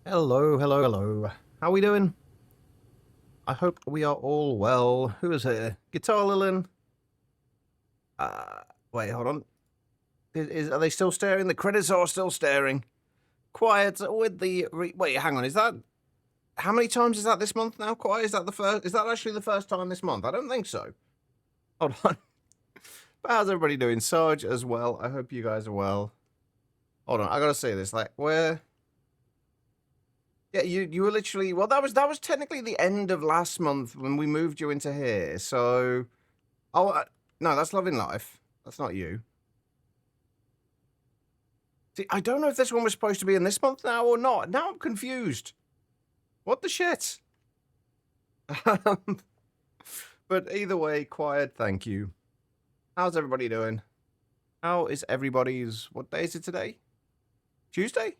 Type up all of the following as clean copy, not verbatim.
Hello, hello, hello. How we doing? I hope we are all well. Who is here? Guitar Lilin? Uh, wait, hold on. Are they still staring? The credits are still staring. Quiet with the... wait, hang on. Is that... How many times is that this month now? Quiet? Is that the first... Is that actually the first time this month? I don't think so. Hold on. But how's everybody doing? Sarge as well. I hope you guys are well. Hold on. I gotta say this. Like, where... Yeah, you were literally that was technically the end of last month when we moved you into here. So, no, that's Loving Life. That's not you. See, I don't know if this one was supposed to be in this month now or not. Now I'm confused. What the shit? But either way, quiet. Thank you. How's everybody doing? How is everybody's? What day is it today? Tuesday?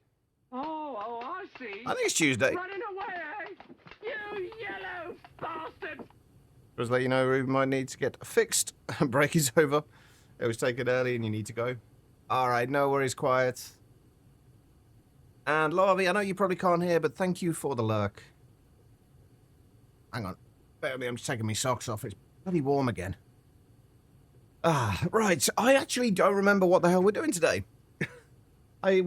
I see. I think it's Tuesday. Running away, you yellow bastard! Just let you know, we might need to get fixed. Break is over. It was taken early and you need to go. Alright, no worries, quiet. And Larvy, I know you probably can't hear, but thank you for the lurk. Hang on. Bear with me, I'm just taking my socks off. It's bloody warm again. Right. I actually don't remember what the hell we're doing today. I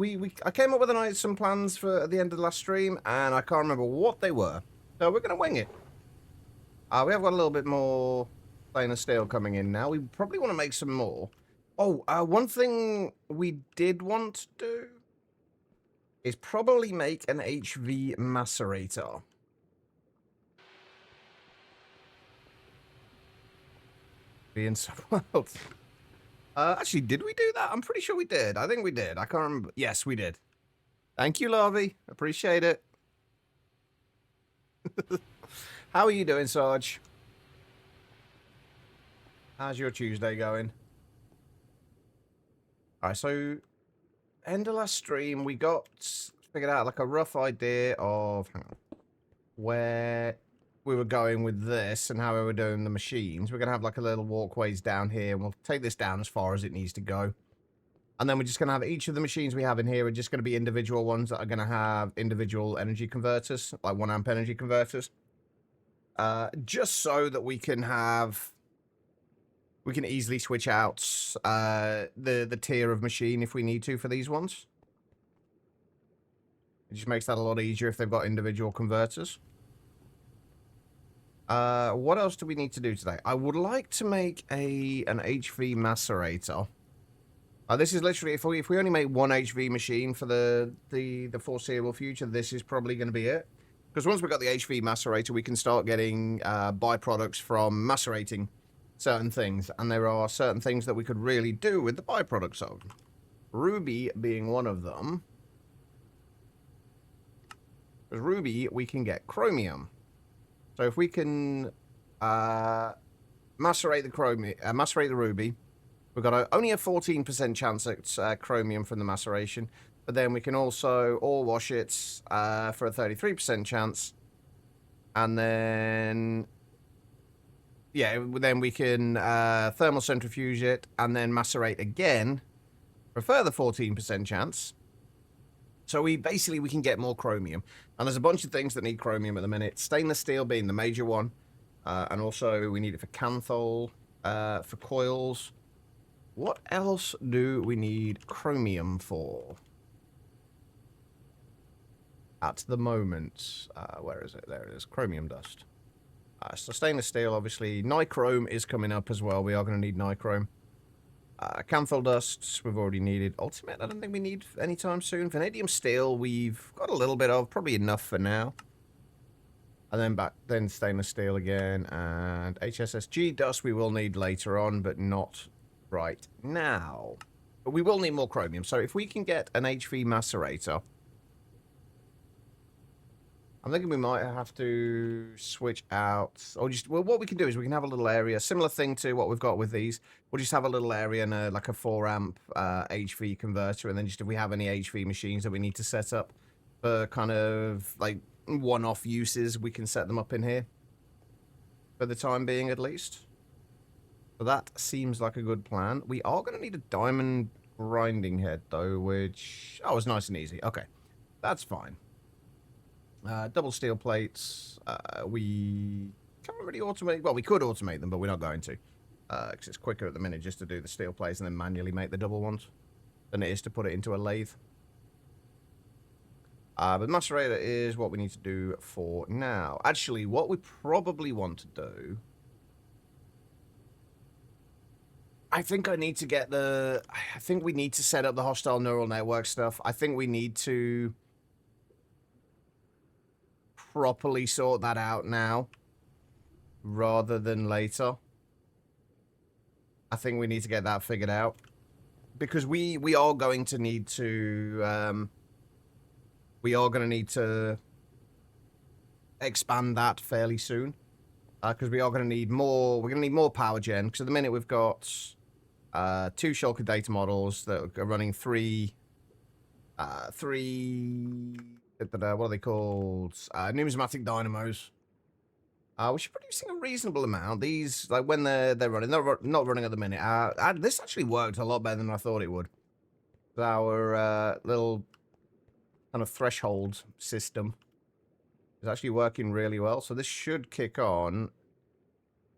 came up with some plans for at the end of the last stream, and I can't remember what they were. So we're going to wing it. We have got a little bit more stainless steel coming in now. We probably want to make some more. Oh, one thing we did want to do is probably make an HV macerator. Being so wild. Actually, did we do that? I'm pretty sure we did. I think we did. I can't remember. Yes, we did. Thank you, Larvy. Appreciate it. How are you doing, Sarge? How's your Tuesday going? Alright, so end of last stream, we got figured out like a rough idea of where we were going with this and how we were doing the machines. We're going to have like a little walkways down here, and we'll take this down as far as it needs to go. And then we're just going to have each of the machines we have in here are just going to be individual ones that are going to have individual energy converters, like 1 amp energy converters. Just so that we can easily switch out the tier of machine if we need to for these ones. It just makes that a lot easier if they've got individual converters. What else do we need to do today? I would like to make an HV macerator. This is literally, if we only make one HV machine for the foreseeable future, this is probably going to be it. Because once we've got the HV macerator, we can start getting byproducts from macerating certain things. And there are certain things that we could really do with the byproducts of. Ruby being one of them. Because Ruby, we can get chromium. So if we can macerate the ruby, we've got only a 14% chance at chromium from the maceration, but then we can also ore wash it for a 33% chance, and then then we can thermal centrifuge it and then macerate again for a further 14% chance. So we can get more chromium. And there's a bunch of things that need chromium at the minute. Stainless steel being the major one. And also we need it for canthol, for coils. What else do we need chromium for? At the moment, where is it? There it is, chromium dust. So stainless steel, obviously. Nichrome is coming up as well. We are going to need nichrome. Canthol dust, we've already needed. Ultimate, I don't think we need anytime soon. Vanadium steel, we've got a little bit of, probably enough for now. And then stainless steel again, and HSSG dust we will need later on, but not right now. But we will need more chromium, so if we can get an HV macerator, I'm thinking we might have to switch out, or just, well, what we can do is we can have a little area, similar thing to what we've got with these. We'll just have a little area and like a 4 amp HV converter, and then just if we have any HV machines that we need to set up for kind of like one-off uses, we can set them up in here for the time being at least. So that seems like a good plan. We are going to need a diamond grinding head though, which, oh, it's nice and easy. Okay, that's fine. Double steel plates. We can't really automate. Well, we could automate them, but we're not going to. Because it's quicker at the minute just to do the steel plates and then manually make the double ones than it is to put it into a lathe. But macerator is what we need to do for now. Actually, what we probably want to do... I think I need to get the... I think we need to set up the hostile neural network stuff. I think we need to properly sort that out now rather than later. I think we need to get that figured out. Because we are going to need to... we are going to need to expand that fairly soon. Because we are going to need more... We're going to need more power gen. Because at the minute we've got... 2 shulker data models that are running three what are they called? Numismatic dynamos. Which are producing a reasonable amount. These, like, when they're running, they're not running at the minute. This actually worked a lot better than I thought it would. Our little kind of threshold system is actually working really well. So this should kick on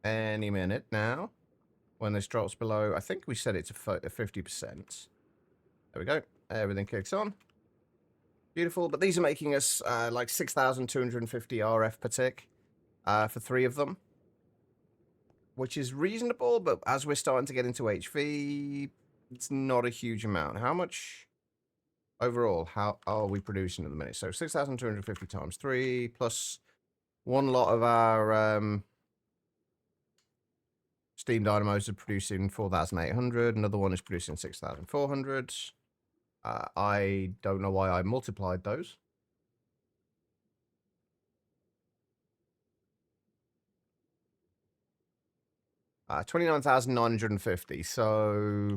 any minute now. When this drops below, I think we set it to 50%. There we go. Everything kicks on. Beautiful. But these are making us like 6,250 RF per tick for 3 of them. Which is reasonable, but as we're starting to get into HV, it's not a huge amount. How much overall, how are we producing at the minute? So 6,250 times 3, plus one lot of our... Steam dynamos are producing 4,800. Another one is producing 6,400. I don't know why I multiplied those. Uh, 29,950. So...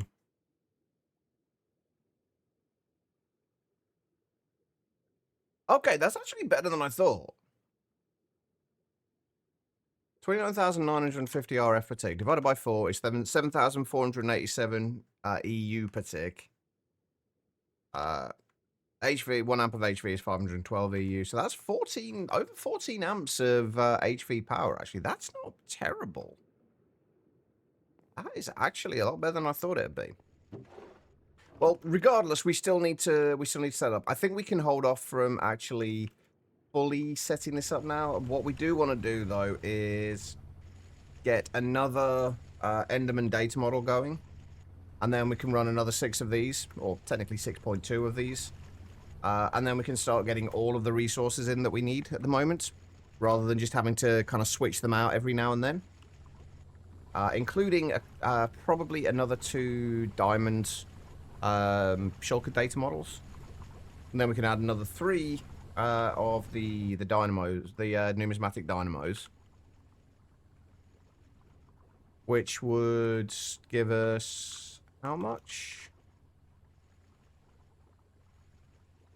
Okay, that's actually better than I thought. 29,950 RF per tick divided by 4 is 7,487 EU per tick. HV, 1 amp of HV is 512 EU, so that's over 14 amps of HV power. Actually, that's not terrible. That is actually a lot better than I thought it'd be. Well, regardless, we still need to set up. I think we can hold off from actually fully setting this up now. What we do want to do, though, is get another Enderman data model going. And then we can run another 6 of these, or technically 6.2 of these. And then we can start getting all of the resources in that we need at the moment, rather than just having to kind of switch them out every now and then. Including probably another 2 diamond shulker data models. And then we can add another 3 of the dynamos, the numismatic dynamos, which would give us how much?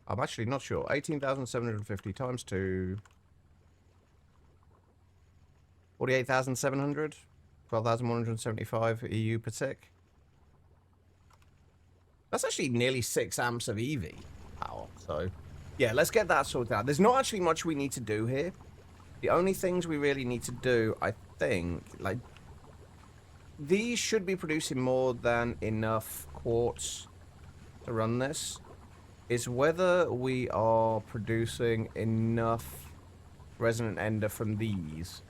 I'm actually not sure. 18,750 times 2. 48,700. 12,175 EU per tick. That's actually nearly 6 amps of EV power. So, yeah, let's get that sorted out. There's not actually much we need to do here. The only things we really need to do, I think, like, these should be producing more than enough quartz to run this. Is whether we are producing enough resonant ender from these,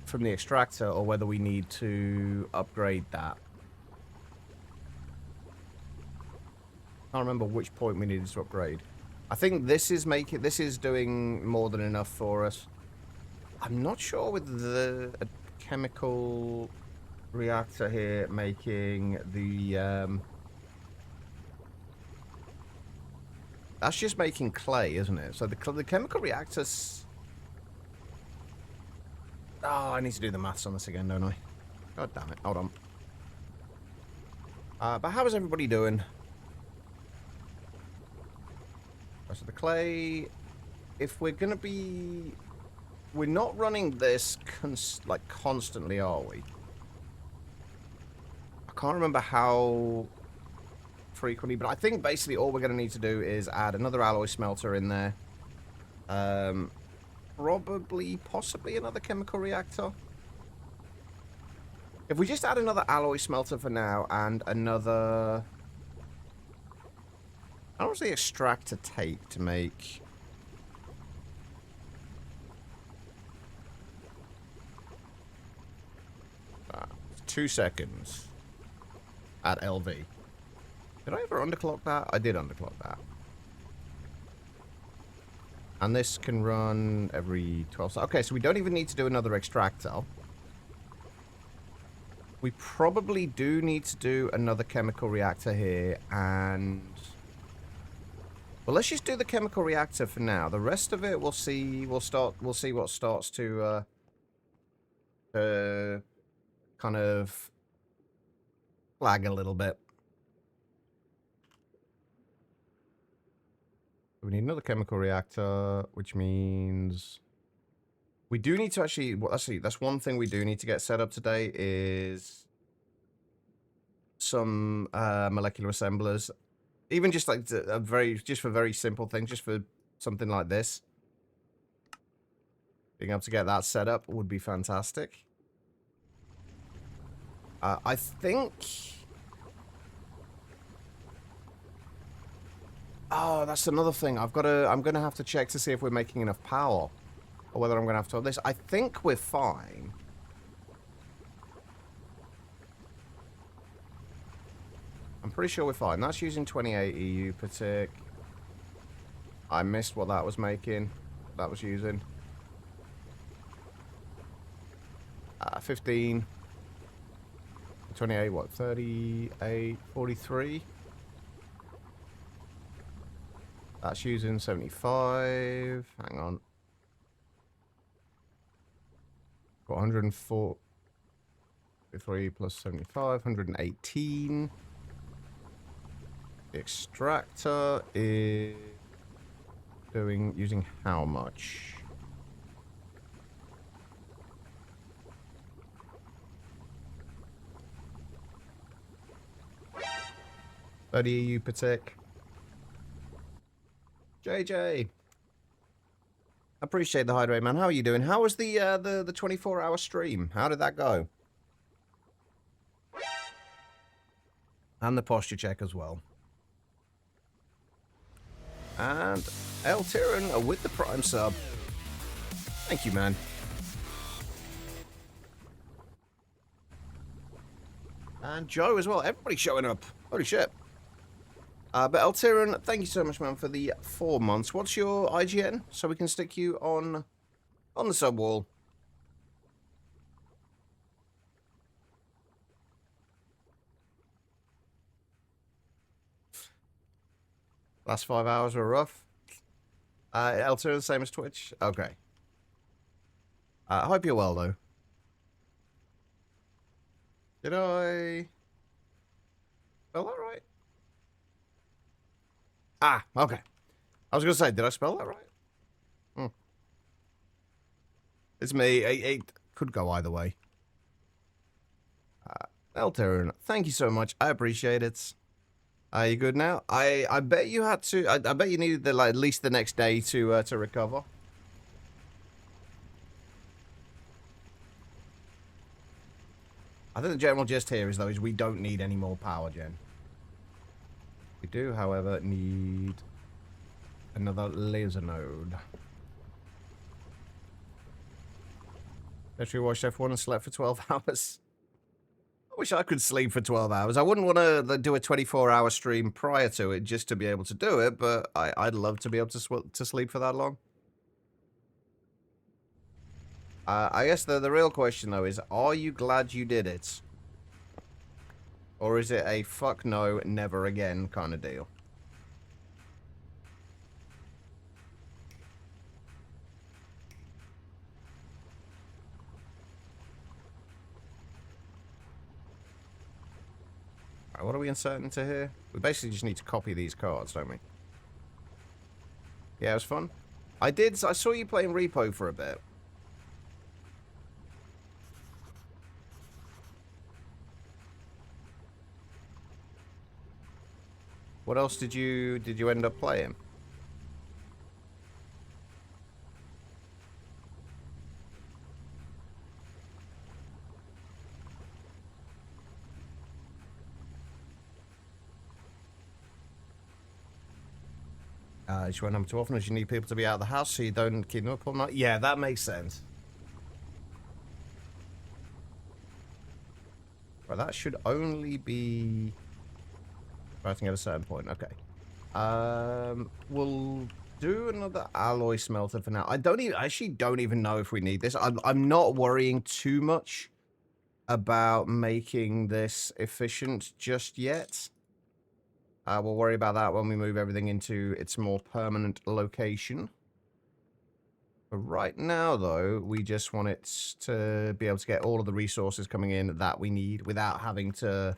from the extractor, or whether we need to upgrade that. I can't remember which point we needed to upgrade. I think this is doing more than enough for us. I'm not sure with the chemical reactor here making the that's just making clay, isn't it? So the chemical reactors... Oh, I need to do the maths on this again, don't I? God damn it. Hold on. But how is everybody doing? So the clay... If we're going to be... We're not running this constantly, are we? I can't remember how frequently, but I think basically all we're going to need to do is add another alloy smelter in there. Probably, possibly another chemical reactor. If we just add another alloy smelter for now and another... How much does the extractor take to make... 2 seconds at LV. Did I ever underclock that? I did underclock that. And this can run every 12 seconds. Okay, so we don't even need to do another extractor. We probably do need to do another chemical reactor here, and... Well, let's just do the chemical reactor for now. The rest of it, we'll see. We'll see what starts to kind of lag a little bit. We need another chemical reactor, which means we do need to actually... Well, actually, that's one thing we do need to get set up today is some molecular assemblers. Even just like just for very simple things, just for something like this. Being able to get that set up would be fantastic. I think... Oh, that's another thing. I'm gonna have to check to see if we're making enough power. Or whether I'm gonna have to have this. I think we're fine. I'm pretty sure we're fine. That's using 28 EU per tick. I missed what that was making. That was using. 15. 28, what? 38, 43. That's using 75. Hang on. Got 104. 3 plus 75. 118. The extractor is using how much? $30 EU per tick. JJ. Appreciate the hydrate, man. How are you doing? How was the 24-hour stream? How did that go? And the posture check as well. And El Tyran with the Prime sub. Thank you, man. And Joe as well. Everybody showing up. Holy shit. But El Tyran, thank you so much, man, for the 4 months. What's your IGN? So we can stick you on the sub wall. Last 5 hours were rough. El Tyran, same as Twitch? Okay. I hope you're well, though. Did I... spell that right? Ah, okay. I was going to say, did I spell that right? It's me. It could go either way. El Tyran, thank you so much. I appreciate it. Are you good now? I bet you had to... I bet you needed at least the next day to recover. I think the general gist here is, though, is we don't need any more power gen. We do, however, need another laser node. Literally watched F1 and slept for 12 hours. I wish I could sleep for 12 hours. I wouldn't want to do a 24-hour stream prior to it just to be able to do it, but I'd love to be able to sleep for that long. I guess the real question, though, is are you glad you did it? Or is it a fuck no, never again kind of deal? Alright, what are we inserting into here? We basically just need to copy these cards, don't we? Yeah, it was fun. I saw you playing Repo for a bit. What else did you end up playing? You just won't number too often as you need people to be out of the house so you don't keep them up all night. Yeah, that makes sense. Right, that should only be starting at a certain point. Okay. We'll do another alloy smelter for now. I actually don't even know if we need this. I'm not worrying too much about making this efficient just yet. We'll worry about that when we move everything into its more permanent location. But right now, though, we just want it to be able to get all of the resources coming in that we need without having to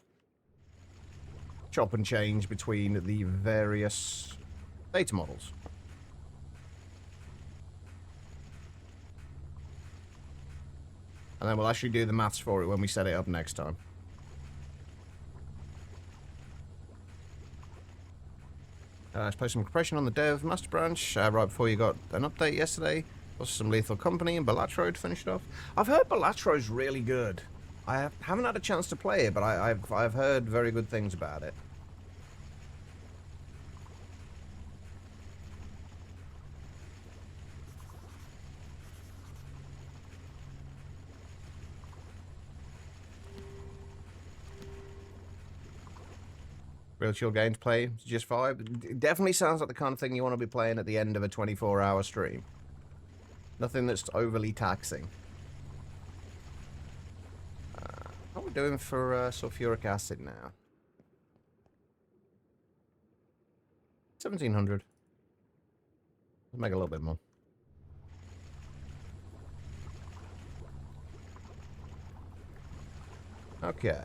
chop and change between the various data models. And then we'll actually do the maths for it when we set it up next time. Let's put some compression on the dev master branch right before you got an update yesterday. Also some Lethal Company and Balatro to finish it off. I've heard Balatro's really good. I haven't had a chance to play it, but I've heard very good things about it. Real chill game to play, just vibe. It definitely sounds like the kind of thing you want to be playing at the end of a 24-hour stream. Nothing that's overly taxing. What are we doing for sulfuric acid now? 1700. Let's make a little bit more. Okay.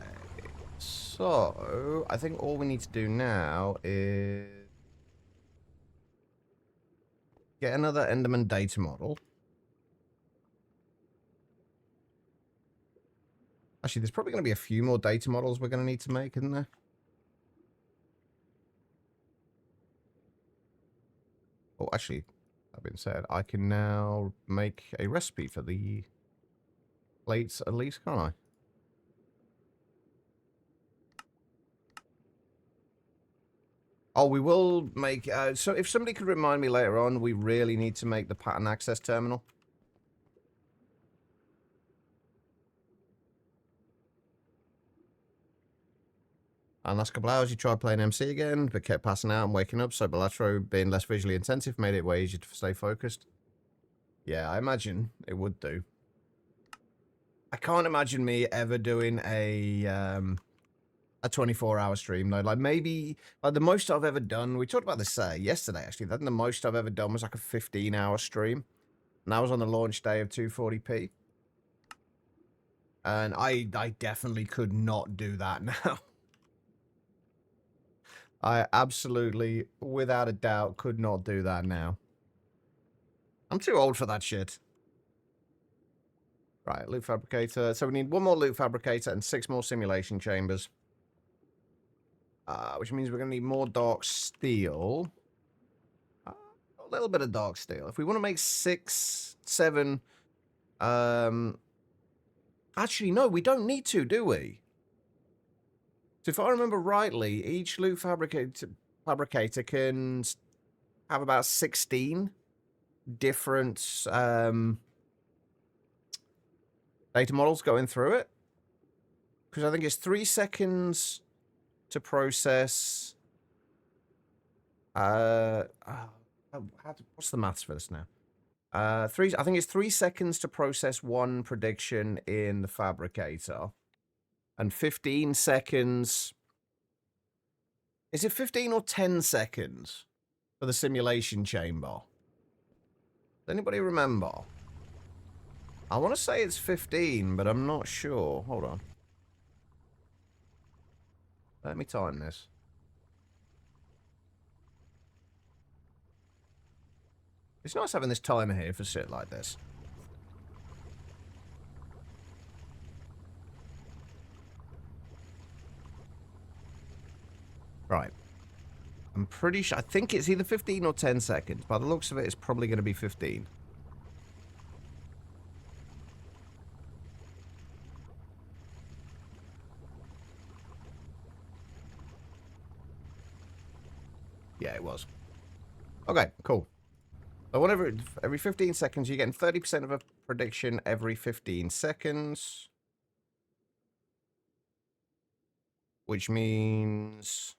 So, I think all we need to do now is get another Enderman data model. Actually, there's probably going to be a few more data models we're going to need to make, isn't there? Oh, actually, that being said, I can now make a recipe for the plates at least, can't I? Oh, we will make... so if somebody could remind me later on, we really need to make the pattern access terminal. And last couple hours, you tried playing MC again, but kept passing out and waking up, so Balatro, being less visually intensive, made it way easier to stay focused. Yeah, I imagine it would do. I can't imagine me ever doing a 24-hour stream, though. Like, maybe... Like, the most I've ever done... We talked about this yesterday, actually. Then the most I've ever done was, like, a 15-hour stream. And that was on the launch day of 240p. And I definitely could not do that now. I absolutely, without a doubt, could not do that now. I'm too old for that shit. Right, loot fabricator. So we need one more loot fabricator and 6 more simulation chambers. Which means we're going to need more dark steel. A little bit of dark steel. If we want to make 6, 7... Actually, no, we don't need to, do we? So if I remember rightly, each loot fabricator can have about 16 different data models going through it. Because I think it's 3 seconds to process... what's the maths for this now? I think it's 3 seconds to process one prediction in the fabricator. And 15 seconds... Is it 15 or 10 seconds for the simulation chamber? Does anybody remember? I want to say it's 15, but I'm not sure. Hold on. Let me time this. It's nice having this timer here for shit like this. Right. I'm pretty sure. I think it's either 15 or 10 seconds. By the looks of it, it's probably going to be 15. Yeah, it was. Okay, cool. So whenever, every 15 seconds, you're getting 30% of a prediction every 15 seconds. Which means...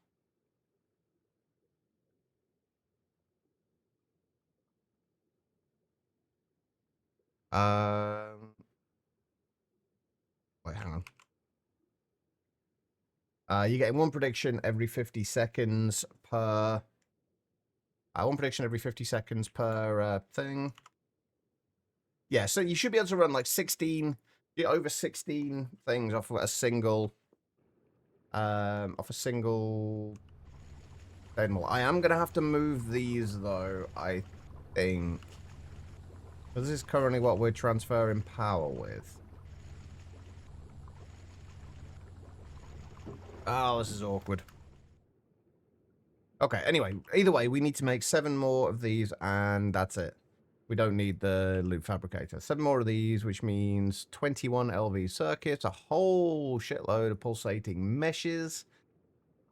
wait, hang on. You're getting one prediction every 50 seconds per... one prediction every 50 seconds per thing. Yeah, so you should be able to run like 16... over 16 things off of a single... off a single... Well, I am going to have to move these, though, I think. This is currently what we're transferring power with. Oh, this is awkward. Okay, anyway, either way, we need to make 7 more of these, and that's it. We don't need the loop fabricator. 7 more of these, which means 21 LV circuits, a whole shitload of pulsating meshes,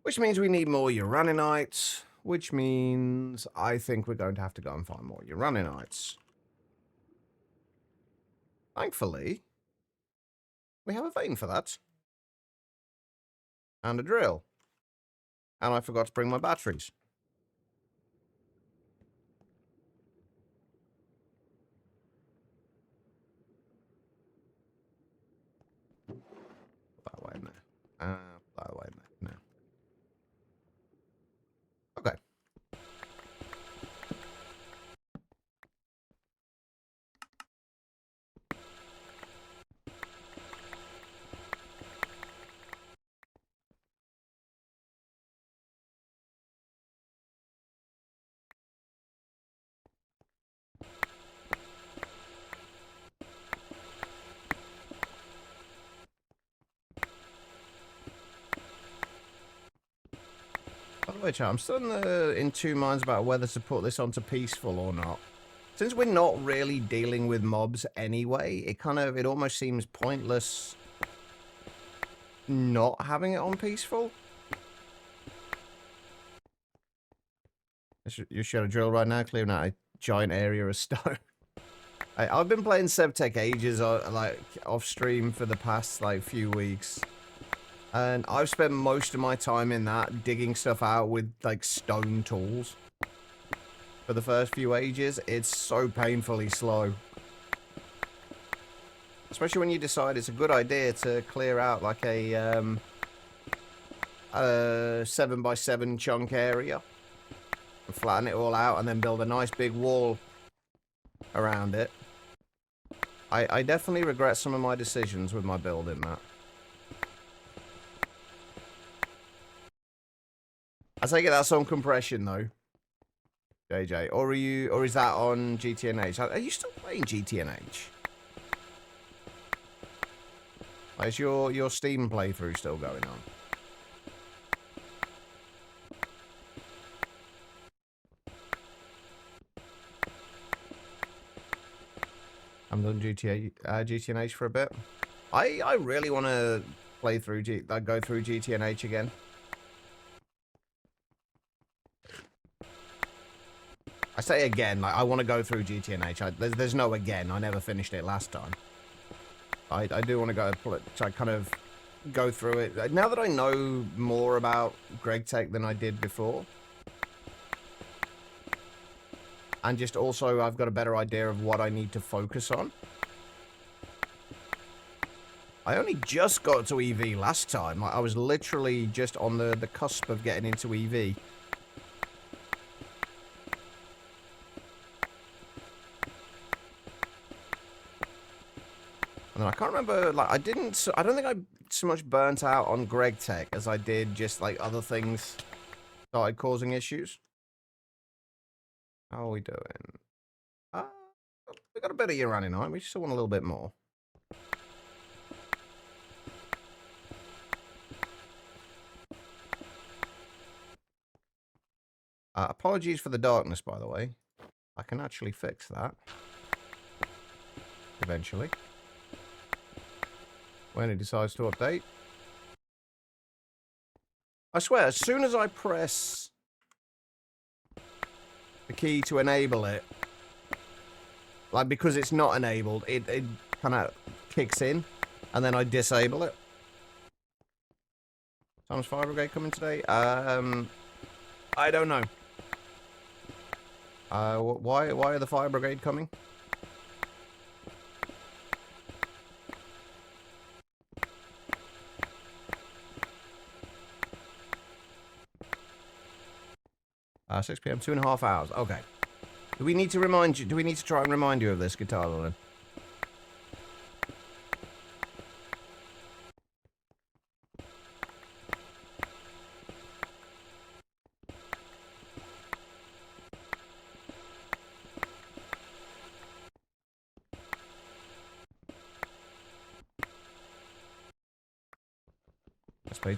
which means we need more uraninites, which means I think we're going to have to go and find more uraninites. Thankfully, we have a vein for that. And a drill. And I forgot to bring my batteries. That way in there. That way in there. No. Okay. By the way, chat, I'm still in two minds about whether to put this onto peaceful or not. Since we're not really dealing with mobs anyway, it almost seems pointless not having it on peaceful. You should have drill right now, clearing out a giant area of stone. I've been playing Sevtech ages, like, off stream for the past, like, few weeks. And I've spent most of my time in that, digging stuff out with, like, stone tools. For the first few ages, it's so painfully slow. Especially when you decide it's a good idea to clear out, like, a 7x7 chunk area. And flatten it all out, and then build a nice big wall around it. I definitely regret some of my decisions with my build in that. I take it that's on compression though, JJ, or is that on GTNH? Are you still playing GTNH? Is your Steam playthrough still going on? I'm done GTNH for a bit. I really want to play through go through GTNH again. I say again, like, I want to go through GTNH. There's no again. I never finished it last time. I do want to go kind of go through it. Now that I know more about GregTech than I did before. And just also, I've got a better idea of what I need to focus on. I only just got to EV last time. Like, I was literally just on the cusp of getting into EV. And I can't remember, like, I don't think I so much burnt out on GregTech as I did just, like, other things started causing issues. How are we doing? We got a bit of uranite. We still want a little bit more. Apologies for the darkness, by the way. I can actually fix that. Eventually. When it decides to update. I swear, as soon as I press the key to enable it, like, because it's not enabled, it kind of kicks in, and then I disable it. Thomas Fire Brigade coming today? I don't know. Why are the Fire Brigade coming? Uh, 6 p.m., 2.5 hours. Okay. Do we need to remind you? Do we need to try and remind you of this, Guitar Lolin?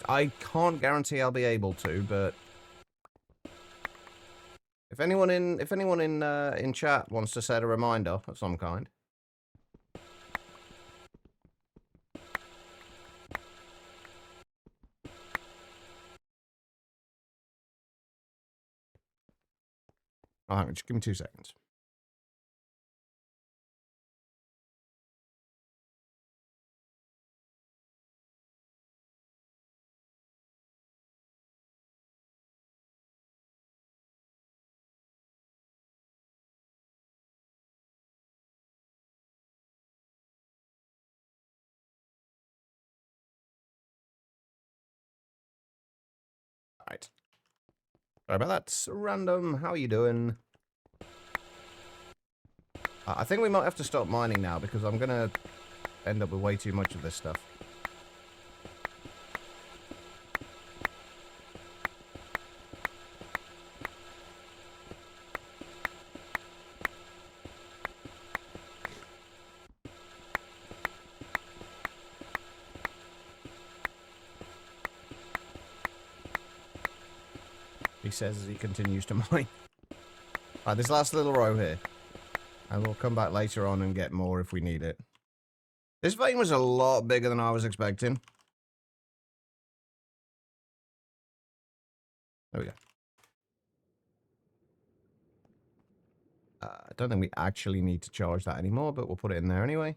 I can't guarantee I'll be able to, but if anyone in chat wants to set a reminder of some kind. Oh, hang on, just give me 2 seconds. Alright. Sorry about that. Random, how are you doing? I think we might have to stop mining now because I'm gonna end up with way too much of this stuff. He says as he continues to mine. Alright, this last little row here. And we'll come back later on and get more if we need it. This vein was a lot bigger than I was expecting. There we go. I don't think we actually need to charge that anymore, but we'll put it in there anyway.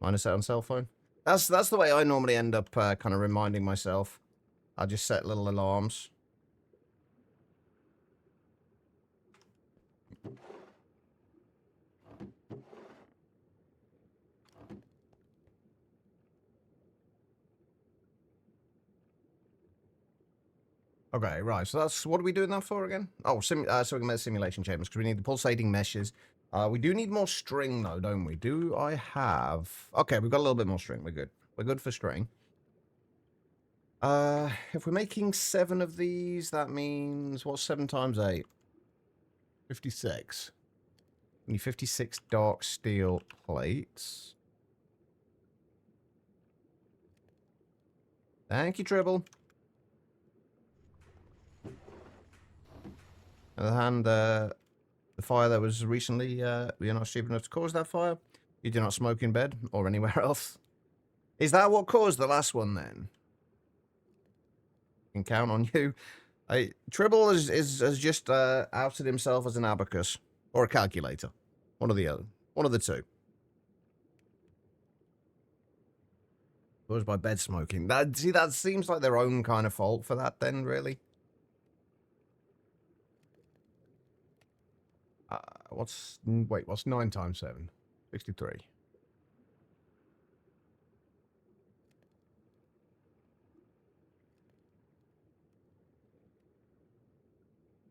Mine is set on cell phone. That's the way I normally end up kind of reminding myself. I just set little alarms. Okay, right. So that's what are we doing that for again? Oh, so we can make simulation chambers because we need the pulsating meshes. We do need more string though, don't we? Do I have? Okay, we've got a little bit more string. We're good. We're good for string. If we're making 7 of these, that means what's 7 times 8? 56. We need 56 dark steel plates. Thank you, Tribble. On the other hand, the fire that was recently, you're not stupid enough to cause that fire. You do not smoke in bed or anywhere else. Is that what caused the last one then? Can count on you. Tribble has just outed himself as an abacus or a calculator. One or the other. One of the two. Caused by bed smoking. That seems like their own kind of fault for that then, really. What's 9 times 7? 63. And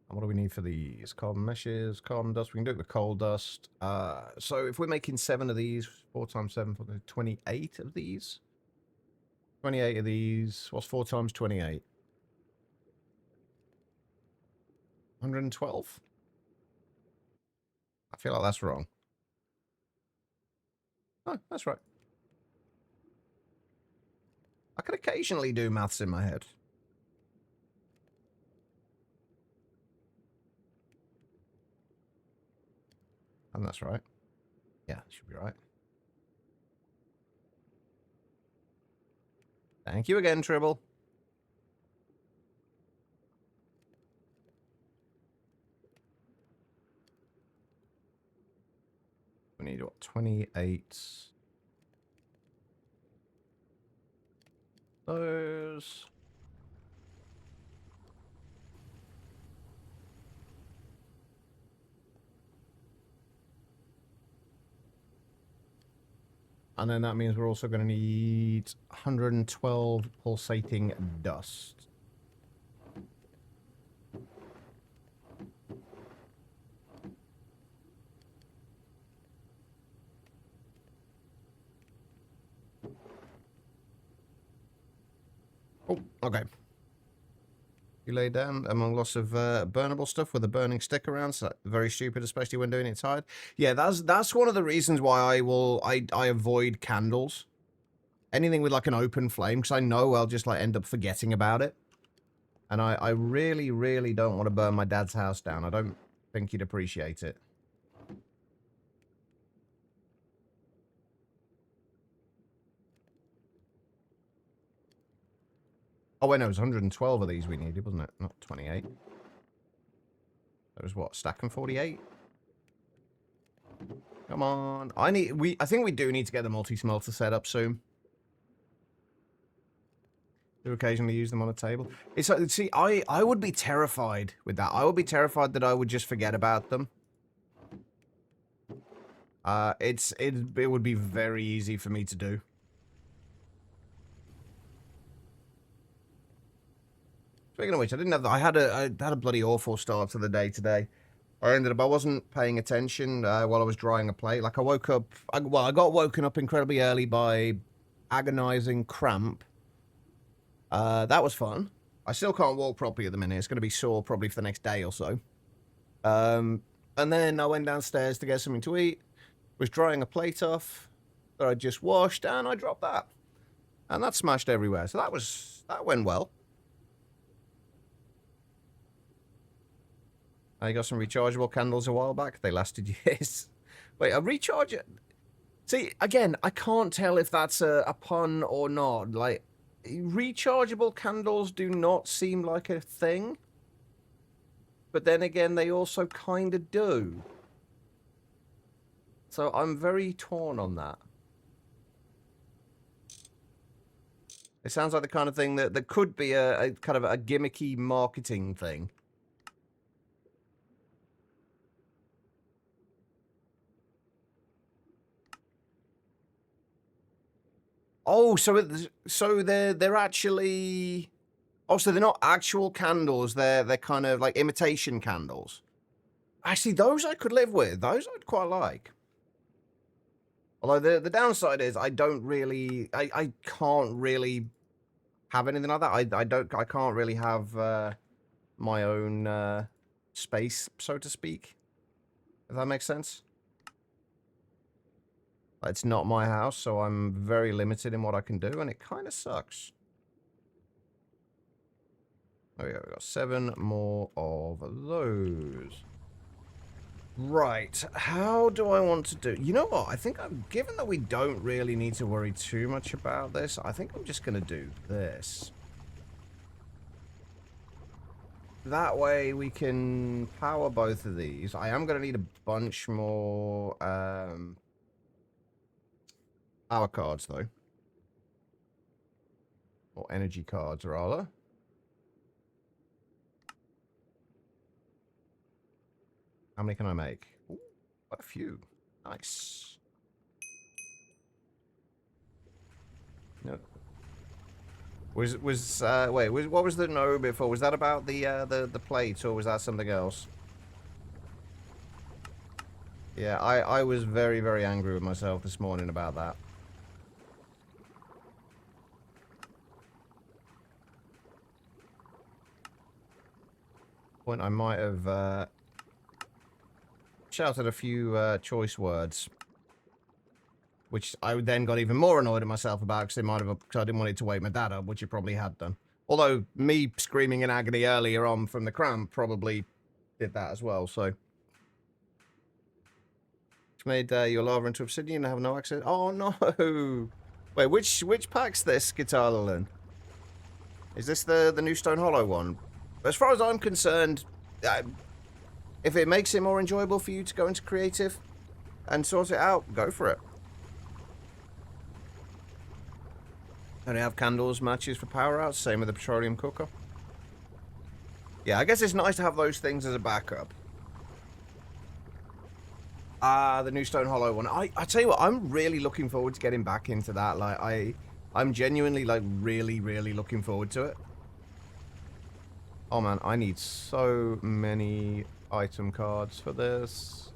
what do we need for these? Carbon meshes, carbon dust. We can do it with coal dust. So if we're making 7 of these, 4 times 7, 28 of these. 28 of these. What's 4 times 28? 112? I feel like that's wrong. Oh, that's right. I can occasionally do maths in my head. And that's right. Yeah, should be right. Thank you again, Tribble. We need, what, 28... those... And then that means we're also going to need 112 pulsating dust. Oh, okay. You lay down among lots of burnable stuff with a burning stick around, so very stupid, especially when doing it inside. Yeah, that's one of the reasons why I avoid candles. Anything with like an open flame, because I know I'll just like end up forgetting about it. And I really, really don't want to burn my dad's house down. I don't think he'd appreciate it. Oh, wait, no, it was 112 of these we needed, wasn't it? Not 28. That was what, stacking 48? Come on. I think we do need to get the multi-smelter set up soon. Do occasionally use them on a table. It's like, see, I would be terrified with that. I would be terrified that I would just forget about them. It would be very easy for me to do. Speaking of which, I didn't have. I had a bloody awful start to the day today. I wasn't paying attention while I was drying a plate. Like I woke up. I got woken up incredibly early by agonizing cramp. That was fun. I still can't walk properly at the minute. It's going to be sore probably for the next day or so. And then I went downstairs to get something to eat. Was drying a plate off that I just washed, and I dropped that, and that smashed everywhere. So that went well. I got some rechargeable candles a while back. They lasted years. Wait, a recharger? See, again, I can't tell if that's a pun or not. Like, rechargeable candles do not seem like a thing. But then again, they also kind of do. So I'm very torn on that. It sounds like the kind of thing that could be a kind of a gimmicky marketing thing. Oh, so they're actually... Oh, so they're not actual candles. They're kind of like imitation candles. Actually, those I could live with. Those I'd quite like. Although the downside is I don't really... I can't really have anything like that. I can't really have my own space, so to speak. If that makes sense. It's not my house, so I'm very limited in what I can do, and it kind of sucks. Oh yeah, we got 7 more of those. Right, how do I want to do... You know what, I think given that we don't really need to worry too much about this, I think I'm just going to do this. That way we can power both of these. I am going to need a bunch more... power cards, though. Or energy cards, rather. How many can I make? Ooh, quite a few. Nice. No. Wait, what was the no before? Was that about the plate, or was that something else? Yeah, I was very, very angry with myself this morning about that. Point I might have shouted a few choice words, which I then got even more annoyed at myself about because I didn't want it to wake my dad up, which it probably had done. Although me screaming in agony earlier on from the cramp probably did that as well. So It's made your lava into obsidian and have no access. Oh no! Wait, which pack's this, Guitar Lilin? Is this the new Stone Hollow one? As far as I'm concerned, if it makes it more enjoyable for you to go into creative and sort it out, go for it. And they have candles, matches for power outs. Same with the petroleum cooker. Yeah, I guess it's nice to have those things as a backup. The new Stone Hollow one. I tell you what, I'm really looking forward to getting back into that. Like, I'm genuinely, like, really looking forward to it. Oh, man, I need so many item cards for this.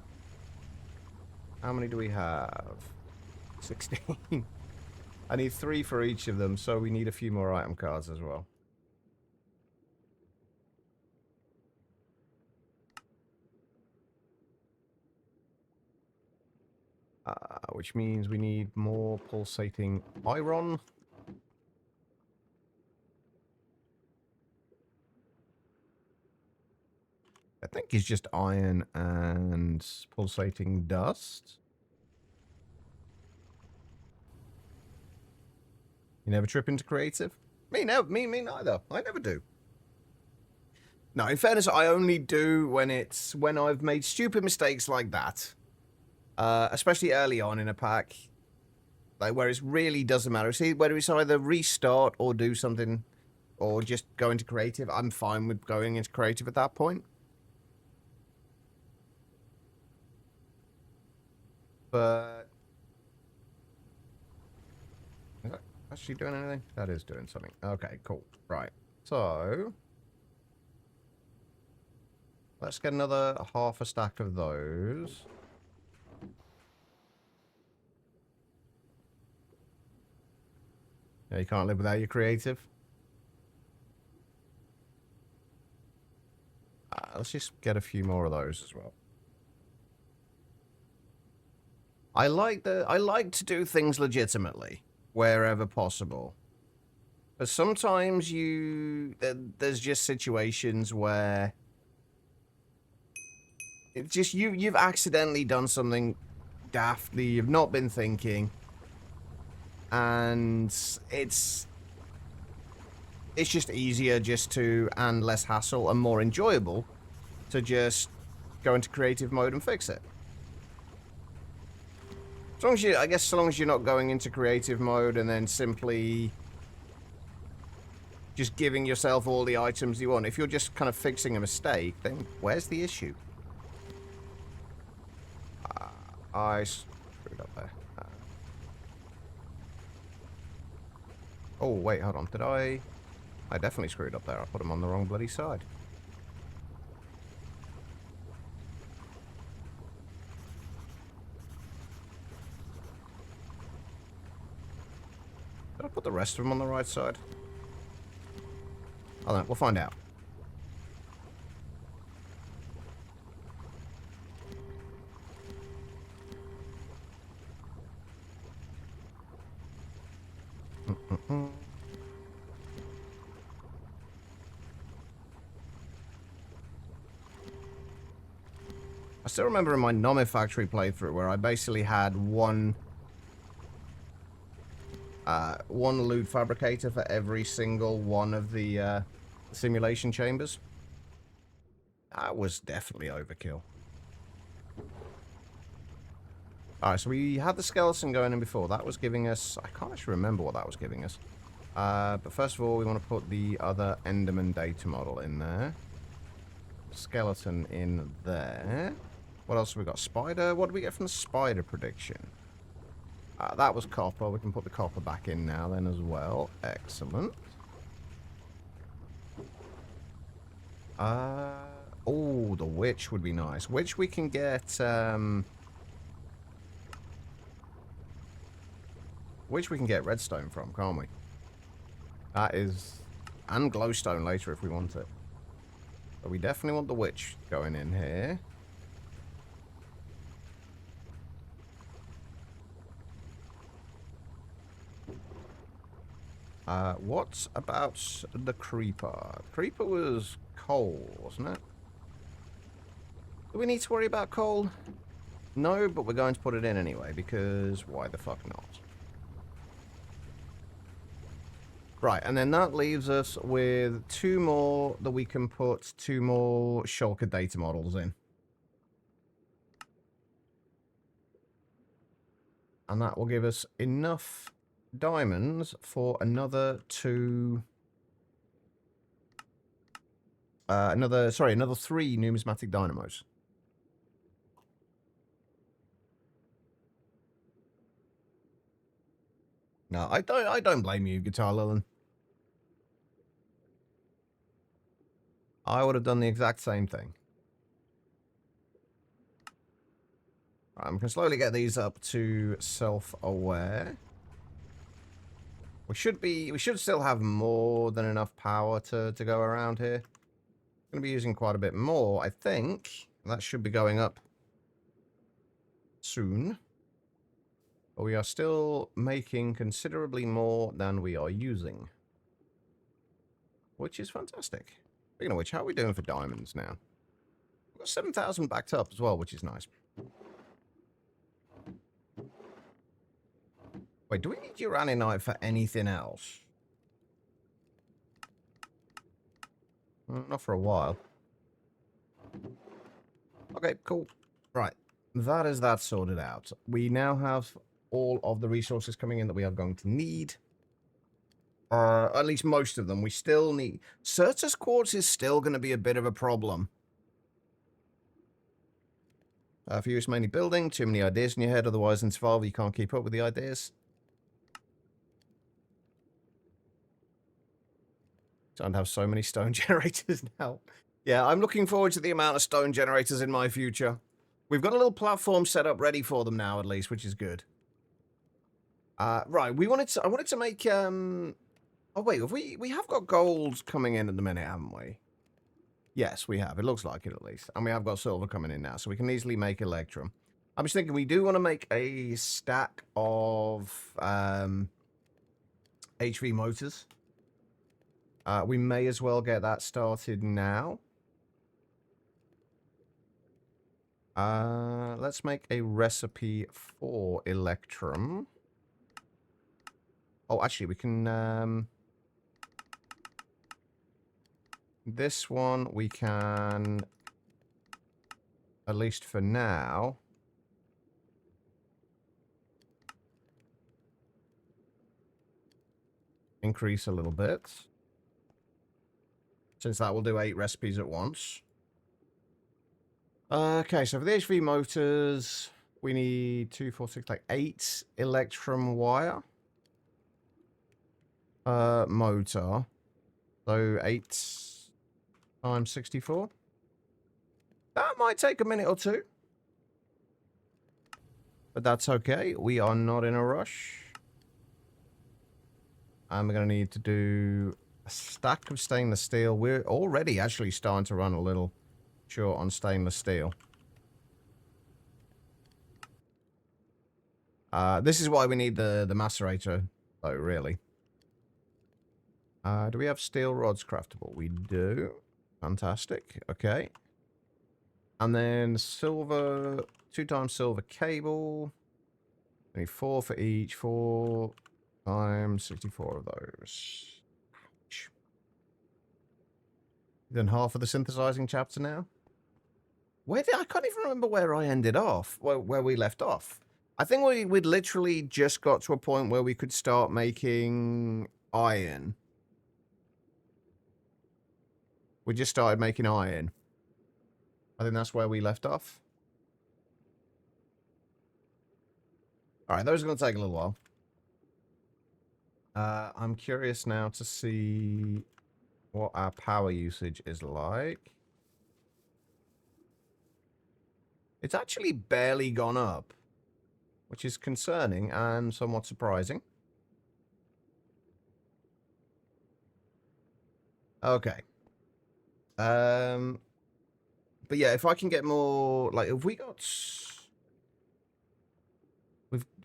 How many do we have? 16. I need 3 for each of them, so we need a few more item cards as well. Which means we need more pulsating iron. I think it's just iron and pulsating dust. You never trip into creative? Me neither. I never do. No, in fairness, I only do when I've made stupid mistakes like that. Especially early on in a pack, like where it really doesn't matter. See, whether it's either restart or do something, or just go into creative, I'm fine with going into creative at that point. But is that actually doing anything? That is doing something. Okay, cool. Right. So let's get another half a stack of those. Yeah, you can't live without your creative. Let's just get a few more of those as well. I like to do things legitimately wherever possible. But sometimes there's just situations where it's just you've accidentally done something daftly, you've not been thinking. And it's just easier and less hassle and more enjoyable to just go into creative mode and fix it. As long as you're not going into creative mode and then simply just giving yourself all the items you want. If you're just kind of fixing a mistake, then where's the issue? I screwed up there. Oh, wait, hold on. Did I definitely screwed up there. I put them on the wrong bloody side. Did I put the rest of them on the right side? I don't know. We'll find out. I still remember in my Monifactory playthrough where I basically had one loot fabricator for every single one of the simulation chambers. That was definitely overkill. Alright, so we had the skeleton going in before. That was giving us... I can't actually remember what that was giving us. But first of all, we want to put the other Enderman data model in there. Skeleton in there. What else have we got? Spider? What did we get from the spider prediction? That was copper. We can put the copper back in now then as well. Excellent. Oh, the witch would be nice. Witch we can get... Which we can get redstone from, can't we? That is... And glowstone later if we want it. But we definitely want the witch going in here. What about the creeper? Creeper was coal, wasn't it? Do we need to worry about coal? No, but we're going to put it in anyway, because why the fuck not? Right, and then that leaves us with 2 more that we can put 2 more shulker data models in. And that will give us enough diamonds for another 2... another 3 numismatic dynamos. No, I don't blame you, Guitar Lilin. I would have done the exact same thing. Right, I'm going to slowly get these up to self-aware. We should still have more than enough power to go around here. Going to be using quite a bit more, I think. That should be going up soon. But we are still making considerably more than we are using. Which is fantastic. Speaking of which, how are we doing for diamonds now? We've got 7,000 backed up as well, which is nice. Wait, do we need uraninite for anything else? Not for a while. Okay, cool. Right. That is that sorted out. We now have all of the resources coming in that we are going to need. At least most of them. We still need... Certus quartz is still going to be a bit of a problem. For you, it's mainly building. Too many ideas in your head. Otherwise, in survival, you can't keep up with the ideas. Don't have so many stone generators now. Yeah, I'm looking forward to the amount of stone generators in my future. We've got a little platform set up ready for them now, at least, which is good. Right, I wanted to make, oh wait, we have got gold coming in at the minute, haven't we? Yes, we have. It looks like it, at least. And we have got silver coming in now, so we can easily make electrum. I was thinking we do want to make a stack of, HV motors. We may as well get that started now. Let's make a recipe for electrum. Oh, actually, we can, this one we can, at least for now, increase a little bit. Since that will do 8 recipes at once. Okay, so for the HV motors, we need 2, 4, 6, like 8 electrum wire. Motor. So 8 times 64. That might take a minute or two. But that's okay. We are not in a rush. And we're going to need to do a stack of stainless steel. We're already actually starting to run a little short on stainless steel. This is why we need the macerator, though, really. Do we have steel rods craftable? We do. Fantastic. Okay. And then silver, 2 times silver cable. I need 4 for each. 4 times 64 of those. Ouch. Then half of the synthesizing chapter now. I can't even remember where I ended off. Where we left off. I think we'd literally just got to a point where we could start making iron. We just started making iron. I think that's where we left off. Alright, those are going to take a little while. I'm curious now to see what our power usage is like. It's actually barely gone up, which is concerning and somewhat surprising. Okay. But yeah, if I can get more, like, if we got...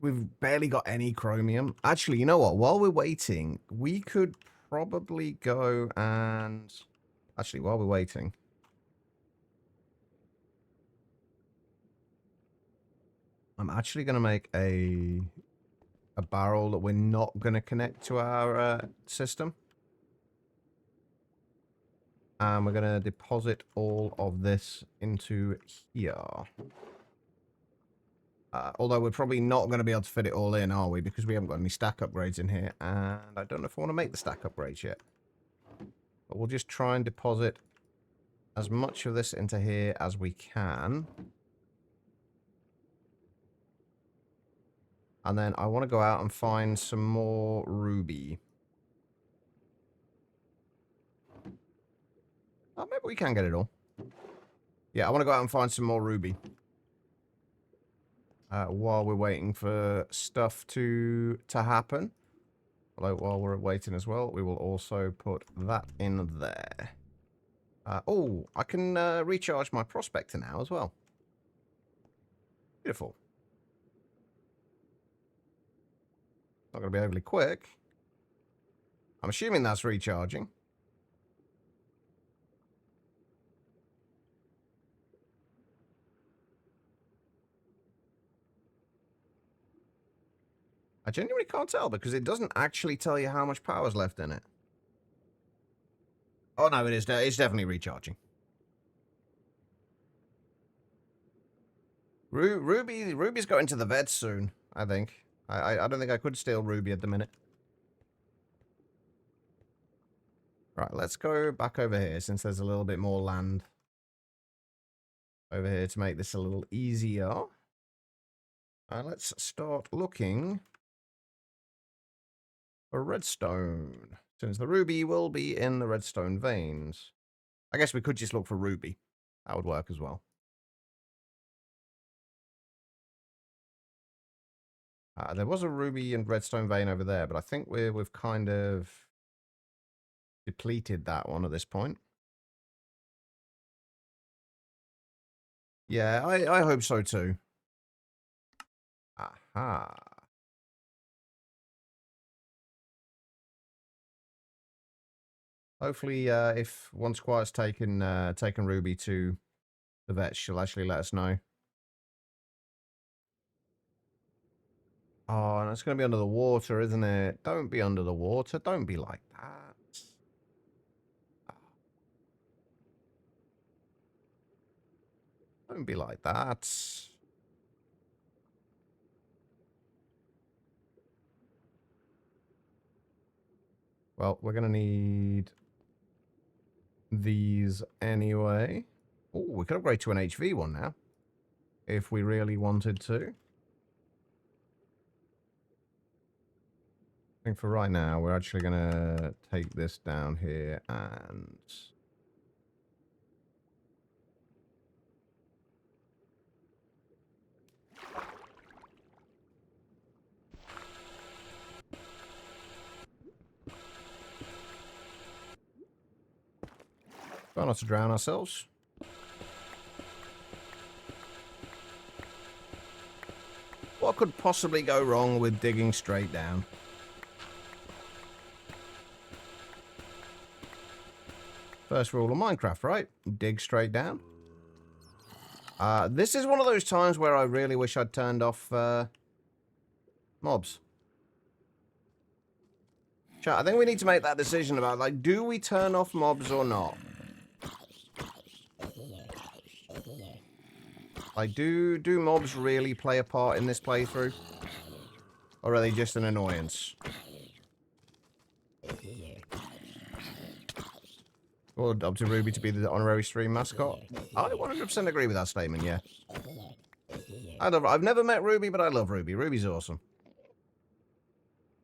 We've barely got any chromium. Actually, you know what? While we're waiting, we could probably go and... Actually, while we're waiting... I'm actually going to make a barrel that we're not going to connect to our system. And we're going to deposit all of this into here. Although we're probably not going to be able to fit it all in, are we? Because we haven't got any stack upgrades in here. And I don't know if I want to make the stack upgrades yet. But we'll just try and deposit as much of this into here as we can. And then I want to go out and find some more ruby. Oh, maybe we can get it all. Yeah, I want to go out and find some more ruby. While we're waiting for stuff to happen. Although while we're waiting as well, we will also put that in there. Oh, I can recharge my prospector now as well. Beautiful. Not going to be overly quick. I'm assuming that's recharging. I genuinely can't tell because it doesn't actually tell you how much power's left in it. Oh no, it is. It's definitely recharging. Ruby's going to the vets soon, I think. I don't think I could steal Ruby at the minute. Right, let's go back over here since there's a little bit more land over here to make this a little easier. Let's start looking for redstone, since the ruby will be in the redstone veins. I guess we could just look for ruby. That would work as well. There was a ruby and redstone vein over there, but I think we've kind of depleted that one at this point. Yeah, I hope so too. Aha. Hopefully, if once Quiet's taken Ruby to the vet, she'll actually let us know. Oh, and it's going to be under the water, isn't it? Don't be under the water. Don't be like that. Don't be like that. Well, we're going to need these anyway. Oh, we could upgrade to an HV one now. If we really wanted to. I think for right now, we're actually going to take this down here and... try not to drown ourselves. What could possibly go wrong with digging straight down? First rule of Minecraft, right? Dig straight down. This is one of those times where I really wish I'd turned off mobs. Chat, I think we need to make that decision about, like, do we turn off mobs or not? Like, do mobs really play a part in this playthrough? Or are they just an annoyance? Or up to Ruby to be the honorary stream mascot? I 100% agree with that statement, yeah. I've never met Ruby, but I love Ruby. Ruby's awesome.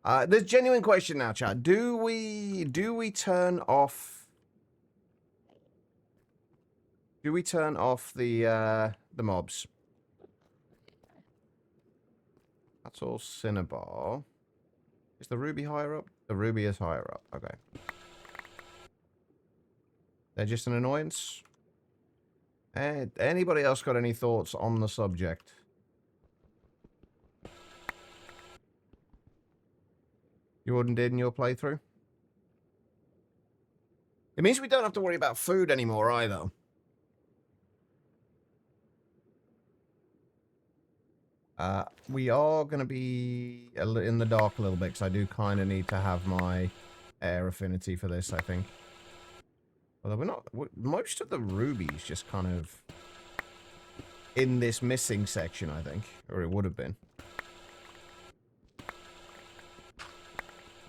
There's a genuine question now, chat. Do we turn off... Do we turn off the mobs? That's all Cinnabar. Is the Ruby higher up? The Ruby is higher up. Okay. They're just an annoyance? Anybody else got any thoughts on the subject? You wouldn't did in your playthrough? It means we don't have to worry about food anymore either. We are going to be in the dark a little bit, because I do kind of need to have my air affinity for this, I think. Although we're not... most of the rubies just kind of... in this missing section, I think. Or it would have been.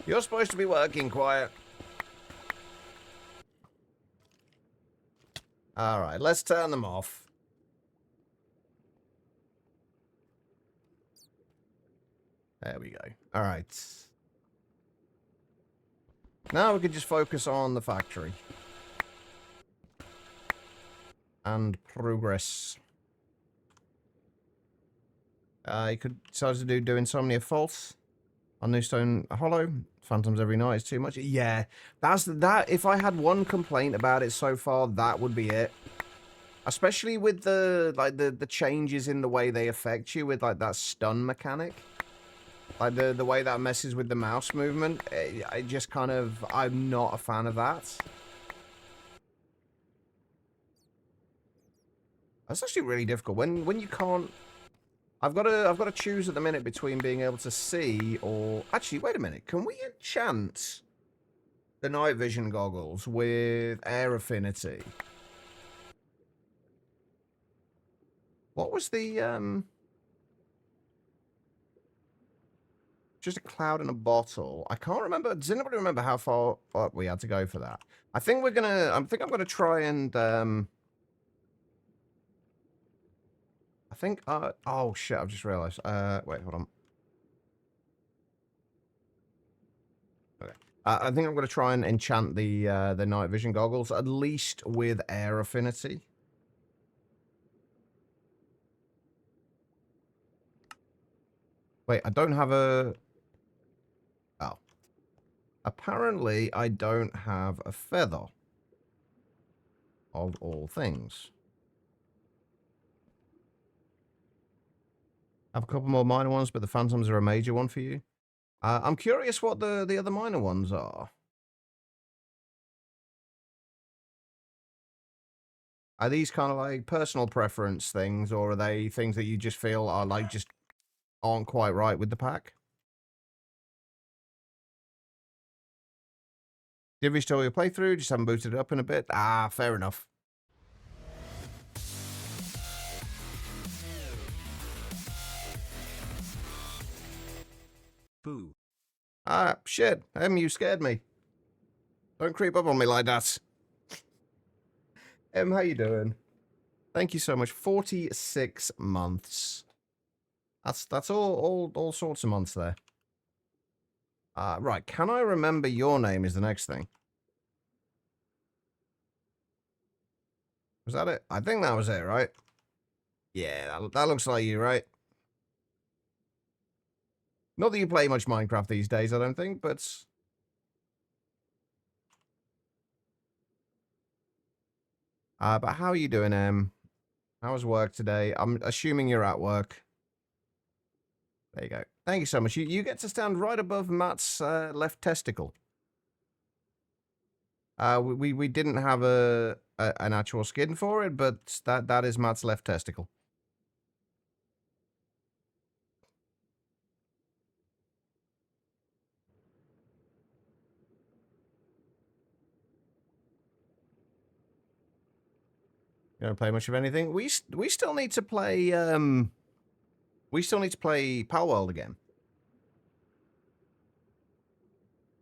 You're supposed to be working, quiet. Alright, let's turn them off. There we go. Alright. Now we can just focus on the factory. And progress. You could decide to do Insomnia False on Newstone Hollow. Phantoms every night is too much. Yeah, that. If I had one complaint about it so far, that would be it. Especially with the changes in the way they affect you with like that stun mechanic. Like the way that messes with the mouse movement. I just kind of, I'm not a fan of that. That's actually really difficult when you can't. I've got to choose at the minute between being able to see or... Actually, wait a minute. Can we enchant the night vision goggles with air affinity? What was the... Just a cloud in a bottle. I can't remember. Does anybody remember how far up we had to go for that? I think we're gonna... I think I'm gonna try and... I think, oh shit, I've just realized. Wait, hold on. Okay. I think I'm going to try and enchant the night vision goggles, at least with air affinity. Wait, I don't have a... Oh. Apparently, I don't have a feather. Of all things. I have a couple more minor ones, but the phantoms are a major one for you. I'm curious what the other minor ones are. Are these kind of like personal preference things, or are they things that you just feel are like just aren't quite right with the pack? Did we restore your playthrough? Just haven't booted it up in a bit? Ah, fair enough. Boo. Ah, shit. You scared me. Don't creep up on me like that. How you doing? Thank you so much. 46 months. That's all sorts of months there. Right. Can I remember your name is the next thing. Was that it? I think that was it, right? Yeah, that looks like you, right? Not that you play much Minecraft these days, I don't think, but... But how are you doing, How was work today? I'm assuming you're at work. There you go. Thank you so much. You get to stand right above Matt's left testicle. We didn't have an actual skin for it, but that is Matt's left testicle. You don't play much of anything. We still need to play Power World again.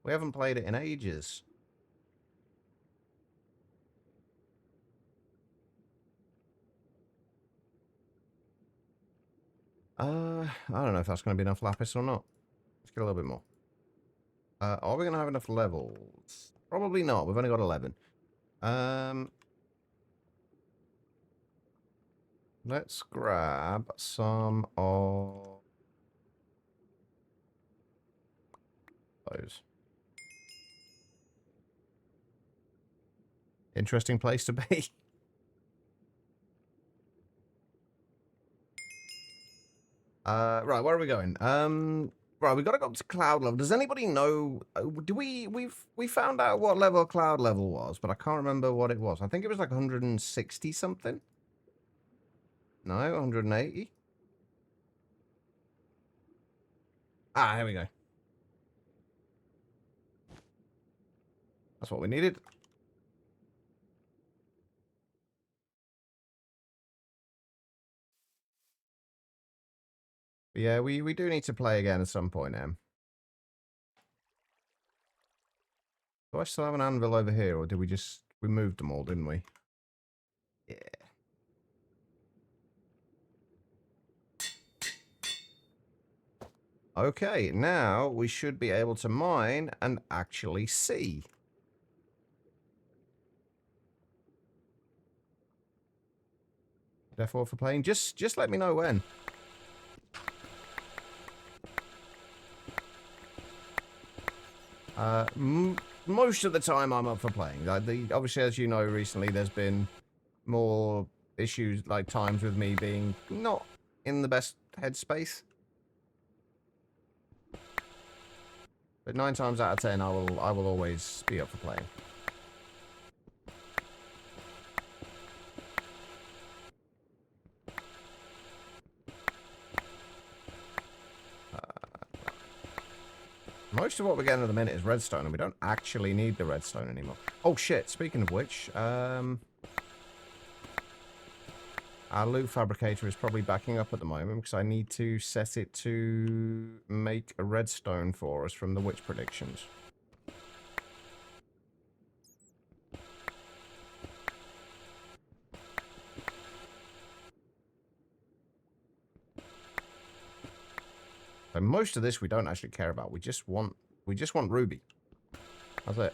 We haven't played it in ages. I don't know if that's going to be enough lapis or not. Let's get a little bit more. Are we going to have enough levels? Probably not. We've only got 11. Let's grab some of those. Interesting place to be. Right, where are we going? Right, we got to go up to cloud level. Does anybody know? We found out what level cloud level was, but I can't remember what it was. I think it was like 160 something. No, 180. Ah, here we go. That's what we needed. But yeah, we do need to play again at some point, Em. Do I still have an anvil over here, or did we just... We moved them all, didn't we? Yeah. Okay, now we should be able to mine and actually see. Therefore, for playing, just let me know when. Most of the time I'm up for playing. Obviously, as you know, recently there's been more issues, like times with me being not in the best headspace. But 9 times out of 10, I will always be up for playing. Most of what we're getting at the minute is redstone, and we don't actually need the redstone anymore. Oh shit, speaking of which, our loot fabricator is probably backing up at the moment because I need to set it to make a redstone for us from the witch predictions. So most of this we don't actually care about. We just want ruby. That's it.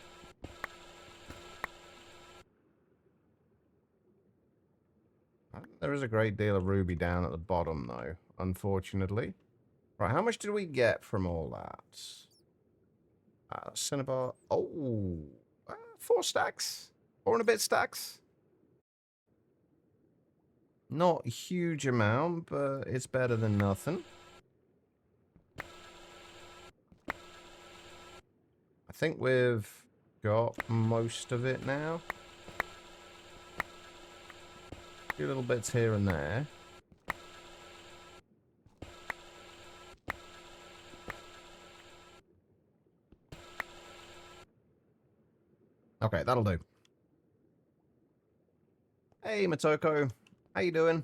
There is a great deal of ruby down at the bottom, though, unfortunately. Right, how much did we get from all that? Cinnabar. Oh, 4 stacks. 4 and a bit stacks. Not a huge amount, but it's better than nothing. I think we've got most of it now. A few little bits here and there. Okay, that'll do. Hey, Matoko. How you doing?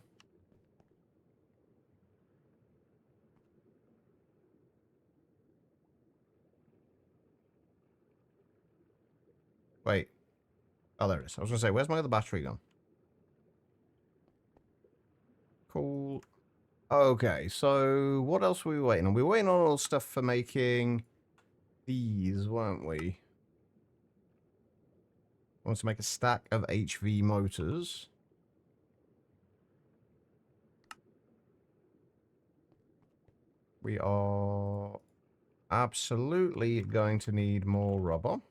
Wait. Oh, there it is. I was going to say, where's my other battery gone? Cool. Okay, so what else were we waiting on? We were waiting on all stuff for making these, weren't we? I want to make a stack of HV motors. We are absolutely going to need more rubber.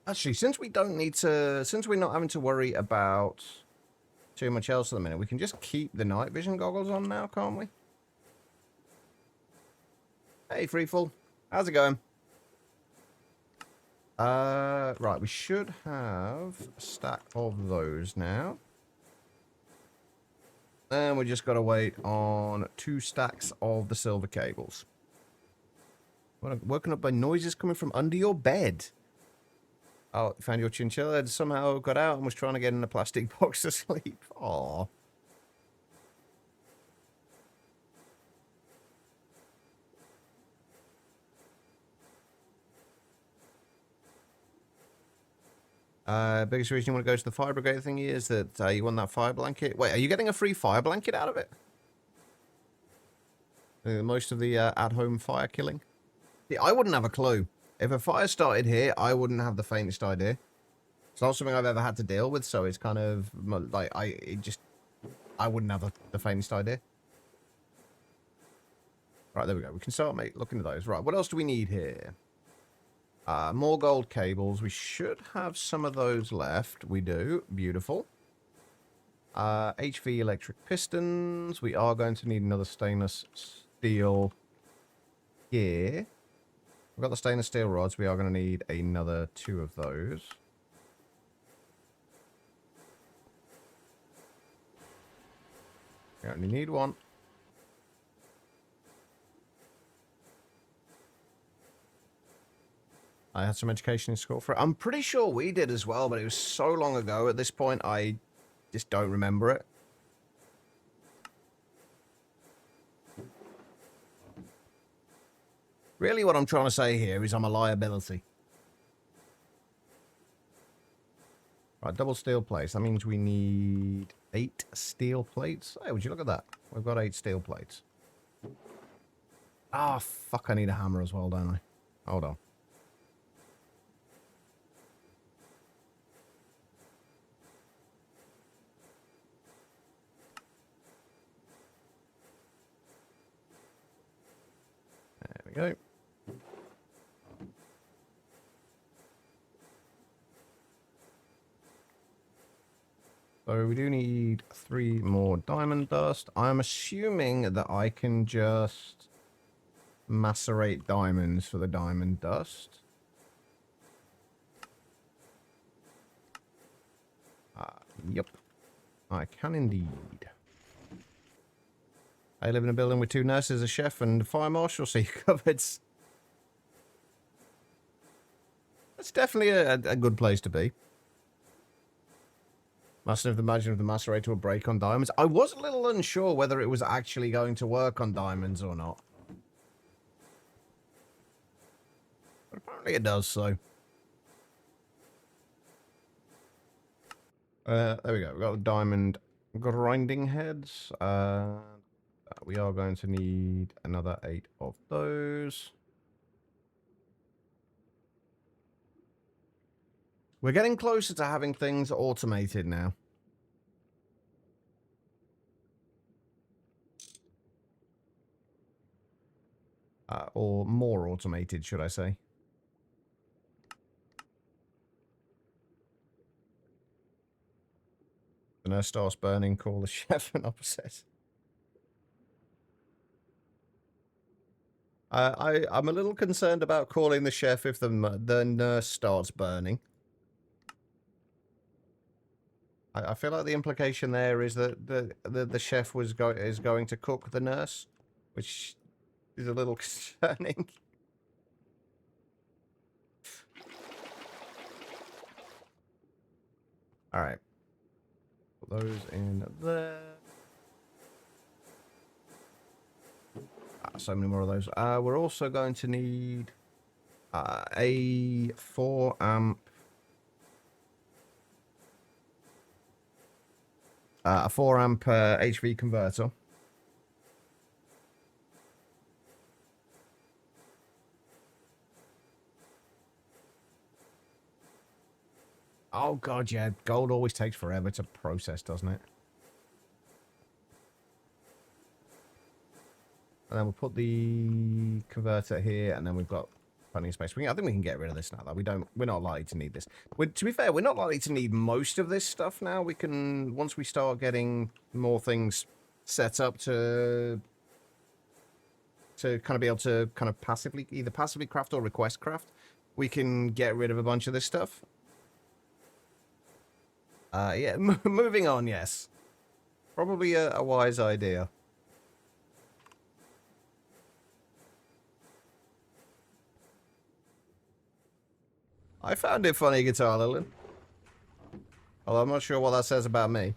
Actually, since we're not having to worry about too much else at the minute, we can just keep the night vision goggles on now, can't we? Hey, Freefall. How's it going? Right, we should have a stack of those now. And we just got to wait on 2 stacks of the silver cables. Woken up by noises coming from under your bed. Oh, found your chinchilla had somehow got out and was trying to get in a plastic box to sleep. Aww. Biggest reason you want to go to the fire brigade thingy is that you want that fire blanket. Wait, are you getting a free fire blanket out of it? Most of the at-home fire killing? Yeah, I wouldn't have a clue. If a fire started here, I wouldn't have the faintest idea. It's not something I've ever had to deal with, so it's kind of like I wouldn't have the faintest idea. Right, there we go. We can start looking at those. Right, what else do we need here? More gold cables. We should have some of those left. We do. Beautiful. HV electric pistons. We are going to need another stainless steel here. We've got the stainless steel rods. We are going to need another 2 of those. We only need 1. I had some education in school for it. I'm pretty sure we did as well, but it was so long ago at this point, I just don't remember it. Really what I'm trying to say here is I'm a liability. Right, double steel plates. That means we need 8 steel plates. Hey, would you look at that? We've got 8 steel plates. Ah, fuck, I need a hammer as well, don't I? Hold on. There we go. So we do need 3 more diamond dust. I'm assuming that I can just macerate diamonds for the diamond dust. Yep. I can indeed. I live in a building with 2 nurses, a chef, and a fire marshal, so you covered. That's definitely a good place to be. Mustn't have imagined if the macerator would break on diamonds. I was a little unsure whether it was actually going to work on diamonds or not. But apparently it does, so. There we go. We've got diamond grinding heads. We are going to need another 8 of those. We're getting closer to having things automated now. Or more automated, should I say. The nurse starts burning, call the chef and opposite. I'm a little concerned about calling the chef if the nurse starts burning. I feel like the implication there is that the chef is going to cook the nurse, which is a little concerning. All right, put those in there. So many more of those. We're also going to need a 4 amp. A 4 amp HV converter. Oh god, yeah, gold always takes forever to process, doesn't it? And then we'll put the converter here, and then we've got plenty of space. I think we can get rid of this now. Though we're not likely to need this. To be fair, we're not likely to need most of this stuff now. We can, once we start getting more things set up to kind of be able to kind of either passively craft or request craft, we can get rid of a bunch of this stuff. Yeah, moving on, yes. Probably a wise idea. I found it funny, Guitar Lilin. Although I'm not sure what that says about me.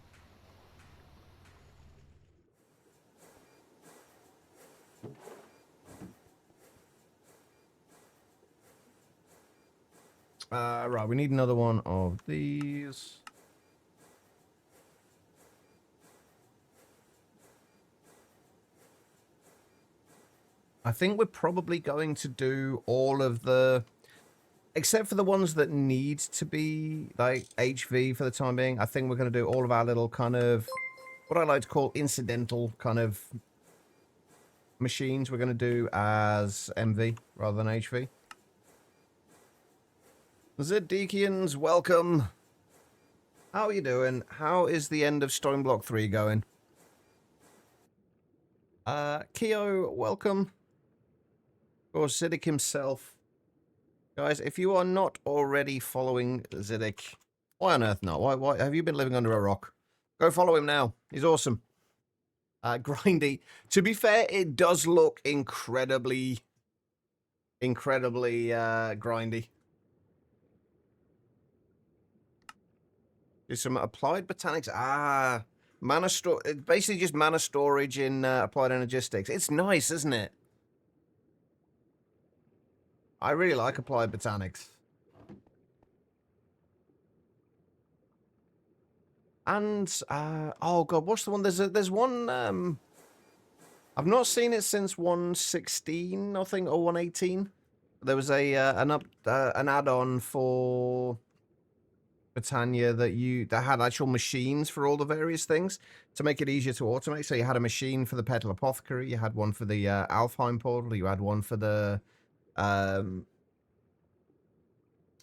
Right, we need another one of these. I think we're probably going to do all of the... Except for the ones that need to be, like, HV for the time being. I think we're going to do all of our little kind of... What I like to call incidental kind of machines we're going to do as MV rather than HV. Zedekians, welcome. How are you doing? How is the end of Stone Block 3 going? Keo, welcome. Of course, Ziddick himself. Guys, if you are not already following Ziddick, why on earth not? Why have you been living under a rock? Go follow him now. He's awesome. Grindy. To be fair, it does look incredibly grindy. There's some applied botanics. Mana store. It's basically just mana storage in applied energistics. It's nice, isn't it? I really like applied botanics. And oh god, what's the one? There's one. I've not seen it since 116, I think, or 118. There was an add-on for Britannia that had actual machines for all the various things to make it easier to automate. So you had a machine for the Petal Apothecary, you had one for the Alfheim portal, you had one for the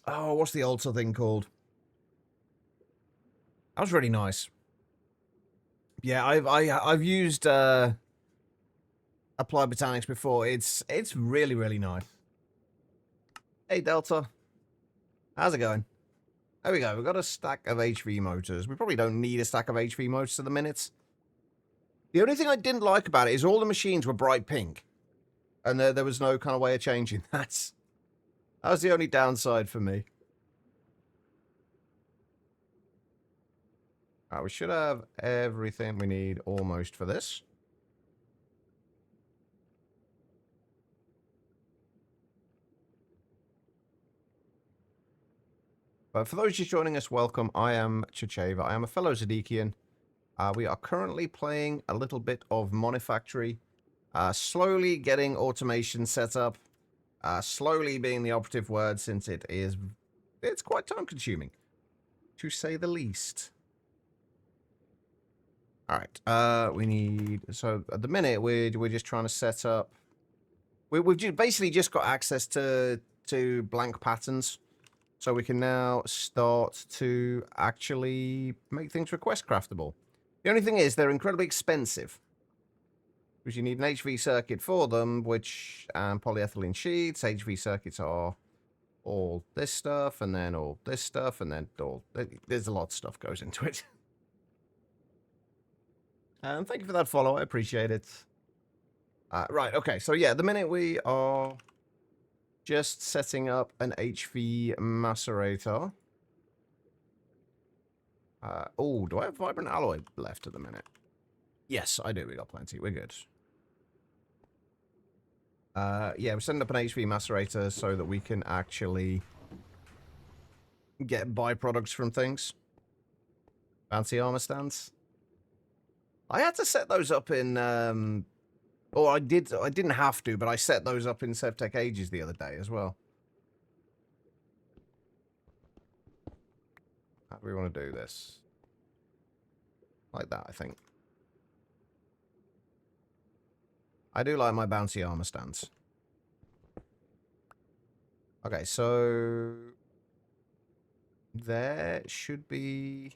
what's the altar thing called? That was really nice. Yeah, I've used Applied Botanics before. It's really nice. Hey Delta, how's it going? There we go. We've got a stack of HV motors. We probably don't need a stack of HV motors at the minute. The only thing I didn't like about it is all the machines were bright pink, and there was no kind of way of changing that. That was the only downside for me. Alright, we should have everything we need almost for this. But for those just joining us, welcome. I am Chicheva. I am a fellow Zadikian. We are currently playing a little bit of Monifactory. Slowly getting automation set up. Slowly being the operative word, since it's quite time consuming, to say the least. Alright, we need, so at the minute we're just trying to set up, we've basically just got access to blank patterns, so we can now start to actually make things request craftable. The only thing is they're incredibly expensive, because you need an HV circuit for them, which, polyethylene sheets, HV circuits are all this stuff, and then all this stuff, and then there's a lot of stuff goes into it. And thank you for that follow, I appreciate it. Right, okay, so yeah, at the minute we are just setting up an HV macerator. Oh, do I have vibrant alloy left at the minute? Yes, I do, we got plenty, we're good. Yeah, we're setting up an HV macerator so that we can actually get byproducts from things. Fancy armor stands. I had to set those up in, or I didn't have to, but I set those up in Sevtech Ages the other day as well. How do we want to do this? Like that, I think. I do like my bouncy armor stands. Okay, so there should be...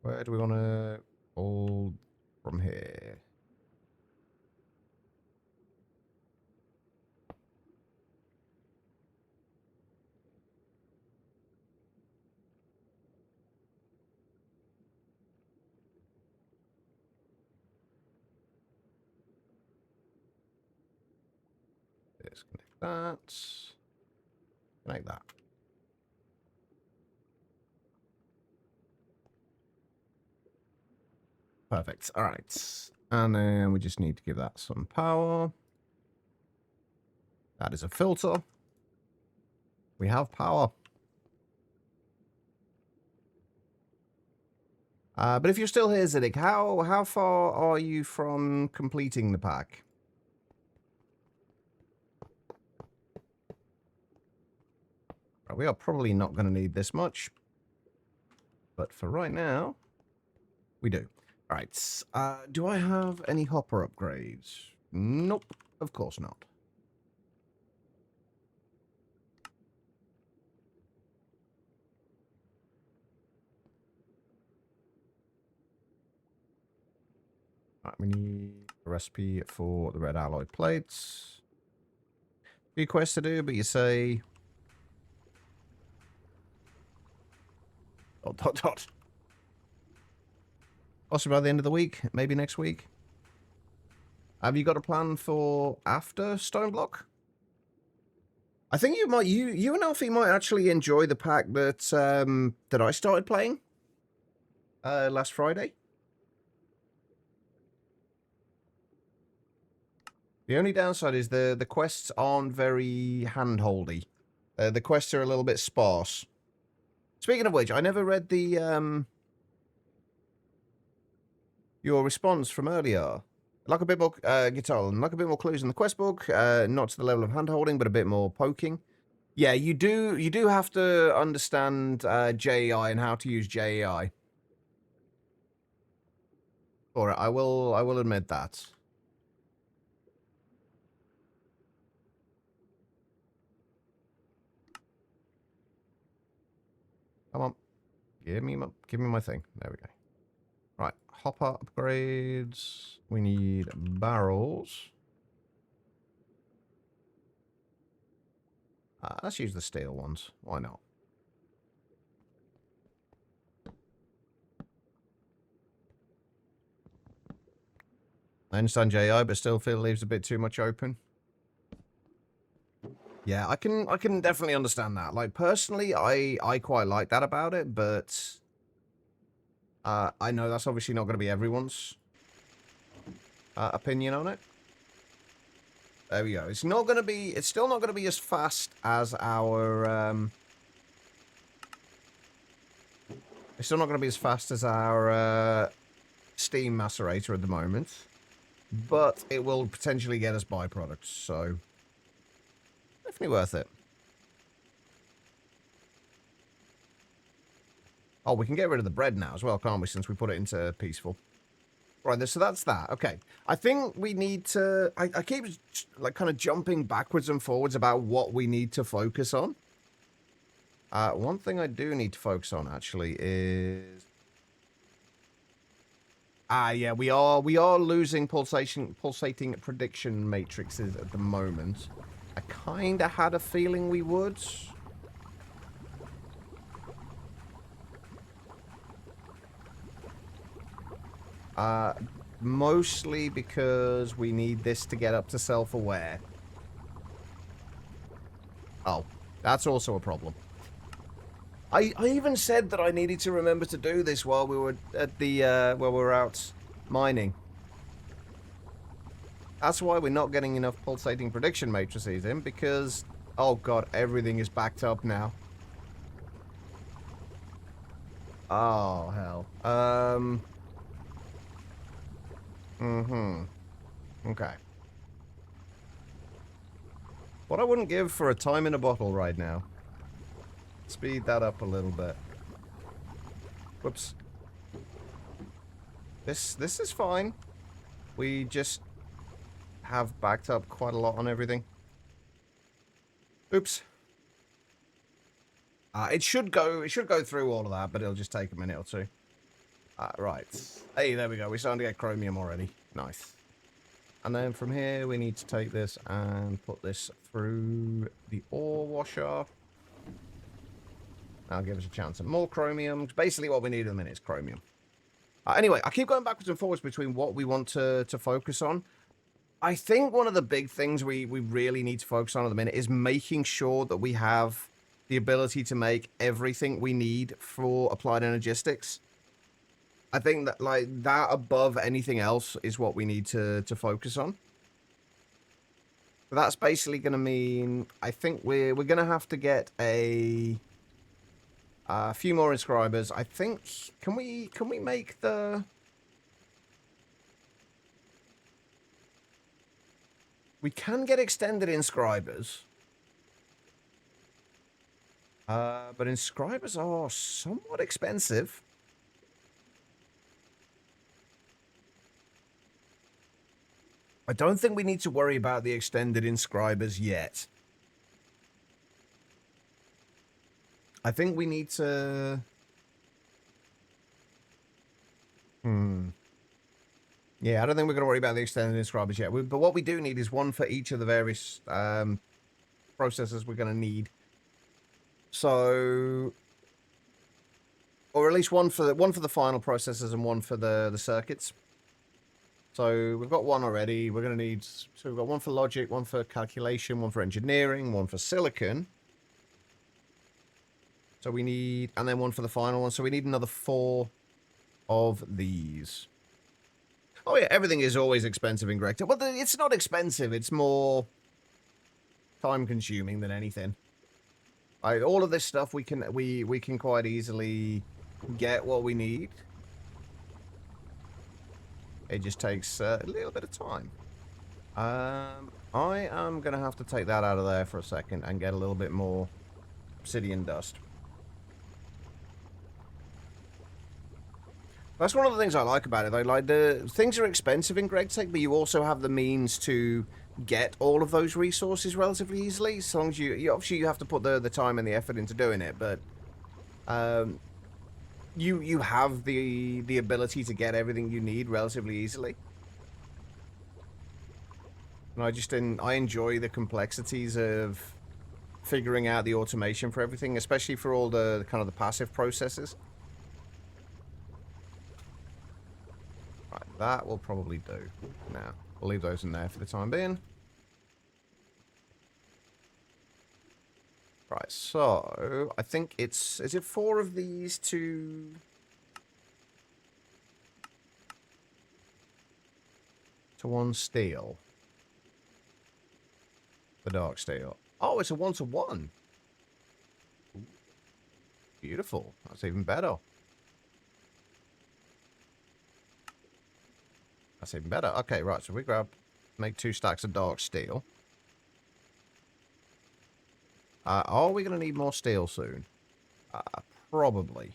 Where do we want to hold from here? Disconnect that. Connect that. Perfect. All right. And then we just need to give that some power. That is a filter. We have power. But if you're still here, Ziddick, how far are you from completing the pack? Right, we are probably not going to need this much. But for right now, we do. Right. Do I have any hopper upgrades? Nope. Of course not. Right, we need a recipe for the red alloy plates. Few quests to do, but you say... Dot, dot, dot. Possibly by the end of the week, maybe next week. Have you got a plan for after Stoneblock? I think you might. You and Alfie might actually enjoy the pack that that I started playing last Friday. The only downside is the quests aren't very handholdy. The quests are a little bit sparse. Speaking of which, I never read the your response from earlier. Like a bit more guitar, like a bit more clues in the quest book. Not to the level of handholding, but a bit more poking. Yeah, you do have to understand JEI and how to use JEI. Alright, I will admit that. Come on. Give me my thing. There we go. Right, hopper upgrades. We need barrels. Let's use the steel ones. Why not? I understand JI, but still feel it leaves a bit too much open. Yeah, I can definitely understand that. Like personally, I quite like that about it, but I know that's obviously not going to be everyone's opinion on it. There we go. It's not going to be. It's still not going to be as fast as our. It's still not going to be as fast as our steam macerator at the moment, but it will potentially get us byproducts. So definitely worth it. Oh, we can get rid of the bread now as well, can't we? Since we put it into peaceful. Right, so that's that. Okay. I think we need to... I keep, like, kind of jumping backwards and forwards about what we need to focus on. One thing I do need to focus on, actually, is... yeah, we are losing pulsating prediction matrices at the moment. I kind of had a feeling we would. Mostly because we need this to get up to self-aware. Oh, that's also a problem. I even said that I needed to remember to do this while we were at the, while we were out mining. That's why we're not getting enough pulsating prediction matrices in, because, oh god, everything is backed up now. Oh, hell. Okay. What I wouldn't give for a time in a bottle right now. Speed that up a little bit. Whoops. This is fine. We just have backed up quite a lot on everything. Oops. It should go through all of that, but it'll just take a minute or two. Right. Hey, there we go. We're starting to get chromium already. Nice. And then from here, we need to take this and put this through the ore washer. That'll give us a chance at more chromium. Basically, what we need in a minute is chromium. Anyway, I keep going backwards and forwards between what we want to focus on. I think one of the big things we really need to focus on at the minute is making sure that we have the ability to make everything we need for applied energistics. I think that, like, that above anything else is what we need to focus on. So that's basically going to mean, I think we're going to have to get a few more inscribers. I think, can we make the... We can get extended inscribers. But inscribers are somewhat expensive. I don't think we need to worry about the extended inscribers yet. I think we need to... Yeah, I don't think we're going to worry about the extended inscribers yet. But what we do need is one for each of the various processors we're going to need. So... Or at least one for the final processors and one for the circuits. So we've got one already. We're going to need... So we've got one for logic, one for calculation, one for engineering, one for silicon. So we need... And then one for the final one. So we need another 4 of these. Oh yeah, everything is always expensive in Gregta. Well, it's not expensive. It's more time-consuming than anything. All of this stuff we can quite easily get what we need. It just takes a little bit of time. I am going to have to take that out of there for a second and get a little bit more obsidian dust. That's one of the things I like about it. I like things are expensive in GregTech, but you also have the means to get all of those resources relatively easily. As long as you obviously you have to put the time and the effort into doing it, but you have the ability to get everything you need relatively easily. And I enjoy the complexities of figuring out the automation for everything, especially for all the kind of the passive processes. Right, that will probably do. Now, we'll leave those in there for the time being. Right, so I think it's... Is it 4 of these to... to 1 steel? The dark steel. Oh, it's a 1-to-1. Beautiful. That's even better. That's even better. Okay, right, so we make 2 stacks of dark steel. Are we going to need more steel soon? Probably.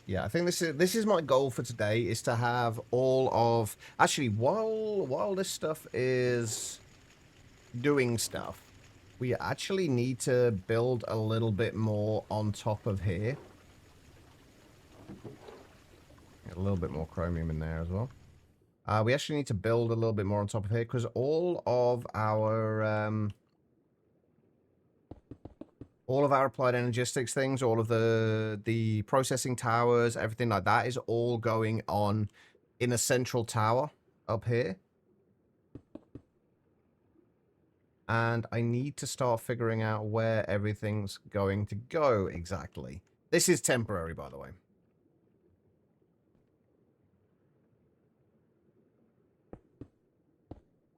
Yeah, I think this is my goal for today, is to have all of... Actually, while this stuff is doing stuff, we actually need to build a little bit more on top of here. Get a little bit more chromium in there as well. We actually need to build a little bit more on top of here, because all of our applied energistics things, all of the processing towers, everything like that is all going on in a central tower up here. And I need to start figuring out where everything's going to go exactly. This is temporary, by the way.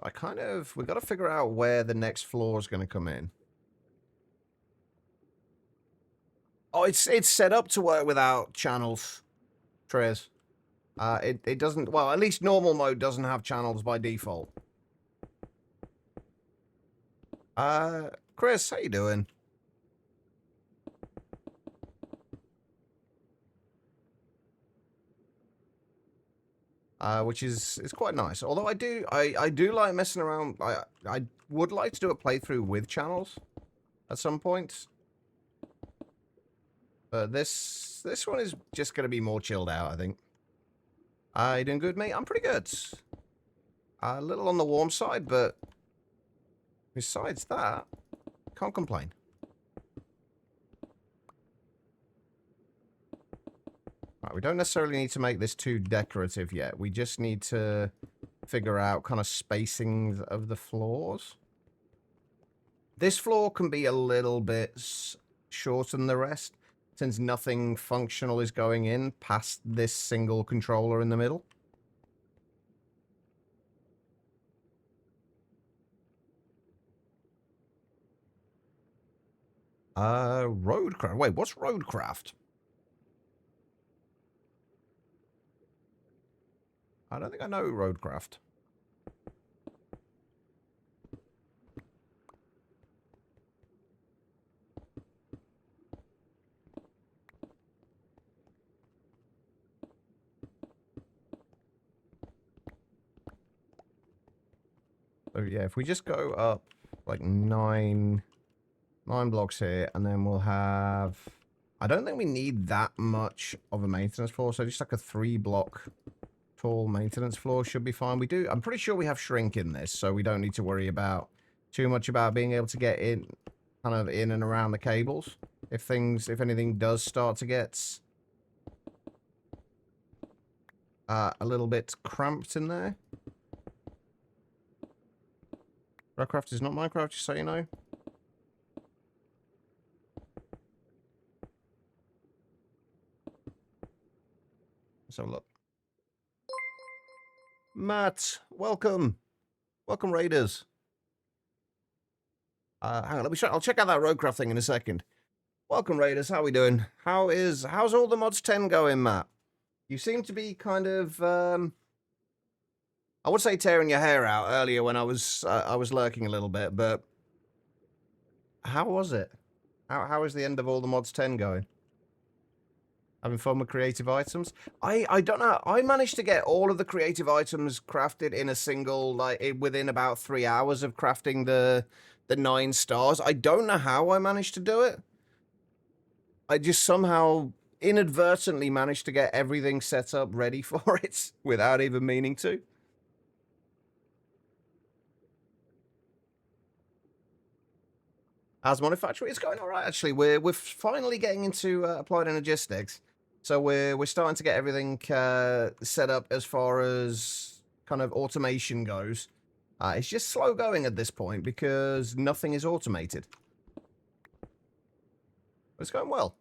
We've got to figure out where the next floor is going to come in. Oh, it's set up to work without channels, Trez. It doesn't, well, at least normal mode doesn't have channels by default. Chris, how you doing? Which is quite nice. Although I do like messing around. I would like to do a playthrough with channels at some point. But this one is just going to be more chilled out, I think. You doing good, mate? I'm pretty good. A little on the warm side, but besides that, can't complain. Right, we don't necessarily need to make this too decorative yet. We just need to figure out kind of spacings of the floors. This floor can be a little bit shorter than the rest, since nothing functional is going in past this single controller in the middle. Roadcraft. Wait, what's Roadcraft? I don't think I know Roadcraft. So yeah, if we just go up like nine blocks here, and then we'll have... I don't think we need that much of a maintenance floor, so just like a 3-block tall maintenance floor should be fine. We do... I'm pretty sure we have shrink in this, so we don't need to worry about too much about being able to get in, kind of in and around the cables. If anything does start to get a little bit cramped in there. Redcraft is not Minecraft, just so you know. Let's have a look. Matt, welcome. Welcome, Raiders. Hang on, I'll check out that roadcraft thing in a second. Welcome, Raiders. How we doing? How's all the mods 10 going, Matt? You seem to be kind of I would say tearing your hair out earlier when I was lurking a little bit, but how was it? How is the end of all the mods 10 going? Having fun with creative items? I don't know. I managed to get all of the creative items crafted in a single, within about 3 hours of crafting the 9 stars. I don't know how I managed to do it. I just somehow inadvertently managed to get everything set up ready for it without even meaning to. As Monifactory, it's going all right, actually. We're finally getting into applied energistics. So we're starting to get everything set up as far as kind of automation goes. It's just slow going at this point because nothing is automated. But it's going well.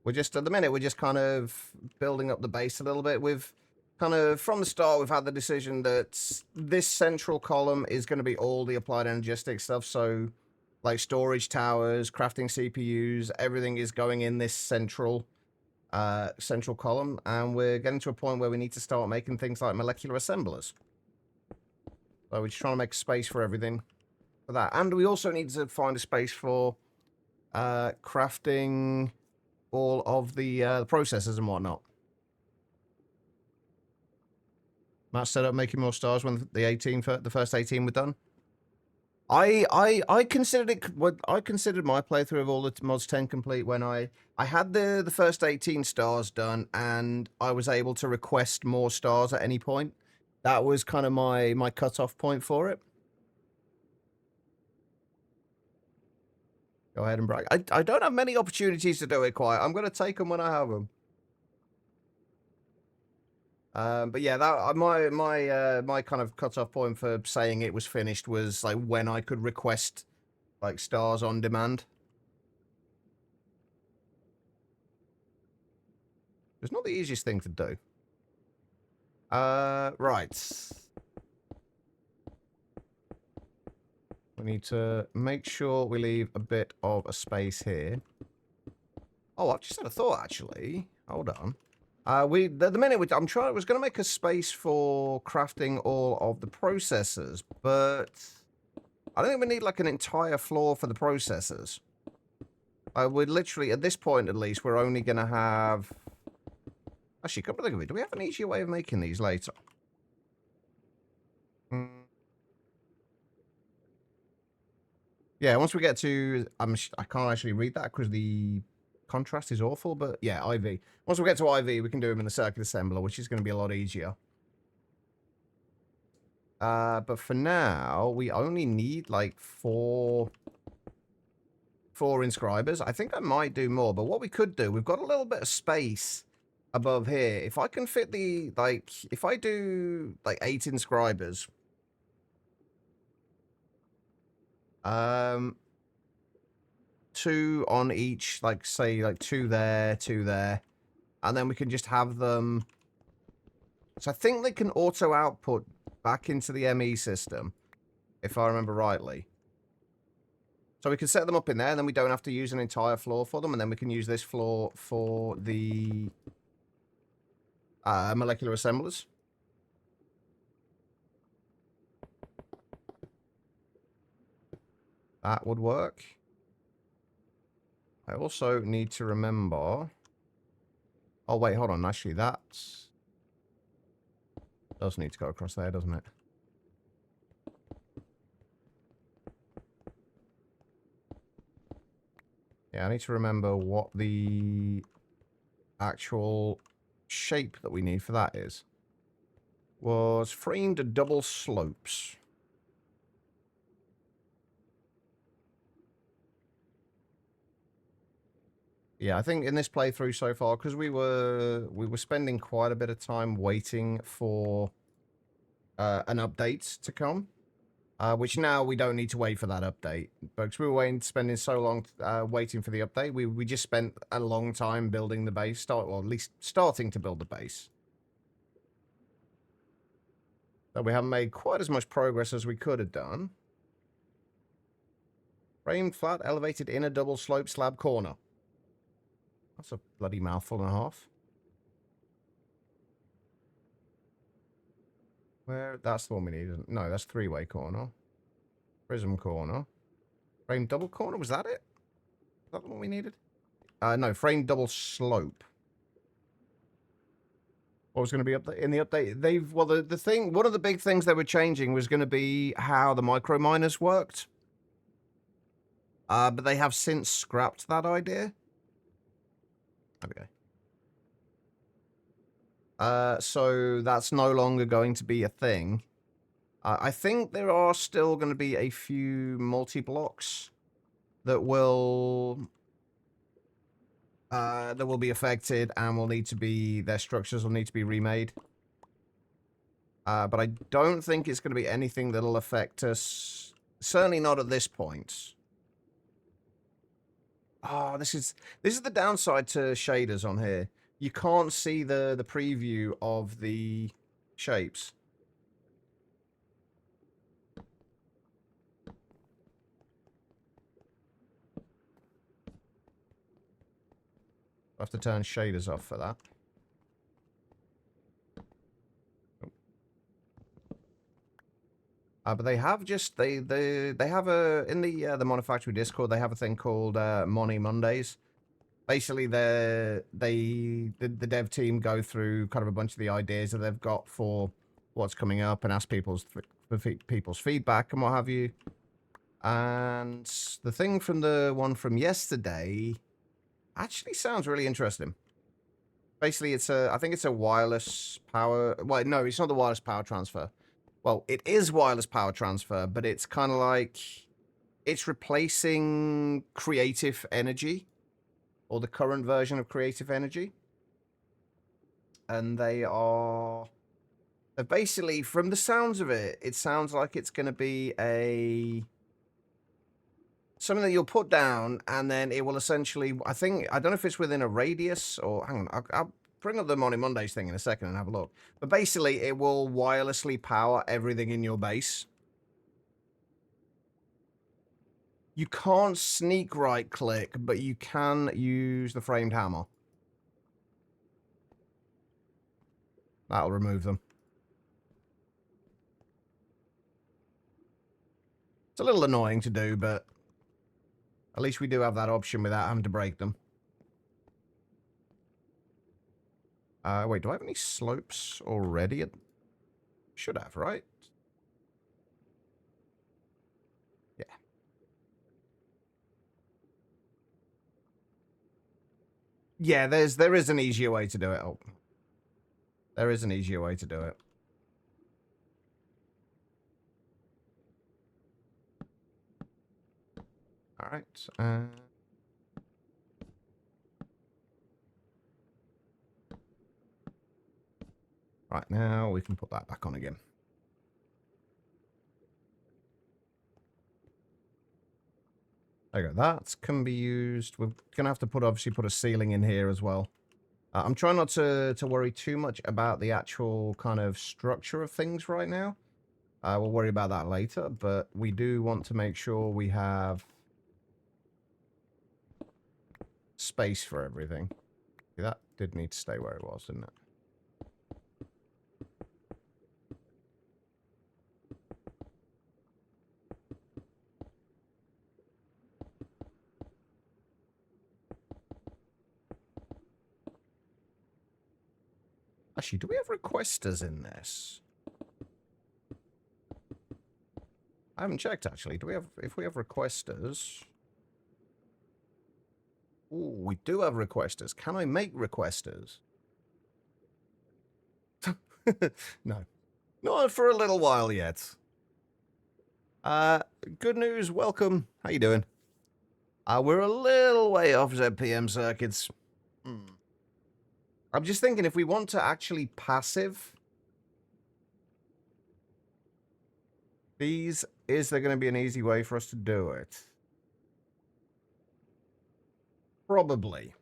We're just, at the minute, we're just kind of building up the base a little bit. We've kind of, from the start, we've had the decision that this central column is going to be all the applied energistics stuff. So... like storage towers, crafting CPUs, everything is going in this central column, and we're getting to a point where we need to start making things like molecular assemblers. So we're just trying to make space for everything for that. And we also need to find a space for crafting all of the processors and whatnot. Matt set up making more stars when the first 18 were done. I considered it. I considered my playthrough of all the mods 10 complete when I had the first 18 stars done, and I was able to request more stars at any point. That was kind of my cutoff point for it. Go ahead and brag. I don't have many opportunities to do it quite. I'm going to take them when I have them. But yeah, that my kind of cutoff point for saying it was finished was like when I could request like stars on demand. It's not the easiest thing to do. Right. We need to make sure we leave a bit of a space here. Oh, I've just had a thought actually. Hold on. At the minute, I was going to make a space for crafting all of the processors, but I don't think we need like an entire floor for the processors. We're literally, at this point at least, we're only going to have... Actually, come to think of it, do we have an easier way of making these later? Yeah, once we get to... I can't actually read that because the contrast is awful, but yeah, IV. Once we get to IV, we can do them in the circuit assembler, which is going to be a lot easier. But for now, we only need like four inscribers. I think I might do more, but what we could do, we've got a little bit of space above here. If I can fit the, like, if I do like 8 inscribers, 2 on each, like say like 2 there, 2 there, and then we can just have them. So I think they can auto output back into the ME system, if I remember rightly. So we can set them up in there, and then we don't have to use an entire floor for them, and then we can use this floor for the molecular assemblers. That would work. I also need to remember... Oh, wait, hold on. Actually, that does need to go across there, doesn't it? Yeah, I need to remember what the actual shape that we need for that is. Was framed double slopes. Yeah, I think in this playthrough so far, because we were spending quite a bit of time waiting for an update to come, which now we don't need to wait for that update. Because we were spending so long waiting for the update, we just spent a long time building the base, or at least starting to build the base. So we haven't made quite as much progress as we could have done. Framed flat, elevated inner double slope slab corner. That's a bloody mouthful and a half. Where? That's the one we need. No, that's three-way corner. Prism corner. Frame double corner, was that it? Is that the one we needed? No, frame double slope. What was going to be up in the update? Well, the thing, one of the big things they were changing was going to be how the micro miners worked. But they have since scrapped that idea. There we go. So that's no longer going to be a thing. I think there are still going to be a few multi-blocks that will be affected and will need to be, their structures will need to be remade. But I don't think it's going to be anything that'll affect us. Certainly not at this point. Oh, this is the downside to shaders on here. You can't see the preview of the shapes. I have to turn shaders off for that. But they have just they have a in the Monifactory Discord, they have a thing called Moni Mondays. Basically, the dev team go through kind of a bunch of the ideas that they've got for what's coming up and ask people's feedback and what have you. And the thing from the one from yesterday actually sounds really interesting. Basically, I think it's a wireless power. Well, no, it's not the wireless power transfer. Well, it is wireless power transfer, but it's kind of like it's replacing creative energy, or the current version of creative energy. And they're basically, from the sounds of it, it sounds like it's going to be something that you'll put down, and then it will essentially, I don't know if it's within a radius, or hang on, I'll bring up the Money Mondays thing in a second and have a look. But basically, it will wirelessly power everything in your base. You can't sneak right click, but you can use the framed hammer. That'll remove them. It's a little annoying to do, but at least we do have that option without having to break them. Wait, do I have any slopes already? Should have, right? Yeah. Yeah, there is an easier way to do it. Oh. There is an easier way to do it. All right. Right, now we can put that back on again. There you go. That can be used. We're going to have to obviously put a ceiling in here as well. I'm trying not to worry too much about the actual kind of structure of things right now. We'll worry about that later, but we do want to make sure we have space for everything. That did need to stay where it was, didn't it? Actually, do we have requesters in this? I haven't checked, actually. Do we have, if we have requesters... Ooh, we do have requesters. Can I make requesters? No. Not for a little while yet. Good news, welcome. How you doing? We're a little way off ZPM circuits. I'm just thinking if we want to actually passive these, is there going to be an easy way for us to do it? Probably.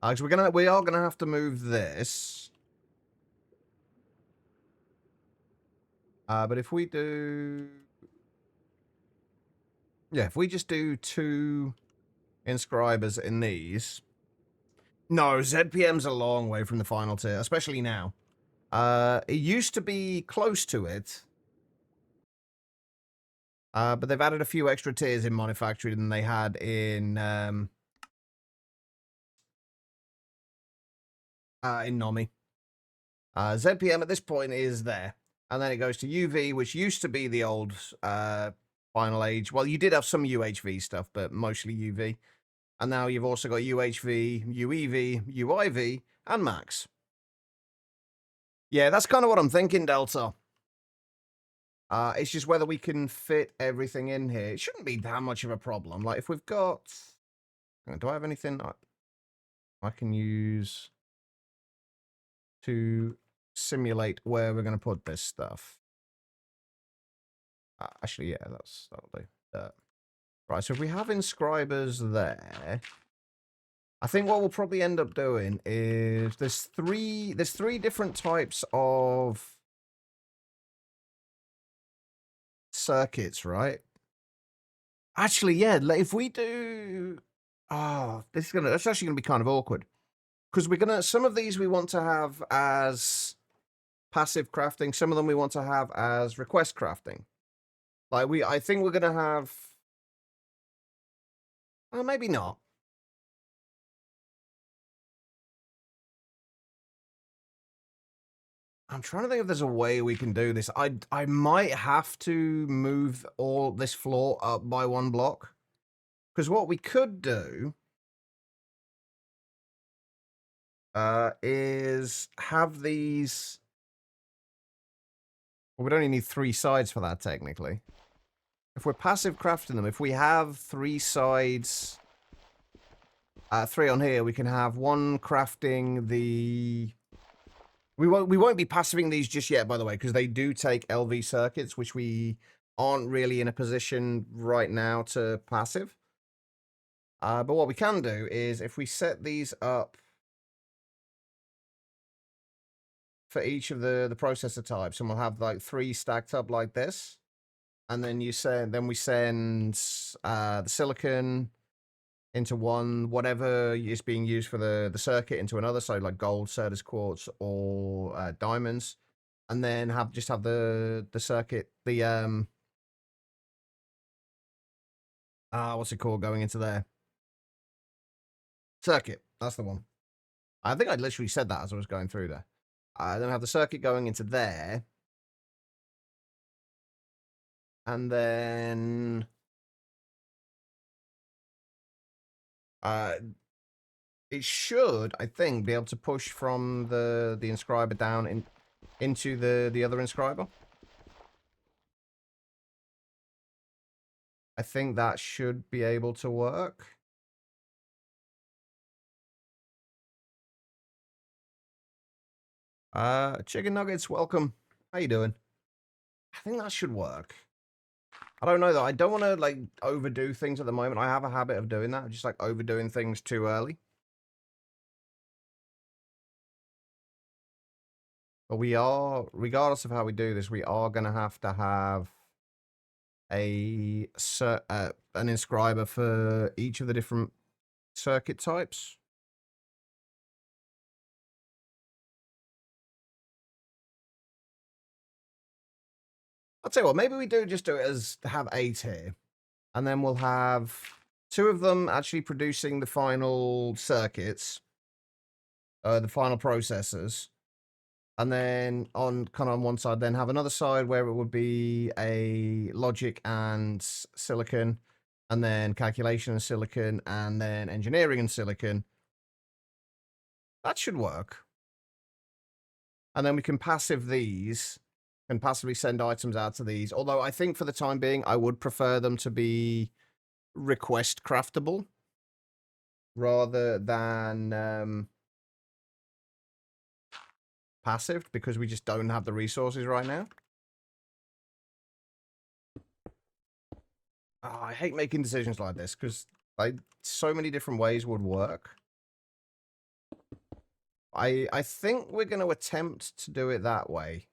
Because we are gonna have to move this. But if we do, yeah, if we just do 2 inscribers in these. No, ZPM's a long way from the final tier, especially now. It used to be close to it. But they've added a few extra tiers in Monifactory than they had in Nomi. ZPM at this point is there. And then it goes to UV, which used to be the old Final Age. Well, you did have some UHV stuff, but mostly UV. And now you've also got UHV, UEV, UIV, and Max. Yeah, that's kind of what I'm thinking, Delta. It's just whether we can fit everything in here. It shouldn't be that much of a problem. Like, if we've got... Do I have anything I can use to simulate where we're going to put this stuff? Actually, yeah, that'll do. Right, so if we have inscribers there, I think what we'll probably end up doing is there's three different types of circuits, right? Actually, yeah, if we do, that's actually gonna be kind of awkward because some of these we want to have as passive crafting, some of them we want to have as request crafting. Like I think we're gonna have, maybe not. I'm trying to think if there's a way we can do this. I might have to move all this floor up by 1 block. Because what we could do is have these... Well, we'd only need 3 sides for that, technically. If we're passive crafting them, if we have 3 sides... 3 on here, we can have 1 crafting the... We won't be passiving these just yet, by the way, because they do take LV circuits, which we aren't really in a position right now to passive. But what we can do is if we set these up for each of the processor types, and we'll have like 3 stacked up like this, and then we send the silicon into one, whatever is being used for the circuit into another, so like gold, Certus quartz, or diamonds, and then just have the circuit, the what's it called, going into there? Circuit, that's the one. I think I literally said that as I was going through there. Then have the circuit going into there, and then it should, I think, be able to push from the inscriber down into the other inscriber. I think that should be able to work. Chicken Nuggets, welcome. How you doing? I think that should work. I don't know, though. I don't want to, like, overdo things at the moment. I have a habit of doing that. Just, like, overdoing things too early. But we are, regardless of how we do this, we are going to have an inscriber for each of the different circuit types. I'll tell you what, maybe we just do it as have 8 here. And then we'll have 2 of them actually producing the final circuits, the final processors. And then on one side, then have another side where it would be a logic and silicon. and then calculation and silicon, and then engineering and silicon. That should work. And then we can passive these and passively send items out to these. Although I think for the time being, I would prefer them to be request craftable rather than passive, because we just don't have the resources right now. Oh, I hate making decisions like this because so many different ways would work. I think we're going to attempt to do it that way.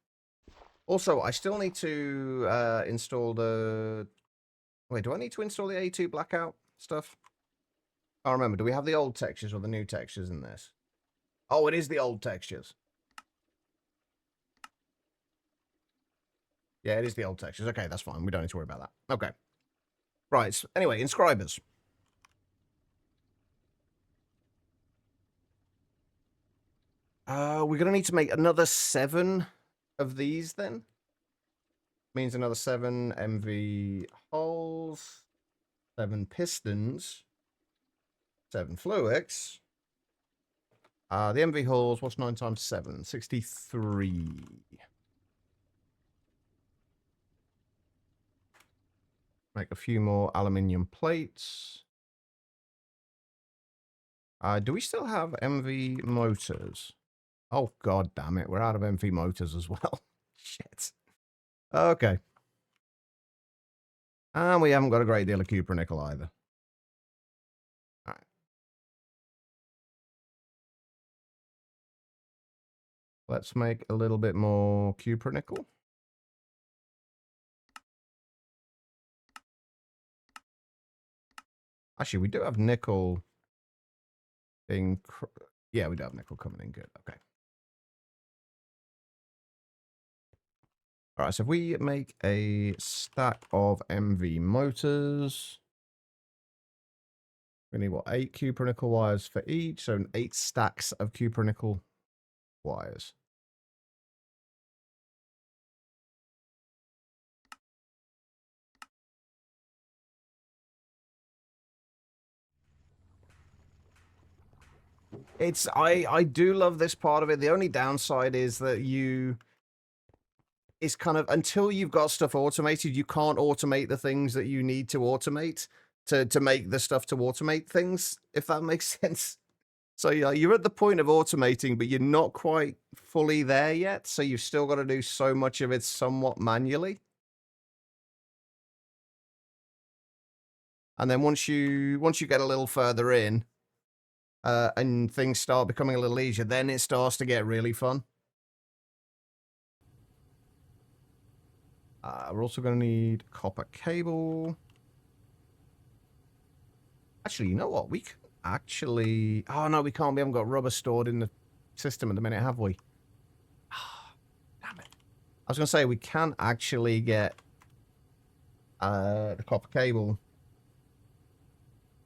Also, I still need to install the... Wait, do I need to install the A2 blackout stuff? I don't remember. Do we have the old textures or the new textures in this? Oh, it is the old textures. Yeah, it is the old textures. Okay, that's fine. We don't need to worry about that. Okay. Right. Anyway, inscribers. We're going to need to make another 7 of these then. Means another 7 MV holes, 7 pistons, 7 fluics. The MV holes, what's 9 times 7? 63. Make a few more aluminium plates. Do we still have MV motors? Oh, god damn it. We're out of MV motors as well. Shit. Okay. And we haven't got a great deal of copper nickel either. Alright. Let's make a little bit more copper nickel. Actually, we do have nickel being... Yeah, we do have nickel coming in good. Okay. Alright, so if we make a stack of MV motors, we need, what, 8 copper nickel wires for each, so 8 stacks of copper nickel wires. I do love this part of it. The only downside is that it's kind of, until you've got stuff automated, you can't automate the things that you need to automate to make the stuff to automate things, if that makes sense. So you're at the point of automating, but you're not quite fully there yet. So you've still got to do so much of it somewhat manually. And then once you get a little further in, and things start becoming a little easier, then it starts to get really fun. We're also going to need copper cable. Actually, you know what? We can actually... Oh, no, we can't. We haven't got rubber stored in the system at the minute, have we? Damn it. I was going to say, we can actually get the copper cable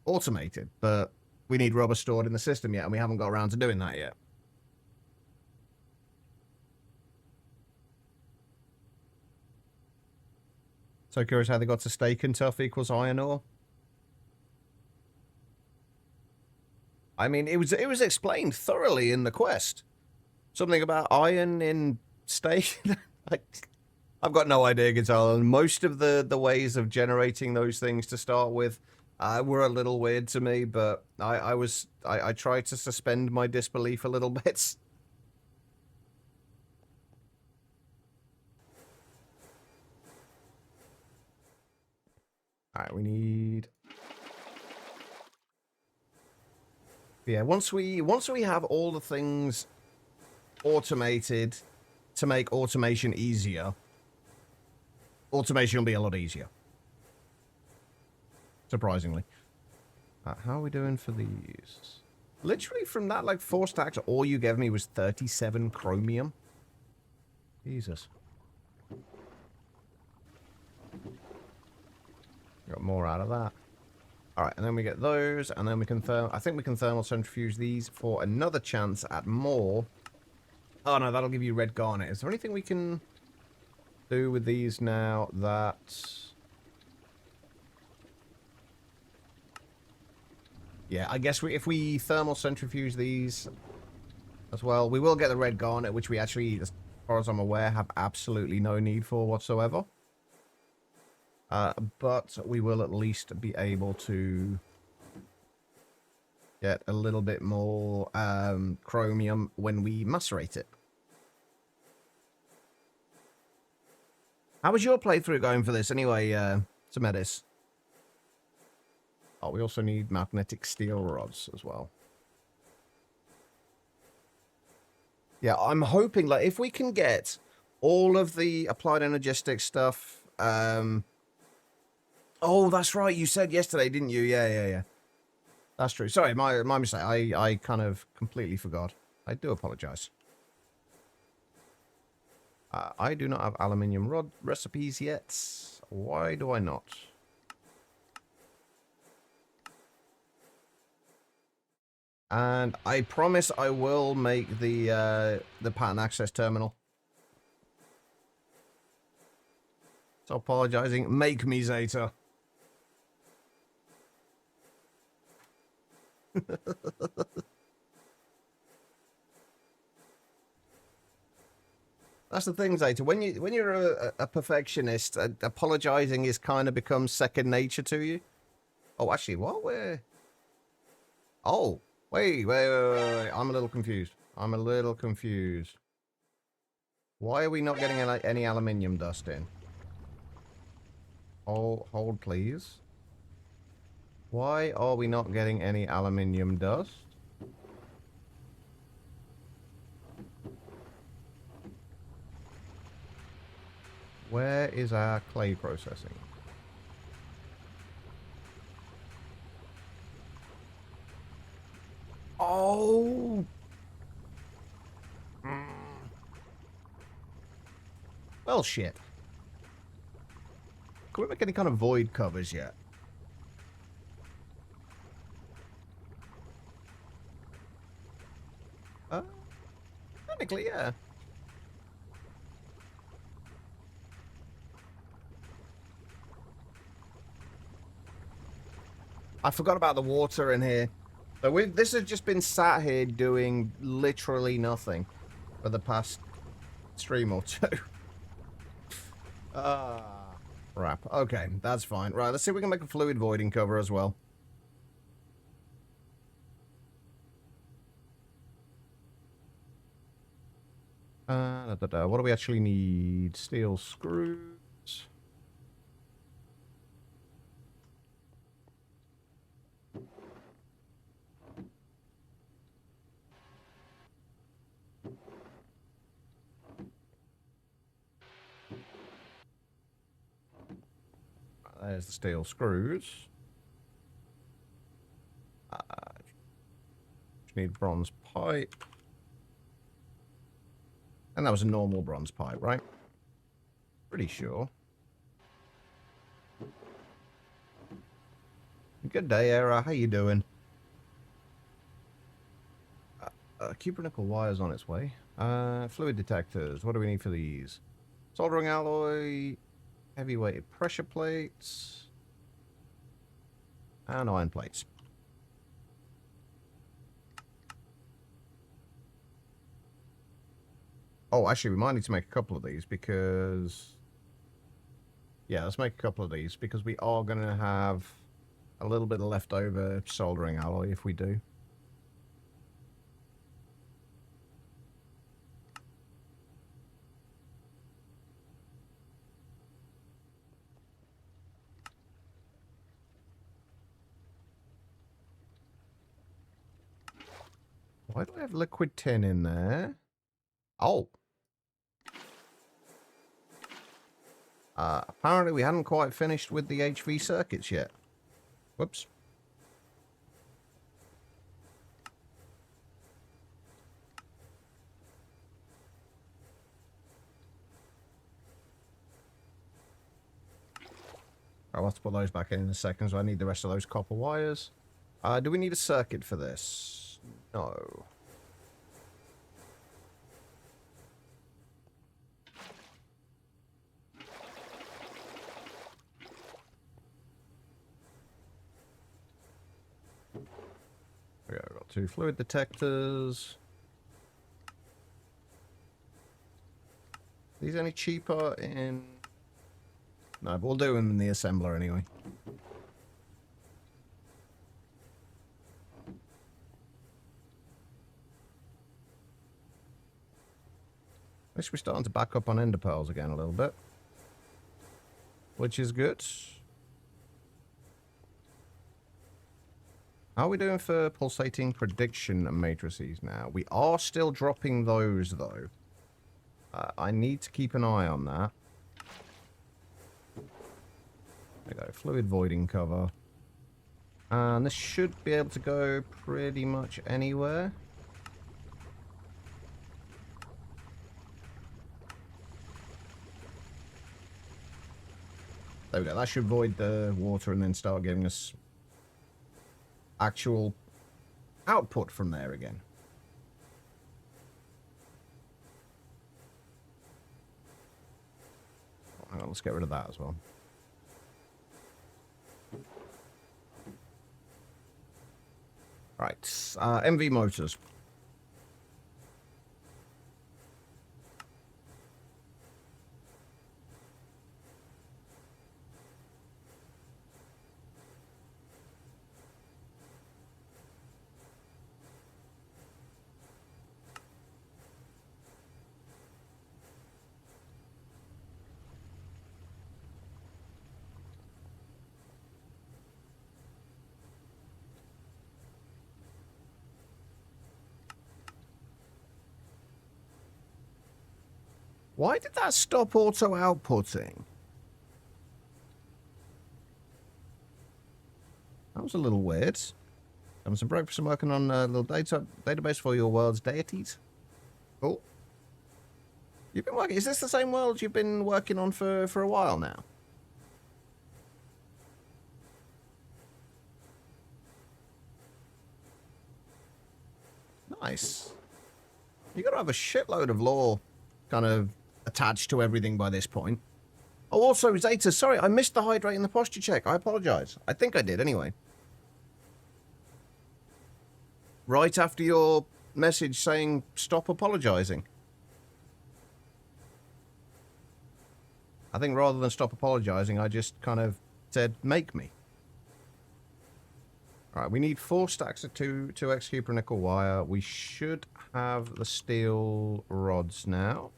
automated, but we need rubber stored in the system yet, and we haven't got around to doing that yet. So curious how they got to steak and tough equals iron ore. I mean, it was explained thoroughly in the quest. Something about iron in steak. I've got no idea, Guitar. Most of the ways of generating those things to start with were a little weird to me, but I tried to suspend my disbelief a little bit. All right, we need... Yeah, once we have all the things automated to make automation easier, automation will be a lot easier. Surprisingly. How are we doing for these? Literally from that, like, 4 stacks, all you gave me was 37 chromium. Jesus. Got more out of that. Alright, and then we get those, and then we can I think we can thermal centrifuge these for another chance at more. Oh no, that'll give you red garnet. Is there anything we can do with these now that... Yeah, I guess if we thermal centrifuge these as well, we will get the red garnet, which we actually, as far as I'm aware, have absolutely no need for whatsoever. But we will at least be able to get a little bit more chromium when we macerate it. How was your playthrough going for this anyway, Samedis? Oh, we also need magnetic steel rods as well. Yeah, I'm hoping, like, if we can get all of the applied energistic stuff... Oh, that's right, you said yesterday, didn't you? Yeah. That's true. Sorry, my mistake. I kind of completely forgot. I do apologize. I do not have aluminium rod recipes yet. Why do I not? And I promise I will make the pattern access terminal. So apologizing. Make me, Zeta. That's the thing, Zeta. When you're a perfectionist, apologizing is kind of becomes second nature to you. Oh, actually, what? Where? Oh, wait. I'm a little confused. Why are we not getting any aluminium dust in? Oh, hold, please. Why are we not getting any aluminium dust? Where is our clay processing? Oh! Well, shit. Can we make any kind of void covers yet? Technically, yeah. I forgot about the water in here. So this has just been sat here doing literally nothing for the past stream or two. Crap. Okay, that's fine. Right, let's see if we can make a fluid voiding cover as well. What do we actually need? Steel screws. There's the steel screws. Just need bronze pipe. And that was a normal bronze pipe, right? Pretty sure. Good day, Era. How you doing? Cuprical wire's on its way. Fluid detectors. What do we need for these? Soldering alloy, heavy-weighted pressure plates, and iron plates. Oh, actually, we might need to make a couple of these because... Yeah, let's make a couple of these because we are going to have a little bit of leftover soldering alloy if we do. Why do I have liquid tin in there? Oh. Apparently we hadn't quite finished with the HV circuits yet. Whoops. I'll have to put those back in a second, so I need the rest of those copper wires. Do we need a circuit for this? No. 2 fluid detectors. These any cheaper in... No, but we'll do them in the assembler anyway. At least we're starting to back up on ender pearls again a little bit. Which is good. How are we doing for pulsating prediction matrices now? We are still dropping those, though. I need to keep an eye on that. There we go. Fluid voiding cover. And this should be able to go pretty much anywhere. There we go. That should void the water and then start giving us actual output from there again. Hang on, let's get rid of that as well. Right, MV motors. Why did that stop auto outputting? That was a little weird. Having some breakfast and working on a little database for your world's deities. Cool. You've been working... Is this the same world you've been working on for a while now? Nice. You gotta have a shitload of lore kind of attached to everything by this point. Oh, also, Zeta, sorry, I missed the hydrate and the posture check. I apologize. I think I did anyway. Right after your message saying stop apologizing. I think rather than stop apologizing, I just kind of said, make me. Alright, we need 4 stacks of 2x copper nickel wire. We should have the steel rods now.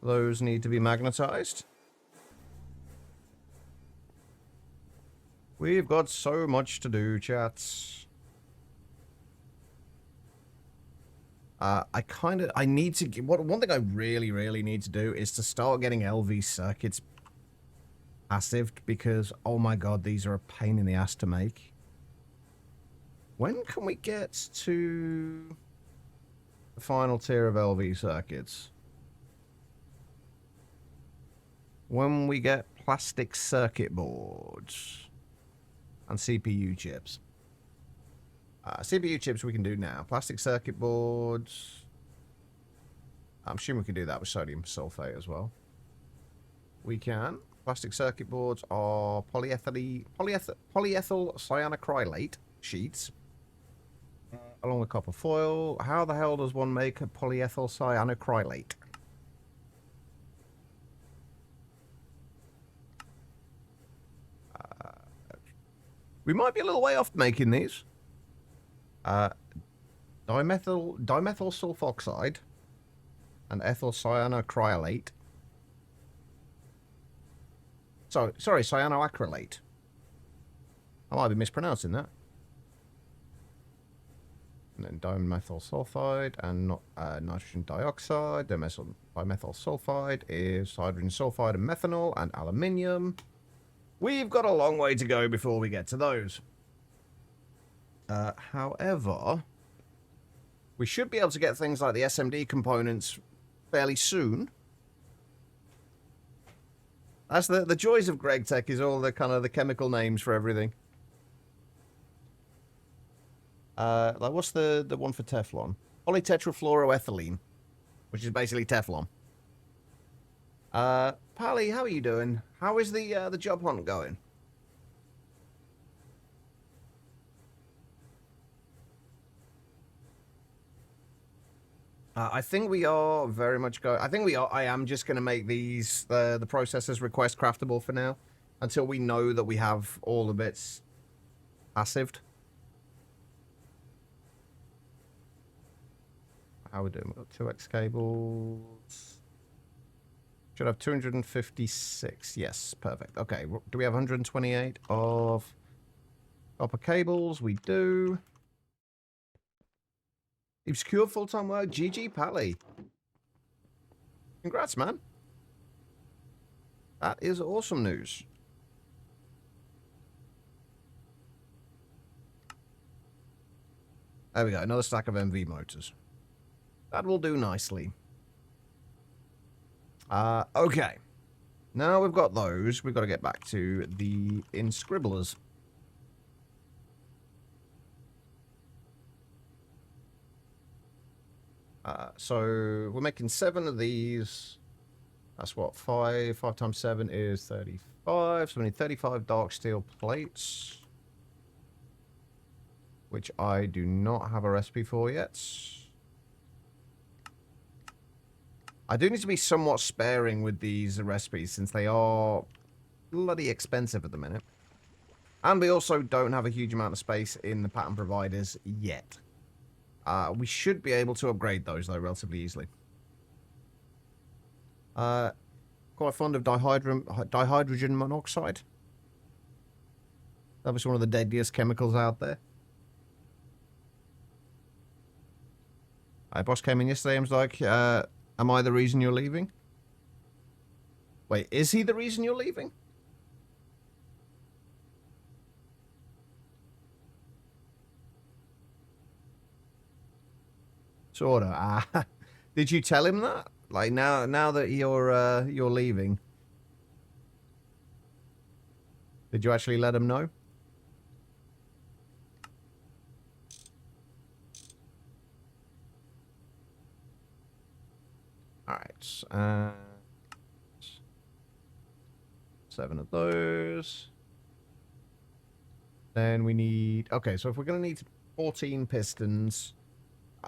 Those need to be magnetized. We've got so much to do, chats. I need to get... One thing I really need to do is to start getting LV circuits passive, because, oh my god, these are a pain in the ass to make. When can we get to the final tier of LV circuits? When we get plastic circuit boards and CPU chips. CPU chips we can do now. Plastic circuit boards. I'm assuming we can do that with sodium sulfate as well. We can. Plastic circuit boards are polyethyl cyanocrylate sheets. Along with copper foil. How the hell does one make a polyethyl cyanocrylate? We might be a little way off making these. Dimethyl sulfoxide and ethyl cyanocrylate. Sorry, cyanoacrylate. I might be mispronouncing that. And then dimethyl sulfide and nitrogen dioxide. Dimethyl sulfide is hydrogen sulfide and methanol and aluminium. We've got a long way to go before we get to those. However, we should be able to get things like the SMD components fairly soon. That's the joys of Greg Tech, is all the kind of the chemical names for everything. Like what's the one for Teflon? Polytetrafluoroethylene, which is basically Teflon. Pally, how are you doing? How is the job hunt going? I think we are very much going. I think we are. I am just going to make these the processors request craftable for now, until we know that we have all the bits passived. How we doing? We've got 2x cables. Should have 256. Yes, perfect. Okay, do we have 128 of copper cables? We do. You've secured full-time work. GG, Pally. Congrats, man. That is awesome news. There we go. Another stack of MV motors. That will do nicely. Okay. Now we've got those, we've got to get back to the inscribblers. So we're making 7 of these. That's what, 5 times 7 is 35. So we need 35 dark steel plates, which I do not have a recipe for yet. I do need to be somewhat sparing with these recipes since they are bloody expensive at the minute. And we also don't have a huge amount of space in the pattern providers yet. We should be able to upgrade those, though, relatively easily. Quite fond of dihydrogen monoxide. That was one of the deadliest chemicals out there. Boss came in yesterday and was like, am I the reason you're leaving? Wait, is he the reason you're leaving? Sort of. Did you tell him that? Like now that you're leaving, did you actually let him know? All right. 7 of those. Then we need. Okay, so if we're gonna need 14 pistons,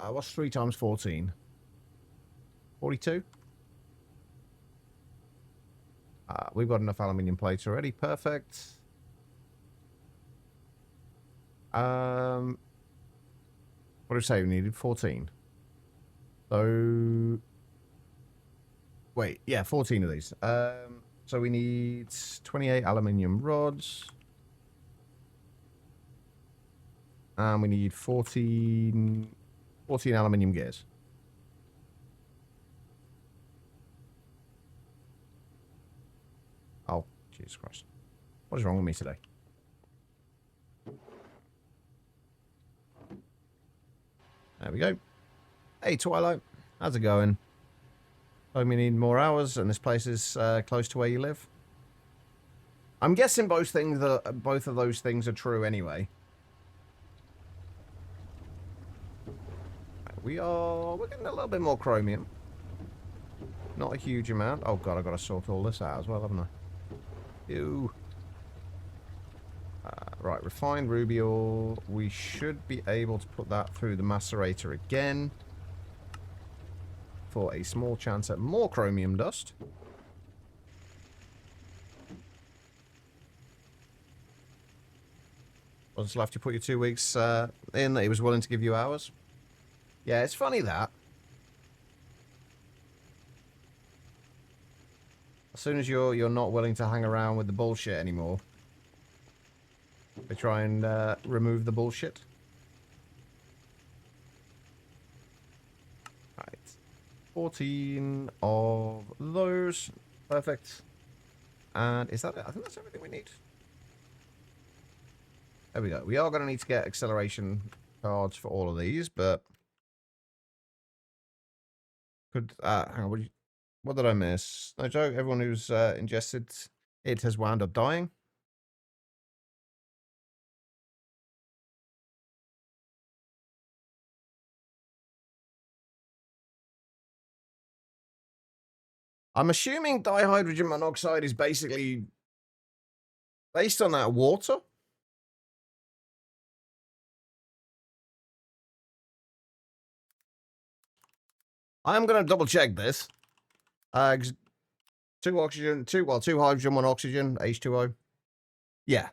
what's 3 times 14? 42. We've got enough aluminium plates already. Perfect. What did we say we needed? 14. So, wait, yeah, 14 of these. So we need 28 aluminium rods. And we need 14 aluminium gears. Oh, Jesus Christ. What is wrong with me today? There we go. Hey, Twilight. How's it going? Oh, we need more hours, and this place is close to where you live. I'm guessing both of those things are true anyway. We're getting a little bit more chromium. Not a huge amount. Oh god, I've got to sort all this out as well, haven't I? Ew. Right, refined ruby ore. We should be able to put that through the macerator again for a small chance at more chromium dust. What's left? You put your 2 weeks in that he was willing to give you hours. Yeah, it's funny that. As soon as you're not willing to hang around with the bullshit anymore, they try and remove the bullshit. Right. 14 of those. Perfect. And is that it? I think that's everything we need. There we go. We are going to need to get acceleration cards for all of these, but could hang on, what did I miss? No joke, everyone who's ingested it has wound up dying. I'm assuming dihydrogen monoxide is basically based on that water. I am going to double check this. 'Cause 2 oxygen, 2 hydrogen, 1 oxygen, H2O. Yeah.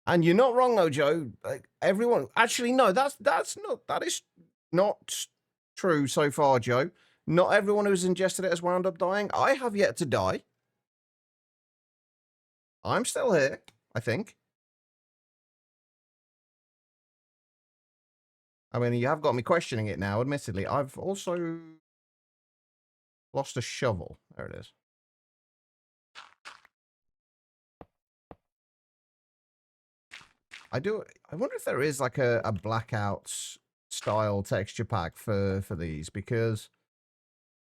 And you're not wrong though, Joe. Like, everyone, actually, no, that is not true so far, Joe. Not everyone who's ingested it has wound up dying. I have yet to die. I'm still here, I think. I mean, you have got me questioning it now, admittedly. I've also lost a shovel. There it is. I wonder if there is like a blackout style texture pack for these, because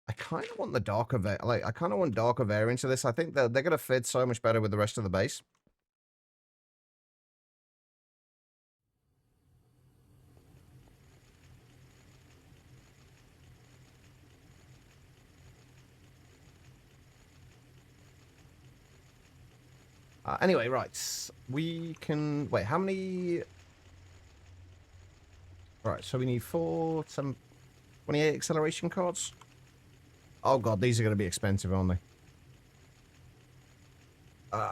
I kind of want the darker, I kind of want darker variants of this. I think they're going to fit so much better with the rest of the base. Anyway, right. We can... Wait, how many... Right, so we need 28 acceleration cards. Oh god, these are going to be expensive, aren't they?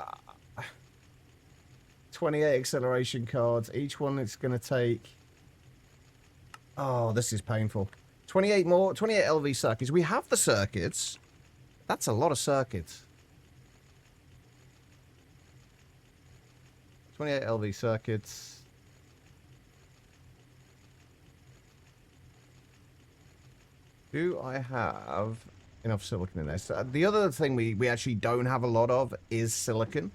28 acceleration cards. Each one is going to take... Oh, this is painful. 28 LV circuits. We have the circuits. That's a lot of circuits. 28 LV circuits. Do I have enough silicon in this? The other thing we actually don't have a lot of is silicon.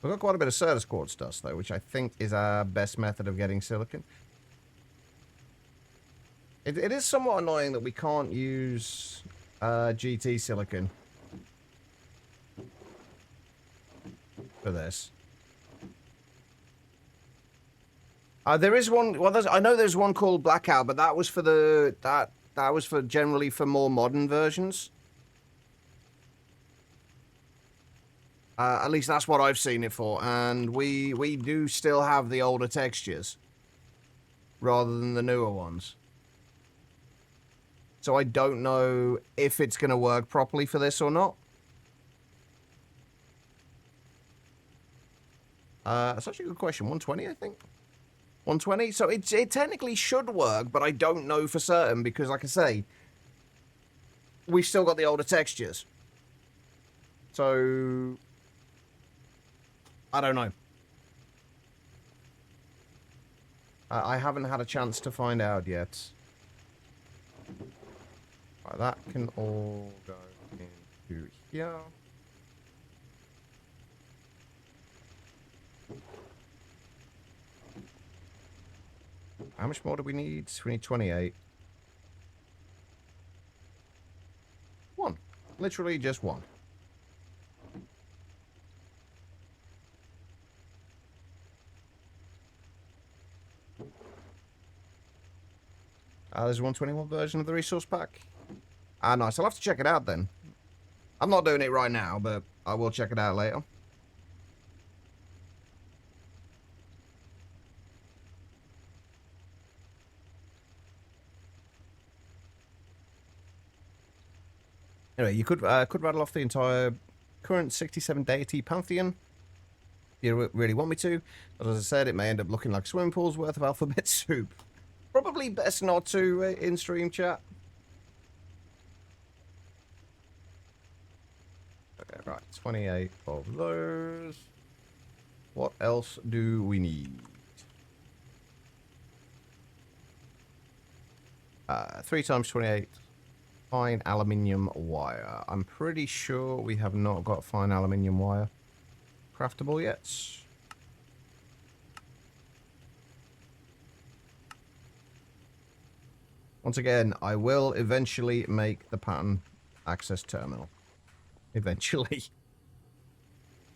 We've got quite a bit of Certus quartz dust, though, which I think is our best method of getting silicon. It is somewhat annoying that we can't use GT silicon for this. There is one. Well, I know there's one called Blackout, but that was for that was for generally for more modern versions. At least that's what I've seen it for, and we do still have the older textures rather than the newer ones. So I don't know if it's going to work properly for this or not. That's actually a good question. 120, I think. 120? So it technically should work, but I don't know for certain because, like I say, we've still got the older textures. So I don't know. I haven't had a chance to find out yet. Right, that can all go into here. How much more do we need? We need 28. One. Literally just one. There's a 121 version of the resource pack. Nice. I'll have to check it out then. I'm not doing it right now, but I will check it out later. Anyway, you could rattle off the entire current 67 deity pantheon. If you really want me to. But as I said, it may end up looking like swimming pools worth of alphabet soup. Probably best not to in stream chat. Okay, right. 28 of those. What else do we need? 3 times 28. Fine aluminium wire. I'm pretty sure we have not got fine aluminium wire craftable yet. Once again, I will eventually make the pattern access terminal. Eventually.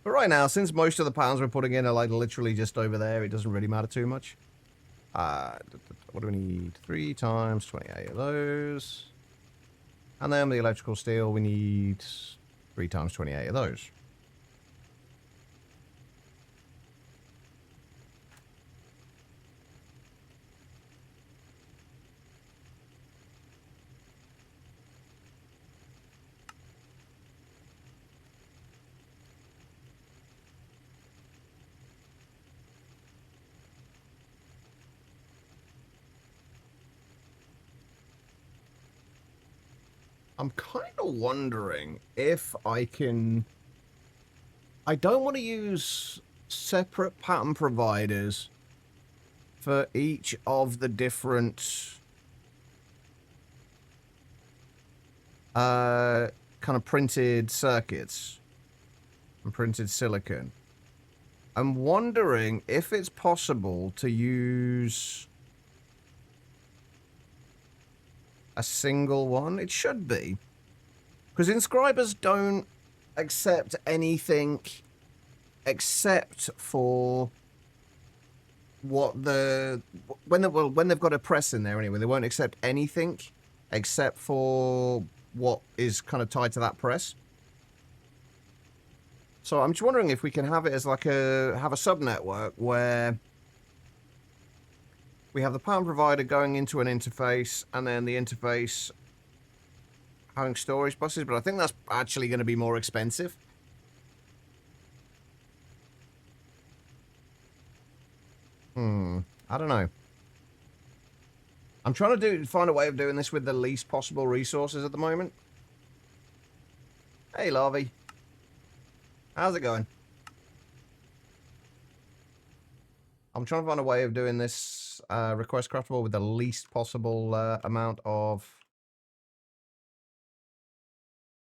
But right now, since most of the patterns we're putting in are like literally just over there, it doesn't really matter too much. What do we need? 3 times 28 of those. And then the electrical steel, we need 3 times 28 of those. I'm kind of wondering if I can... I don't want to use separate pattern providers for each of the different kind of printed circuits and printed silicon. I'm wondering if it's possible to use a single one. It should be. Because inscribers don't accept anything except for what when they've got a press in there anyway. They won't accept anything except for what is kind of tied to that press. So I'm just wondering if we can have it as like have a sub-network where we have the pattern provider going into an interface and then the interface having storage buses, but I think that's actually going to be more expensive. I don't know. I'm trying to find a way of doing this with the least possible resources at the moment. Hey, Larvae. How's it going? I'm trying to find a way of doing this request craftable with the least possible amount of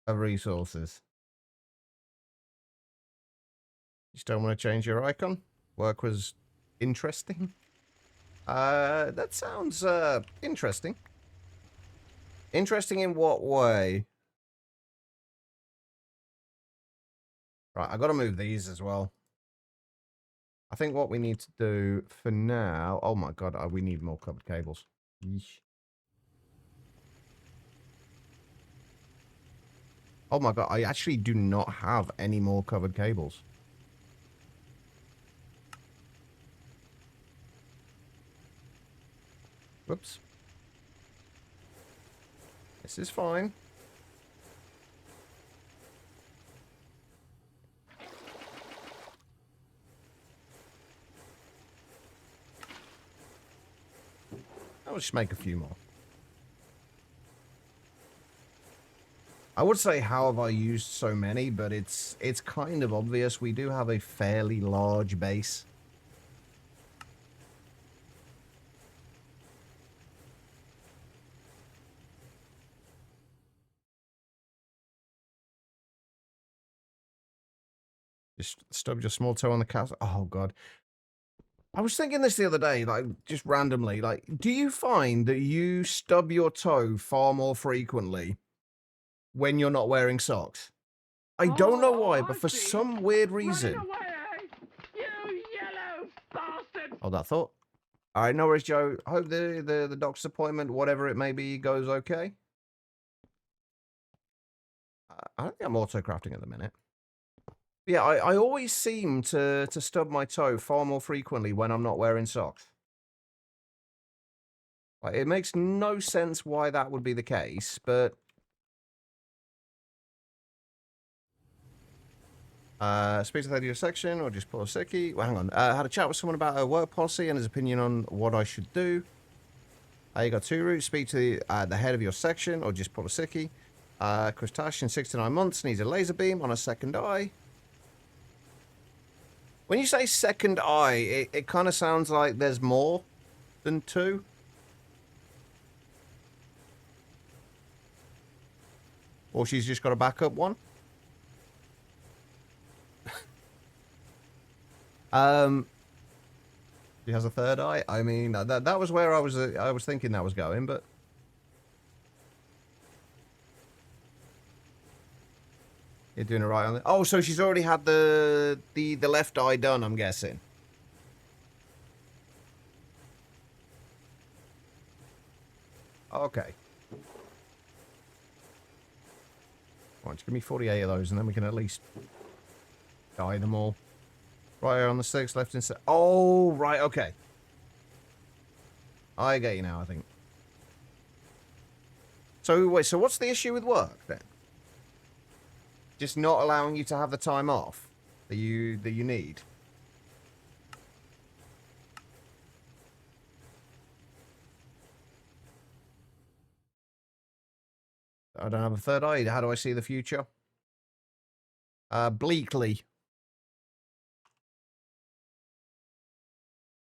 resources. Just don't want to change your icon. Work was interesting. That sounds interesting. Interesting in what way? Right, I got to move these as well. I think what we need to do for now... Oh my god, we need more covered cables. Yeesh. Oh my god, I actually do not have any more covered cables. Whoops. This is fine. I'll just make a few more. I would say, how have I used so many, but it's kind of obvious. We do have a fairly large base. Just stubbed your small toe on the castle. Oh, God. I was thinking this the other day, like, just randomly. Like, do you find that you stub your toe far more frequently when you're not wearing socks? I don't know why, but for some weird reason. Run away, you yellow bastard! Oh, that thought. All right, no worries, Joe. I hope the doctor's appointment, whatever it may be, goes okay. I don't think I'm auto-crafting at the minute. Yeah, I always seem to stub my toe far more frequently when I'm not wearing socks. Like, it makes no sense why that would be the case, but... speak to the head of your section, or just pull a sickie. Well, hang on. Had a chat with someone about a work policy and his opinion on what I should do. You got two routes. Speak to the head of your section, or just pull a sickie. Kristash in 6 to 9 months needs a laser beam on a second eye. When you say second eye, it kind of sounds like there's more than two. Or she's just got a backup one. She has a third eye. I mean, that was where I was thinking that was going, but you're doing it right on the... Oh, so she's already had the left eye done, I'm guessing. Okay. Right, just give me 48 of those, and then we can at least dye them all. Right on the 6, left and... Oh, right, okay. I get you now, I think. So, wait, so what's the issue with work, then? Just not allowing you to have the time off that you need? I don't have a third eye. How do I see the future? Bleakly.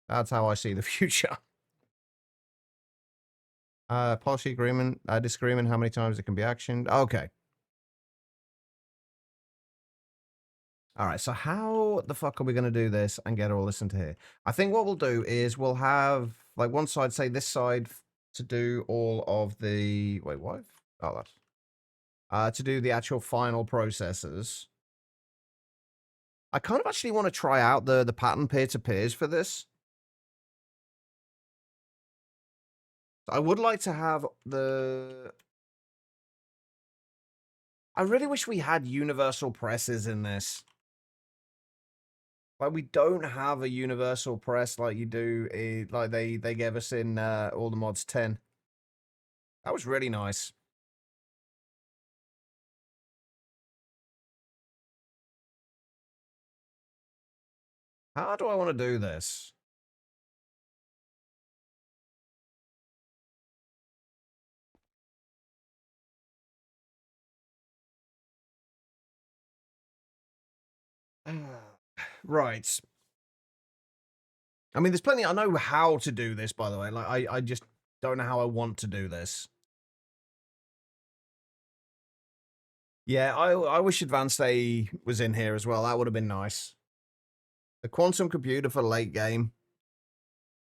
That's how I see the future. Policy agreement, disagreement, how many times it can be actioned. Okay. All right, so how the fuck are we going to do this and get all this into here? I think what we'll do is we'll have, like, one side, say this side, to do all of the... Wait, what? Oh, that's... to do the actual final processes. I kind of actually want to try out the pattern peer-to-peers for this. I would like to have the... I really wish we had universal presses in this. Like, we don't have a universal press like you do, like they gave us in all the mods 10. That was really nice. How do I want to do this? Right. I mean, there's plenty. I know how to do this, by the way. Like, I just don't know how I want to do this. Yeah, I wish Advanced A was in here as well. That would have been nice. The quantum computer for late game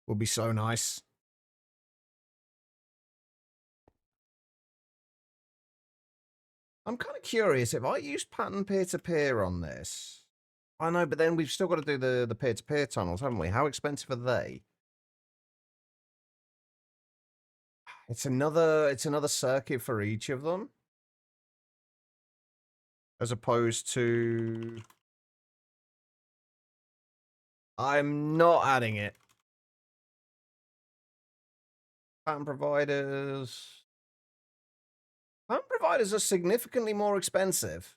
would be so nice. I'm kind of curious if I use pattern peer-to-peer on this. I know, but then we've still got to do the peer-to-peer tunnels, haven't we? How expensive are they? It's another circuit for each of them. As opposed to... I'm not adding it. Pattern providers... Pattern providers are significantly more expensive.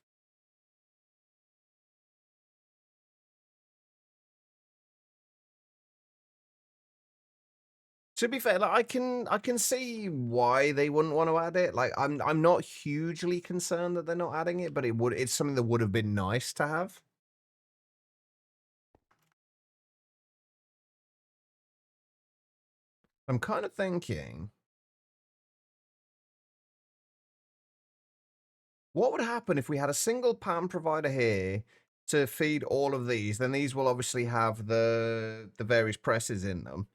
To be fair, like, I can see why they wouldn't want to add it. Like, I'm not hugely concerned that they're not adding it, but it's something that would have been nice to have. I'm kind of thinking, what would happen if we had a single pattern provider here to feed all of these? Then these will obviously have the various presses in them.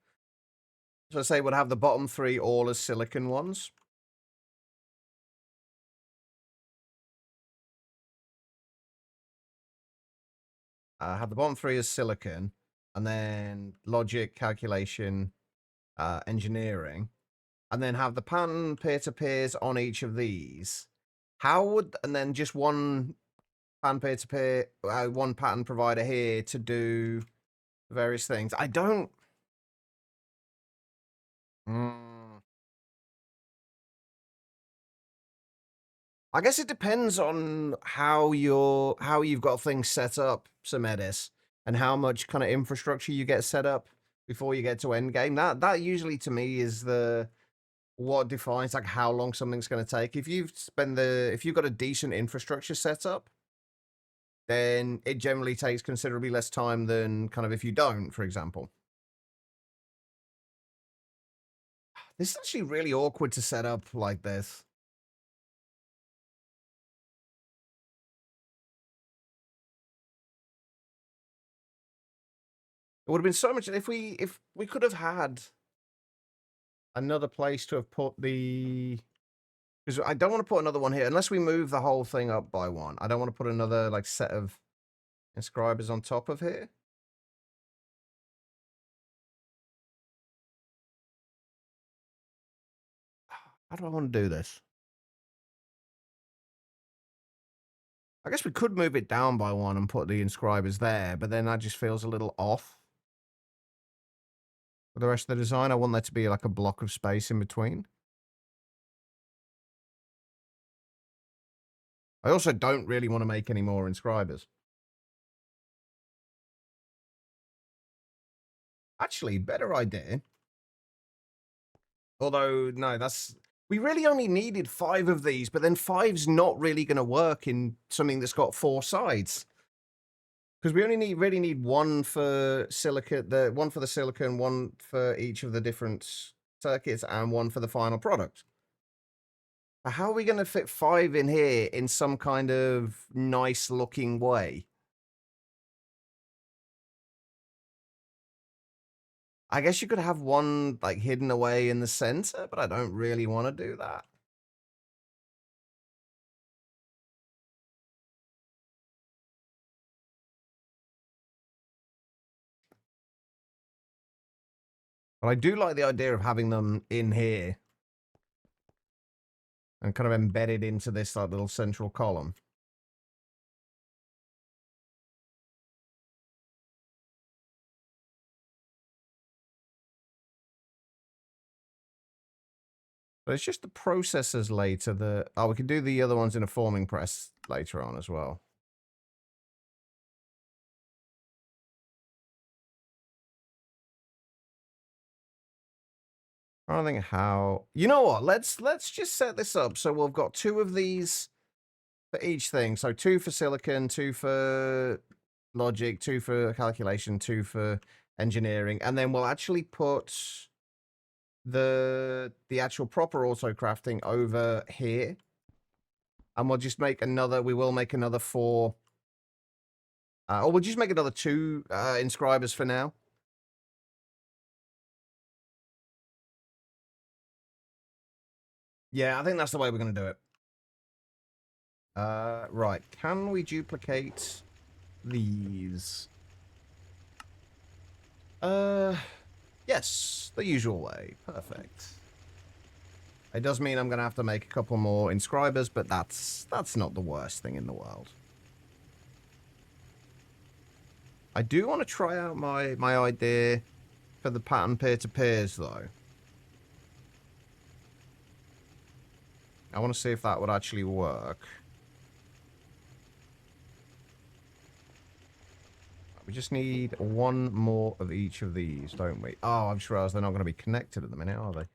So say we'll have the bottom three all as silicon ones. Have the bottom three as silicon, and then logic, calculation, engineering, and then have the pattern peer-to-peers on each of these. How would, and then just one pattern peer-to-peer, one pattern provider here to do various things. I don't... I guess it depends on how you've got things set up, Samedis, and how much kind of infrastructure you get set up before you get to endgame. That usually to me is what defines like how long something's going to take. If you've got a decent infrastructure set up, then it generally takes considerably less time than kind of if you don't, for example. This is actually really awkward to set up like this. It would have been so much if we could have had another place to have put the, because I don't want to put another one here unless we move the whole thing up by one. I don't want to put another like set of inscribers on top of here. How do I want to do this? I guess we could move it down by one and put the inscribers there, but then that just feels a little off. For the rest of the design, I want there to be like a block of space in between. I also don't really want to make any more inscribers. Actually, better idea. Although, no, We really only needed 5 of these, but then 5's not really going to work in something that's got 4 sides. Because we only really need one for silicon, one for the silicon, one for each of the different circuits, and one for the final product. How are we going to fit 5 in here in some kind of nice looking way? I guess you could have one like hidden away in the center, but I don't really want to do that. But I do like the idea of having them in here and kind of embedded into this like little central column. But it's just the processors later that... Oh, we can do the other ones in a forming press later on as well. I don't think how... You know what? Let's just set this up so we've got 2 of these for each thing. So 2 for silicon, 2 for logic, 2 for calculation, 2 for engineering. And then we'll actually put the actual proper auto crafting over here. And we'll just make another... We will make another 4... or we'll just make another 2 inscribers for now. Yeah, I think that's the way we're going to do it. Right. Can we duplicate these? Yes, the usual way. Perfect. It does mean I'm going to have to make a couple more inscribers, but that's not the worst thing in the world. I do want to try out my idea for the pattern peer-to-peers, though. I want to see if that would actually work. We just need 1 more of each of these, don't we? Oh, I've just realized they're not going to be connected at the minute, are they?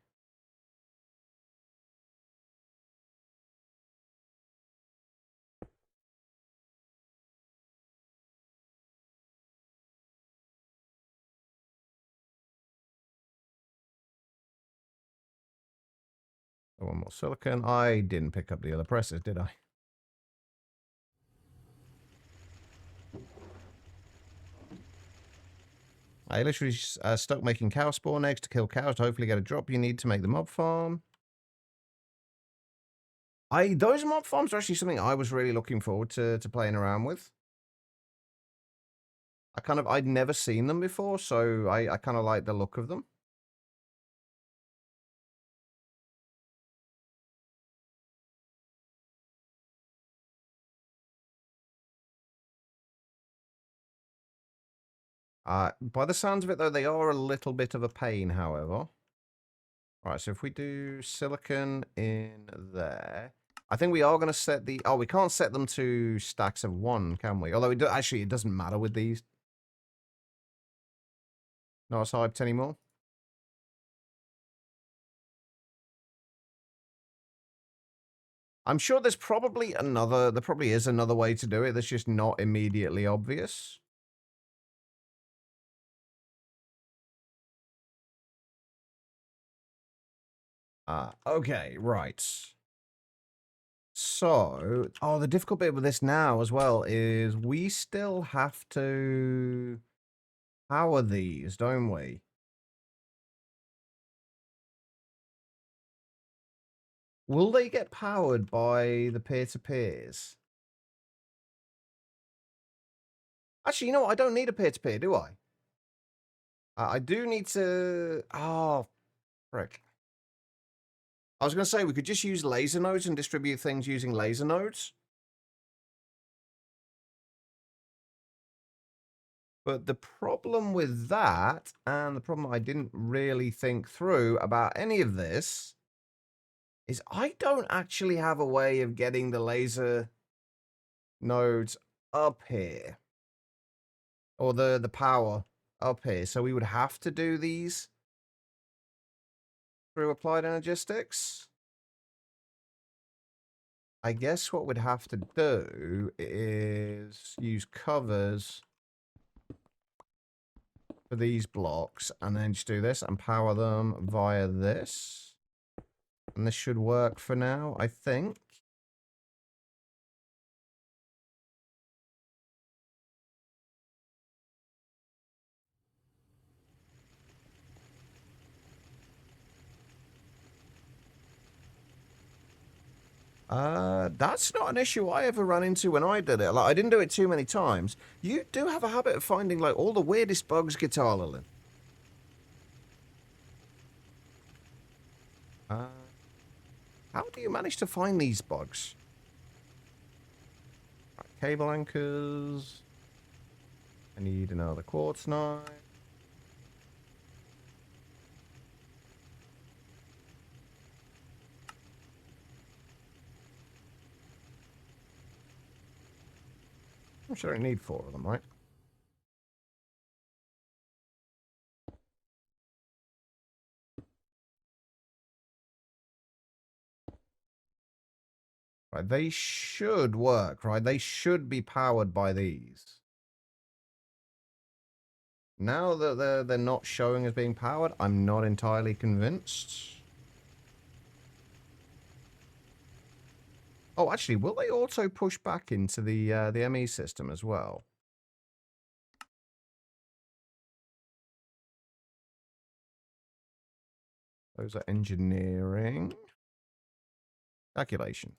One more silicon. I didn't pick up the other presses, did I? I literally stuck making cow spawn eggs to kill cows to hopefully get a drop you need to make the mob farm. Those mob farms are actually something I was really looking forward to playing around with. I'd never seen them before, so I kind of like the look of them. By the sounds of it, though, they are a little bit of a pain, however. Right, so if we do silicon in there... I think we are going to set the... Oh, we can't set them to stacks of 1, can we? Although, actually, it doesn't matter with these. Not as hyped anymore. I'm sure there's probably another... There probably is another way to do it that's just not immediately obvious. Okay, right. So, the difficult bit with this now as well is we still have to power these, don't we? Will they get powered by the peer-to-peers? Actually, you know what? I don't need a peer-to-peer, do I? I do need to... Oh, frick. I was going to say, we could just use laser nodes and distribute things using laser nodes. But the problem with that, and the problem I didn't really think through about any of this, is I don't actually have a way of getting the laser nodes up here. Or the power up here. So we would have to do these through applied energistics. I guess what we'd have to do is use covers for these blocks and then just do this and power them via this. And this should work for now, I think. That's not an issue I ever ran into when I did it. Like, I didn't do it too many times. You do have a habit of finding, like, all the weirdest bugs, Guitar Lily. How do you manage to find these bugs? Right, cable anchors. I need another quartz knife. I'm sure I need 4 of them, right? Right, they should work, right? They should be powered by these. Now that they're not showing as being powered, I'm not entirely convinced. Oh, actually, will they also push back into the ME system as well? Those are engineering. Calculation.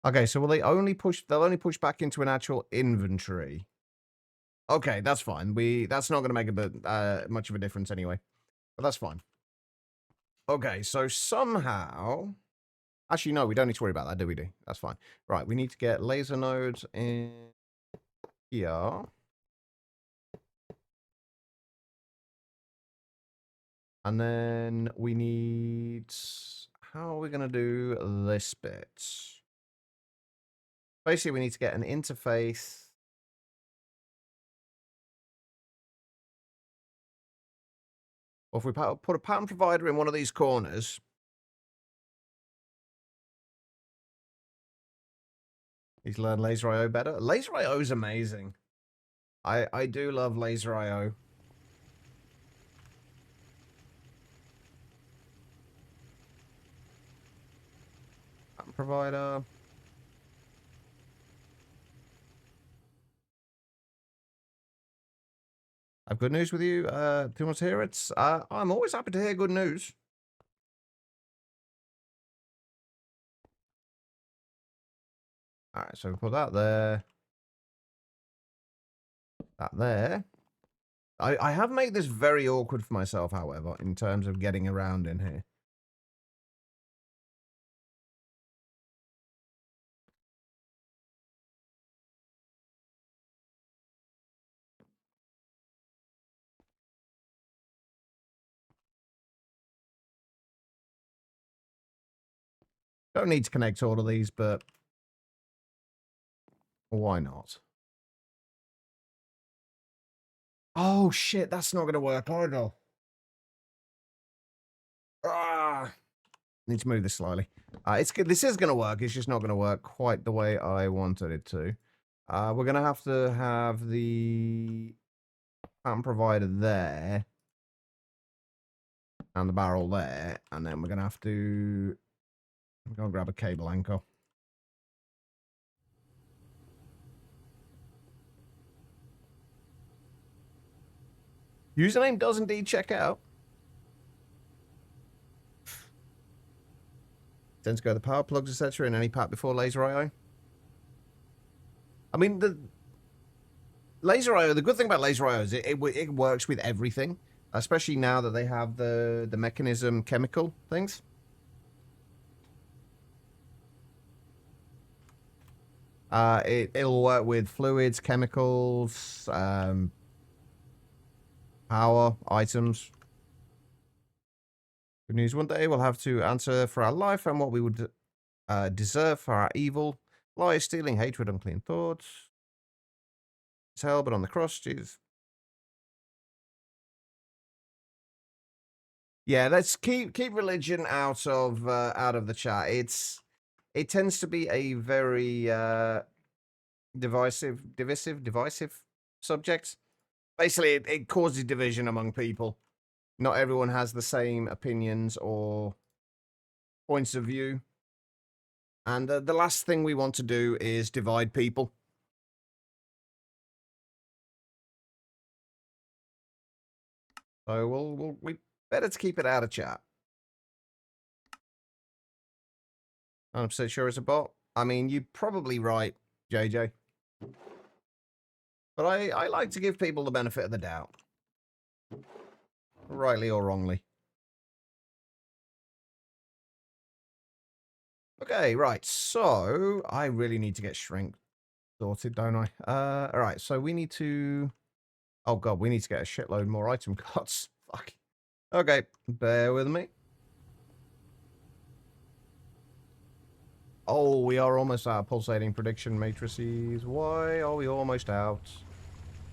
Okay, so will they only push? They'll only push back into an actual inventory. Okay, that's fine. That's not going to make a bit much of a difference anyway, but that's fine. Okay, so somehow, actually no, we don't need to worry about that, do we? That's fine. Right, we need to get laser nodes in here. And then we need... How are we going to do this bit? Basically, we need to get an interface. Or if we put a pattern provider in one of these corners... He's learned Laser IO better. Laser IO is amazing. I do love Laser IO. Pattern provider... I've good news with you. Do you want to hear it? I'm always happy to hear good news. Alright, so we put that there. That there. I have made this very awkward for myself, however, in terms of getting around in here. Don't need to connect all of these, but why not? Oh, shit, that's not going to work either. Ah! Need to move this slightly. It's good. This is going to work. It's just not going to work quite the way I wanted it to. We're going to have the pattern provider there. And the barrel there. And then we're going to have to... I'm going to grab a cable anchor. Username does indeed check out. Tends to go the power plugs, etc. in any pack before Laser IO. I mean, the Laser IO, the good thing about Laser IO is it works with everything, especially now that they have the mechanism chemical things. It'll work with fluids, chemicals, power, items. Good news, one day we'll have to answer for our life and what we would deserve for our evil. Lies, stealing, hatred, unclean thoughts. as hell, but on the cross, jeez. Yeah, let's keep religion out of the chat. It tends to be a very divisive subject. Basically, it causes division among people. Not everyone has the same opinions or points of view. And the last thing we want to do is divide people. So we better to keep it out of chat. I'm so sure it's a bot. I mean, you're probably right, JJ. But I like to give people the benefit of the doubt. Rightly or wrongly. Okay, right. So, I really need to get shrink sorted, don't I? Alright, so we need to... Oh god, we need to get a shitload more item cards. Fuck. Okay, bear with me. Oh, we are almost out of pulsating prediction matrices. Why are we almost out?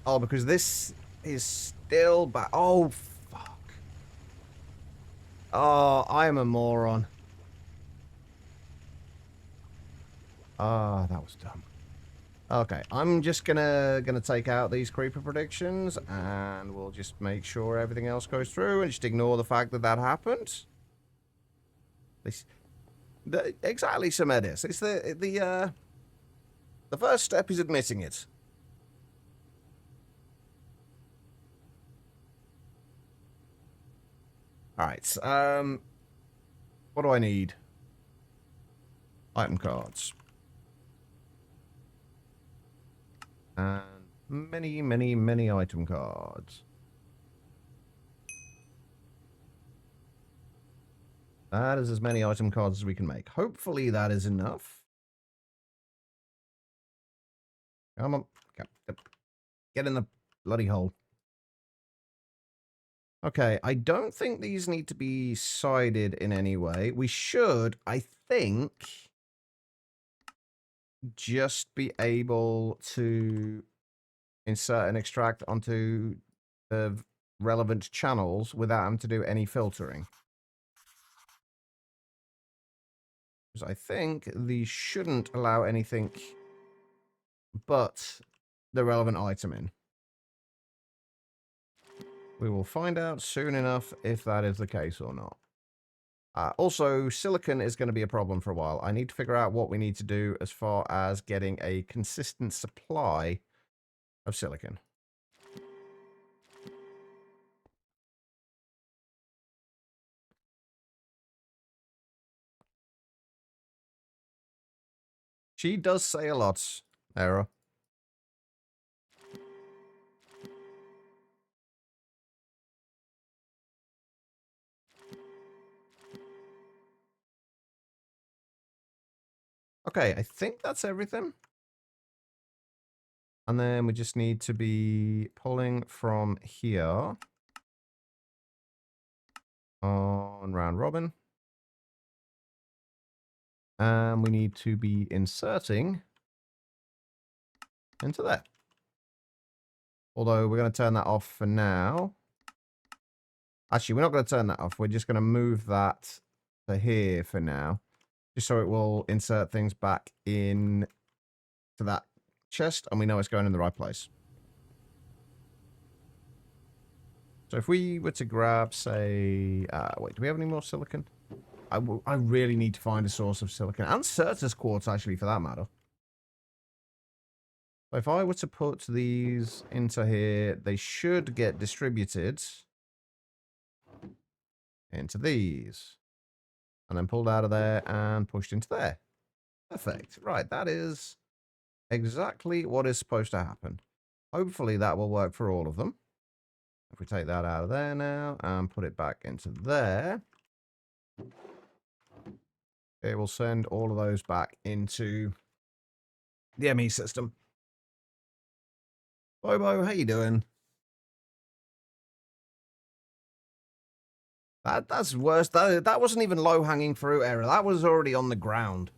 Oh, because this is still back. Oh, fuck. Oh, I am a moron. Ah, that was dumb. Okay, I'm just gonna take out these creeper predictions, and we'll just make sure everything else goes through, and just ignore the fact that that happened. Exactly, Samedis. It's the first step is admitting it. All right. What do I need? Item cards. And many, many, many item cards. That is as many item cards as we can make. Hopefully that is enough. Come on. Get in the bloody hole. Okay, I don't think these need to be sided in any way. We should, I think, just be able to insert and extract onto the relevant channels without having to do any filtering. Because I think these shouldn't allow anything but the relevant item in. We will find out soon enough if that is the case or not. Also, silicon is going to be a problem for a while. I need to figure out what we need to do as far as getting a consistent supply of silicon. She does say a lot, Era. Okay, I think that's everything. And then we just need to be pulling from here on round robin. And we need to be inserting into there. Although we're going to turn that off for now. Actually, we're not going to turn that off. We're just going to move that to here for now. Just so it will insert things back in to that chest, and we know it's going in the right place. So if we were to grab, say... wait, do we have any more silicon? I really need to find a source of silicon. And Certus quartz, actually, for that matter. So if I were to put these into here, they should get distributed into these. And then pulled out of there and pushed into there. Perfect. Right, that is exactly what is supposed to happen. Hopefully that will work for all of them. If we take that out of there now and put it back into there, it will send all of those back into the ME system. Bobo, how you doing? That's worse. That wasn't even low-hanging fruit error. That was already on the ground.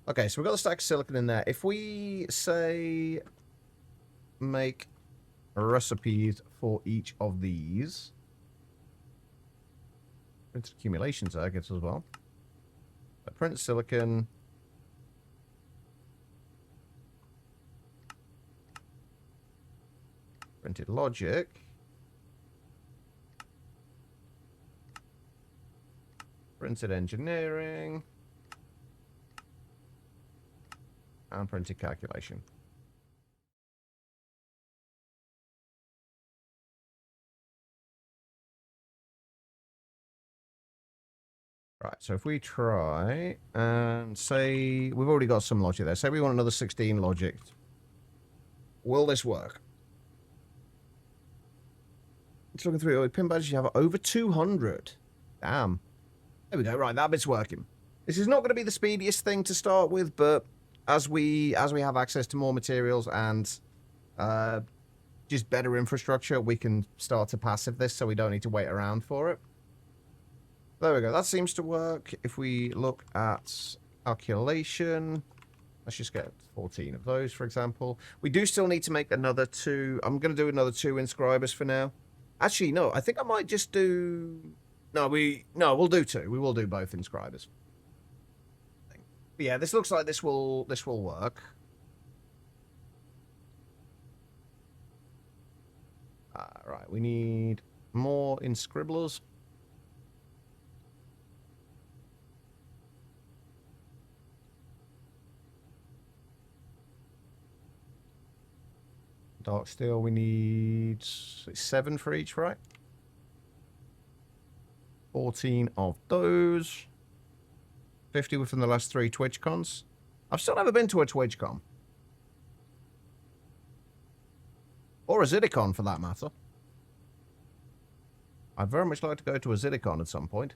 Okay, so we've got the stack of silicon in there. If we say make recipes for each of these, printed accumulation circuits as well. Print silicon. Printed logic. Printed engineering. And printed calculation. Right, so if we try and say we've already got some logic there. Say we want another 16 logic. Will this work? It's looking through pin badges. You have over 200. Damn. There we go. Right, that bit's working. This is not going to be the speediest thing to start with, but as we have access to more materials and just better infrastructure, we can start to passive this, so we don't need to wait around for it. There we go. That seems to work. If we look at calculation, let's just get 14 of those, for example. We do still need to make another 2. I'm going to do another 2 inscribers for now. Actually, no. I think I might just do... No, we'll do 2. We will do both inscribers. But yeah, this looks like this will work. Right, we need more inscribblers. Dark steel, we need 7 for each, right? 14 of those. 50 within the last 3 TwitchCons. I've still never been to a TwitchCon. Or a ZiddyCon, for that matter. I'd very much like to go to a ZiddyCon at some point.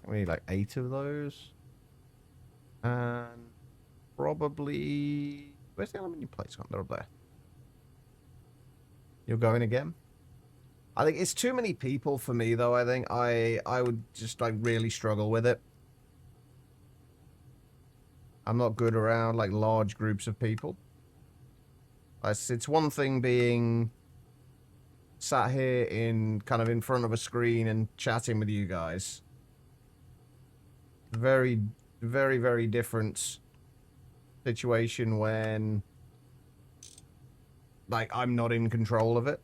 We need like 8 of those. And probably... Where's the aluminium plates gone? They're up there. You're going again? I think it's too many people for me, though. I think I would just like really struggle with it. I'm not good around like large groups of people. It's one thing being sat here in kind of in front of a screen and chatting with you guys. Very, very, very different situation when like I'm not in control of it.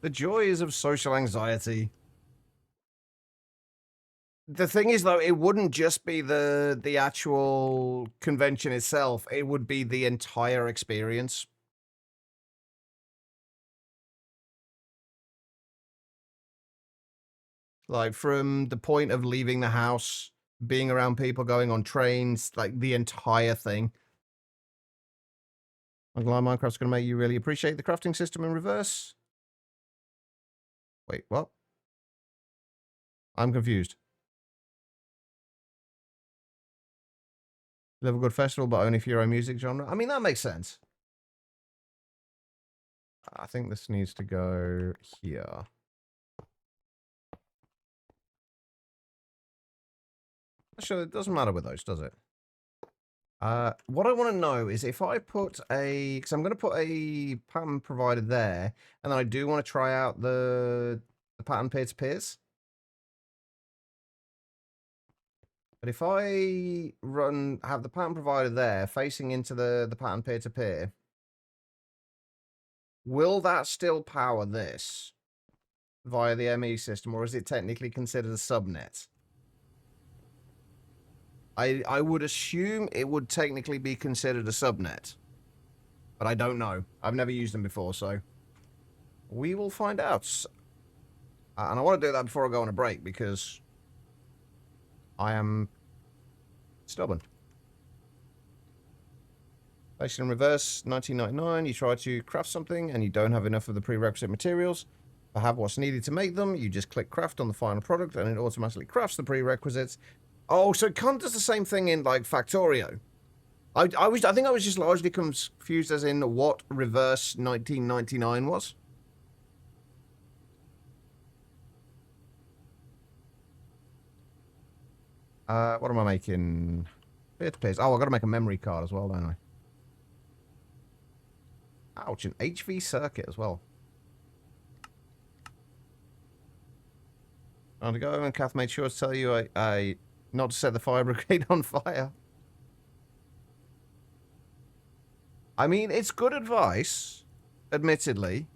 The joys of social anxiety. The thing is, though, it wouldn't just be the actual convention itself. It would be the entire experience. Like, from the point of leaving the house, being around people, going on trains, like, the entire thing. I'm glad Minecraft's going to make you really appreciate the crafting system in reverse. Wait, what? I'm confused. Live a good festival, but only for your own music genre. I mean, that makes sense. I think this needs to go here. Actually, it doesn't matter with those, does it? What I want to know is if I put a... Because I'm going to put a pattern provider there, and then I do want to try out the pattern peer-to-peers. But if I have the pattern provider there, facing into the pattern peer-to-peer, will that still power this via the ME system, or is it technically considered a subnet? I would assume it would technically be considered a subnet. But I don't know. I've never used them before, so... We will find out. And I want to do that before I go on a break, because... I am... stubborn. Based in reverse, 1999, you try to craft something, and you don't have enough of the prerequisite materials to have what's needed to make them. You just click craft on the final product, and it automatically crafts the prerequisites. Oh, so it kind of does the same thing in, like, Factorio. I think I was just largely confused as in what reverse 1999 was. What am I making? Peer-to-peers. Oh, I've got to make a memory card as well, don't I? Ouch, an HV circuit as well. On to go, and Kath made sure to tell you I not to set the fire brigade on fire. I mean, it's good advice, admittedly,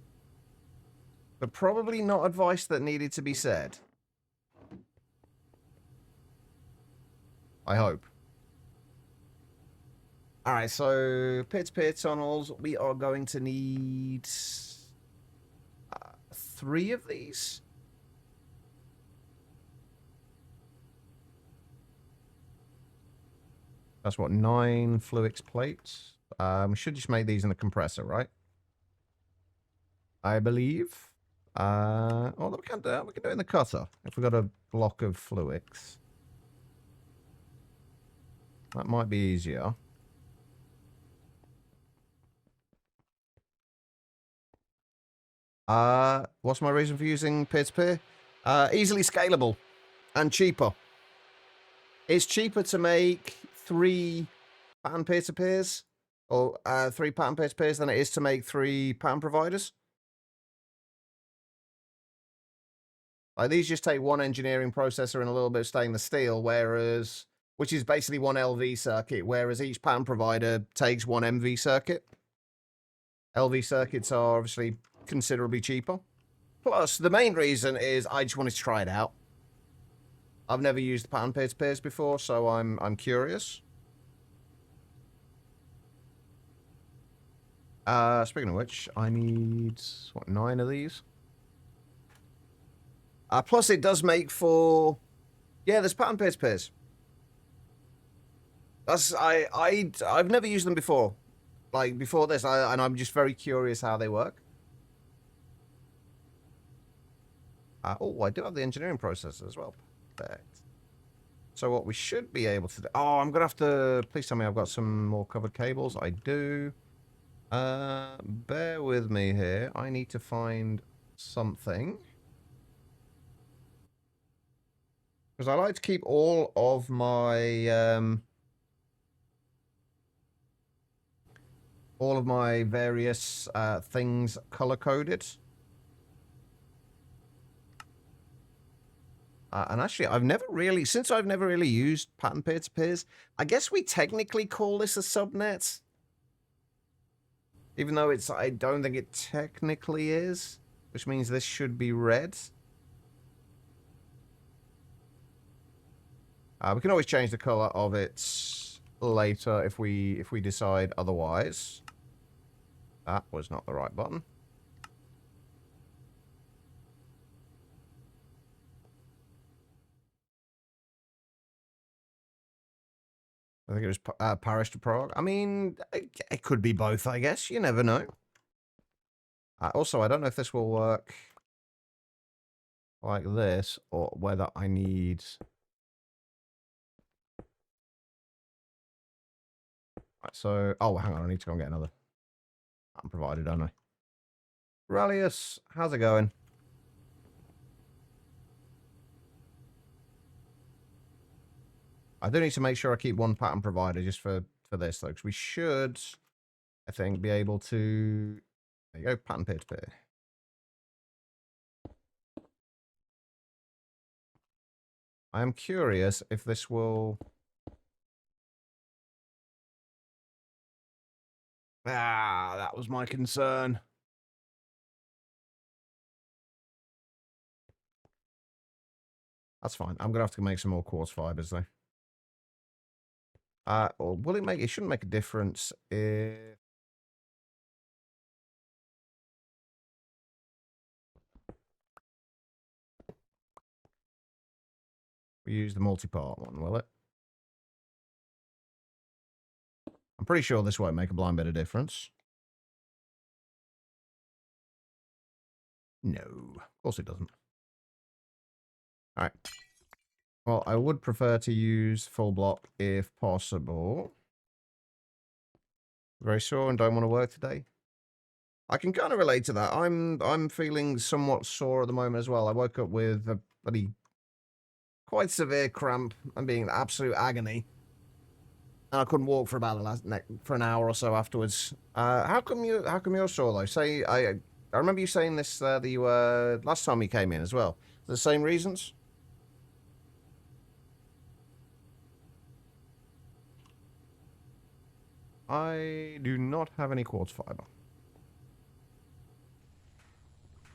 but probably not advice that needed to be said. I hope. Alright, so peer-to-peer tunnels, we are going to need 3 of these. That's what, 9 Fluix plates. We should just make these in the compressor, right? I believe. Although we can do it. We can do it in the cutter if we've got a block of Fluix. That might be easier. What's my reason for using peer-to-peer? Easily scalable and cheaper. It's cheaper to make 3 pattern peer-to-peers or 3 pattern peer-to-peers than it is to make 3 pattern providers. Like, these just take 1 engineering processor and a little bit of stainless steel, whereas, which is basically 1 LV circuit, whereas each pattern provider takes 1 MV circuit. LV circuits are obviously considerably cheaper. Plus, the main reason is I just wanted to try it out. I've never used pattern peer-to-peers before, so I'm curious. Speaking of which, I need, what, 9 of these? Plus, it does make for... Yeah, there's pattern peer-to-peers. I've never used them before. Like, before this, and I'm just very curious how they work. Oh, I do have the engineering processor as well. Perfect. So what we should be able to do... Oh, I'm going to have to... Please tell me I've got some more covered cables. I do. Bear with me here. I need to find something. Because I like to keep all of my... all of my various things color-coded. And actually, I've never really used pattern peer-to-peers, I guess we technically call this a subnet. Even though I don't think it technically is, which means this should be red. We can always change the color of it later if we decide otherwise. That was not the right button. I think it was Paris to Prague. I mean, it could be both, I guess. You never know. Also, I don't know if this will work like this or whether I need... Right, so... Oh, hang on. I need to go and get another. I'm provided, don't I? Rallius, how's it going? I do need to make sure I keep 1 pattern provider just for this, though, because we should, I think, be able to... There you go, pattern peer-to-peer. I am curious if this will... that was my concern. That's fine. I'm going to have to make some more quartz fibers, though. Or will it make... It shouldn't make a difference if... we use the multi-part one, will it? I'm pretty sure this won't make a blind bit of difference. No, of course it doesn't. All right. Well, I would prefer to use full block if possible. Very sore and don't want to work today. I can kind of relate to that. I'm feeling somewhat sore at the moment as well. I woke up with a bloody quite severe cramp and being in absolute agony. And I couldn't walk for about for an hour or so afterwards. How come you're sore though? Say I remember you saying this that you last time you came in as well. The same reasons? I do not have any quartz fiber.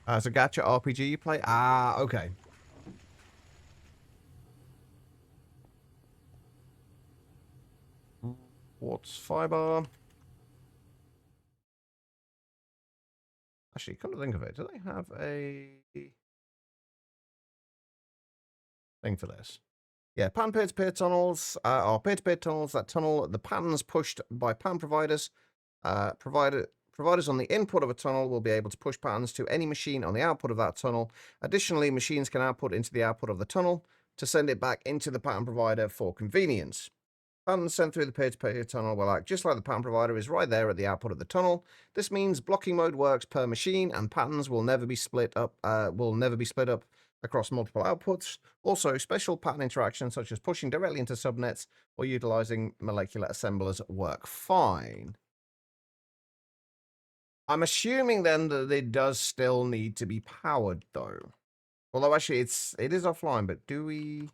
It's a gacha RPG you play? Ah, okay. Quartz fiber. Actually, come to think of it, do they have a thing for this? Yeah, pan peer-to-peer tunnels are peer-to-peer tunnels that tunnel the patterns pushed by pan providers. Providers on the input of a tunnel will be able to push patterns to any machine on the output of that tunnel. Additionally, machines can output into the output of the tunnel to send it back into the pattern provider for convenience. Patterns sent through the peer-to-peer tunnel will act just like the pattern provider is right there at the output of the tunnel. This means blocking mode works per machine, and patterns will never be split up. Across multiple outputs. Also, special pattern interactions such as pushing directly into subnets or utilizing molecular assemblers work fine. I'm assuming then that it does still need to be powered though. Although actually it is offline, but do we?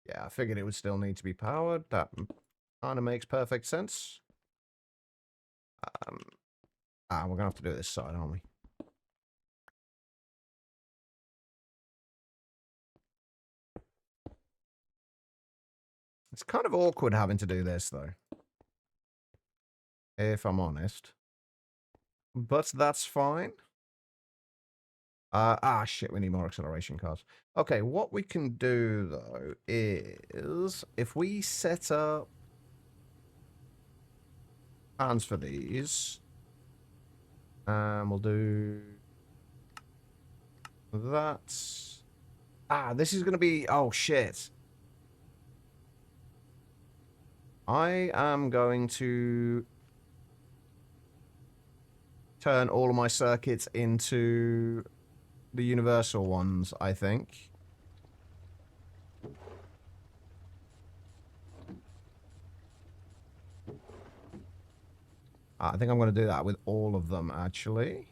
Yeah, I figured it would still need to be powered. That kind of makes perfect sense. We're gonna have to do this side, aren't we? It's kind of awkward having to do this though, if I'm honest. But that's fine. Shit, we need more acceleration cards. Okay, what we can do though is if we set up plans for these, we'll do that. This is going to be, oh shit. I am going to turn all of my circuits into the universal ones, I think. I think I'm going to do that with all of them, actually.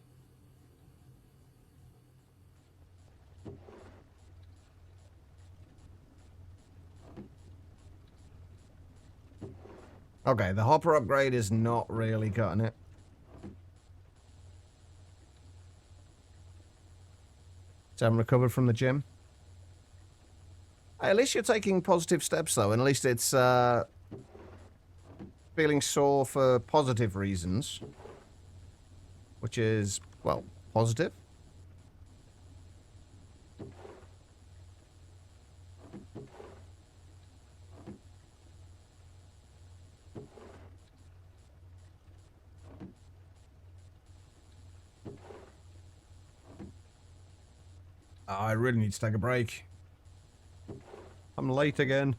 Okay, the hopper upgrade is not really cutting it. So I'm recovered from the gym. Hey, at least you're taking positive steps, though, and at least it's feeling sore for positive reasons. Which is, well, positive. I really need to take a break. I'm late again.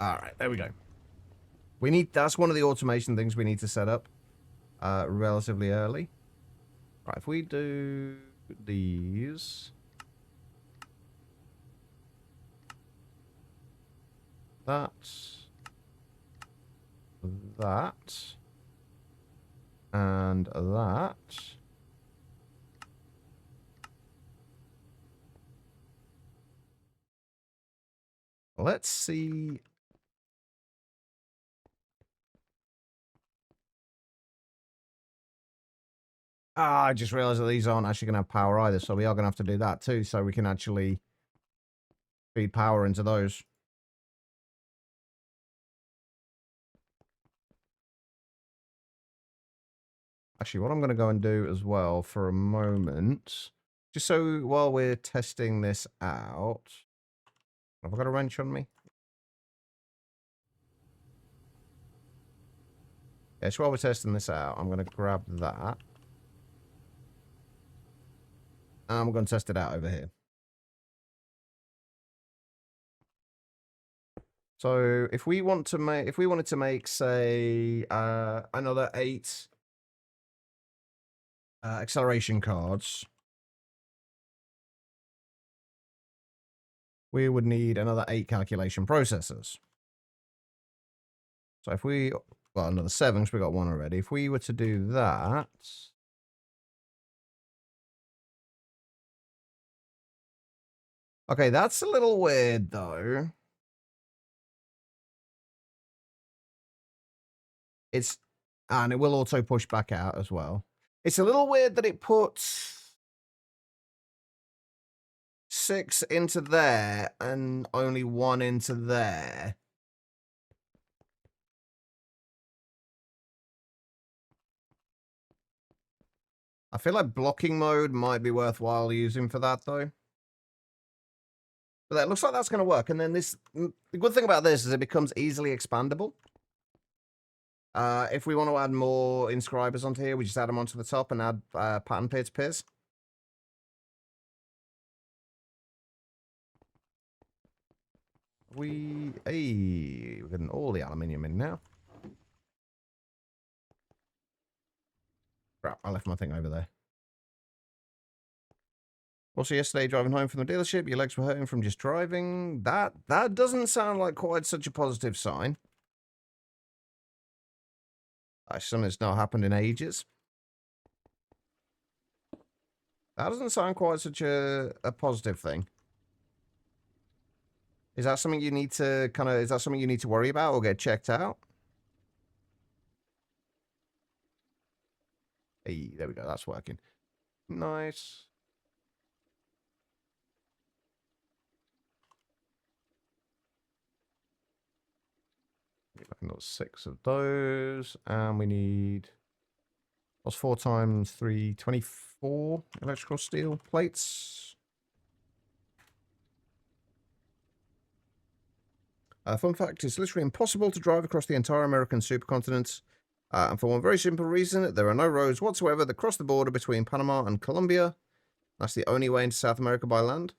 Alright, there we go. That's one of the automation things we need to set up relatively early. Right, if we do these. That. And that. Let's see. I just realized that these aren't actually going to have power either, so we are going to have to do that too, so we can actually feed power into those. Actually, what I'm going to go and do as well for a moment, just so while we're testing this out, have I got a wrench on me? Yeah, so while we're testing this out, I'm going to grab that. And I'm going to test it out over here. So if we want to make, if we wanted to make, say, another 8 acceleration cards, we would need another 8 calculation processors. So if we, well, another 7, because we got 1 already. If we were to do that, okay, that's a little weird though. It's, and it will also push back out as well. It's a little weird that it puts 6 into there and only 1 into there. I feel like blocking mode might be worthwhile using for that though. But that looks like that's going to work. And then this, the good thing about this is it becomes easily expandable. If we want to add more inscribers onto here, we just add them onto the top and add pattern peer-to-peers. Hey, we're getting all the aluminium in now. Crap, I left my thing over there. Also, yesterday driving home from the dealership, your legs were hurting from just driving. That doesn't sound like quite such a positive sign. Something that's not happened in ages. That doesn't sound quite such a positive thing. Is that something you need to is that something you need to worry about or get checked out? Hey, there we go. That's working. Nice. Like another 6 of those. And we need, what's 4 times 3? 24 electrical steel plates. Fun fact, it's literally impossible to drive across the entire American supercontinent. And for one very simple reason, there are no roads whatsoever that cross the border between Panama and Colombia. That's the only way into South America by land.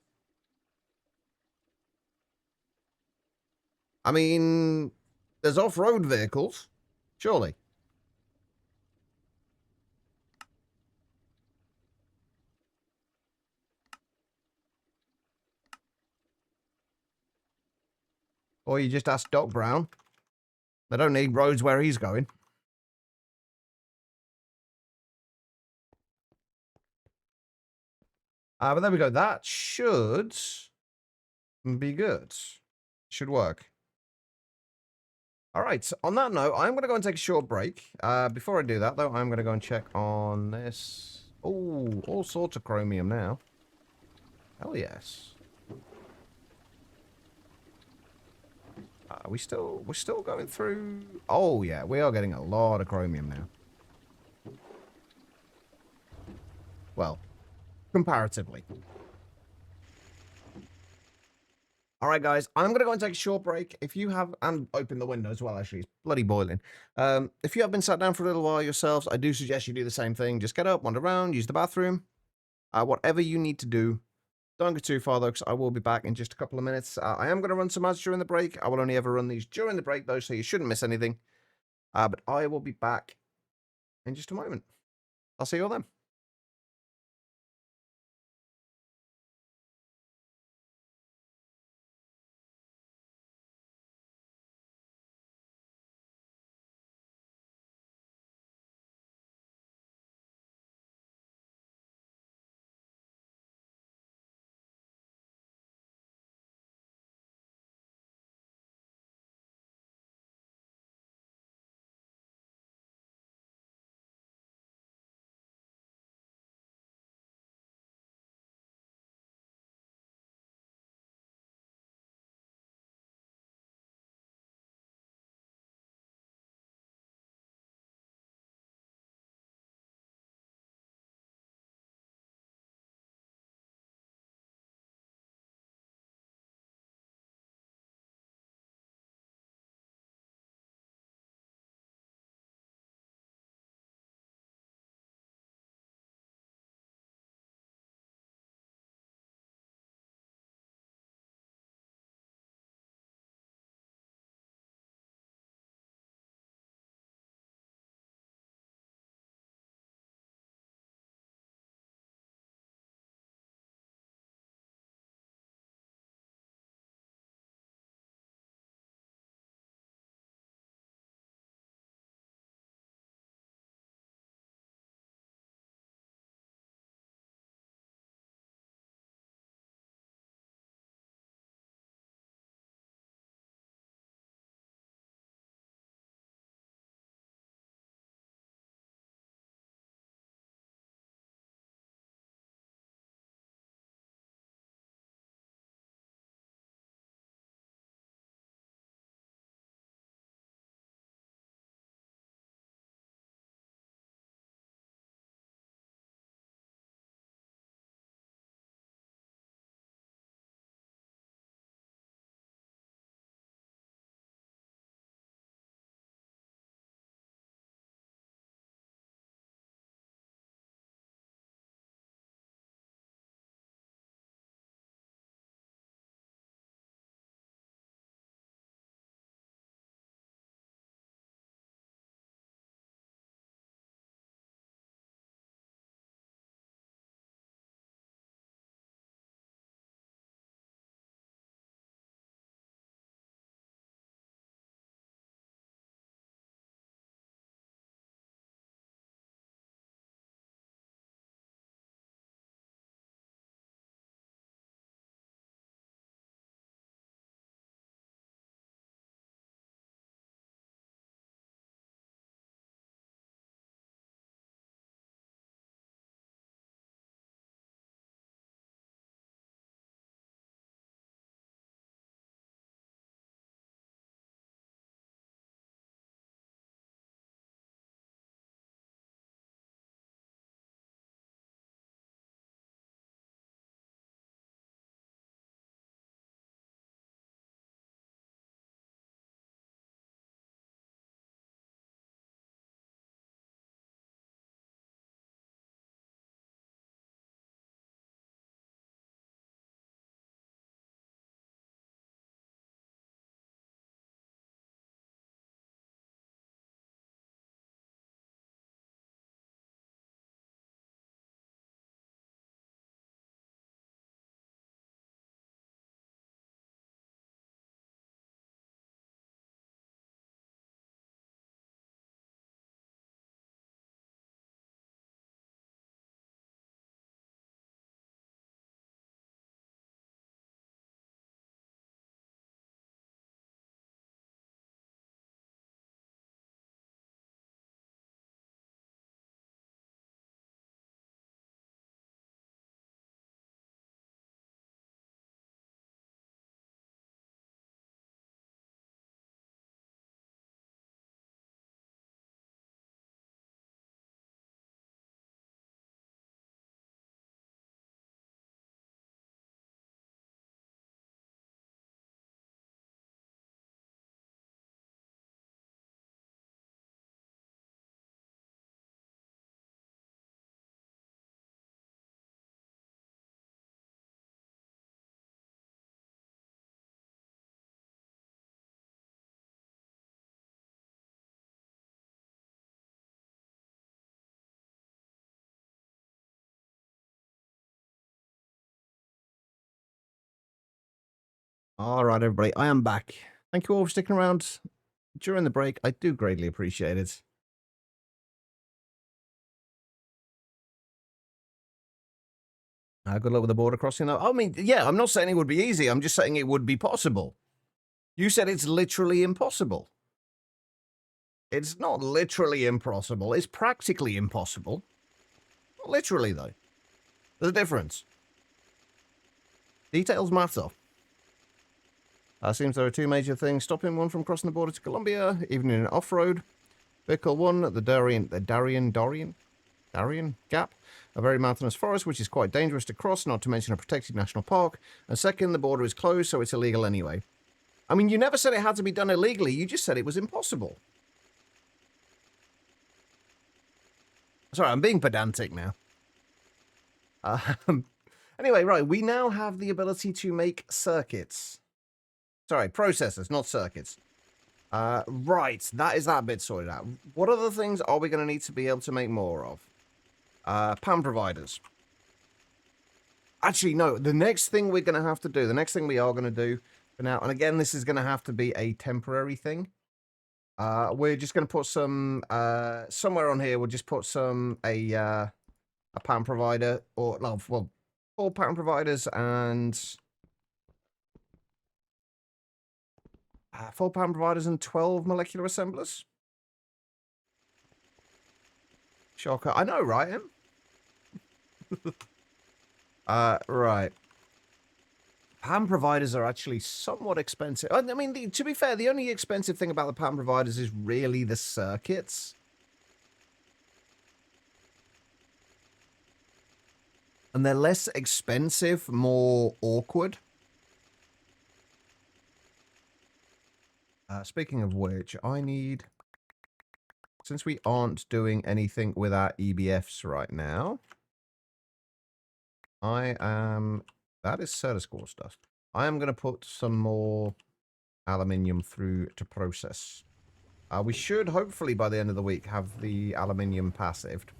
I mean, there's off-road vehicles, surely. Or you just ask Doc Brown. They don't need roads where he's going. But there we go. That should be good. Should work. All right. On that note, I'm going to go and take a short break. Before I do that, though, I'm going to go and check on this. Oh, all sorts of chromium now. Hell yes. We're still going through. Oh yeah, we are getting a lot of chromium now. Well, comparatively. All right, guys, I'm going to go and take a short break. If you have, and open the window as well, actually, it's bloody boiling. If you have been sat down for a little while yourselves, I do suggest you do the same thing. Just get up, wander around, use the bathroom, whatever you need to do. Don't go too far, though, because I will be back in just a couple of minutes. I am going to run some ads during the break. I will only ever run these during the break, though, so you shouldn't miss anything. But I will be back in just a moment. I'll see you all then. All right, everybody, I am back. Thank you all for sticking around during the break. I do greatly appreciate it. Good luck with the border crossing, though. I mean, yeah, I'm not saying it would be easy. I'm just saying it would be possible. You said it's literally impossible. It's not literally impossible. It's practically impossible. Not literally, though. There's a difference. Details matter. Seems there are two major things stopping one from crossing the border to Colombia, even in an off-road. Vehicle 1, the Darien Gap, a very mountainous forest which is quite dangerous to cross, not to mention a protected national park. And second, the border is closed, so it's illegal anyway. I mean, you never said it had to be done illegally, you just said it was impossible. Sorry, I'm being pedantic now. Anyway, right, we now have the ability to make circuits. Sorry, processors, not circuits. Right, that is that bit sorted out. What other things are we going to need to be able to make more of? PAN providers. Actually, no, the next thing we're going to have to do, the next thing we are going to do for now, and again, this is going to have to be a temporary thing. We're just going to put some, somewhere on here, we'll just put a PAN provider, or, well, 4 PAN providers and 4 PAN providers and 12 molecular assemblers. Shocker. I know, right, Em? Right. PAN providers are actually somewhat expensive. I mean, to be fair, the only expensive thing about the PAN providers is really the circuits. And they're less expensive, more awkward. Speaking of which, I need... Since we aren't doing anything with our EBFs right now, I am... That is Certiscore stuff. I am going to put some more aluminium through to process. We should, hopefully, by the end of the week, have the aluminium passived.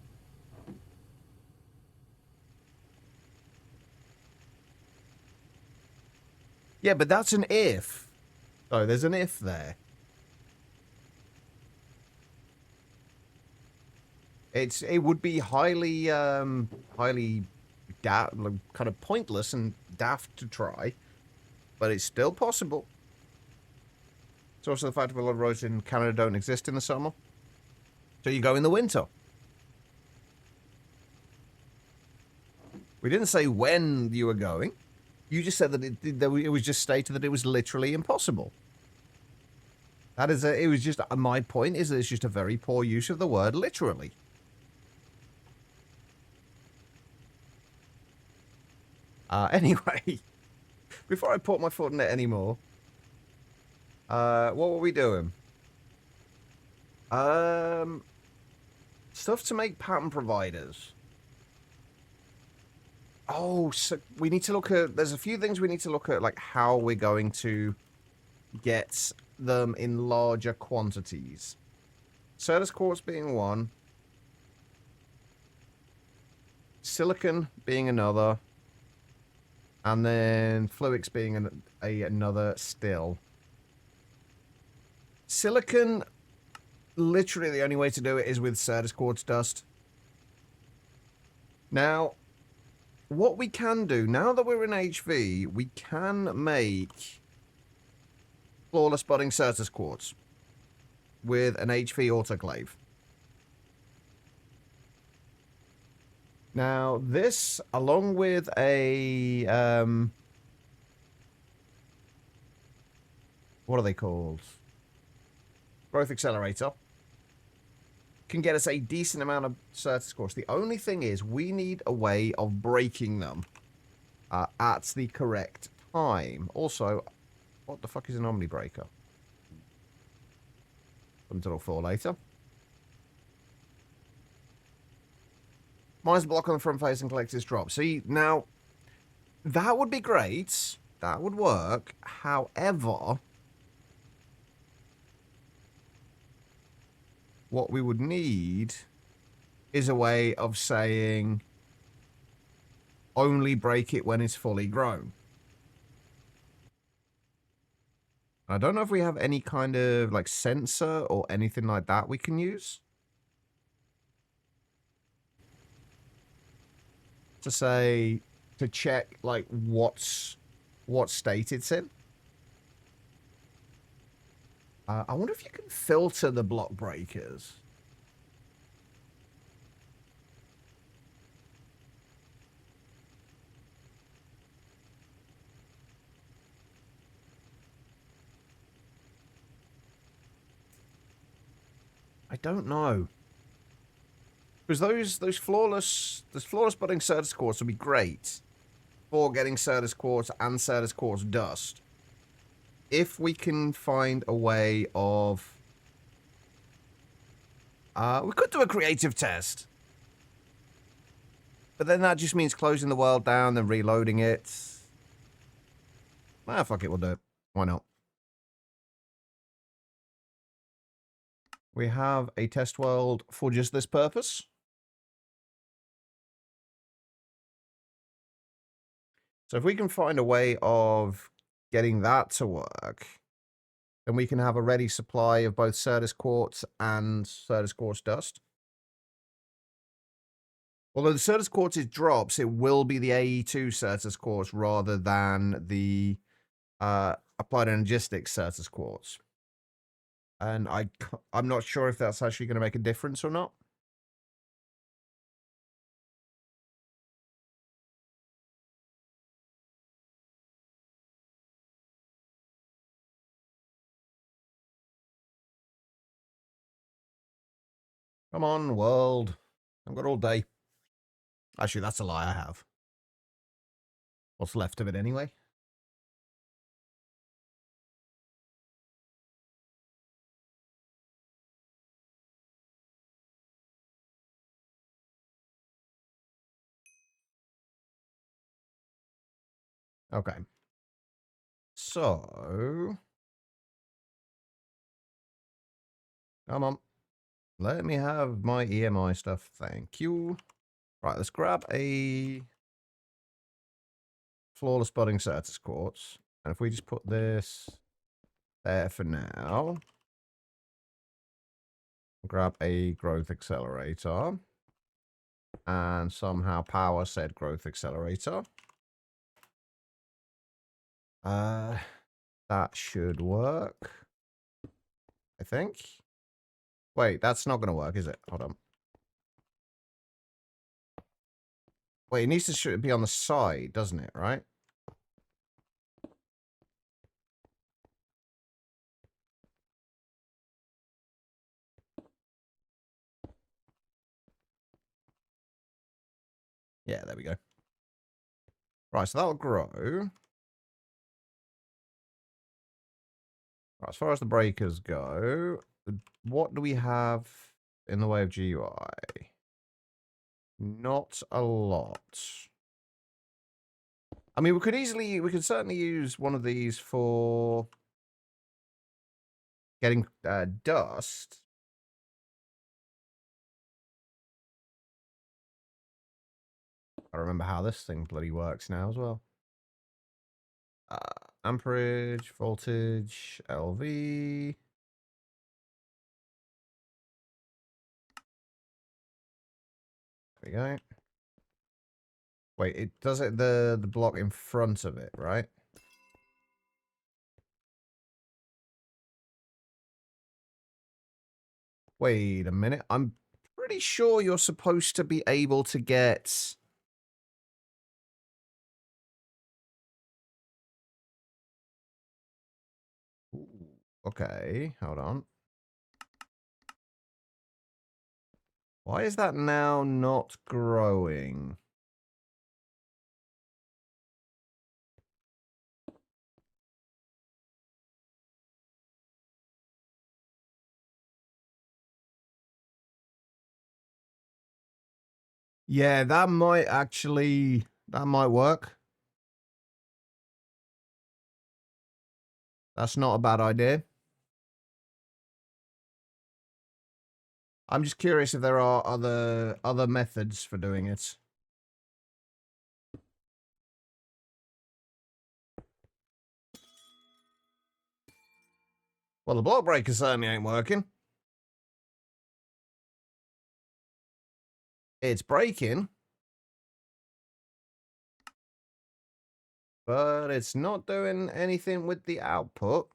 Yeah, but that's an if. Oh, there's an if there. It would be highly kind of pointless and daft to try, but it's still possible. It's also the fact that a lot of roads in Canada don't exist in the summer, so you go in the winter. We didn't say when you were going. You just said that it was just stated that it was literally impossible. That is it was just my point is that it's just a very poor use of the word literally. Anyway, before I put my foot in it anymore, what were we doing? Stuff to make pattern providers. Oh, so we need to look at, there's a few things we need to look at, like how we're going to get them in larger quantities. Certus quartz being one. Silicon being another. And then Fluix being another still. Silicon, literally the only way to do it is with Certus quartz dust. Now, what we can do, now that we're in HV, we can make flawless budding Certus quartz with an HV autoclave. Now, this, along with a, what are they called? Growth accelerator, can get us a decent amount of Certus quartz. The only thing is, we need a way of breaking them at the correct time. Also, what the fuck is an Omni breaker? Something to look for later. Minus block on the front face and collect this drop. See, now, that would be great. That would work. However, what we would need is a way of saying only break it when it's fully grown. I don't know if we have any kind of, like, sensor or anything like that we can use. To say, to check, like, what state it's in. I wonder if you can filter the block breakers. I don't know. Because those flawless budding Certus quartz would be great for getting Certus quartz and Certus quartz dust. If we can find a way of... we could do a creative test. But then that just means closing the world down, then reloading it. Ah, fuck it, we'll do it. Why not? We have a test world for just this purpose. So if we can find a way of getting that to work, then we can have a ready supply of both Certus quartz and Certus quartz dust. Although the Certus quartz drops, it will be the AE2 Certus quartz rather than the applied energistics Certus quartz. And I'm not sure if that's actually going to make a difference or not. Come on, world. I've got all day. Actually, that's a lie, I have. What's left of it anyway? Okay. So... Come on. Let me have my EMI stuff. Thank you. Right, let's grab a flawless budding Certus quartz. And if we just put this there for now. Grab a growth accelerator. And somehow power said growth accelerator. That should work. I think. Wait, that's not going to work, is it? Hold on. Wait, it needs to be on the side, doesn't it, right? Yeah, there we go. Right, so that'll grow. Right, as far as the breakers go, what do we have in the way of GUI? Not a lot. I mean, we could certainly use one of these for getting dust. I remember how this thing bloody works now as well. Amperage, voltage, LV. There we go. Wait, it does it the block in front of it, right? Wait a minute. I'm pretty sure you're supposed to be able to get... Ooh, okay, hold on. Why is that now not growing? Yeah, that might work. That's not a bad idea. I'm just curious if there are other methods for doing it. Well, the block breaker certainly ain't working. It's breaking. But it's not doing anything with the output.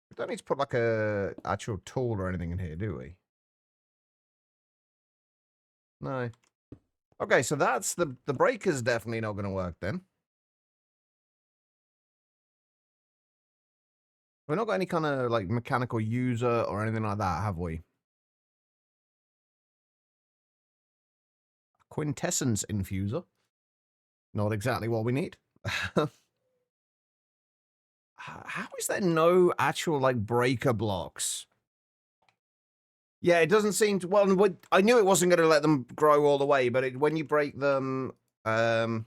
We don't need to put like a actual tool or anything in here, do we? No. Okay, so that's the breaker's definitely not going to work then. We've not got any kind of like mechanical user or anything like that, have we? Quintessence infuser. Not exactly what we need. How is there no actual like breaker blocks? Yeah, it doesn't seem to. Well, I knew it wasn't going to let them grow all the way, but when you break them, when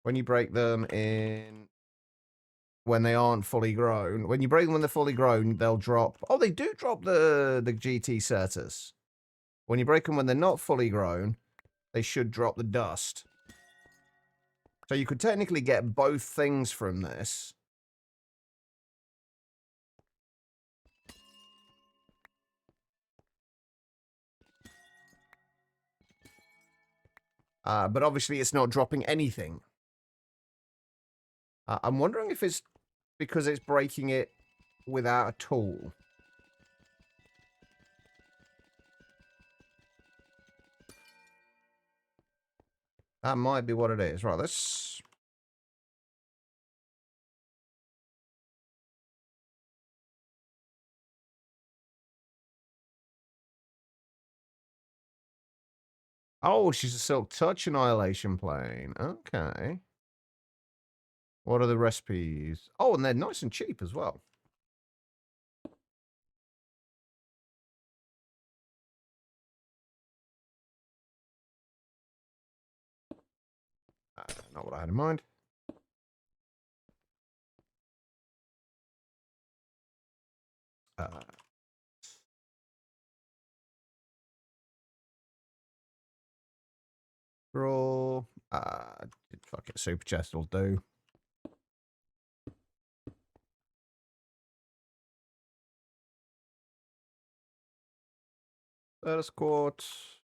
you break them in when they aren't fully grown, when you break them when they're fully grown, they'll drop. Oh, they do drop the GT Certus. When you break them when they're not fully grown, they should drop the dust. So you could technically get both things from this. But obviously it's not dropping anything. I'm wondering if it's because it's breaking it without a tool. That might be what it is. Right, let's... Oh, she's a Silk Touch Annihilation plane. Okay. What are the recipes? Oh, and they're nice and cheap as well. Not what I had in mind. Draw. Fuck it, super chest will do. Lettuce quartz.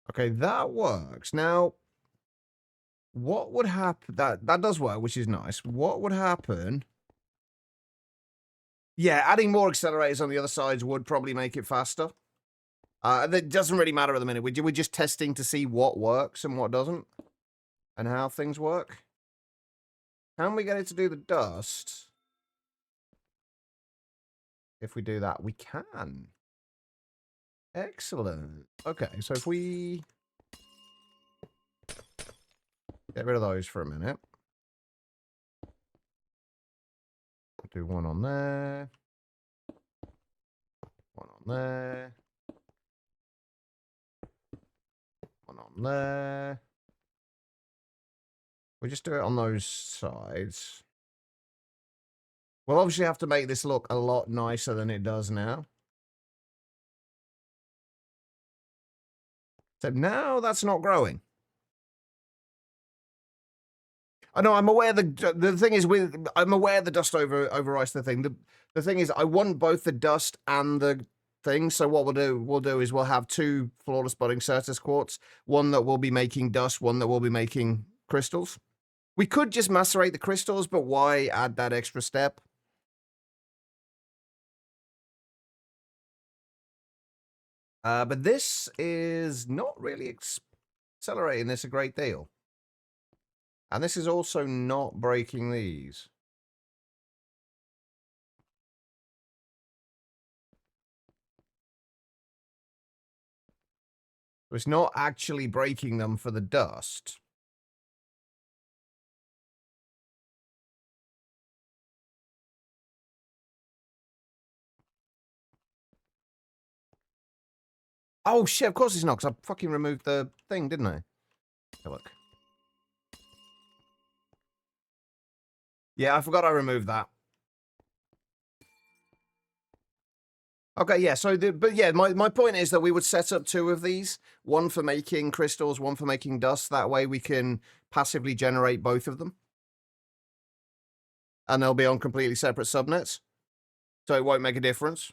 Okay, that works. Now, what would happen? That does work, which is nice. What would happen? Yeah, adding more accelerators on the other sides would probably make it faster. That doesn't really matter at the minute. We're just testing to see what works and what doesn't, and how things work. Can we get it to do the dust? If we do that, we can. Excellent. Okay, so if we get rid of those for a minute. Do one on there. One on there. One on there. We just do it on those sides. We'll obviously have to make this look a lot nicer than it does now. So now that's not growing. I know, I'm aware the thing is I'm aware the dust overwrites the thing. The thing is I want both the dust and the thing. So what we'll do is we'll have two flawless budding Certus quartz, one that will be making dust, one that will be making crystals. We could just macerate the crystals, but why add that extra step? But this is not really accelerating this a great deal. And this is also not breaking these. So it's not actually breaking them for the dust. Oh, shit, of course it's not, because I fucking removed the thing, didn't I? Okay, look. Yeah, I forgot I removed that. Okay, yeah, so, but yeah, my point is that we would set up 2 of these. One for making crystals, one for making dust. That way we can passively generate both of them. And they'll be on completely separate subnets. So it won't make a difference.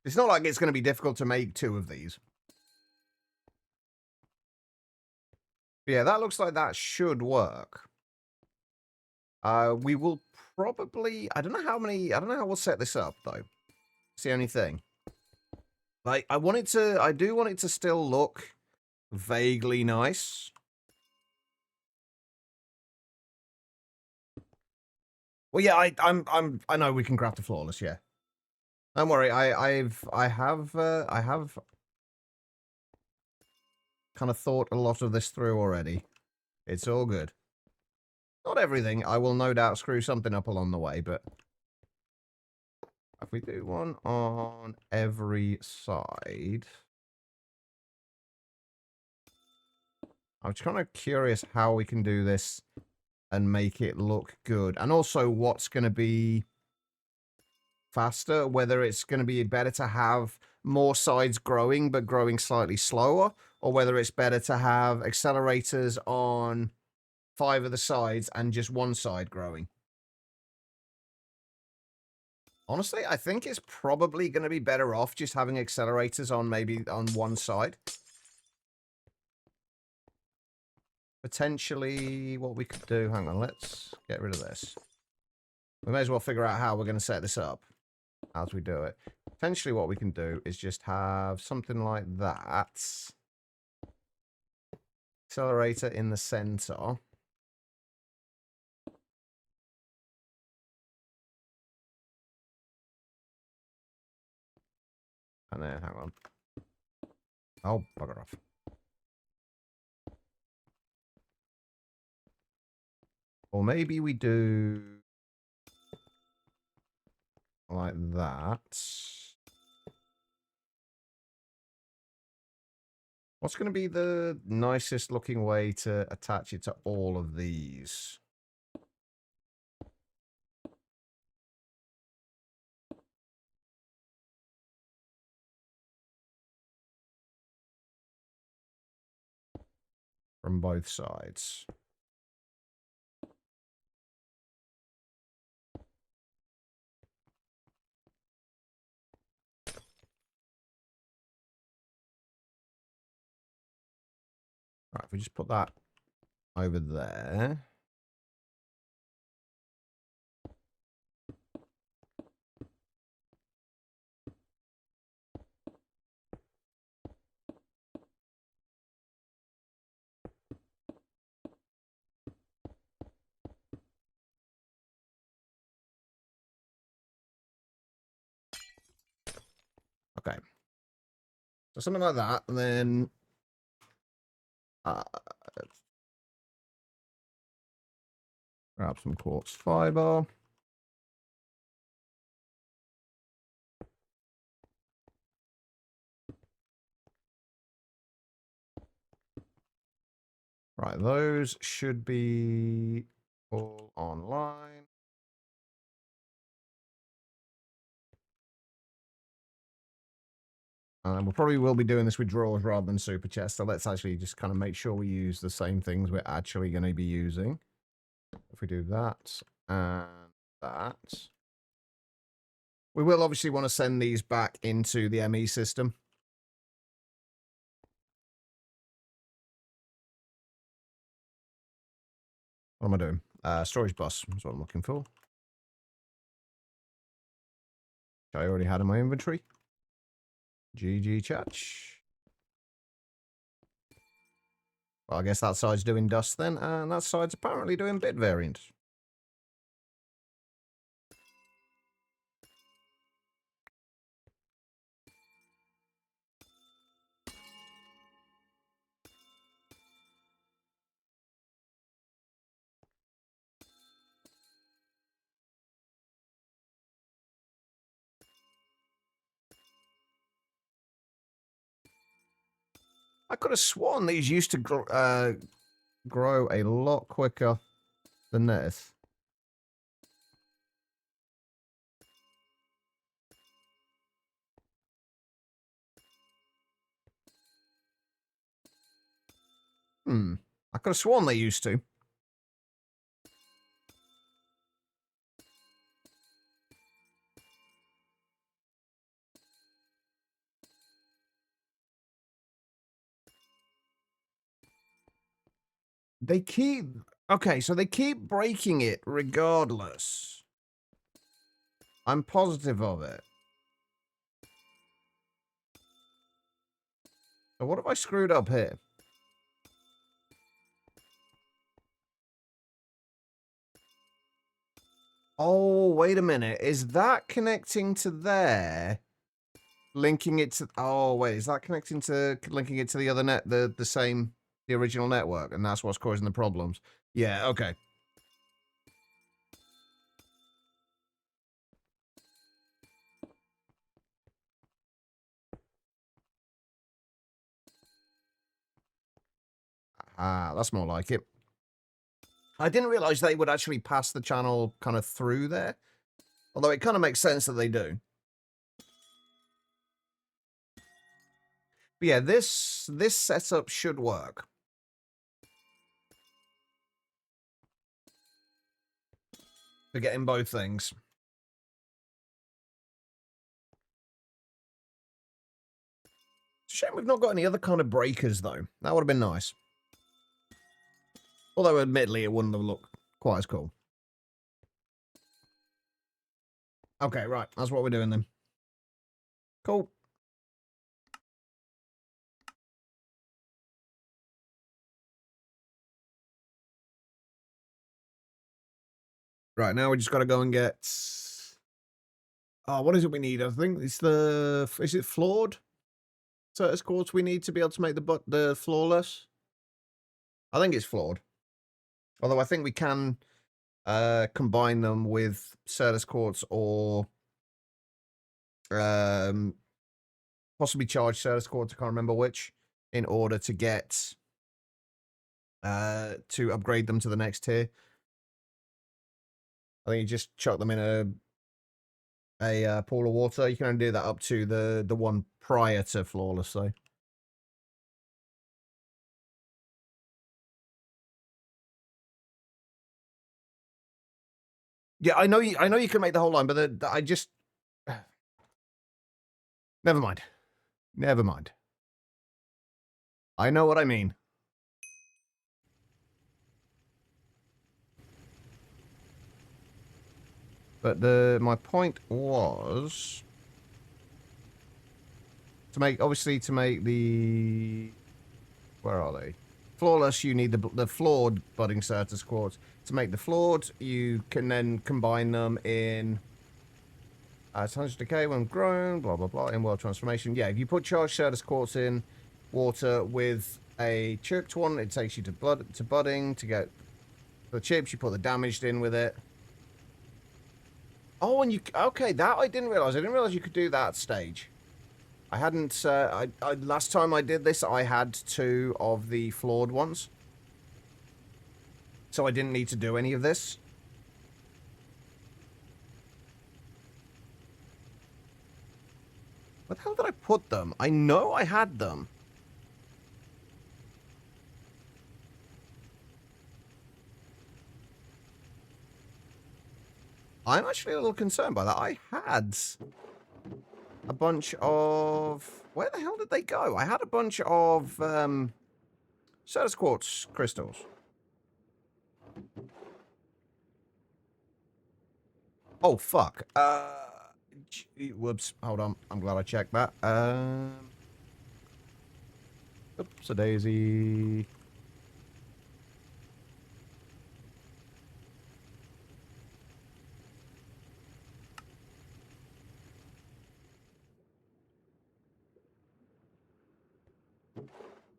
It's not like it's going to be difficult to make 2 of these. But yeah, that looks like that should work. We will probably... I don't know how we'll set this up, though. It's the only thing. Like, I do want it to still look vaguely nice. Well, yeah, I know we can craft a flawless, yeah. Don't worry, I have kind of thought a lot of this through already. It's all good. Not everything. I will no doubt screw something up along the way, but if we do one on every side, I'm just kind of curious how we can do this and make it look good, and also what's going to be faster, whether it's going to be better to have more sides growing but growing slightly slower, or whether it's better to have accelerators on 5 of the sides and just one side growing. Honestly, I think it's probably going to be better off just having accelerators on maybe on one side. Potentially what we could do, hang on, let's get rid of this. We may as well figure out how we're going to set this up as we do it. Potentially what we can do is just have something like that. Accelerator in the center. And then, hang on. Oh, bugger off. Or maybe we do like that. What's going to be the nicest looking way to attach it to all of these? From both sides. Right, if we just put that over there. Okay. So something like that, and then grab some quartz fiber. Right, those should be all online. And we probably will be doing this with drawers rather than super chests. So let's actually just kind of make sure we use the same things we're actually going to be using. If we do that and that. We will obviously want to send these back into the ME system. What am I doing? Storage bus is what I'm looking for. I already had in my inventory. GG Chatch. Well, I guess that side's doing dust then, and that side's apparently doing bit variant. I could have sworn these used to grow a lot quicker than this. I could have sworn they used to. They keep... Okay, so they keep breaking it regardless. I'm positive of it. So what have I screwed up here? Oh, wait a minute. Is that connecting to there? Linking it to... Oh, wait. Is that connecting to... Linking it to the other net... The same... The original network? And that's what's causing the problems? Yeah, okay. Ah, that's more like it. I didn't realize they would actually pass the channel kind of through there. Although it kind of makes sense that they do. But yeah, this setup should work. For getting both things. It's a shame we've not got any other kind of breakers, though. That would have been nice. Although, admittedly, it wouldn't have looked quite as cool. Okay, right. That's what we're doing then. Cool. Right, now we just got to go and get... Oh, what is it we need? I think it's the... Is it flawed? Certus quartz we need to be able to make the flawless? I think it's flawed. Although I think we can combine them with Certus quartz or possibly charge Certus quartz, I can't remember which, in order to get to upgrade them to the next tier. I think you just chuck them in a pool of water. You can only do that up to the one prior to flawless, though. Yeah, I know you can make the whole line, but I just never mind. Never mind. I know what I mean. But my point was to make the where are they? Flawless, you need the flawed budding Certus quartz. To make the flawed, you can then combine them in tons decay when grown, blah blah blah, in world transformation. Yeah, if you put charged Certus quartz in water with a chipped one, it takes you to budding. To get the chips, you put the damaged in with it. Oh, and okay, that I didn't realize. I didn't realize you could do that stage. I hadn't, last time I did this, I had 2 of the flawed ones. So I didn't need to do any of this. Where the hell did I put them? I know I had them. I'm actually a little concerned by that. I had a bunch of... Where the hell did they go? I had a bunch of Certus quartz crystals. Oh, fuck. Whoops. Hold on. I'm glad I checked that. Oops, a daisy.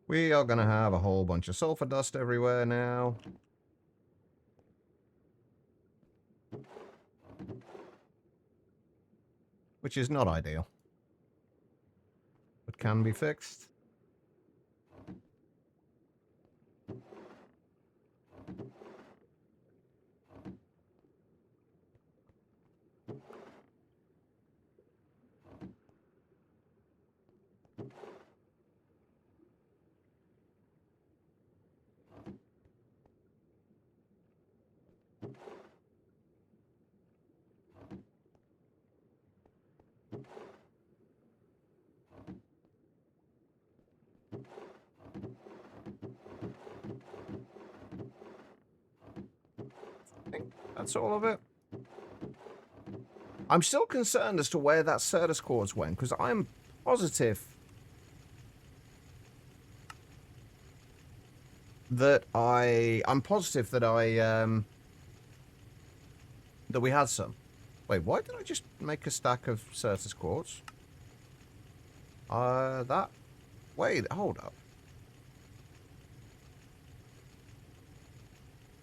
We are going to have a whole bunch of sulfur dust everywhere now. Which is not ideal. But can be fixed. That's all of it. I'm still concerned as to where that Certus quartz went, because I'm positive that I'm positive that that we had some. Wait, why did I just make a stack of Certus quartz? Wait, hold up.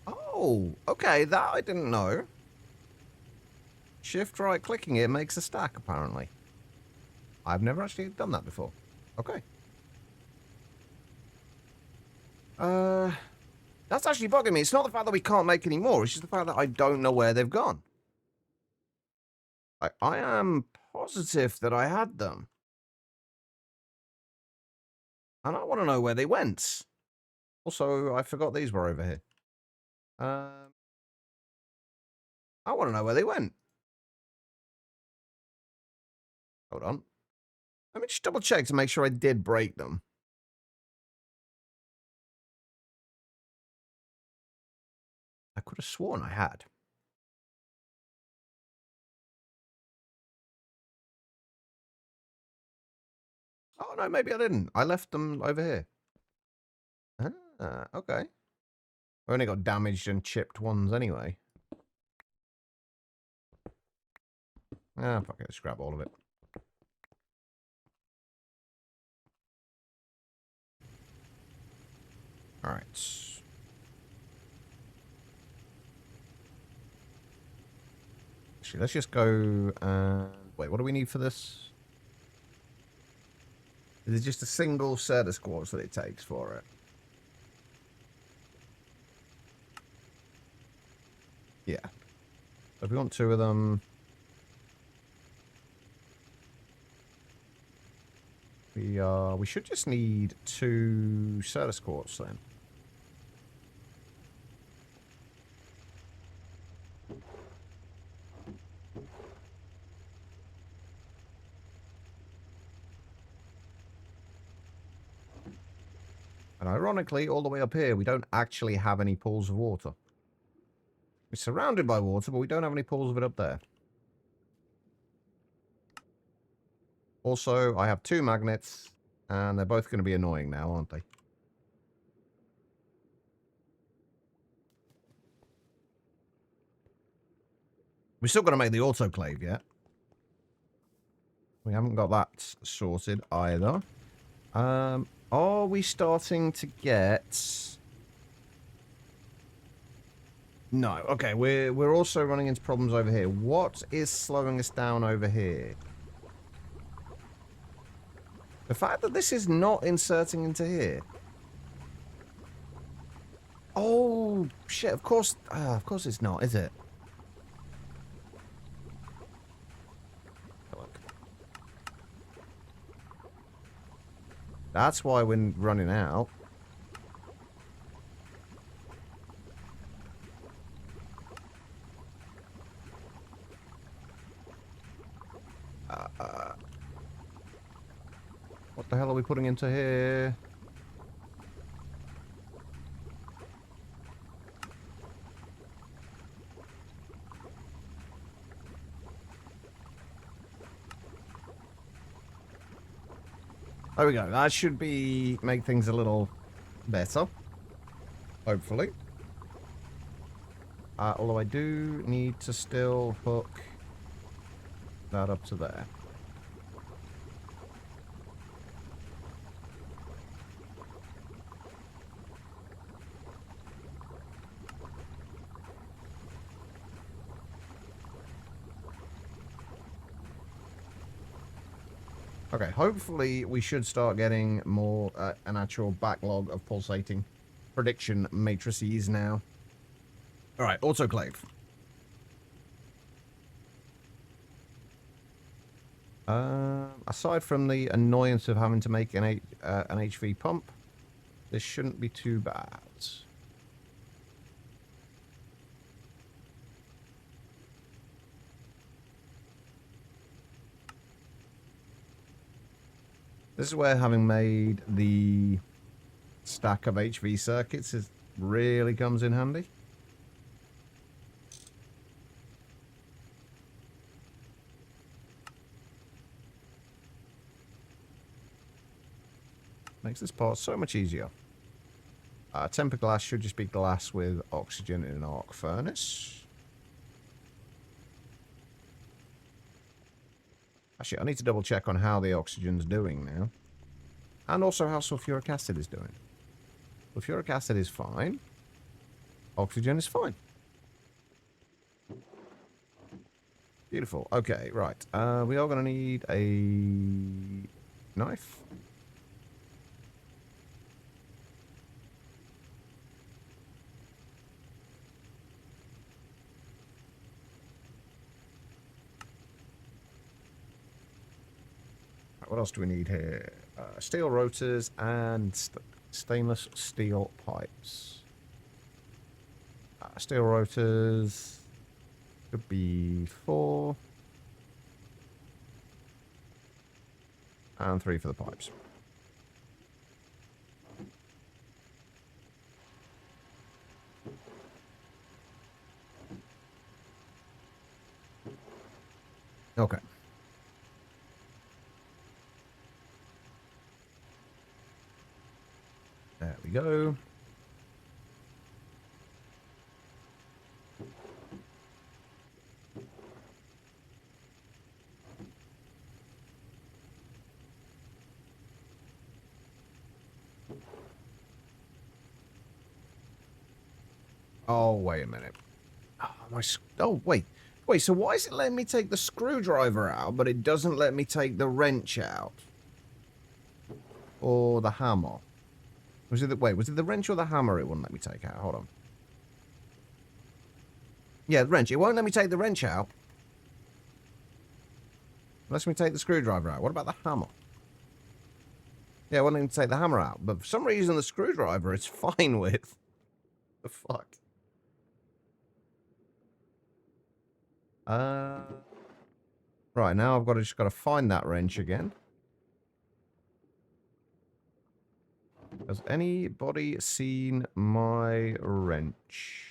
Oh, okay, that I didn't know. Shift right clicking it makes a stack, apparently. I've never actually done that before. Okay. That's actually bugging me. It's not the fact that we can't make any more, it's just the fact that I don't know where they've gone. I am positive that I had them. And I want to know where they went. Also, I forgot these were over here. I want to know where they went. Hold on. Let me just double check to make sure I did break them. I could have sworn I had. Oh, no, maybe I didn't. I left them over here. Okay. I only got damaged and chipped ones anyway. Ah, fuck it. Let's grab all of it. Alright. Actually, let's just go and... Wait, what do we need for this? Is it just a single Certus quartz that it takes for it? Yeah. So if we want 2 of them... We should just need 2 Certus quartz then. And ironically, all the way up here, we don't actually have any pools of water. We're surrounded by water, but we don't have any pools of it up there. Also, I have 2 magnets, and they're both going to be annoying now, aren't they? We're still going to make the autoclave yet. We haven't got that sorted either. Are we starting to get... No. Okay, we're also running into problems over here. What is slowing us down over here? The fact that this is not inserting into here. Oh, shit. Of course it's not, is it? Look. That's why we're running out. What the hell are we putting into here? There we go. That should make things a little better. Hopefully. Although I do need to still hook that up to there. Okay, hopefully we should start getting more, an actual backlog of pulsating prediction matrices now. Alright, autoclave. Aside from the annoyance of having to make an HV pump, this shouldn't be too bad. This is where having made the stack of HV circuits really comes in handy. Makes this part so much easier. Temper glass should just be glass with oxygen in an arc furnace. Actually, I need to double check on how the oxygen's doing now. And also how sulfuric acid is doing. Sulfuric acid is fine. Oxygen is fine. Beautiful. Okay, right. We are going to need a knife. What else do we need here? Steel rotors and stainless steel pipes. Steel rotors could be 4. And 3 for the pipes. Okay. There we go. Oh, wait a minute. Oh, wait. Wait, so why is it letting me take the screwdriver out, but it doesn't let me take the wrench out? Or the hammer? Was it the wrench or the hammer it wouldn't let me take out? Hold on. Yeah, the wrench. It won't let me take the wrench out. It lets me take the screwdriver out. What about the hammer? Yeah, it won't let me take the hammer out. But for some reason, the screwdriver it's fine with. The fuck? Right, now I've just got to find that wrench again. Has anybody seen my wrench?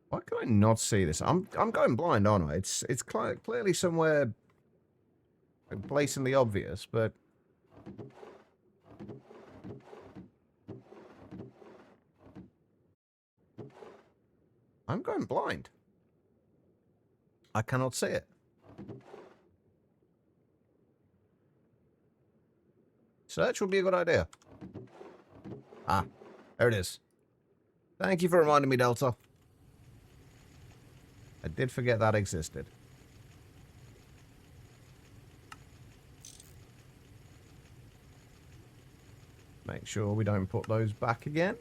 Why can I not see this? I'm going blind, aren't I? It's clearly somewhere blatantly obvious, but I'm going blind. I cannot see it. Search would be a good idea. Ah, there it is. Thank you for reminding me, Delta. I did forget that existed. Make sure we don't put those back again.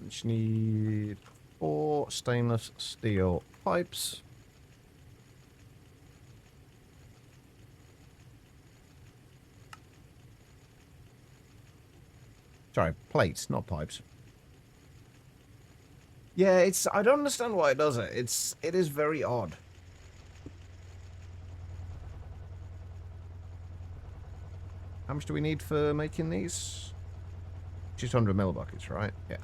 We just need 4 stainless steel pipes. Sorry, plates, not pipes. Yeah, I don't understand why it does it. It is very odd. How much do we need for making these? Just 100 millibuckets, right? Yeah.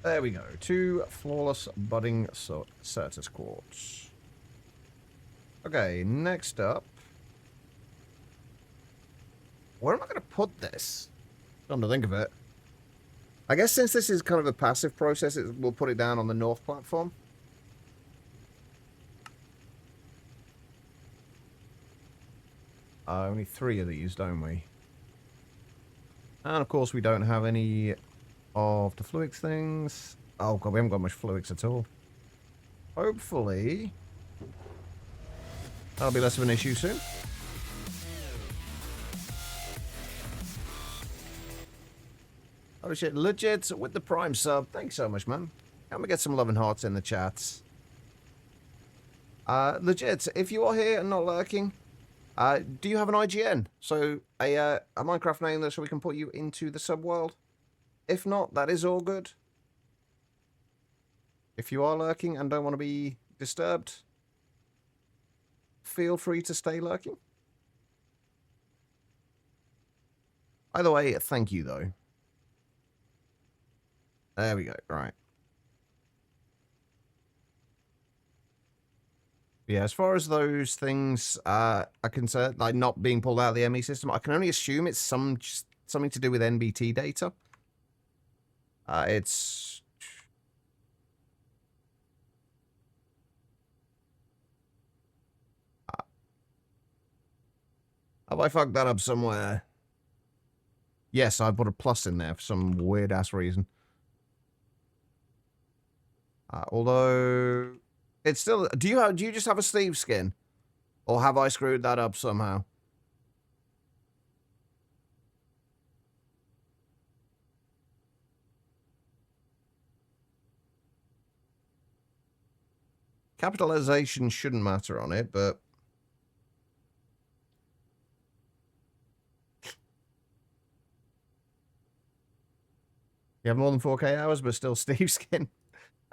There we go. 2 flawless budding Certus quartz. Okay, next up. Where am I going to put this? Come to think of it. I guess since this is kind of a passive process, we'll put it down on the north platform. Only 3 of these, don't we? And of course we don't have any of the fluix things. Oh god, we haven't got much fluix at all. Hopefully that'll be less of an issue soon. Oh shit, legit with the Prime sub. Thanks so much, man. Can we get some love and hearts in the chats? Legit, if you are here and not lurking, Do you have an IGN? So a Minecraft name that so we can put you into the subworld? If not, that is all good. If you are lurking and don't want to be disturbed, feel free to stay lurking. Either way, thank you, though. There we go. Right. Yeah, as far as those things are concerned, like not being pulled out of the ME system, I can only assume it's something to do with NBT data. It's... Have I fucked that up somewhere? Yes, I put a plus in there for some weird-ass reason. Although... It's still... Do you just have a Steve skin? Or have I screwed that up somehow? Capitalization shouldn't matter on it, but... You have more than 4K hours, but still Steve skin.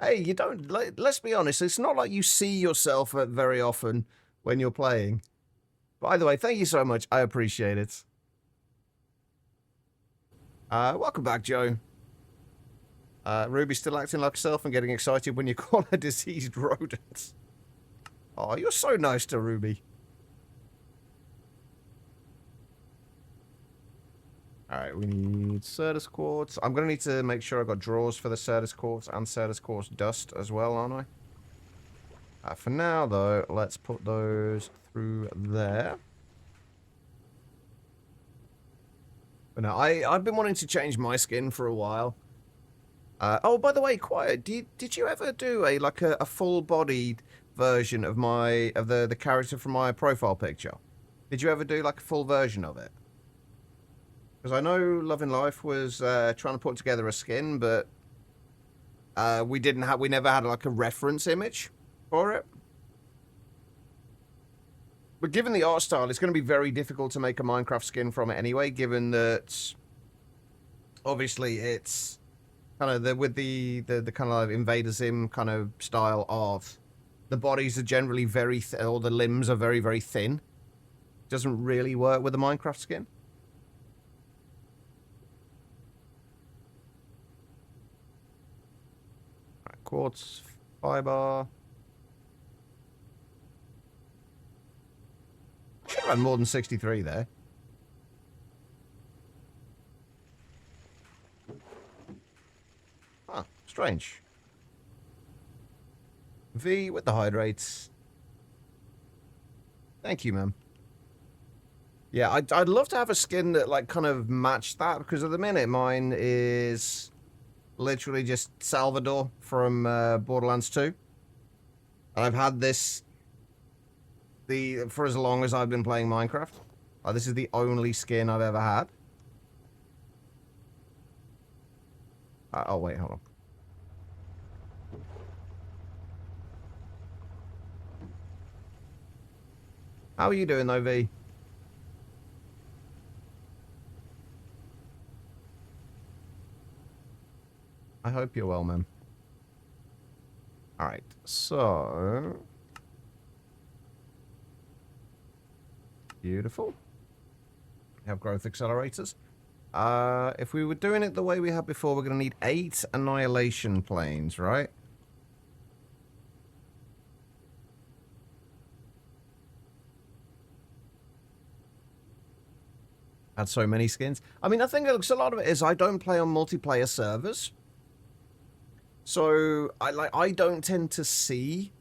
Hey, you don't... Let's be honest, it's not like you see yourself very often when you're playing. By the way, thank you so much. I appreciate it. Welcome back, Joe. Ruby's still acting like herself and getting excited when you call her diseased rodents. Oh, you're so nice to Ruby. Alright, we need Certus Quartz. I'm going to need to make sure I've got drawers for the Certus Quartz and Certus Quartz dust as well, aren't I? For now, though, let's put those through there. But no, I've been wanting to change my skin for a while. Oh, by the way, Quiet, did you ever do a full-bodied version of the character from my profile picture? Did you ever do like a full version of it? Because I know Love in Life was trying to put together a skin, but we never had like a reference image for it. But given the art style, it's going to be very difficult to make a Minecraft skin from it anyway, given that obviously it's kind of with the kind of like Invader Zim kind of style of the bodies are generally very or the limbs are very, very thin. Doesn't really work with a Minecraft skin. Right, quartz, fiber. Should have had more than 63 there. Huh, strange. V with the hydrates. Thank you, man. Yeah, I'd love to have a skin that like kind of matched that, because at the minute mine is literally just Salvador from Borderlands 2. And I've had this for as long as I've been playing Minecraft. This is the only skin I've ever had. Oh, wait, hold on. How are you doing, though, V? I hope you're well, man. Alright, so... Beautiful. We have growth accelerators. If we were doing it the way we had before, we're going to need 8 annihilation planes, right? Had so many skins. I mean, I think a lot of it is I don't play on multiplayer servers. So, I don't tend to see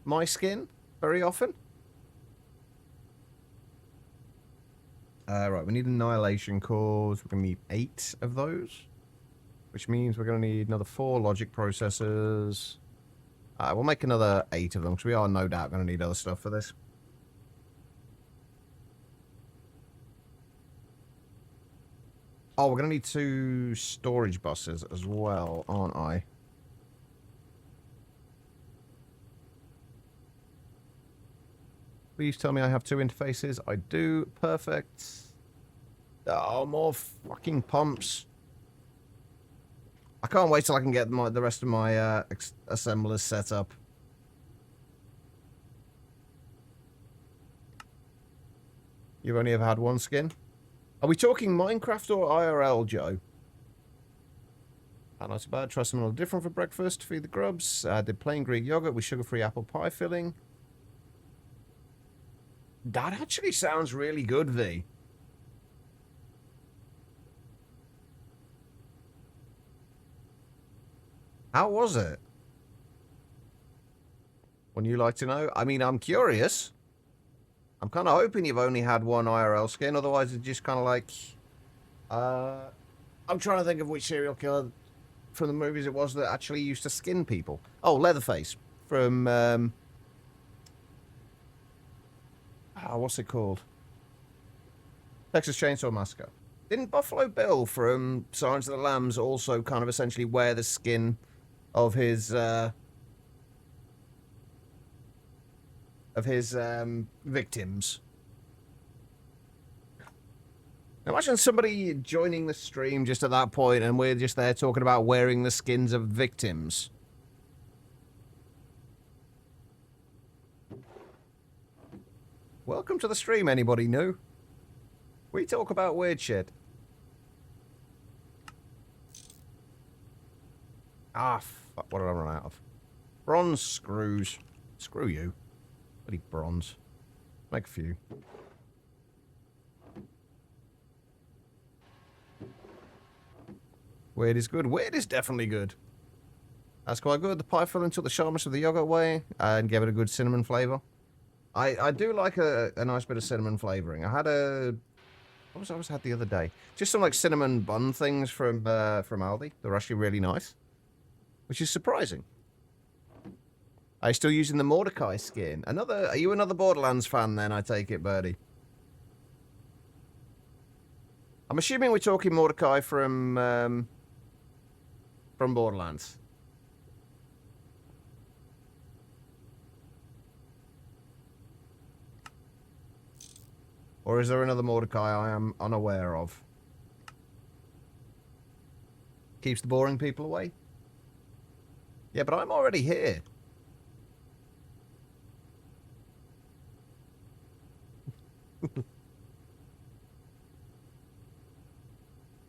my skin very often. Right, we need annihilation cores. We're going to need 8 of those. Which means we're going to need another 4 logic processors. We'll make another 8 of them, because we are no doubt going to need other stuff for this. Oh, we're going to need 2 storage buses as well, aren't I? Please tell me I have 2 interfaces. I do. Perfect. Oh, more fucking pumps. I can't wait till I can get the rest of my assemblers set up. You've only ever had 1 skin? Are we talking Minecraft or IRL, Joe? Not so bad. Try something a little different for breakfast. Feed the grubs. Did plain Greek yogurt with sugar-free apple pie filling. That actually sounds really good, V. How was it? Wouldn't you like to know? I mean, I'm curious. I'm kind of hoping you've only had 1 IRL skin. Otherwise, it's just kind of like... I'm trying to think of which serial killer from the movies it was that actually used to skin people. Oh, Leatherface. From... what's it called? Texas Chainsaw Massacre. Didn't Buffalo Bill from Silence of the Lambs also kind of essentially wear the skin of his victims? Imagine somebody joining the stream just at that point and we're just there talking about wearing the skins of victims. Welcome to the stream, anybody new? We talk about weird shit. Ah, fuck, what did I run out of? Bronze screws. Screw you. Bloody bronze. Make a few. Weird is good. Weird is definitely good. That's quite good. The pie filling took the sharpness of the yogurt away and gave it a good cinnamon flavour. I do like a nice bit of cinnamon flavouring. I had a... What was I had the other day? Just some like cinnamon bun things from Aldi. They're actually really nice. Which is surprising. Are you still using the Mordecai skin? Are you another Borderlands fan then, I take it, Birdie? I'm assuming we're talking Mordecai from Borderlands. Or is there another Mordecai I am unaware of? Keeps the boring people away? Yeah, but I'm already here.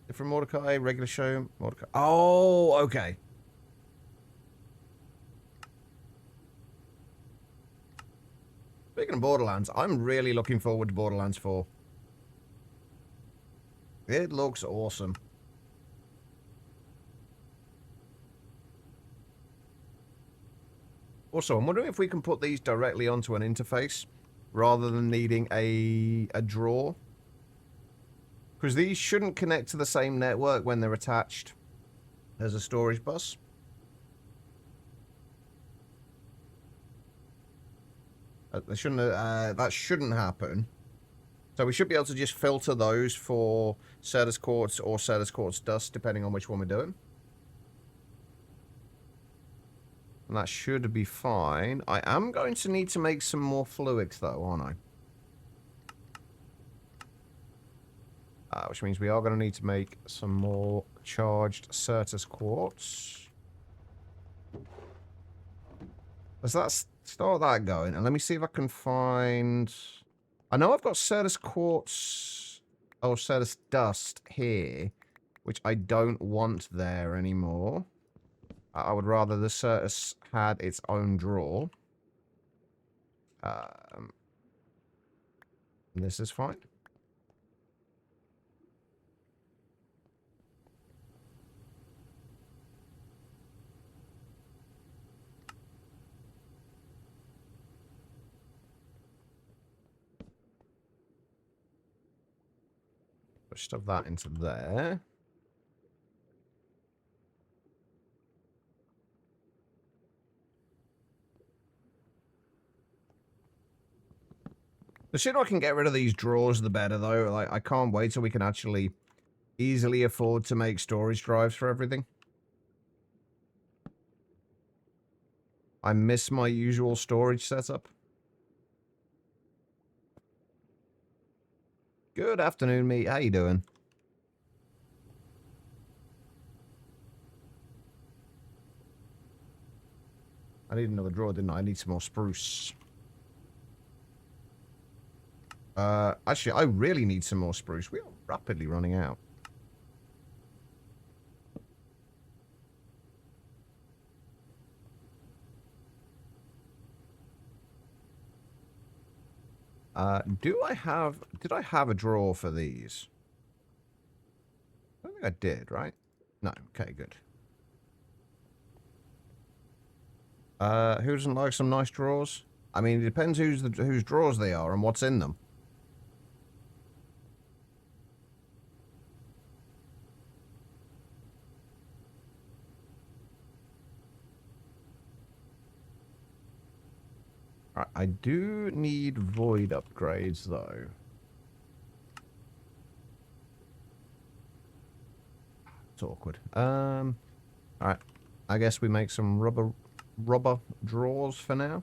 Different Mordecai, regular show, Mordecai. Oh, okay. Speaking of Borderlands, I'm really looking forward to Borderlands 4. It looks awesome. Also, I'm wondering if we can put these directly onto an interface rather than needing a drawer. Because these shouldn't connect to the same network when they're attached as a storage bus. That shouldn't happen. So we should be able to just filter those for Certus Quartz or Certus Quartz Dust, depending on which one we're doing. And that should be fine. I am going to need to make some more fluids, though, aren't I? Which means we are going to need to make some more charged Certus Quartz. Let's start that going. And let me see if I can find... I know I've got Certus Quartz... Oh, Certus Dust here, which I don't want there anymore. I would rather the Certus had its own drawer. This is fine. Stuff that into there. The sooner I can get rid of these drawers, the better, though. Like, I can't wait till we can actually easily afford to make storage drives for everything. I miss my usual storage setup. Good afternoon, mate. How you doing? I need another drawer, didn't I? I need some more spruce. Actually, I really need some more spruce. We are rapidly running out. Did I have a drawer for these? I don't think I did, right? No, okay, good. Who doesn't like some nice drawers? I mean, it depends whose drawers they are and what's in them. Alright, I do need void upgrades, though. It's awkward. Alright. I guess we make some rubber drawers for now.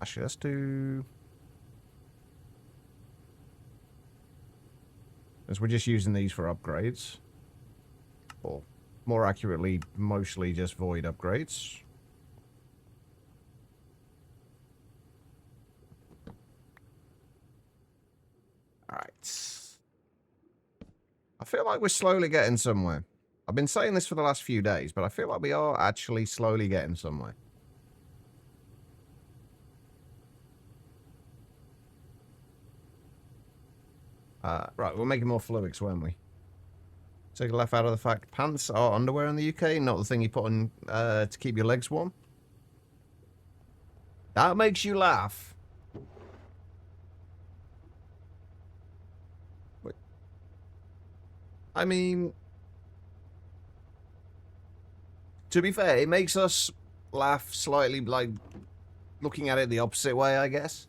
Actually, let's do... As we're just using these for upgrades. Or, more accurately, mostly just void upgrades. Alright. I feel like we're slowly getting somewhere. I've been saying this for the last few days, but I feel like we are actually slowly getting somewhere. Right, we're making more fluics, weren't we? Take a laugh out of the fact pants are underwear in the UK, not the thing you put on to keep your legs warm. That makes you laugh. Wait. I mean, to be fair, it makes us laugh slightly, like, looking at it the opposite way, I guess.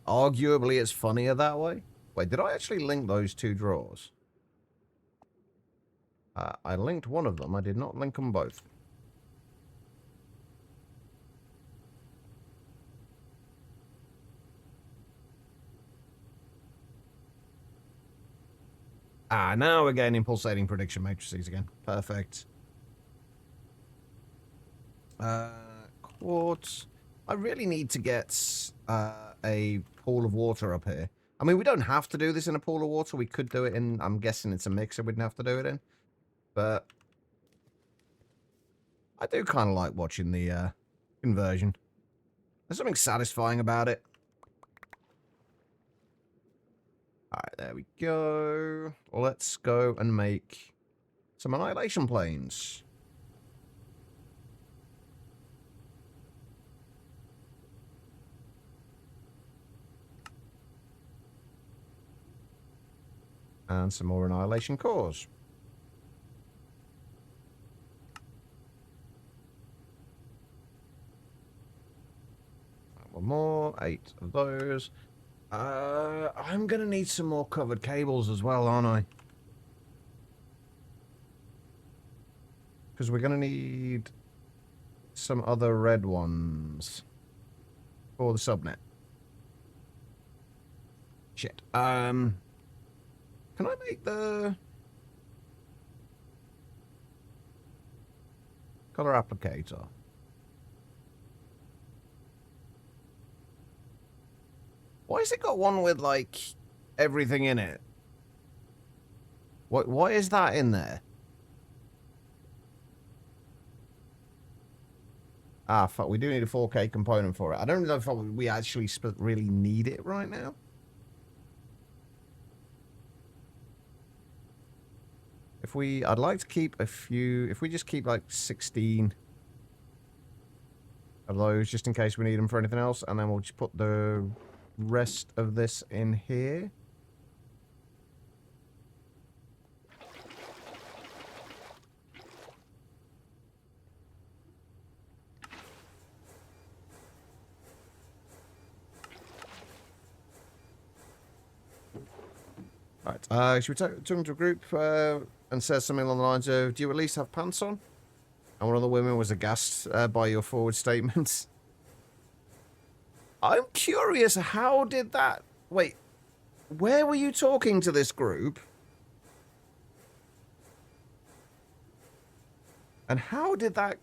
Arguably, it's funnier that way. Wait, did I actually link those two drawers? I linked one of them. I did not link them both. Now we're getting impulsating prediction matrices again. Perfect. Quartz. I really need to get a pool of water up here. I mean, we don't have to do this in a pool of water. We could do it in... I'm guessing it's a mixer we'd have to do it in. But... I do kind of like watching the conversion. There's something satisfying about it. Alright, there we go. Let's go and make some annihilation planes. And some more annihilation cores. One more, 8 of those. I'm gonna need some more covered cables as well, aren't I? Because we're gonna need some other red ones for the subnet. Shit. Can I make the color applicator? Why has it got one with, like, everything in it? Why is that in there? Ah, fuck, we do need a 4K component for it. I don't know if we actually really need it right now. I'd like to keep a few, if we just keep, like, 16 of those, just in case we need them for anything else, and then we'll just put the rest of this in here. Alright, should we talk to a group and says something along the lines of, do you at least have pants on? And one of the women was aghast by your forward statements. I'm curious, how did that... Wait, where were you talking to this group? And how did that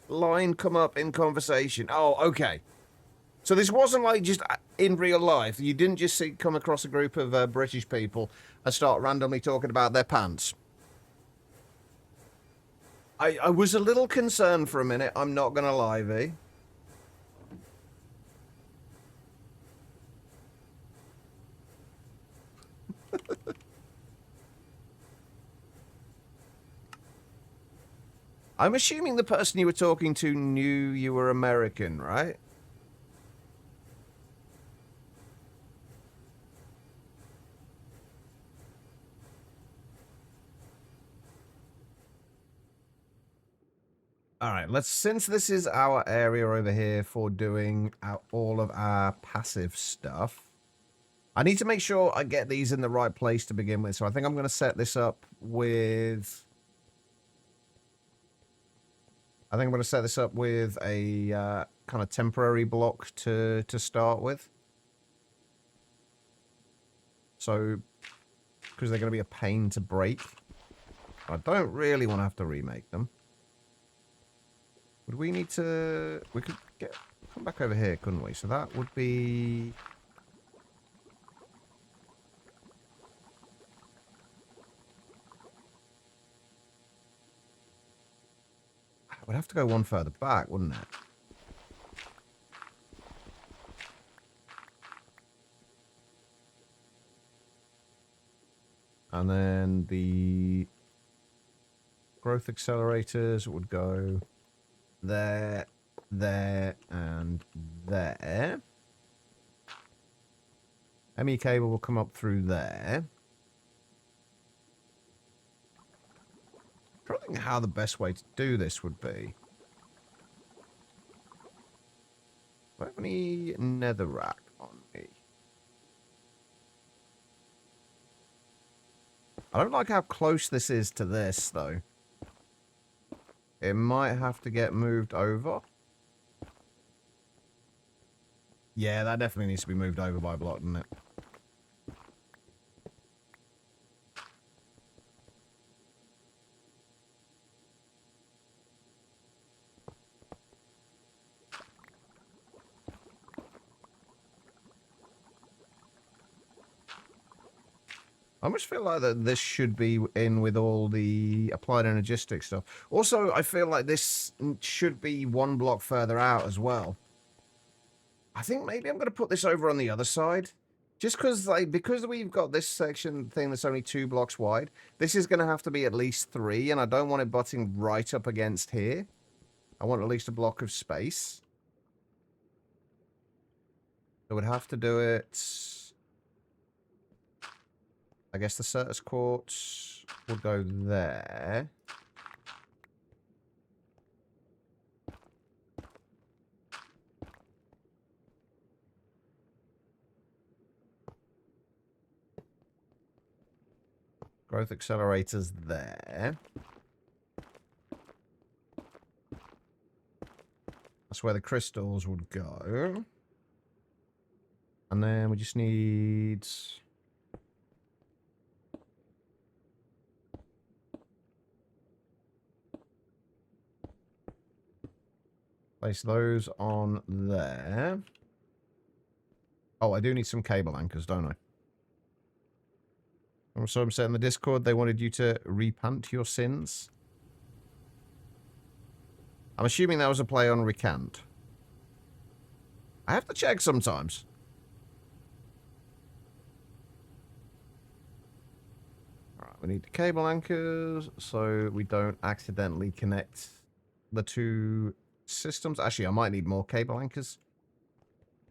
line come up in conversation? Oh, okay. So this wasn't like just in real life. You didn't just come across a group of British people and start randomly talking about their pants. I was a little concerned for a minute, I'm not going to lie, V. I'm assuming the person you were talking to knew you were American, right? All right, since this is our area over here for doing all of our passive stuff, I need to make sure I get these in the right place to begin with. So I think I'm going to set this up with... I think I'm going to set this up with a kind of temporary block to start with. So, because they're going to be a pain to break. I don't really want to have to remake them. Would we need to... We could come back over here, couldn't we? So that would be... We'd have to go one further back, wouldn't it? And then the growth accelerators would go there, there, and there. ME cable will come up through there. I'm trying to think how the best way to do this would be. Do I have any netherrack on me? I don't like how close this is to this, though. It might have to get moved over. Yeah, that definitely needs to be moved over by a block, doesn't it? I almost feel like that this should be in with all the applied energistic stuff. Also, I feel like this should be one block further out as well. I think maybe I'm going to put this over on the other side. Just because we've got this section thing that's only 2 blocks wide, this is going to have to be at least 3, and I don't want it butting right up against here. I want at least a block of space. I would have to do it... I guess the Certus quartz would go there. Growth accelerators there. That's where the crystals would go. And then we just need... place those on there. Oh, I do need some cable anchors, don't I? So I'm saying in the Discord, they wanted you to repant your sins. I'm assuming that was a play on recant. I have to check sometimes. Alright, we need the cable anchors so we don't accidentally connect the 2 systems. Actually, I might need more cable anchors.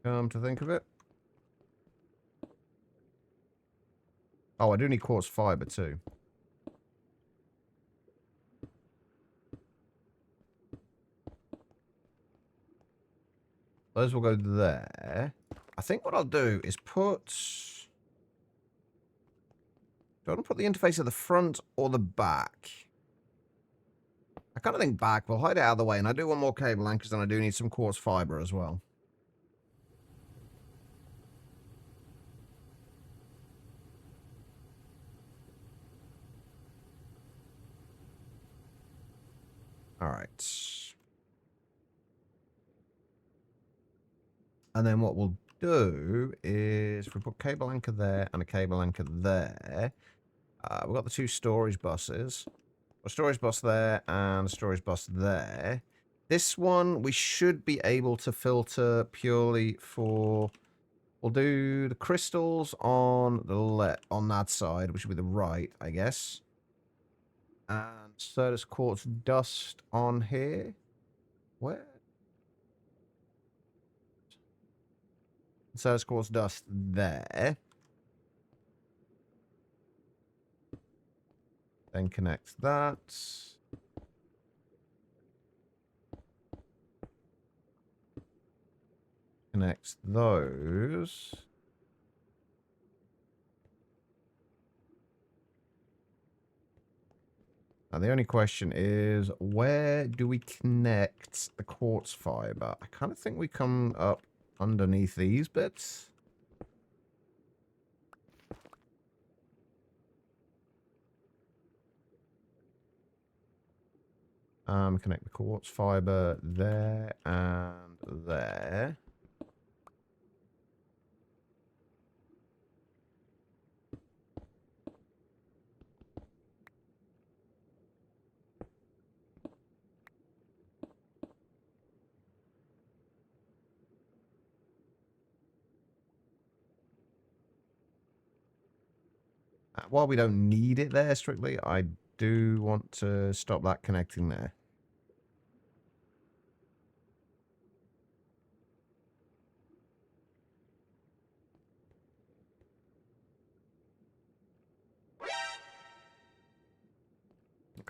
To think of it. Oh, I do need quartz fiber too. Those will go there. I think what I'll do is put... Do I want to put the interface at the front or the back? I kind of think back. We'll hide it out of the way, and I do want more cable anchors, and I do need some quartz fiber as well. All right. And then what we'll do is if we put cable anchor there and a cable anchor there, we've got the 2 storage buses. A storage bus there and a storage bus there. This one we should be able to filter purely for... We'll do the crystals on the on that side, which will be the right, I guess. And Certus quartz dust on here. Where? Certus quartz dust there. Then connect that. Connect those. Now the only question is, where do we connect the quartz fiber? I kind of think we come up underneath these bits. Connect the quartz fiber there and there. While we don't need it there strictly, I do want to stop that connecting there.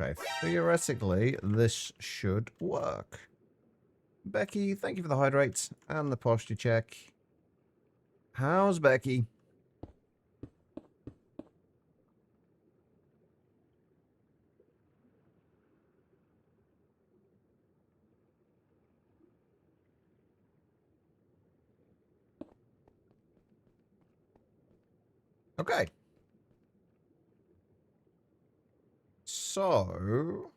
Okay, theoretically, this should work. Becky, thank you for the hydrates and the posture check. How's Becky? Okay. So,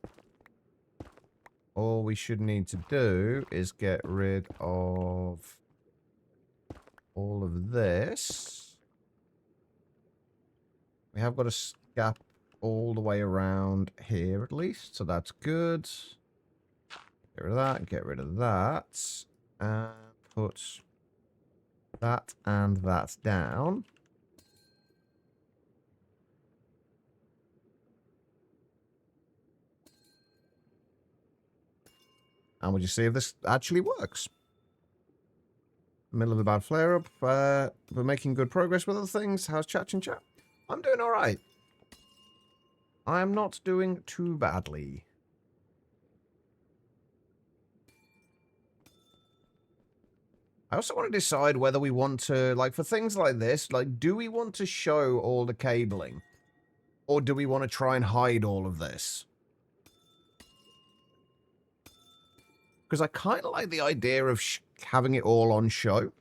all we should need to do is get rid of all of this. We have got a gap all the way around here at least, so that's good. Get rid of that, get rid of that, and put that and that down. And we'll just see if this actually works. Middle of a bad flare-up. We're making good progress with other things. How's chat and chat? I'm doing alright. I'm not doing too badly. I also want to decide whether we want to, like, for things like this, like, do we want to show all the cabling? Or do we want to try and hide all of this? Because I kind of like the idea of having it all on show.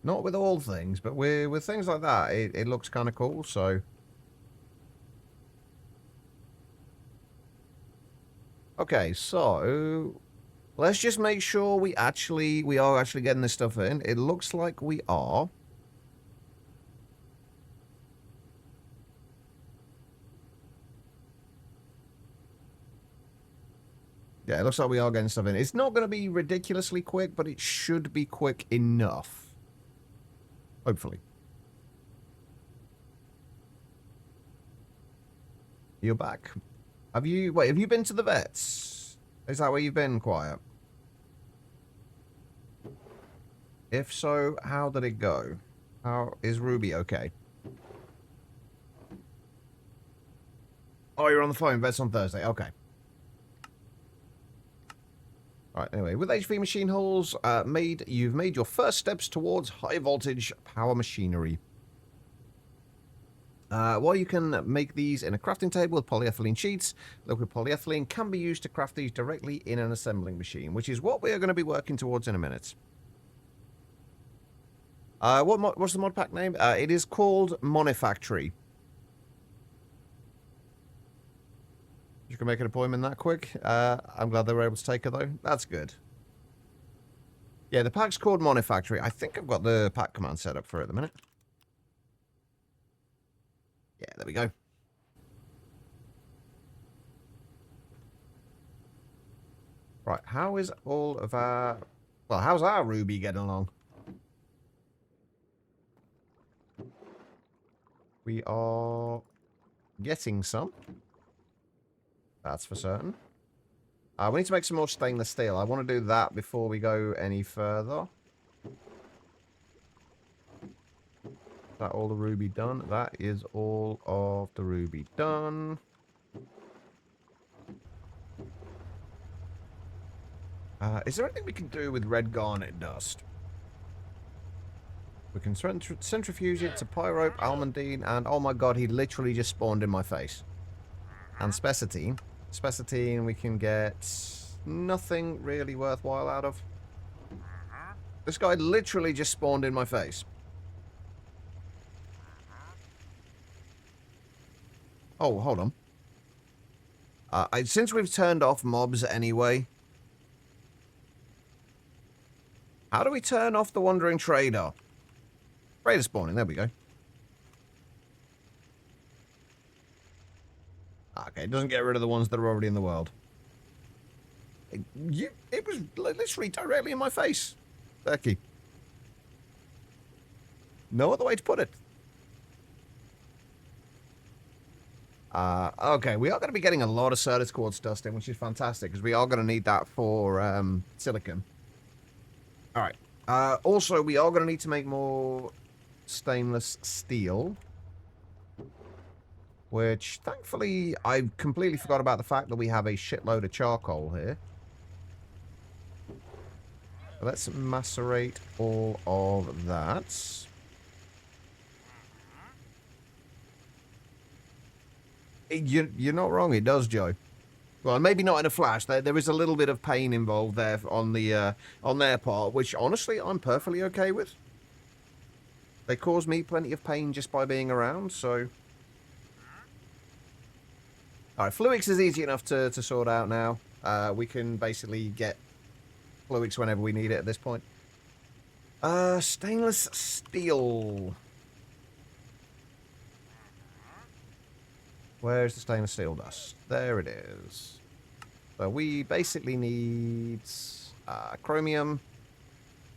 Not with all things, but with things like that, it looks kind of cool, so... Okay, so... Let's just make sure we are actually getting this stuff in. It looks like we are. Yeah, it looks like we are getting stuff in. It's not going to be ridiculously quick, but it should be quick enough. Hopefully. You're back. Have you been to the vets? Is that where you've been, Quiet? If so, how did it go? How is Ruby okay? Oh, you're on the phone. Vets on Thursday. Okay. Right, anyway, with HV machine hulls you've made your first steps towards high voltage power machinery. While you can make these in a crafting table with polyethylene sheets, liquid polyethylene can be used to craft these directly in an assembling machine, which is what we are going to be working towards in a minute. What's the mod pack name? It is called Monifactory. You can make an appointment that quick. I'm glad they were able to take her, though. That's good. Yeah, the pack's called Monifactory. I think I've got the pack command set up for it at the minute. Yeah, there we go. Right, how is all of our... Well, how's our Ruby getting along? We are getting some. That's for certain. We need to make some more stainless steel. I want to do that before we go any further. Is that all the ruby done? That is all of the ruby done. Is there anything we can do with red garnet dust? We can centrifuge it to pyrope, almandine, and oh my god, he literally just spawned in my face. And spessartine. Spessartine we can get nothing really worthwhile out of. This guy literally just spawned in my face. Oh, hold on. Since we've turned off mobs anyway, how do we turn off the Wandering Trader? Trader spawning, there we go. Okay, it doesn't get rid of the ones that are already in the world. It was literally directly in my face, Becky. No other way to put it. Okay, we are going to be getting a lot of Certus quartz dust in, which is fantastic, because we are going to need that for silicon. Alright. Also, we are going to need to make more stainless steel. Which, thankfully, I completely forgot about the fact that we have a shitload of charcoal here. So let's macerate all of that. You're not wrong, it does, Joe. Well, maybe not in a flash. There is a little bit of pain involved there on their part, which honestly I'm perfectly okay with. They cause me plenty of pain just by being around, so. Alright, Fluix is easy enough to sort out now. We can basically get Fluix whenever we need it at this point. Stainless steel. Where's the stainless steel dust? There it is. So we basically need chromium,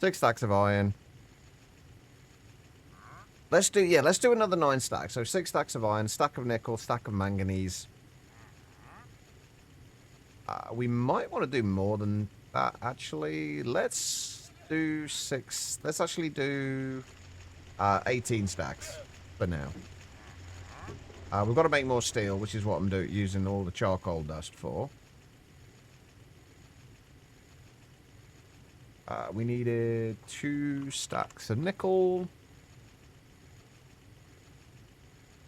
6 stacks of iron. Let's do another 9 stacks. So 6 stacks of iron, stack of nickel, stack of manganese. We might want to do more than that, actually. Let's do 6. Let's actually do 18 stacks for now. We've got to make more steel, which is what I'm using all the charcoal dust for. We needed 2 stacks of nickel.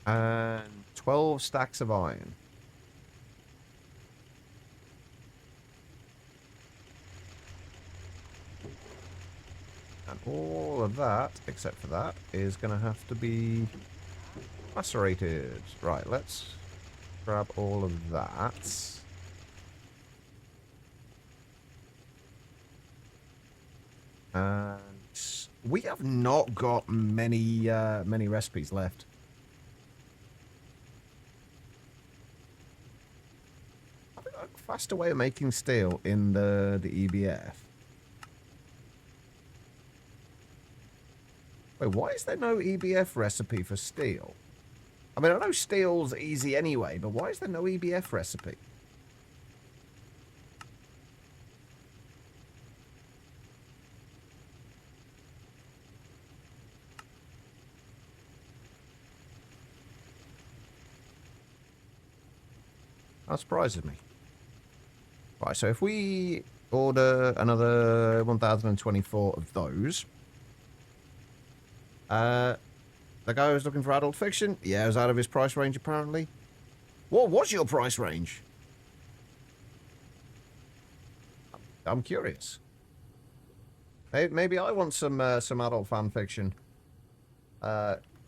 And 12 stacks of iron. And all of that, except for that, is going to have to be macerated. Right, let's grab all of that. And we have not got many recipes left. I think a faster way of making steel in the EBF. Wait, why is there no EBF recipe for steel? I mean, I know steel's easy anyway, but why is there no EBF recipe? That surprises me. Right, so if we Order another 1,024 of those. The guy who was looking for adult fiction? Yeah, it was out of his price range, apparently. What was your price range? I'm curious. Maybe I want some adult fan fiction.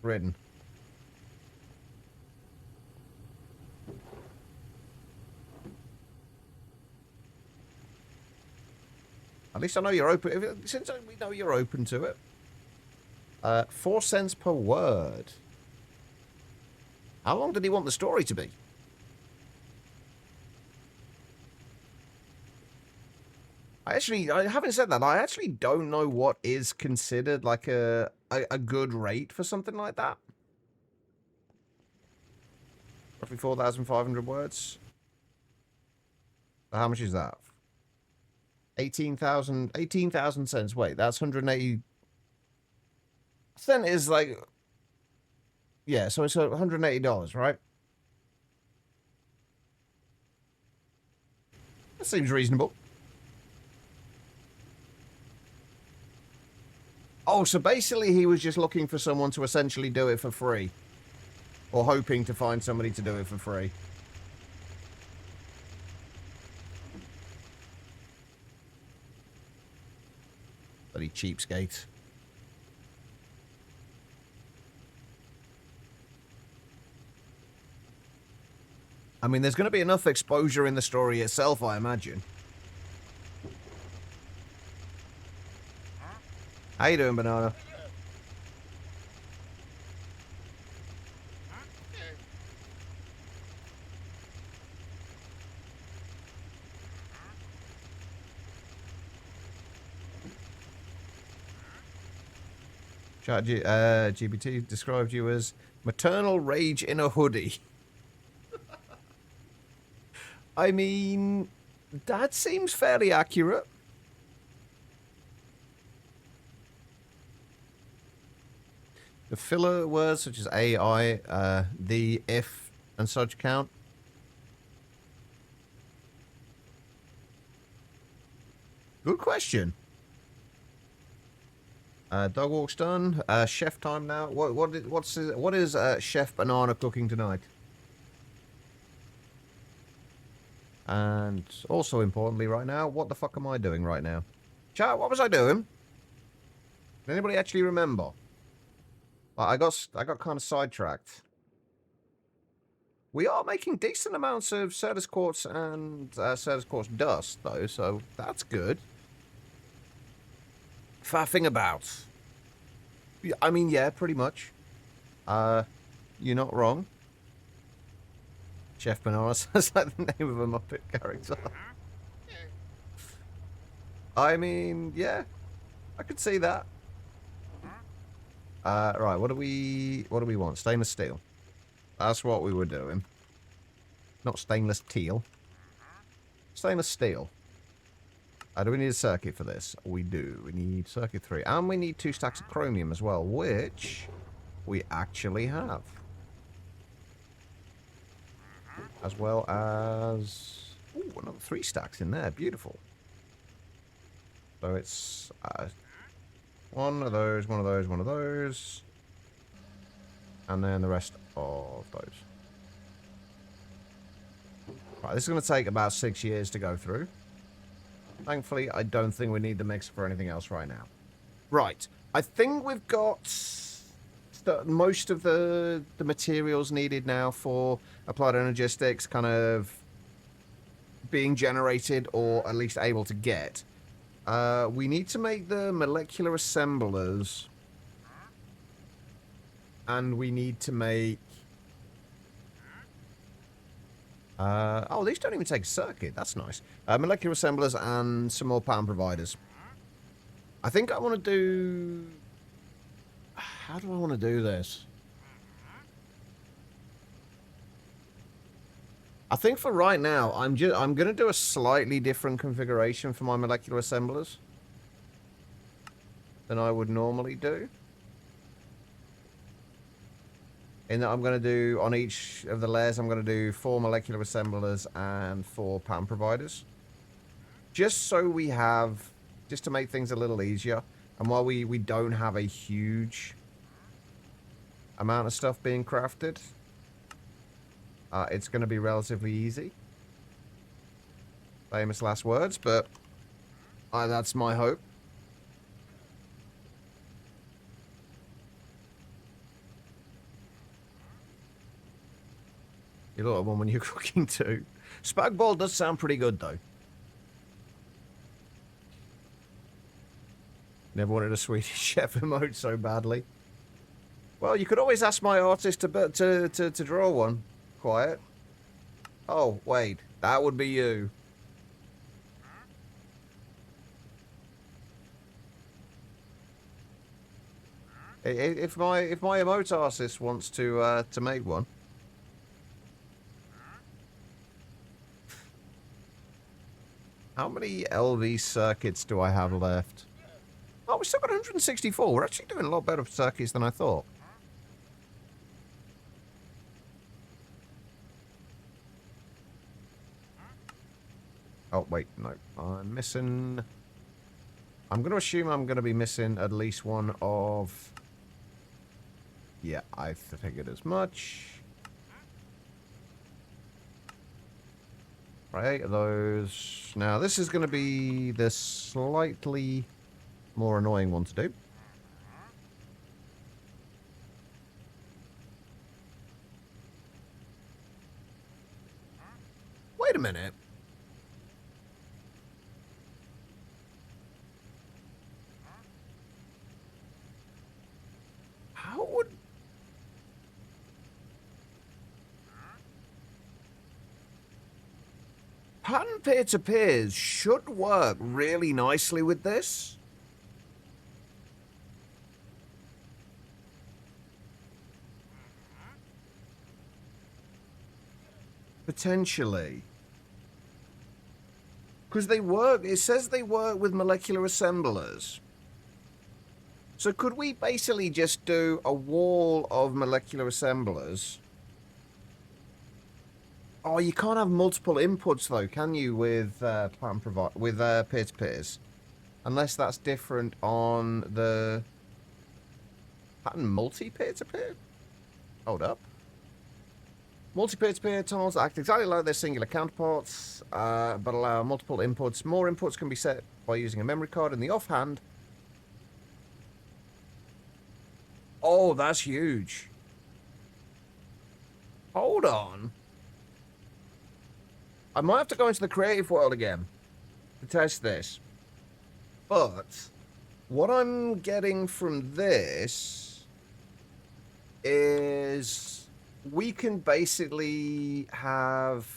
Written. At least I know you're open. Since we know you're open to it. 4 cents per word. How long did he want the story to be? Having said that, I actually don't know what is considered like a good rate for something like that. Roughly 4,500 words. How much is that? 18,000 cents. Wait, that's 180. Cent is like, yeah, so it's $180, right? That seems reasonable. Oh, so basically he was just looking for someone to essentially do it for free. Or hoping to find somebody to do it for free. Bloody cheapskate. I mean, there's going to be enough exposure in the story itself, I imagine. How you doing, Banana? GPT described you as maternal rage in a hoodie. I mean, that seems fairly accurate. The filler words such as AI, the, if, and such count. Good question. Dog walk's done. Chef time now. What is Chef Banana cooking tonight? And also importantly right now, what the fuck am I doing right now? Chat, what was I doing? Does anybody actually remember? I got kind of sidetracked. We are making decent amounts of Certus quartz and Certus quartz dust though, so that's good. Faffing about. I mean, yeah, pretty much. You're not wrong. Chef Banana sounds like the name of a Muppet character. I mean, yeah, I could see that. Right, what do we want? Stainless steel. That's what we were doing. Not stainless teal. Stainless steel. Do we need a circuit for this? We do. We need circuit 3. And we need 2 stacks of chromium as well, which we actually have. As well as... Ooh, another 3 stacks in there. Beautiful. So it's... one of those, one of those, one of those. And then the rest of those. Right, this is going to take about 6 years to go through. Thankfully, I don't think we need the mixer for anything else right now. Right. I think we've got most of the materials needed now for applied energistics kind of being generated or at least able to get. We need to make the molecular assemblers. And we need to make... oh, these don't even take a circuit. That's nice. Molecular assemblers and some more pattern providers. I think I want to do... How do I want to do this? I think for right now, I'm going to do a slightly different configuration for my molecular assemblers than I would normally do. In that I'm going to do, on each of the layers, I'm going to do 4 molecular assemblers and 4 pattern providers. just so we have, just to make things a little easier. And while we don't have a huge amount of stuff being crafted, it's going to be relatively easy. Famous last words, but that's my hope. You look at one when you're cooking too. Spag bol does sound pretty good though. Never wanted a Swedish chef emote so badly. Well, you could always ask my artist to draw one. Quiet. Oh, wait. That would be you. If my emote artist wants to make one. How many LV circuits do I have left? Oh, we've still got 164. We're actually doing a lot better circuits than I thought. Oh, wait, no. I'm missing... I'm going to assume I'm going to be missing at least one of... Yeah, I figured as much. Right, those... Now, this is going to be the slightly more annoying one to do. Wait a minute. How would... Pattern peer-to-peers should work really nicely with this. Potentially. Because they work, it says they work with molecular assemblers. So could we basically just do a wall of molecular assemblers? Oh, you can't have multiple inputs though, can you, with peer-to-peers? Unless that's different on the pattern multi-peer-to-peer? Hold up. Multi-peer-to-peer tunnels act exactly like their singular counterparts, but allow multiple inputs. More inputs can be set by using a memory card in the offhand. Oh, that's huge. Hold on. I might have to go into the creative world again to test this. But what I'm getting from this is we can basically have...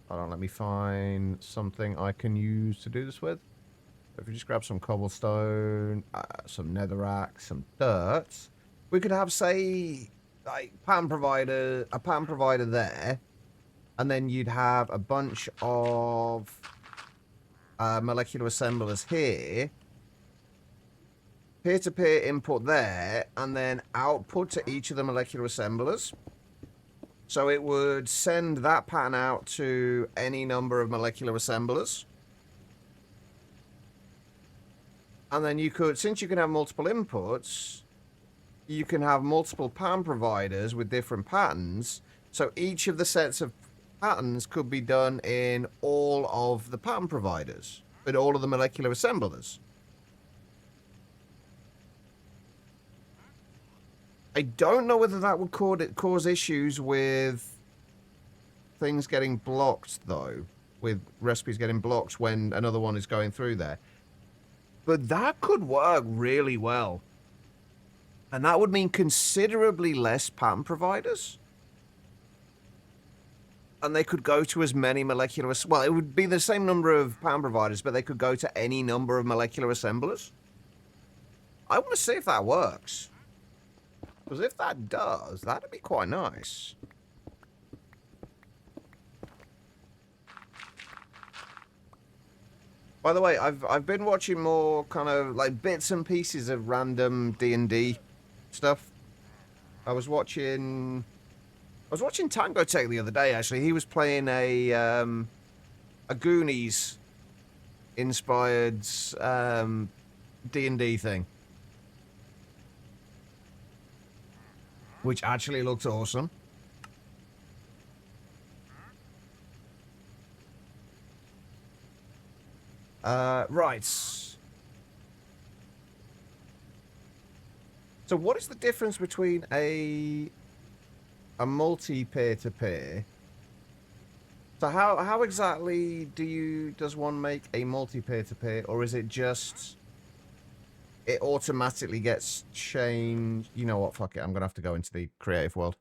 Hold on, let me find something I can use to do this with. If we just grab some cobblestone, some netherrack, some dirt, we could have, say, like a pattern provider there, and then you'd have a bunch of molecular assemblers here, peer-to-peer input there, and then output to each of the molecular assemblers. So it would send that pattern out to any number of molecular assemblers. And then you could, since you can have multiple inputs, you can have multiple pattern providers with different patterns. So each of the sets of patterns could be done in all of the pattern providers, in all of the molecular assemblers. I don't know whether that would cause issues with things getting blocked, though. With recipes getting blocked when another one is going through there. But that could work really well. And that would mean considerably less pattern providers. And they could go to as many molecular... Well, it would be the same number of pattern providers, but they could go to any number of molecular assemblers. I want to see if that works. Because if that does, that'd be quite nice. By the way, I've been watching more kind of like bits and pieces of random D&D stuff. I was watching Tango Tech the other day, actually. He was playing a a Goonies inspired D&D thing, which actually looks awesome. Right. So what is the difference between a multi peer-to-peer? So how exactly does one make a multi peer-to-peer, or is it just it automatically gets changed? You know what? Fuck it. I'm gonna have to go into the creative world.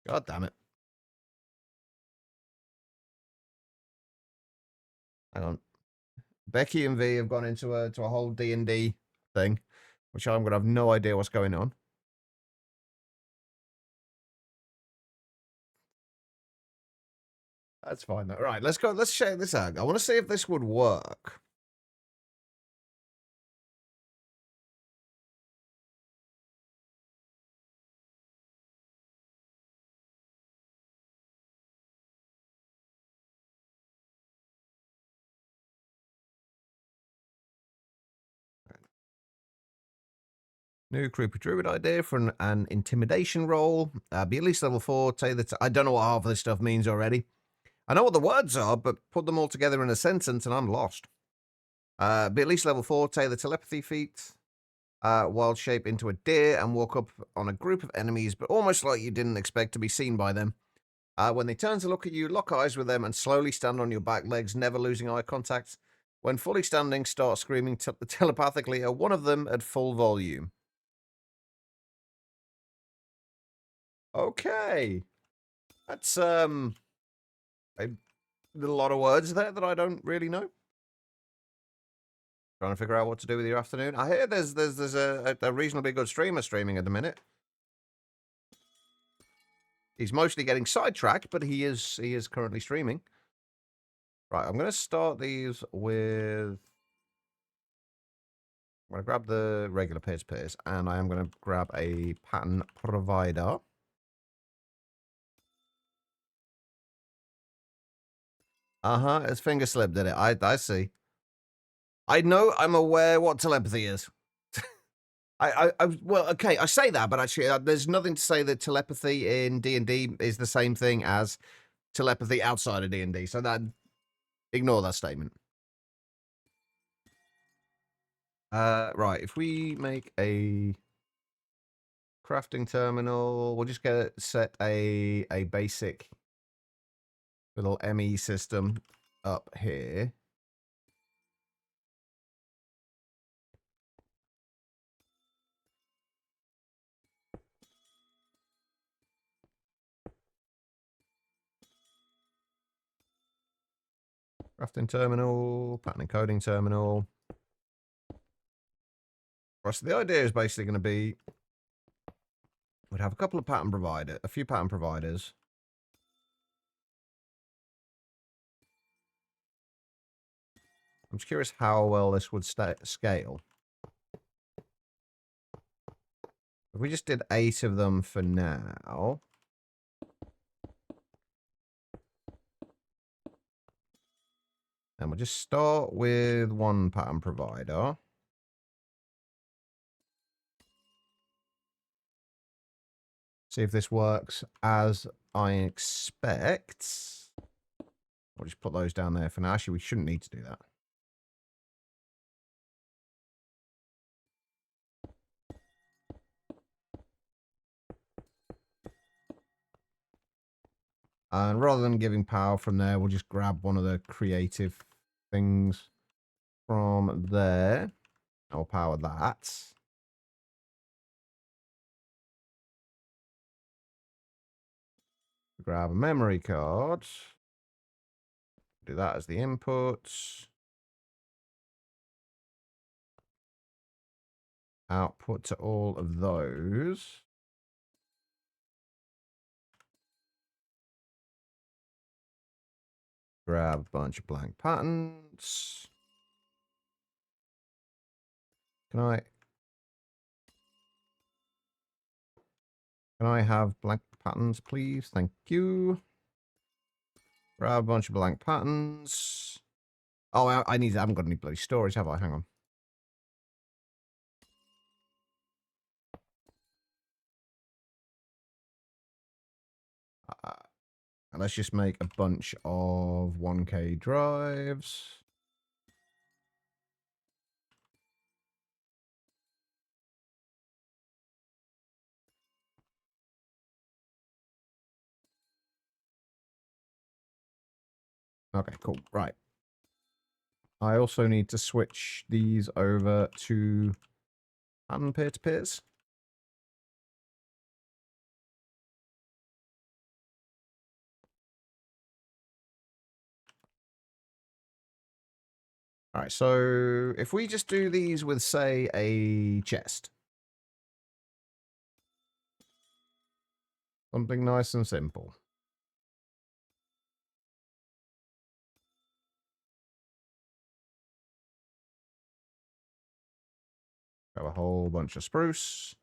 God damn it. Hang on. Becky and V have gone into a whole D&D thing, which I'm gonna have no idea what's going on. That's fine though. Right, let's go. Let's check this out. I want to see if this would work. New creepy druid idea for an intimidation roll. Be at least level 4. Say that I don't know what half of this stuff means already. I know what the words are, but put them all together in a sentence and I'm lost. Be at least level 4. Take the telepathy feat. Wild shape into a deer and walk up on a group of enemies, but almost like you didn't expect to be seen by them. When they turn to look at you, lock eyes with them and slowly stand on your back legs, never losing eye contact. When fully standing, start screaming telepathically at one of them at full volume. Okay. That's a lot of words there that I don't really know. Trying to figure out what to do with your afternoon. I hear there's a reasonably good streamer streaming at the minute. He's mostly getting sidetracked, but he is currently streaming. Right, I'm gonna start these with. I'm gonna grab the regular peer-to-peers, and I am gonna grab a pattern provider. It's finger slip, did it? I see. I know. I'm aware what telepathy is. Well, okay, I say that, but actually, there's nothing to say that telepathy in D&D is the same thing as telepathy outside of D&D. So that, ignore that statement. Right, if we make a crafting terminal, we'll just set a basic little ME system up here. Crafting terminal, pattern encoding terminal. Right, so the idea is basically going to be we'd have a few pattern providers. I'm just curious how well this would scale. If we just did 8 of them for now. And we'll just start with one pattern provider. See if this works as I expect. I'll just put those down there for now. Actually, we shouldn't need to do that. And rather than giving power from there, we'll just grab one of the creative things from there. I'll power that. Grab a memory card. Do that as the input. Output to all of those. Grab a bunch of blank patterns. Can I have blank patterns, please. Thank you. Grab a bunch of blank patterns. Oh, I haven't got any bloody storage, have I? Hang on. And let's just make a bunch of 1K drives. Okay, cool. Right. I also need to switch these over to pattern peer-to-peers. All right, so if we just do these with, say, a chest. Something nice and simple. Grab a whole bunch of spruce.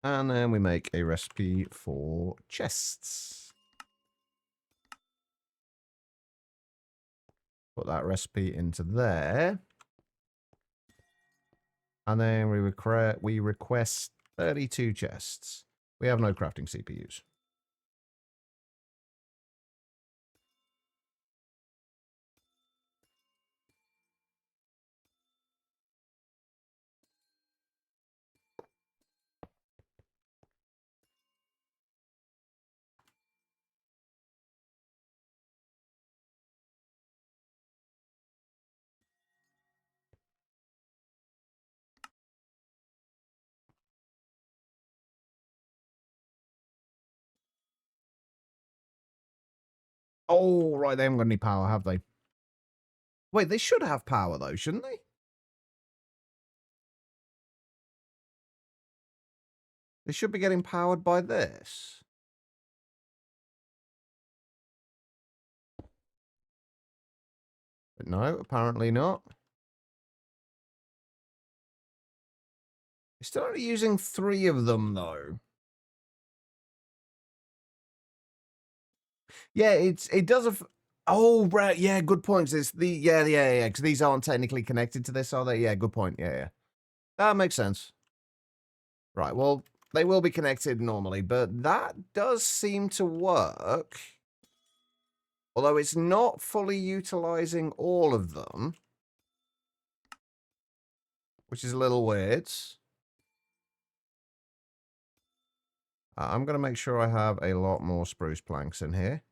And then we make a recipe for chests. Put that recipe into there. And then we request 32 chests. We have no crafting CPUs. Oh, right, they haven't got any power, have they? Wait, they should have power, though, shouldn't they? They should be getting powered by this. But no, apparently not. They're still only using 3 of them, though. Yeah, it does a... Oh, right, yeah, good points. It's the... Yeah, because these aren't technically connected to this, are they? Yeah, good point, yeah. That makes sense. Right, well, they will be connected normally, but that does seem to work. Although it's not fully utilizing all of them. Which is a little weird. I'm going to make sure I have a lot more spruce planks in here.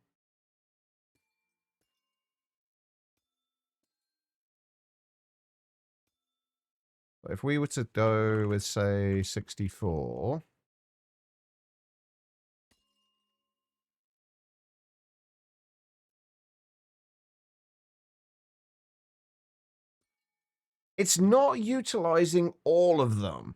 But if we were to go with, say, 64... It's not utilizing all of them.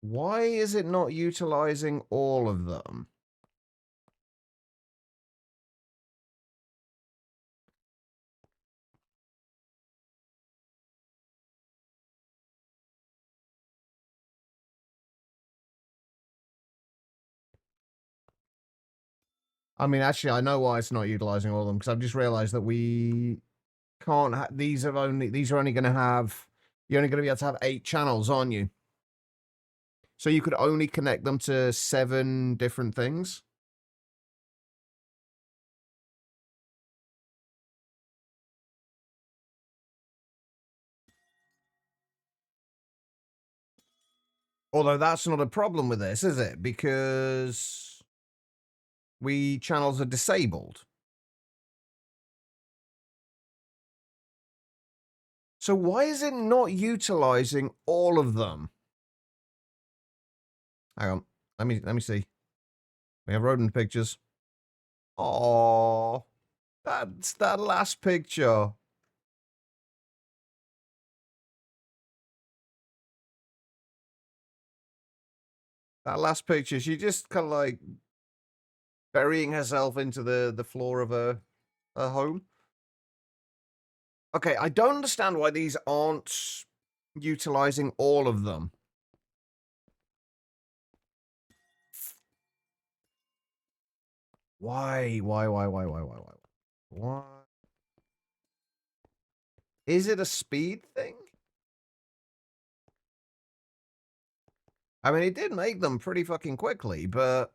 Why is it not utilizing all of them? I mean, actually, I know why it's not utilizing all of them, because I've just realized that we can't these are only going to have... You're only going to be able to have 8 channels, aren't you? So you could only connect them to 7 different things? Although that's not a problem with this, is it? Because channels are disabled. So why is it not utilizing all of them? Hang on. Let me see. We have rodent pictures. Oh, that's that last picture. That last picture, she just kind of like burying herself into the floor of her home. Okay, I don't understand why these aren't utilizing all of them. Why? Why? Is it a speed thing? I mean, it did make them pretty fucking quickly, but...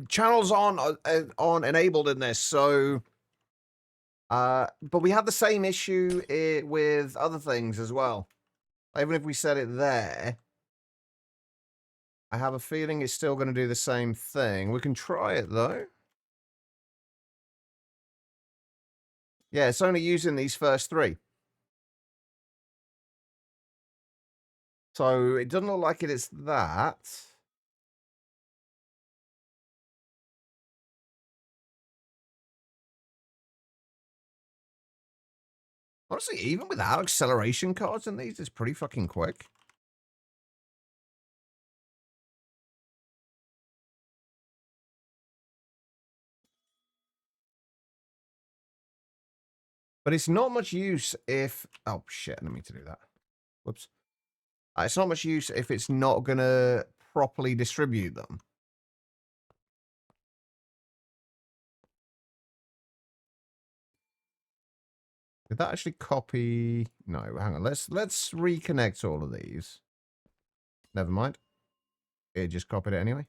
channels aren't enabled in this, so... but we had the same issue with other things as well. Even if we set it there, I have a feeling it's still going to do the same thing. We can try it, though. Yeah, it's only using these first three. So it doesn't look like it is that. Honestly, even without acceleration cards in these, it's pretty fucking quick. But it's not much use if... Oh, shit, I didn't mean to do that. Whoops. It's not much use if it's not going to properly distribute them. Did that actually copy? No, hang on. Let's reconnect all of these. Never mind. It just copied it anyway.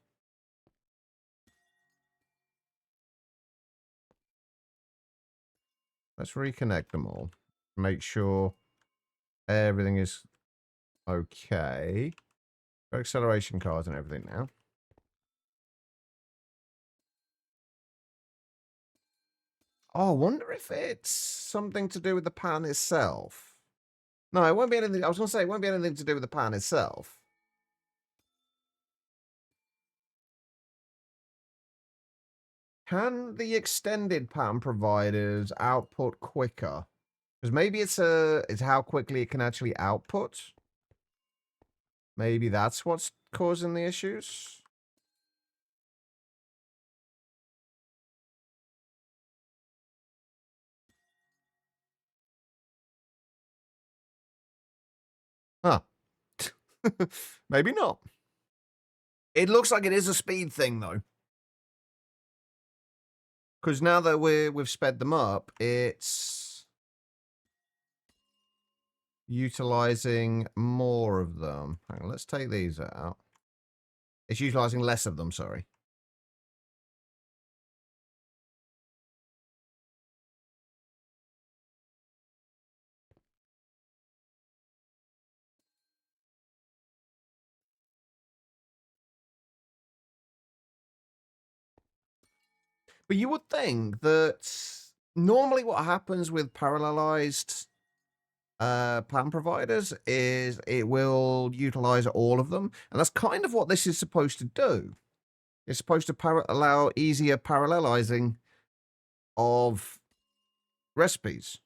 Let's reconnect them all. Make sure everything is okay. Got acceleration cards and everything now. Oh, I wonder if it's something to do with the pan itself. No, it won't be anything. I was going to say, it won't be anything to do with the pan itself. Can the extended pan providers output quicker? Because maybe it's how quickly it can actually output. Maybe that's what's causing the issues. Huh. Maybe not. It looks like it is a speed thing, though. Because now that we've sped them up, it's utilizing more of them. Hang on, let's take these out. It's utilizing less of them, sorry. But you would think that normally what happens with parallelized plan providers is it will utilize all of them. And that's kind of what this is supposed to do. It's supposed to allow easier parallelizing of recipes.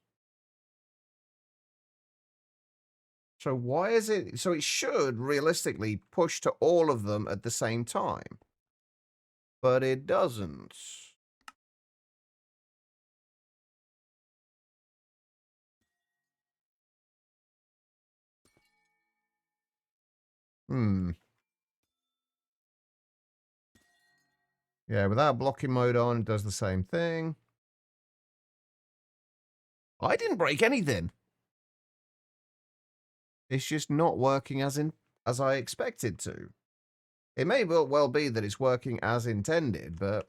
So why is it... So it should realistically push to all of them at the same time. But it doesn't. Yeah, without blocking mode on, it does the same thing. I didn't break anything. It's just not working as I expected to. It may well be that it's working as intended, but...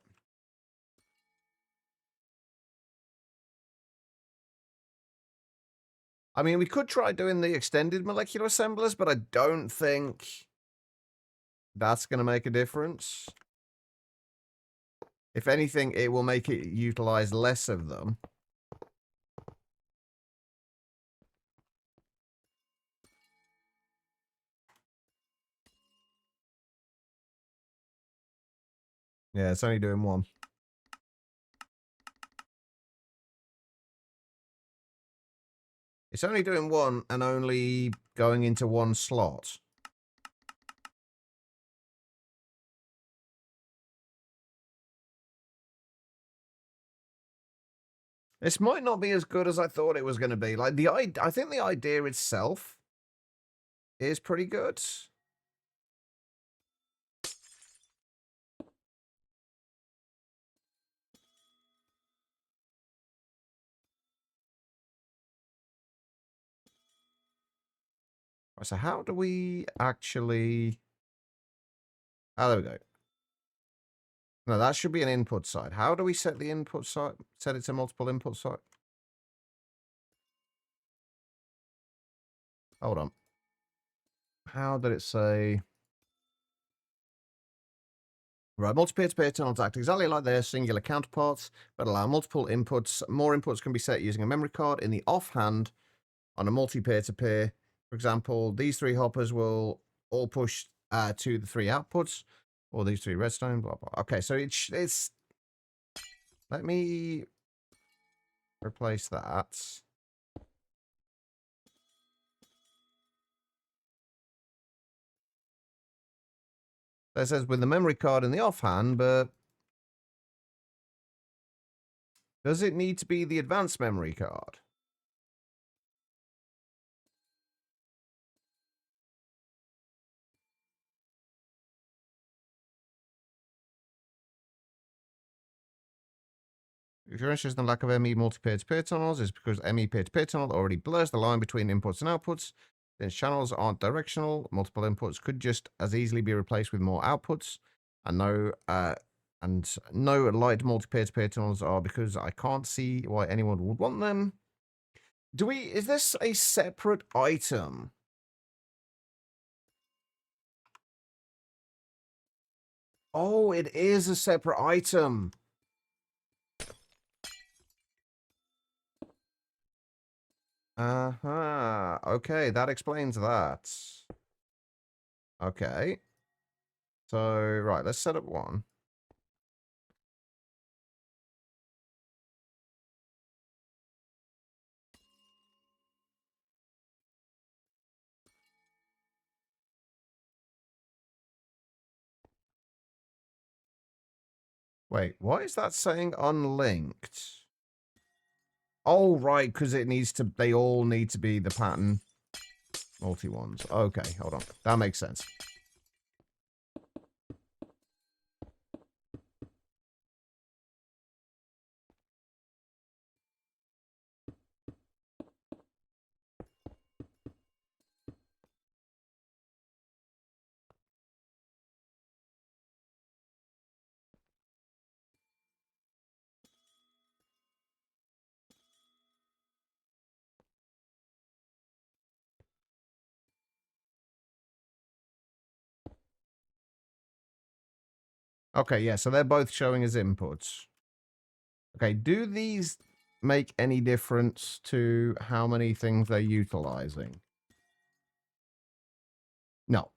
I mean, we could try doing the extended molecular assemblers, but I don't think that's going to make a difference. If anything, it will make it utilize less of them. Yeah, it's only doing one. It's only doing one and only going into one slot. This might not be as good as I thought it was going to be. Like, I think the idea itself is pretty good. So how do we actually... Oh, there we go. No, that should be an input side. How do we set the input side? Set it to multiple input side? Hold on. How did it say? Right, multi-peer-to-peer tunnels act exactly like their singular counterparts, but allow multiple inputs. More inputs can be set using a memory card in the offhand on a multi-peer-to-peer. For example, these three hoppers will all push to the three outputs, or these three redstone, blah, blah. Okay, so it's... Let me replace that. That says with the memory card in the offhand, but does it need to be the advanced memory card? If you're interested in the lack of ME multi-peer-to-peer tunnels, it's because ME peer-to-peer tunnel already blurs the line between inputs and outputs. Since channels aren't directional, multiple inputs could just as easily be replaced with more outputs. And no light multi-peer-to-peer tunnels are because I can't see why anyone would want them. Is this a separate item? Oh, it is a separate item. Uh-huh. Okay, that explains that. Okay. So, right, let's set up one. Wait, why is that saying unlinked? Oh, right, because they all need to be the pattern multi ones. Okay, hold on. That makes sense. Okay, yeah, so they're both showing as inputs. Okay, do these make any difference to how many things they're utilizing? No.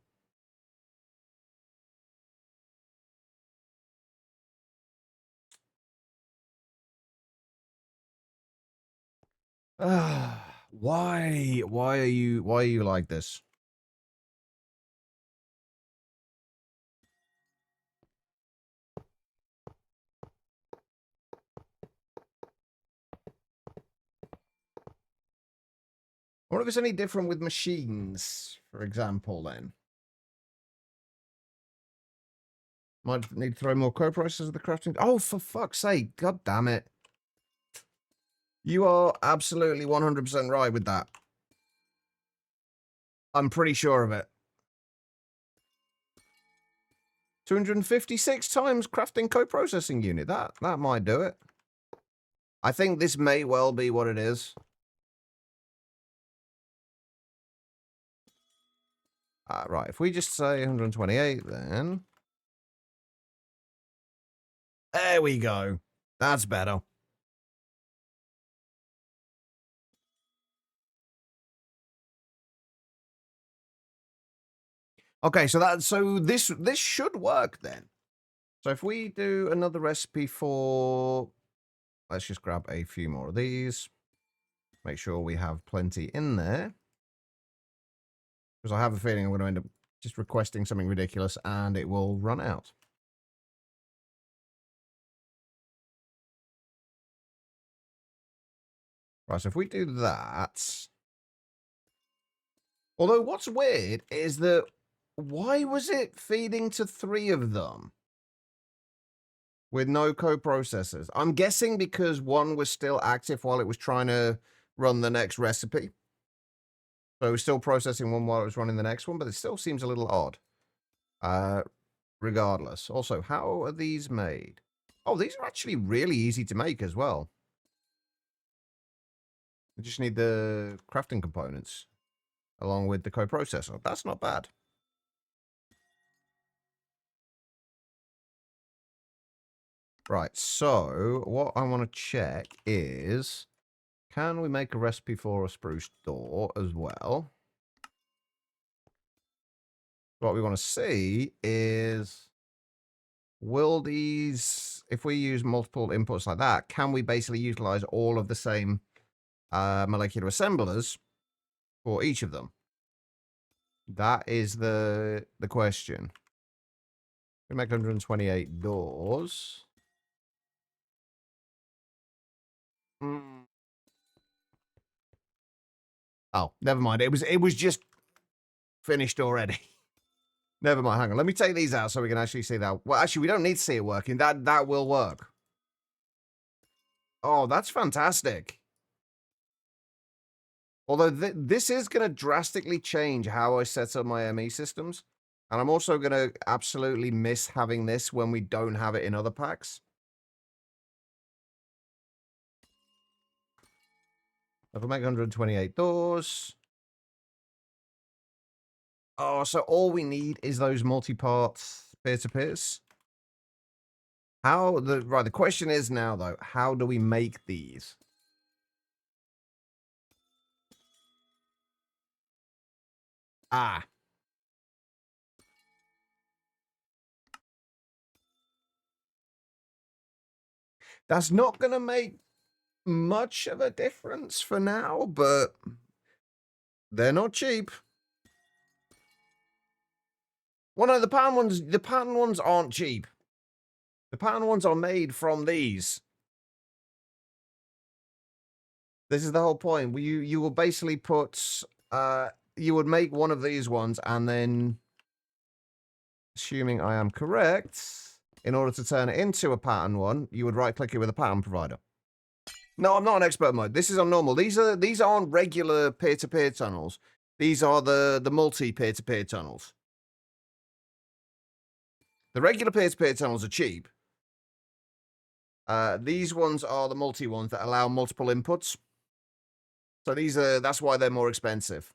Why? Why are you like this? I wonder if it's any different with machines, for example, then. Might need to throw more co-processors at the crafting. Oh, for fuck's sake. God damn it. You are absolutely 100% right with that. I'm pretty sure of it. 256 times crafting co-processing unit. That might do it. I think this may well be what it is. Right, if we just say 128, then... There we go. That's better. Okay, so this should work then. So if we do another recipe for... Let's just grab a few more of these. Make sure we have plenty in there. Because I have a feeling I'm going to end up just requesting something ridiculous and it will run out. Right, so if we do that... Although what's weird is that why was it feeding to 3 of them with no co-processors? I'm guessing because one was still active while it was trying to run the next recipe. So it was still processing one while it was running the next one, but it still seems a little odd. Regardless. Also, how are these made? Oh, these are actually really easy to make as well. You just need the crafting components along with the co-processor. That's not bad. Right, so what I want to check is, can we make a recipe for a spruce door as well? What we want to see is, will these, if we use multiple inputs like that, can we basically utilize all of the same molecular assemblers for each of them? That is the question. We make 128 doors. Oh, never mind. It was just finished already. Never mind. Hang on. Let me take these out so we can actually see that. Well, actually, we don't need to see it working. That will work. Oh, that's fantastic. Although this is going to drastically change how I set up my ME systems. And I'm also going to absolutely miss having this when we don't have it in other packs. If we make 128 doors. Oh, so all we need is those multi-part peer-to-peers. The question is now, though, how do we make these? Ah. That's not going to make much of a difference for now, but they're not cheap. Well, no, the pattern ones aren't cheap. The pattern ones are made from these. This is the whole point. You will basically put, you would make one of these ones and then, assuming I am correct, in order to turn it into a pattern one, you would right-click it with a pattern provider. No, I'm not an expert mode. This is on normal. These aren't regular peer-to-peer tunnels. These are the multi peer-to-peer tunnels. The regular peer-to-peer tunnels are cheap. These ones are the multi ones that allow multiple inputs. So that's why they're more expensive.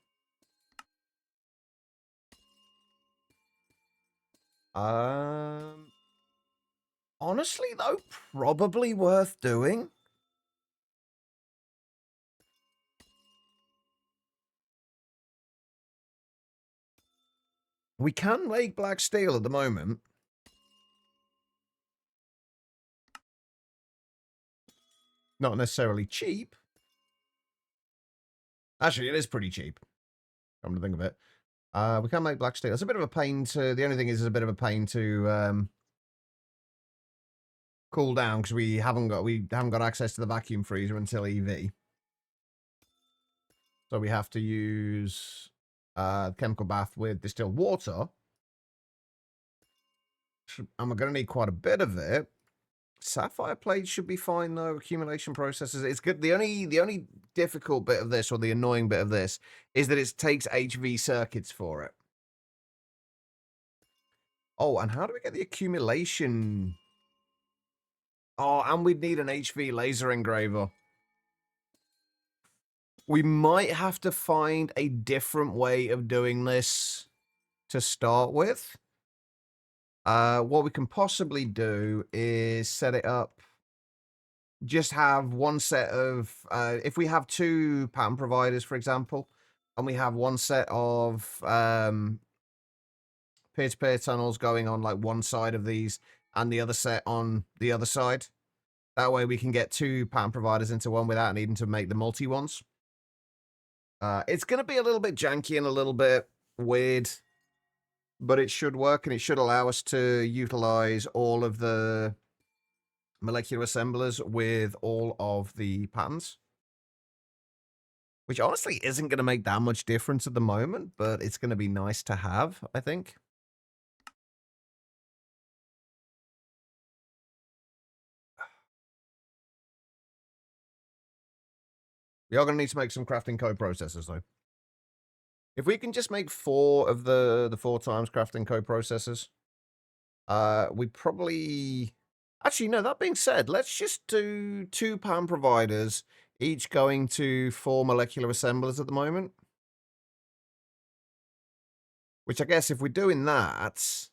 Honestly though, probably worth doing. We can make black steel at the moment. Not necessarily cheap. Actually, it is pretty cheap. Come to think of it. We can make black steel. It's a bit of a pain to... The only thing is it's a bit of a pain to cool down because we haven't got access to the vacuum freezer until EV. So we have to use chemical bath with distilled water. And we're going to need quite a bit of it. Sapphire plates should be fine though. Accumulation processes. It's good. The only difficult bit of this, or the annoying bit of this, is that it takes HV circuits for it. Oh, and how do we get the accumulation? Oh, and we'd need an HV laser engraver. We might have to find a different way of doing this to start with. What we can possibly do is set it up. Just have one set of, if we have 2 pattern providers, for example, and we have one set of peer-to-peer tunnels going on like one side of these and the other set on the other side. That way we can get 2 pattern providers into one without needing to make the multi ones. It's going to be a little bit janky and a little bit weird, but it should work and it should allow us to utilize all of the molecular assemblers with all of the patterns. which honestly isn't going to make that much difference at the moment, but it's going to be nice to have, I think. We are going to need to make some crafting co-processors, though. If we can just make 4 of the 4 times crafting co-processors, we probably... Actually, no, that being said, let's just do 2 pan providers, each going to 4 molecular assemblers at the moment. Which I guess if we're doing that,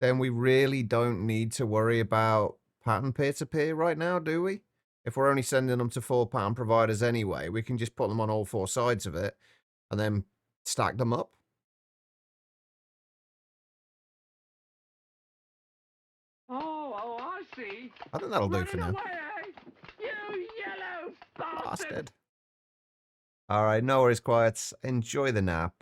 then we really don't need to worry about pattern peer-to-peer right now, do we? If we're only sending them to 4 pattern providers anyway, we can just put them on all 4 sides of it and then stack them up. Oh, I see. I think that'll do for Running now. away, eh? You yellow bastard! Bastard. All right, no worries, quiets. Enjoy the nap.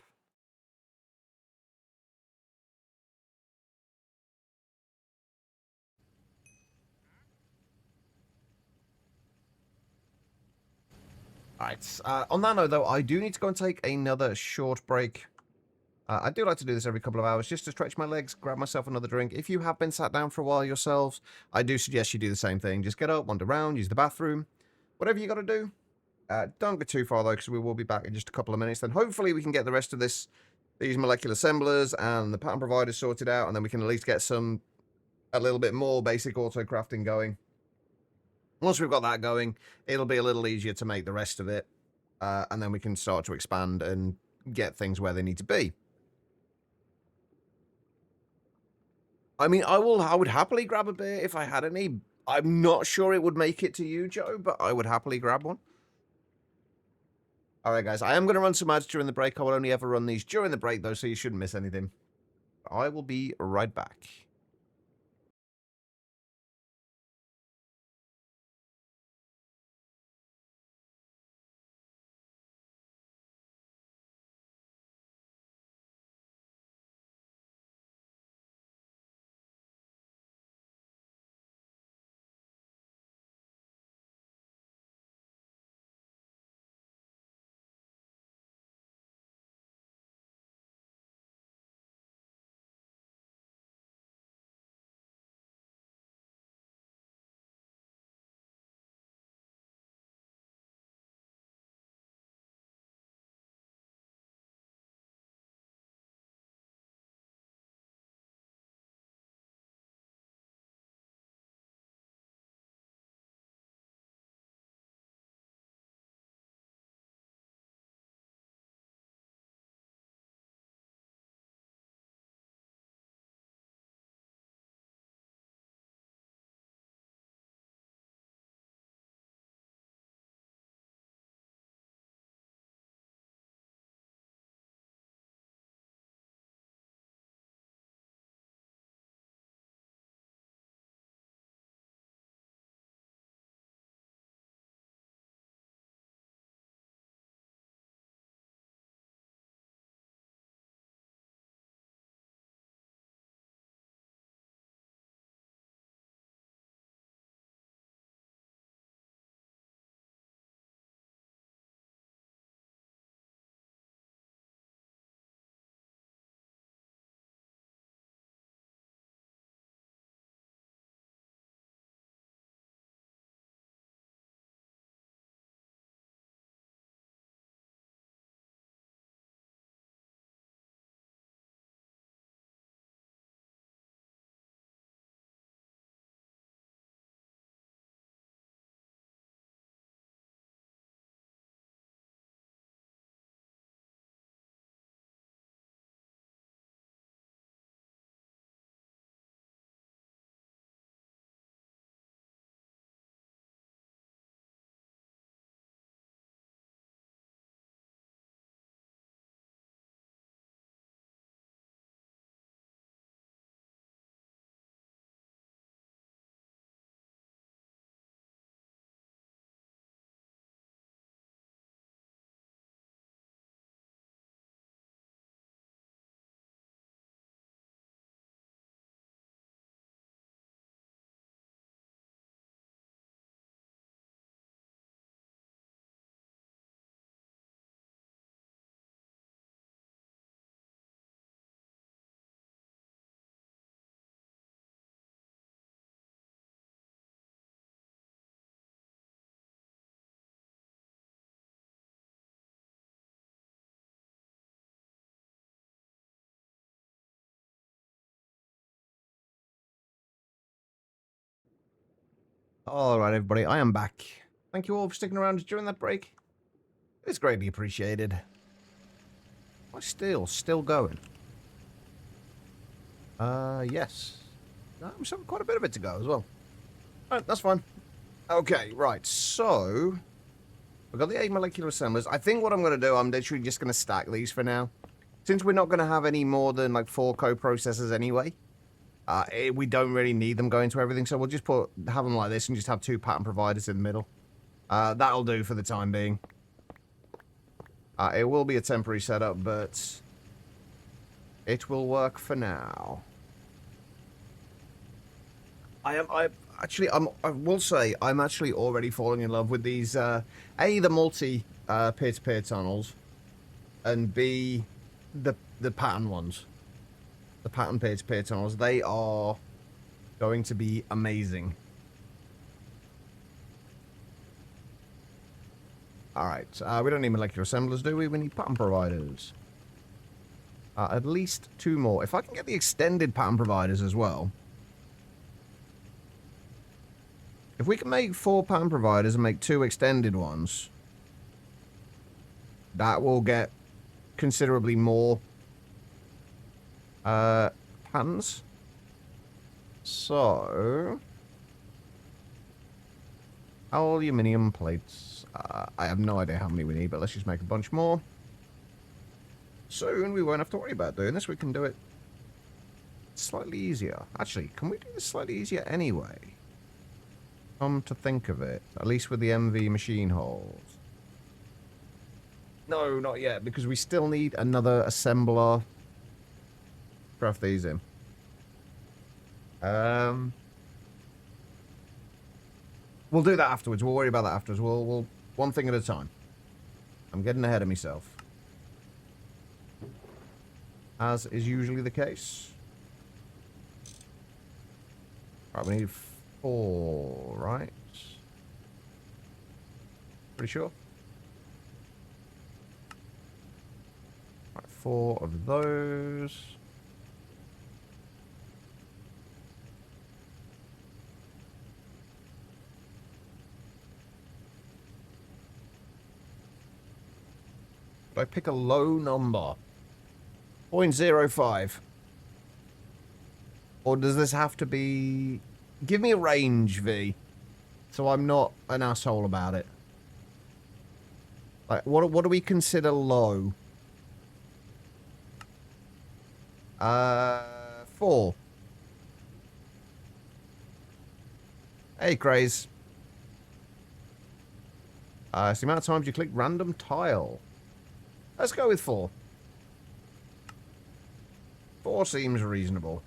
All right. On that note, though, I do need to go and take another short break. I do like to do this every couple of hours just to stretch my legs, grab myself another drink. If you have been sat down for a while yourselves, I do suggest you do the same thing. Just get up, wander around, use the bathroom, whatever you got to do. Don't go too far, though, because we will be back in just a couple of minutes. Then hopefully we can get the rest of these molecular assemblers and the pattern providers sorted out, and then we can at least get a little bit more basic auto crafting going. Once we've got that going, it'll be a little easier to make the rest of it, and then we can start to expand and get things where they need to be. I mean, I would happily grab a beer if I had any. I'm not sure it would make it to you, Joe, but I would happily grab one. All right, guys, I am going to run some ads during the break. I will only ever run these during the break, though, so you shouldn't miss anything. I will be right back. Alright, everybody, I am back. Thank you all for sticking around during that break. It's greatly appreciated. Why still going? Yes. I'm still quite a bit of it to go as well. Alright, that's fine. Okay, right, so... we've got the 8 molecular assemblers. I think what I'm going to do, I'm literally just going to stack these for now. Since we're not going to have any more than, like, 4 co-processors anyway, we don't really need them going to everything, so we'll just have them like this and just have 2 pattern providers in the middle. That'll do for the time being. It will be a temporary setup, but it will work for now. I will say, I'm actually already falling in love with these, A, the multi, peer-to-peer tunnels, and B, the pattern ones. The pattern peer-to-peer tunnels. They are going to be amazing. Alright, we don't need molecular assemblers, do we? We need pattern providers. At least 2 more. If I can get the extended pattern providers as well. If we can make 4 pattern providers and make 2 extended ones, that will get considerably more patterns. So, aluminium plates. I have no idea how many we need, but let's just make a bunch more. Soon we won't have to worry about doing this. We can do it slightly easier. Actually, can we do this slightly easier anyway? Come to think of it, at least with the MV machine holes. No, not yet, because we still need another assembler. Craft these in. We'll do that afterwards. We'll worry about that afterwards. We'll one thing at a time. I'm getting ahead of myself. As is usually the case. Right, we need 4, right? Pretty sure. Right, 4 of those. I pick a low number. 0.05. Or does this have to be... give me a range, V. So I'm not an asshole about it. Like, what do we consider low? 4. Hey, Craze. It's the amount of times you click random tile. Let's go with 4. 4 seems reasonable.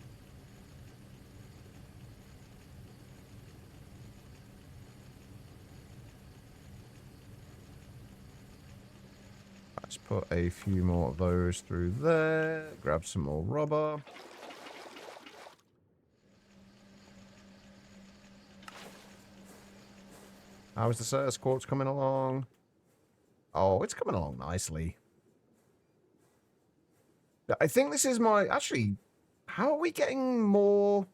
Let's put a few more of those through there. Grab some more rubber. How is the Certus quartz coming along? Oh, it's coming along nicely. I think this is my... actually, how are we getting more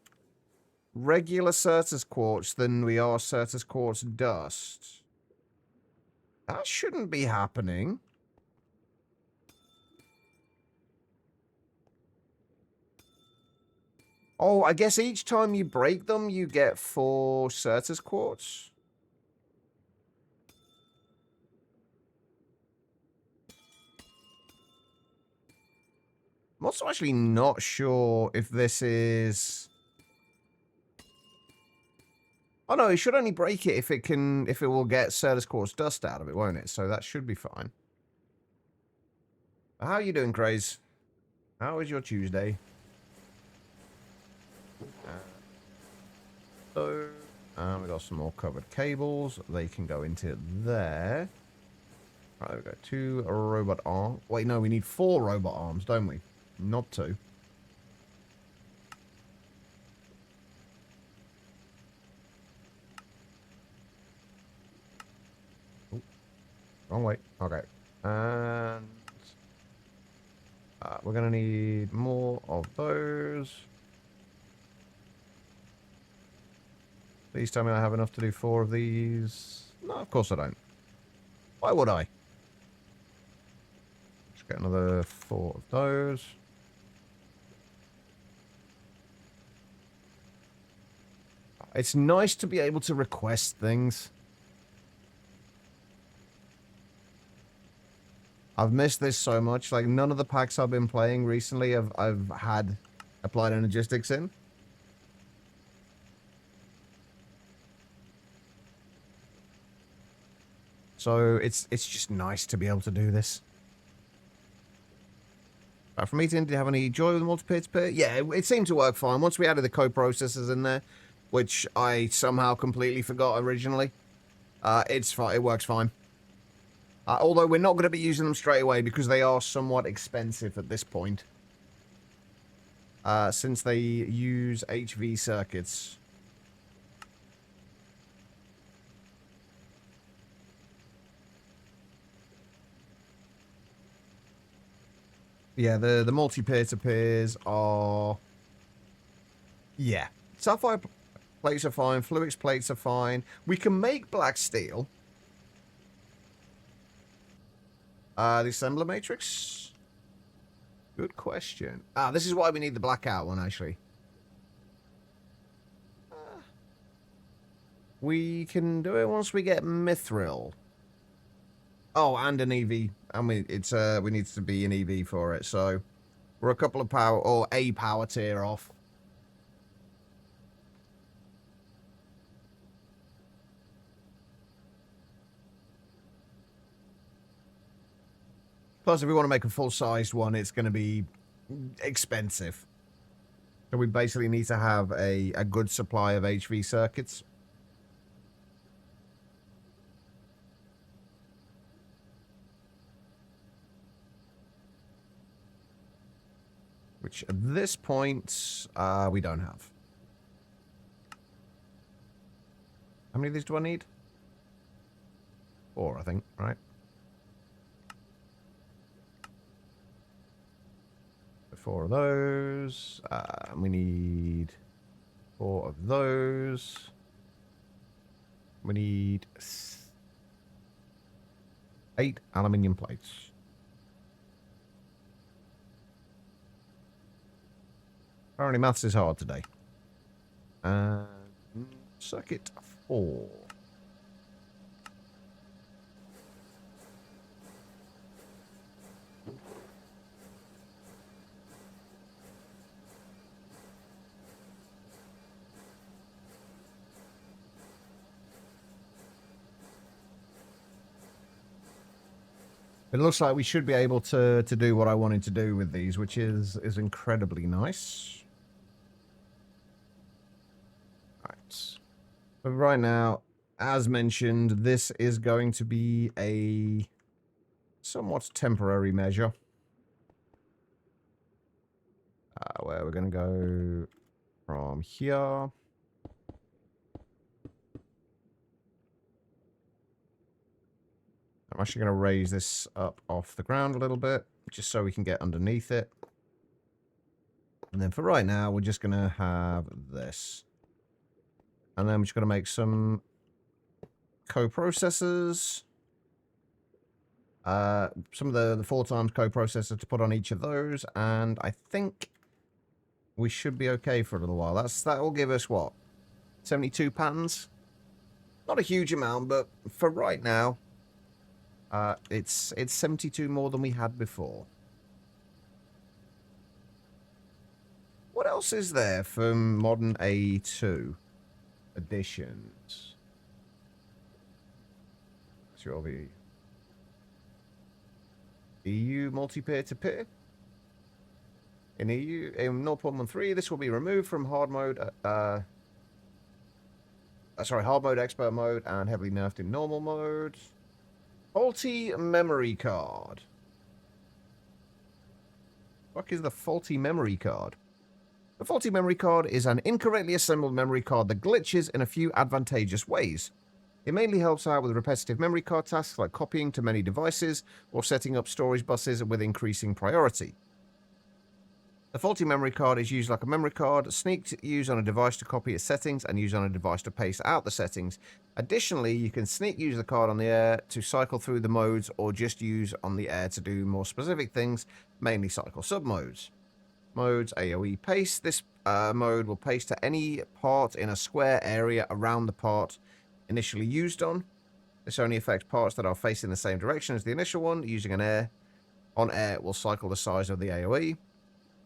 regular Certus quartz than we are Certus quartz dust? That shouldn't be happening. Oh, I guess each time you break them, you get 4 Certus quartz. I'm also actually not sure if this is... oh no, it should only break it if it will get Certus quartz dust out of it, won't it? So that should be fine. How are you doing, Craze? How is your Tuesday? We got some more covered cables. They can go into there. Right, we got 2 robot arms. Wait, no, we need 4 robot arms, don't we? Not 2. Ooh, wrong way. Okay. And we're going to need more of those. Please tell me I have enough to do 4 of these. No, of course I don't. Why would I? Let's get another 4 of those. It's nice to be able to request things. I've missed this so much. Like, none of the packs I've been playing recently I've had applied energistics in. So it's just nice to be able to do this. From eating, did you have any joy with the multi-peer-to-peer? Yeah, it seemed to work fine. Once we added the co-processors in there, which I somehow completely forgot originally, it's fine. It works fine. Although we're not going to be using them straight away because they are somewhat expensive at this point. Since they use HV circuits. Yeah, the multi-peer-to-peers are... Yeah. Sapphire plates are fine. Fluix plates are fine. We can make black steel. The assembler matrix? Good question. This is why we need the blackout one, actually. We can do it once we get mithril. Oh, and an EV. And we need to be an EV for it, so we're a couple of power, or a power tier off. Plus, if we want to make a full-sized one, it's going to be expensive. So we basically need to have a good supply of HV circuits. Which, at this point, we don't have. How many of these do I need? 4, I think, right? Four of those. We need 4 of those. We need 8 aluminium plates. Apparently maths is hard today. Circuit 4. It looks like we should be able to do what I wanted to do with these, which is incredibly nice. Right. But right now, as mentioned, this is going to be a somewhat temporary measure. Where we're going to go from here. I'm actually going to raise this up off the ground a little bit, just so we can get underneath it. And then for right now, we're just going to have this. And then we're just going to make some co-processors. Some of the 4 times co-processor to put on each of those. And I think we should be okay for a little while. That will give us, what, 72 patterns? Not a huge amount, but for right now, it's 72 more than we had before. What else is there from modern A2 editions? Sure, the EU multi-peer-to-peer. In EU, in 0.13, this will be removed from hard mode. Hard mode, expert mode, and heavily nerfed in normal mode. Faulty memory card. What is the faulty memory card? The faulty memory card is an incorrectly assembled memory card that glitches in a few advantageous ways. It mainly helps out with repetitive memory card tasks like copying to many devices or setting up storage buses with increasing priority. The faulty memory card is used like a memory card, sneaked used on a device to copy its settings, and used on a device to paste out the settings. Additionally, you can sneak use the card on the air to cycle through the modes, or just use on the air to do more specific things, mainly cycle submodes. Modes, AoE paste. This mode will paste to any part in a square area around the part initially used on. This only affects parts that are facing the same direction as the initial one. Using an air on air, it will cycle the size of the AoE.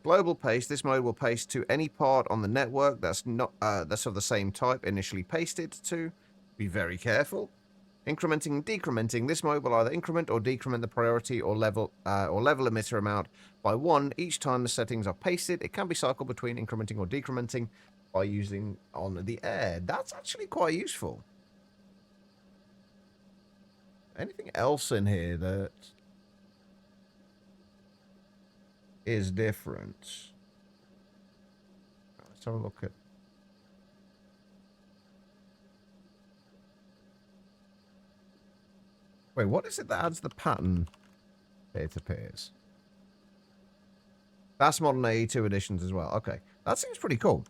Global paste. This mode will paste to any part on the network that's not that's of the same type initially pasted to. Be very careful. Incrementing and decrementing. This mode will either increment or decrement the priority or level emitter amount by 1 each time the settings are pasted. It can be cycled between incrementing or decrementing by using on the air. That's actually quite useful. Anything else in here that is different? Let's have a look at. Wait, what is it that adds the pattern? It appears. That's modern AE2 editions as well. Okay, that seems pretty cool.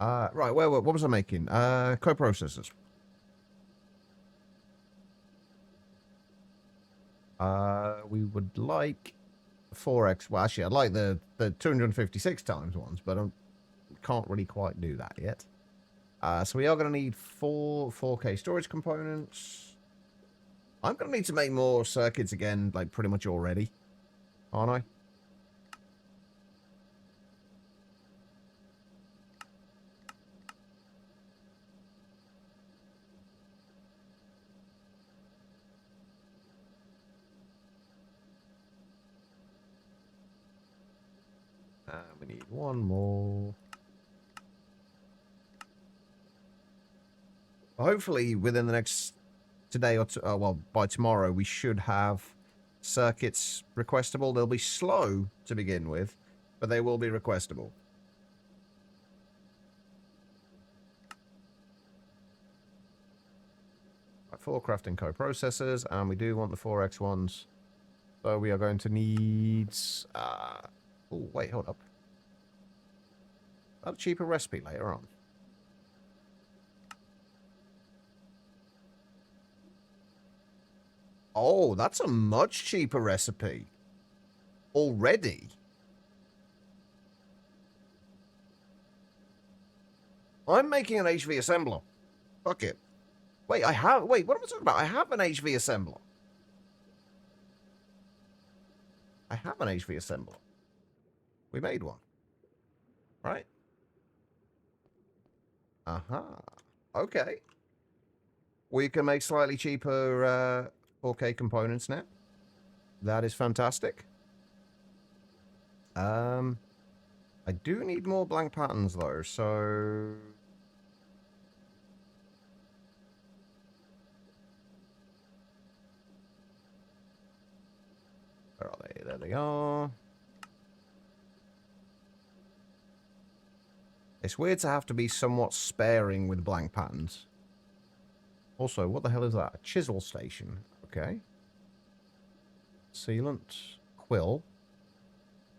Right, what was I making? Co-processors. We would like 4x. Well, actually, I'd like the 256 times ones, but I can't really quite do that yet. So we are going to need 4K storage components. I'm going to need to make more circuits again, like pretty much already, aren't I? We need one more. Hopefully, within the next today or well, by tomorrow, we should have circuits requestable. They'll be slow to begin with, but they will be requestable. Right, 4 crafting co-processors, and we do want the 4x ones. So we are going to need. Oh, wait, hold up. A cheaper recipe later on. Oh, that's a much cheaper recipe. Already. I'm making an HV assembler. Fuck it. Wait, what am I talking about? I have an HV assembler. I have an HV assembler. We made one. Right? Uh-huh. Okay. We can make slightly cheaper 4K components now. That is fantastic. I do need more blank patterns though, so where are they? There they are. It's weird to have to be somewhat sparing with blank patterns. Also, what the hell is that? A chisel station. Okay. Sealant. Quill.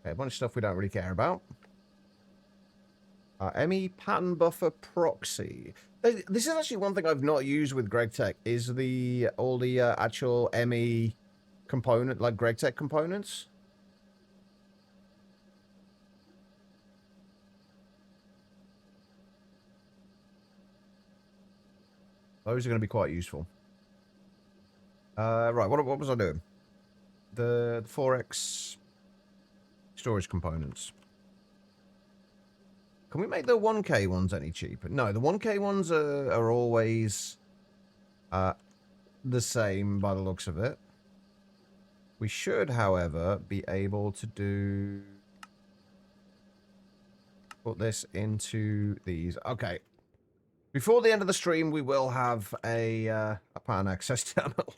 Okay, a bunch of stuff we don't really care about. ME pattern buffer proxy. This is actually one thing I've not used with GregTech, is all the actual ME component, like GregTech components. Those are going to be quite useful. Right, what was I doing? The 4x storage components. Can we make the 1K ones any cheaper? No, the 1K ones are always the same by the looks of it. We should, however, be able to put this into these. Okay. Before the end of the stream, we will have a pattern access terminal.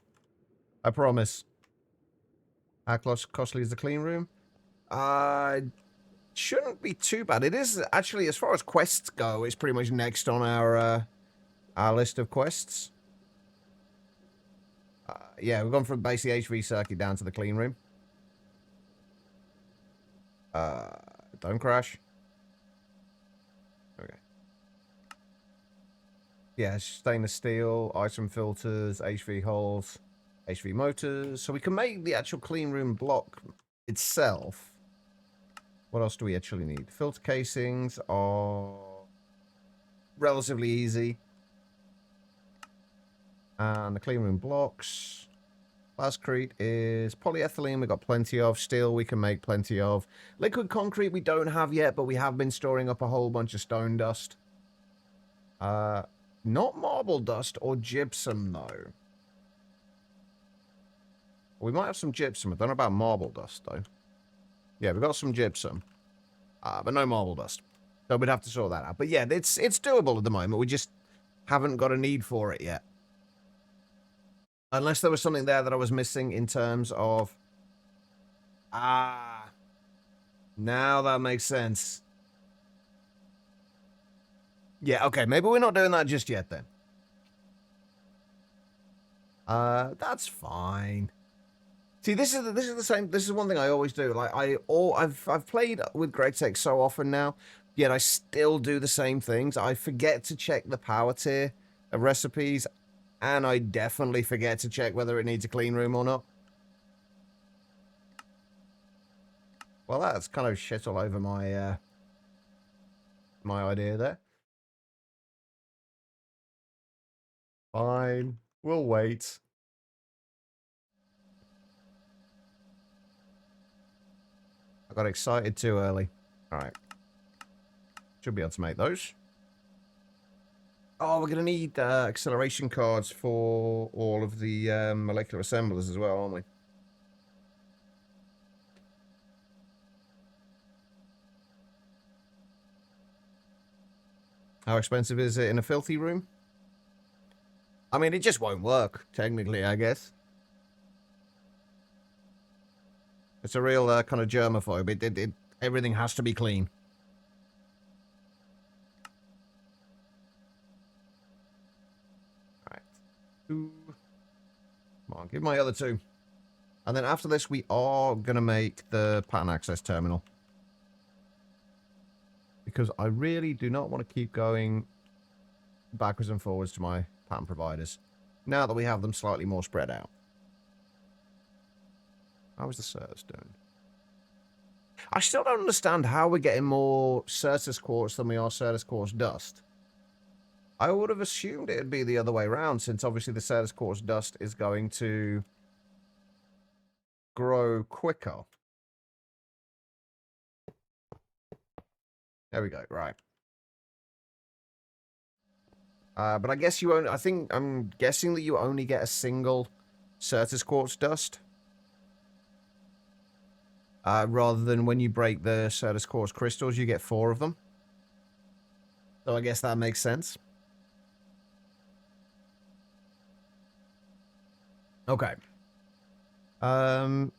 I promise. How costly is the clean room? Shouldn't be too bad. It is actually, as far as quests go, it's pretty much next on our list of quests. Yeah, we've gone from basically HV circuit down to the clean room. Don't crash. Okay. Yeah, stainless steel, item filters, HV holes, HV motors. So we can make the actual clean room block itself. What else do we actually need? Filter casings are relatively easy. And the clean room blocks. Plascrete is polyethylene. We've got plenty of. Steel we can make plenty of. Liquid concrete we don't have yet, but we have been storing up a whole bunch of stone dust. Not marble dust or gypsum, though. We might have some gypsum. I don't know about marble dust, though. Yeah, we've got some gypsum. But no marble dust. So we'd have to sort that out. But yeah, it's doable at the moment. We just haven't got a need for it yet. Unless there was something there that I was missing in terms of... now that makes sense. Yeah, okay, maybe we're not doing that just yet then. That's fine. See, this is the same. This is one thing I always do. Like I've played with GregTech so often now, yet I still do the same things. I forget to check the power tier of recipes, and I definitely forget to check whether it needs a clean room or not. Well, that's kind of shit all over my my idea there. Fine, we'll wait. I got excited too early. All right. Should be able to make those. Oh, we're going to need acceleration cards for all of the molecular assemblers as well, aren't we? How expensive is it in a filthy room? I mean, it just won't work, technically, I guess. It's a real kind of germaphobe. Everything has to be clean. All right. Two. Come on, give my other two. And then after this, we are going to make the pattern access terminal. Because I really do not want to keep going backwards and forwards to my pattern providers. Now that we have them slightly more spread out. How is the Certus doing? I still don't understand how we're getting more Certus quartz than we are Certus quartz dust. I would have assumed it would be the other way around, since obviously the Certus quartz dust is going to grow quicker. There we go, right. But I guess you only... I'm guessing that you only get a single Certus quartz dust. Rather than when you break the Certus quartz crystals, you get 4 of them. So I guess that makes sense. Okay. Pattern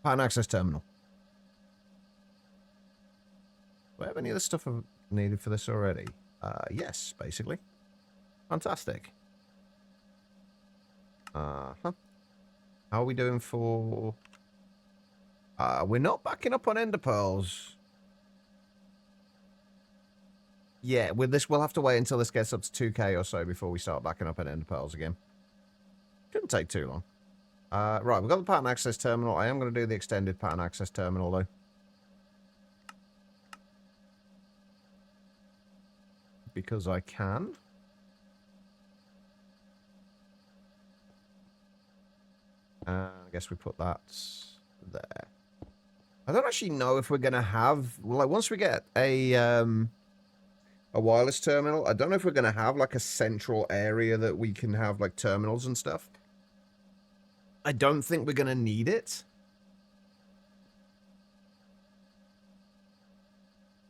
access terminal. Do I have any other stuff needed for this already? Yes, basically. Fantastic. How are we doing for... we're not backing up on ender pearls. Yeah, with this, we'll have to wait until this gets up to 2k or so before we start backing up on ender pearls again. Shouldn't take too long. Right, we've got the pattern access terminal. I am going to do the extended pattern access terminal, though. Because I can. I guess we put that there. I don't actually know if we're going to have... Like, once we get a wireless terminal, I don't know if we're going to have, like, a central area that we can have, like, terminals and stuff. I don't think we're going to need it.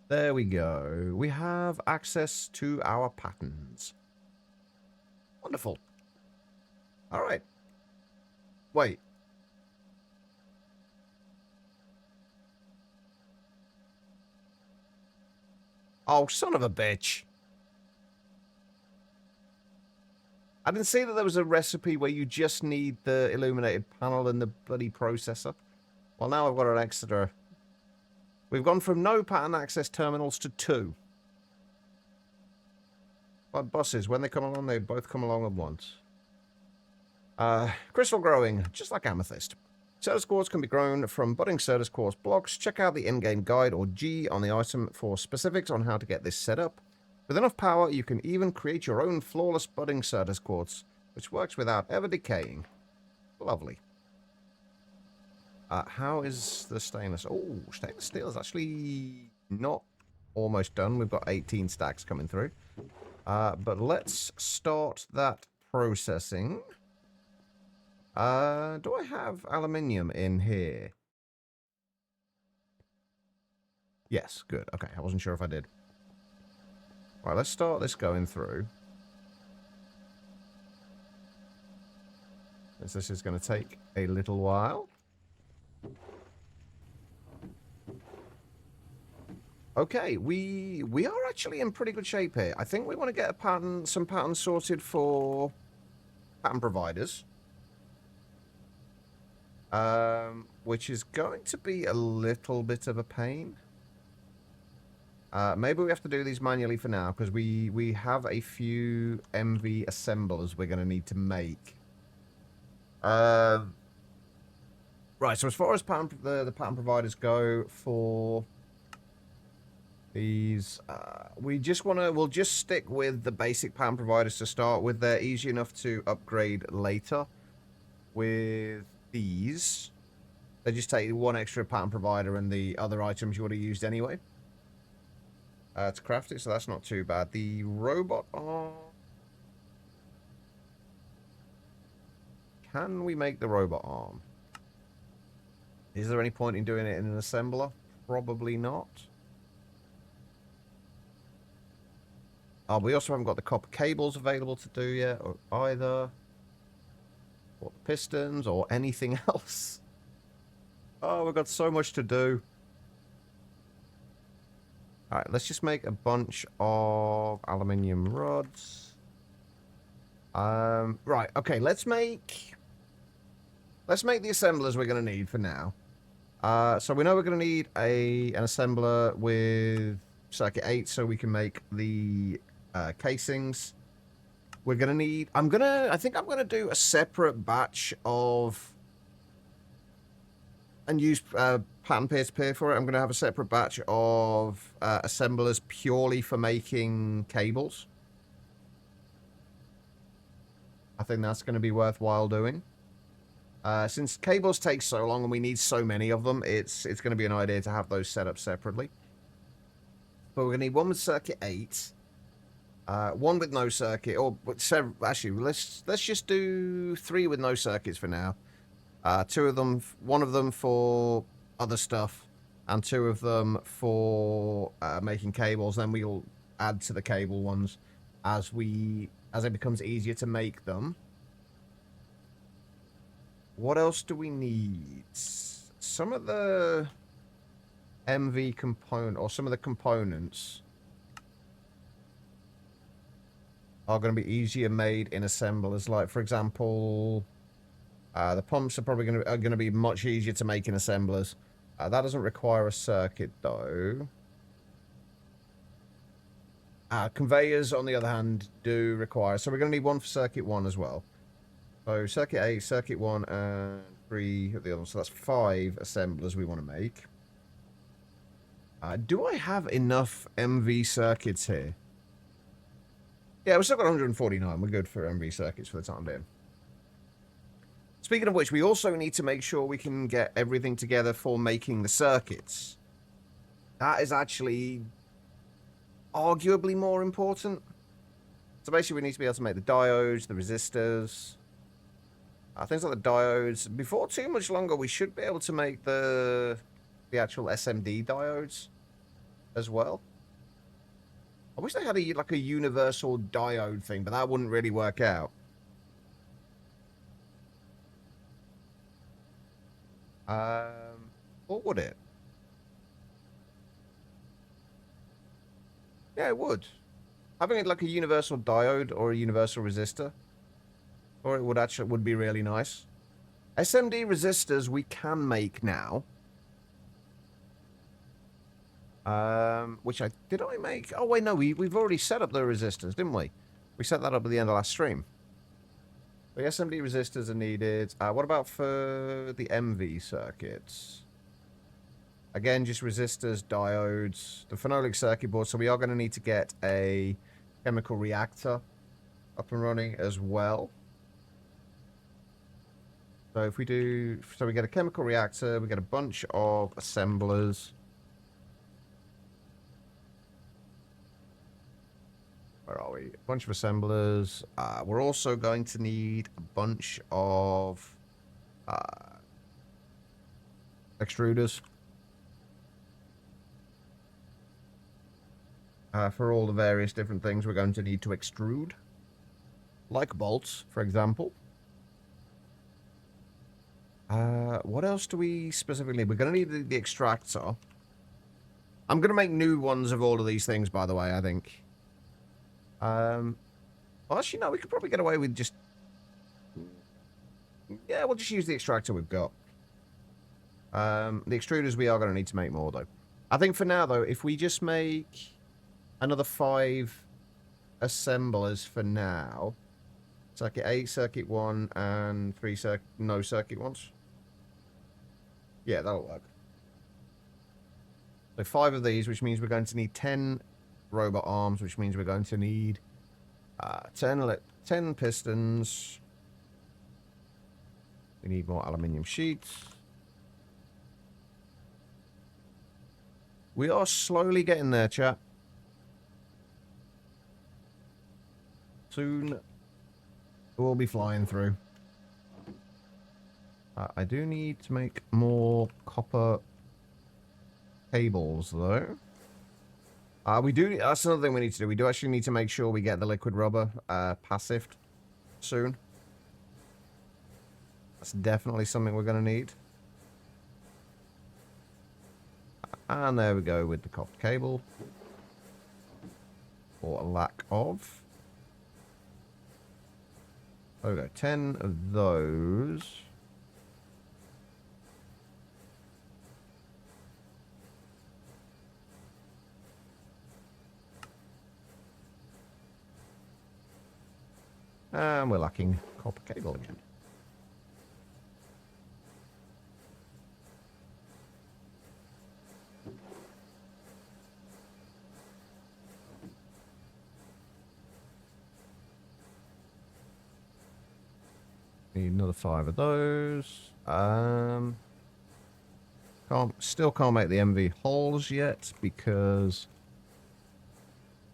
There we go. We have access to our patterns. Wonderful. All right. Wait. Oh, son of a bitch. I didn't see that there was a recipe where you just need the illuminated panel and the bloody processor. Well, now I've got an extra. We've gone from no pattern access terminals to 2. But buses, when they come along, they both come along at once. Crystal growing, just like amethyst. Certus quartz can be grown from budding Certus quartz blocks. Check out the in-game guide or G on the item for specifics on how to get this set up. With enough power, you can even create your own flawless budding Certus quartz, which works without ever decaying. Lovely. How is the stainless? Oh, stainless steel is actually not almost done. We've got 18 stacks coming through. But let's start that processing. Do I have aluminium in here? Yes, good. Okay, I wasn't sure if I did. Right, let's start this going through. This is going to take a little while. Okay, we are actually in pretty good shape here. I think we want to get some patterns sorted for pattern providers. Which is going to be a little bit of a pain. Maybe we have to do these manually for now, because we have a few MV assemblers we're going to need to make. Right, so as far as the pattern providers go for these, we'll just stick with the basic pattern providers to start with. They're easy enough to upgrade later. With these, they just take one extra pattern provider and the other items you would have used anyway. To craft it, so that's not too bad. The robot arm. Can we make the robot arm? Is there any point in doing it in an assembler? Probably not. We also haven't got the copper cables available to do yet, or either. Or the pistons, or anything else. Oh, we've got so much to do. Alright, let's just make a bunch of aluminium rods. Right, okay, let's make the assemblers we're going to need for now. So we know we're going to need an assembler with circuit 8 so we can make the casings. We're going to need... I think I'm going to do a separate batch of... and use pattern peer-to-peer for it. I'm going to have a separate batch of assemblers purely for making cables. I think that's going to be worthwhile doing. Since cables take so long and we need so many of them, it's going to be an idea to have those set up separately. But we're going to need one with circuit 8, one with no circuit, or actually, let's just do 3 with no circuits for now. 2 of them, one of them for other stuff, and 2 of them for making cables. Then we'll add to the cable ones as it becomes easier to make them. What else do we need? Some of the MV component, or some of the components are going to be easier made in assemblers. Like, for example, the pumps are probably going to be much easier to make in assemblers. That doesn't require a circuit, though. Conveyors, on the other hand, do require. So we're going to need one for circuit 1 as well. So circuit 8, circuit 1, and 3 of the other. So that's 5 assemblers we want to make. Do I have enough MV circuits here? Yeah, we've still got 149. We're good for MV circuits for the time being. Speaking of which, we also need to make sure we can get everything together for making the circuits. That is actually arguably more important. So basically we need to be able to make the diodes, the resistors, things like the diodes. Before too much longer, we should be able to make the actual SMD diodes as well. I wish they had like a universal diode thing, but that wouldn't really work out. Or would it? Yeah, it would. Having it like a universal diode or a universal resistor, or it would be really nice. SMD resistors we can make now. Which did I make? Oh, wait, no, we've already set up the resistors, didn't we? We set that up at the end of last stream. The SMD resistors are needed. What about for the MV circuits? Again, just resistors, diodes, the phenolic circuit board. So we are going to need to get a chemical reactor up and running as well. So if we do, so we get a chemical reactor, we get a bunch of assemblers. Where are we? A bunch of assemblers. We're also going to need a bunch of extruders. For all the various different things we're going to need to extrude. Like bolts, for example. What else do we specifically need? We're going to need the extractor. I'm going to make new ones of all of these things, by the way, I think. Well, actually, no, we could probably get away with just... Yeah, we'll just use the extractor we've got. The extruders we are going to need to make more, though. I think for now, though, if we just make another 5 assemblers for now... Circuit 8, Circuit 1, and 3 Circuit 1s. Yeah, that'll work. So 5 of these, which means we're going to need 10 robot arms, which means we're going to need 10 pistons. We need more aluminium sheets. We are slowly getting there, chat. Soon we'll be flying through. I do need to make more copper cables, though. We do. That's another thing we need to do. We do actually need to make sure we get the liquid rubber passive soon. That's definitely something we're going to need. And there we go with the copper cable. Or a lack of. There we go. 10 of those. And we're lacking copper cable again. Need another 5 of those. Still can't make the MV holes yet because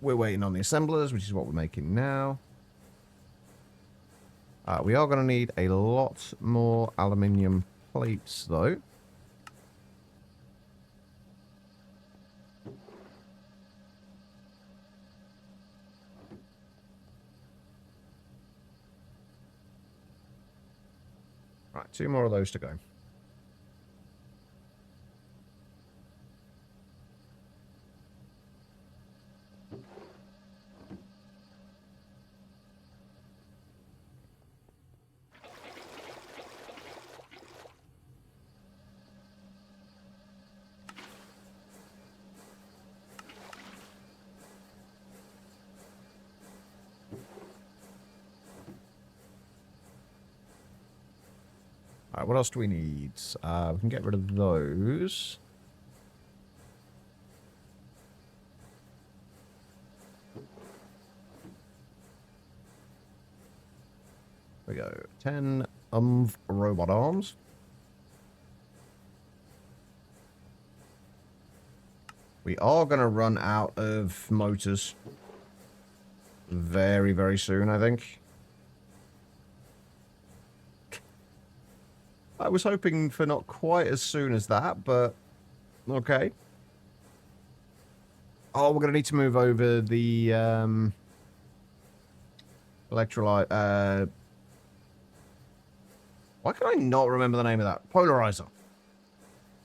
we're waiting on the assemblers, which is what we're making now. We are going to need a lot more aluminium plates, though. Right, 2 more of those to go. Alright, what else do we need? We can get rid of those. There we go. 10 robot arms. We are going to run out of motors very, very soon, I think. I was hoping for not quite as soon as that, but okay. Oh, we're going to need to move over the electrolyte. Why can I not remember the name of that? Polarizer.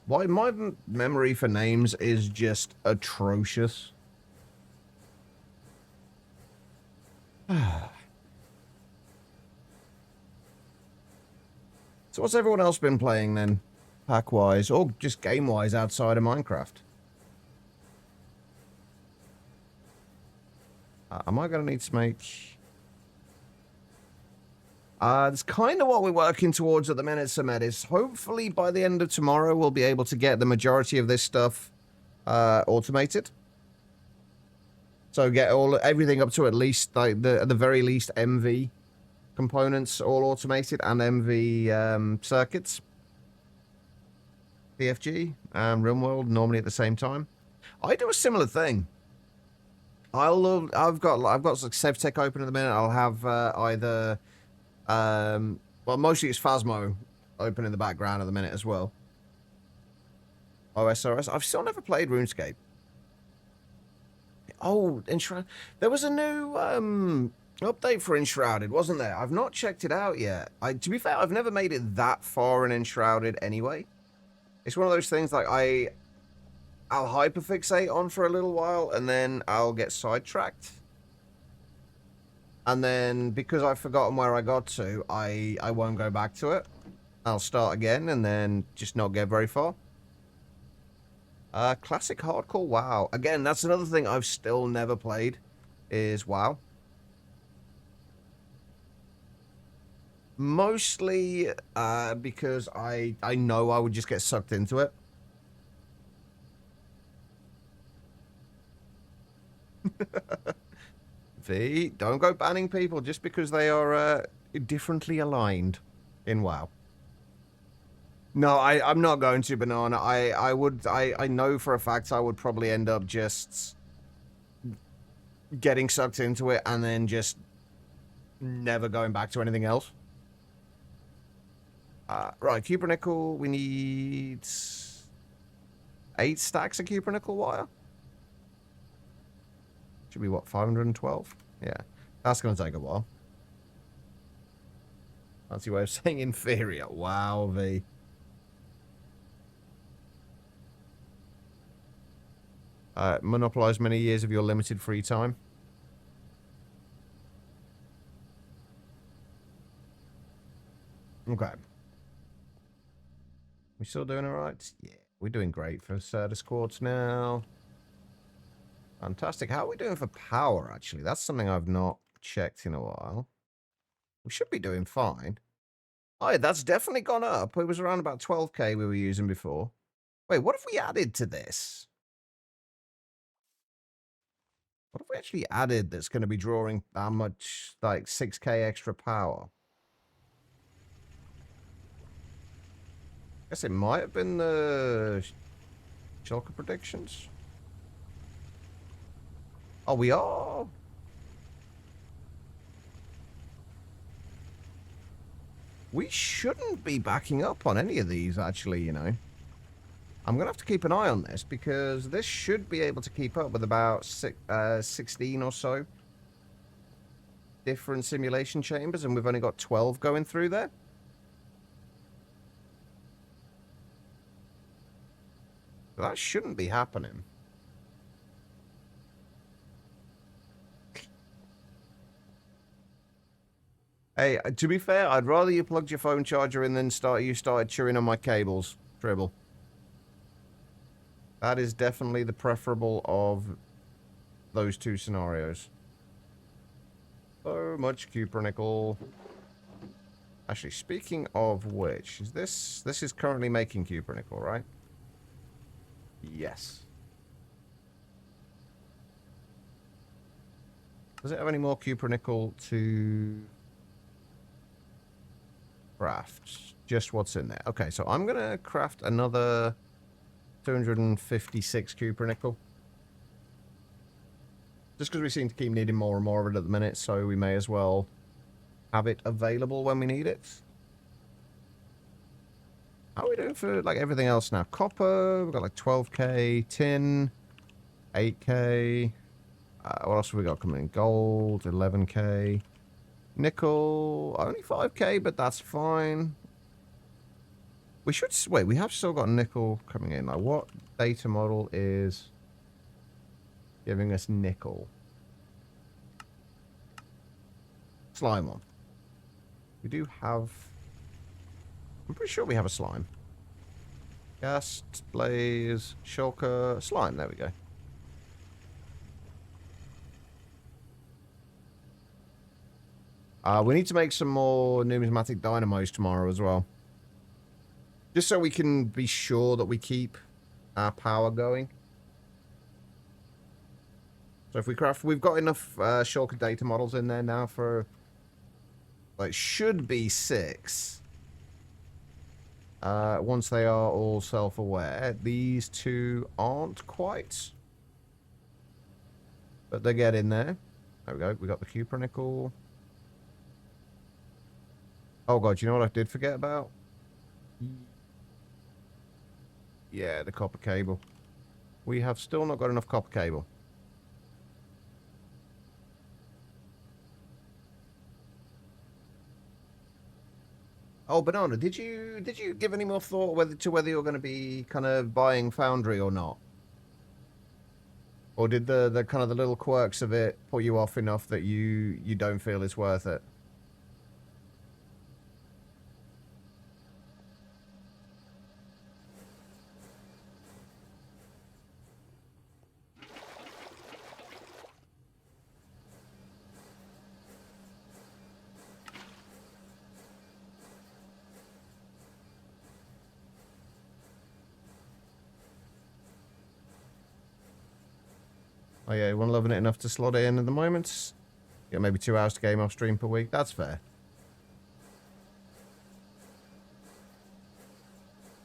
Why my memory for names is just atrocious. So what's everyone else been playing then? Pack-wise, or just game-wise outside of Minecraft? Am I going to need to make... it's kind of what we're working towards at the minute, Samed, is hopefully by the end of tomorrow we'll be able to get the majority of this stuff automated. So get everything up to at least, like, at the very least, MV components all automated and MV circuits. PFG and RimWorld normally at the same time. I do a similar thing. I've got like SevTech open at the minute. I'll have either well, mostly it's Phasmo open in the background at the minute as well. OSRS. I've still never played RuneScape. Oh, Enshrouded. There was a new update for Enshrouded, wasn't there? I've not checked it out yet. To be fair, I've never made it that far in Enshrouded anyway. It's one of those things like I'll hyperfixate on for a little while and then I'll get sidetracked. And then because I've forgotten where I got to, I won't go back to it. I'll start again and then just not get very far. Classic hardcore WoW. Again, that's another thing I've still never played is WoW. Mostly because I know I would just get sucked into it. V, don't go banning people just because they are differently aligned in WoW. No, I'm not going to, Banana. I know for a fact I would probably end up just getting sucked into it and then just never going back to anything else. Right, cupronickel, we need 8 stacks of cupronickel wire. Should be, what, 512? Yeah, that's going to take a while. Fancy way of saying inferior. Wow, V. Monopolize many years of your limited free time. Okay. We still doing all right? Yeah, we're doing great for Certus Quartz now. Fantastic. How are we doing for power, actually? That's something I've not checked in a while. We should be doing fine. Oh, yeah, that's definitely gone up. It was around about 12k we were using before. Wait, what have we added to this? What have we actually added that's going to be drawing that much, like 6k extra power? I guess it might have been the shulker predictions. Oh, we are. We shouldn't be backing up on any of these, actually, you know. I'm going to have to keep an eye on this because this should be able to keep up with about 16 or so different simulation chambers, and we've only got 12 going through there. That shouldn't be happening. Hey, to be fair, I'd rather you plugged your phone charger in than you started chewing on my cables, Tribble. That is definitely the preferable of those two scenarios. So much cupronickel. Actually, speaking of which, is this is currently making cupronickel, right? Yes. Does it have any more cupronickel to craft? Just what's in there. Okay, so I'm gonna craft another 256 cupronickel. Just because we seem to keep needing more and more of it at the minute, so we may as well have it available when we need it. How are we doing for like everything else now? Copper, we've got like 12k, tin, 8k. What else have we got coming in? Gold, 11k. Nickel, only 5k, but that's fine. We should... Wait, we have still got nickel coming in. Like, what data model is giving us nickel? Slime one. We do have I'm pretty sure we have a slime. Gas, blaze, shulker, slime. There we go. We need to make some more numismatic dynamos tomorrow as well. Just so we can be sure that we keep our power going. So if we craft... We've got enough shulker data models in there now for... Like, should be 6. Once they are all self-aware. These 2 aren't quite. But they get in there. There we go. We got the cupronickel. Oh god, you know what I did forget about? Yeah, the copper cable. We have still not got enough copper cable. Oh, Banana, did you give any more thought whether you're going to be kind of buying Foundry or not? Or did the kind of the little quirks of it put you off enough that you don't feel it's worth it? Oh yeah, you weren't loving it enough to slot it in at the moment. Yeah, maybe 2 hours to game off stream per week. That's fair.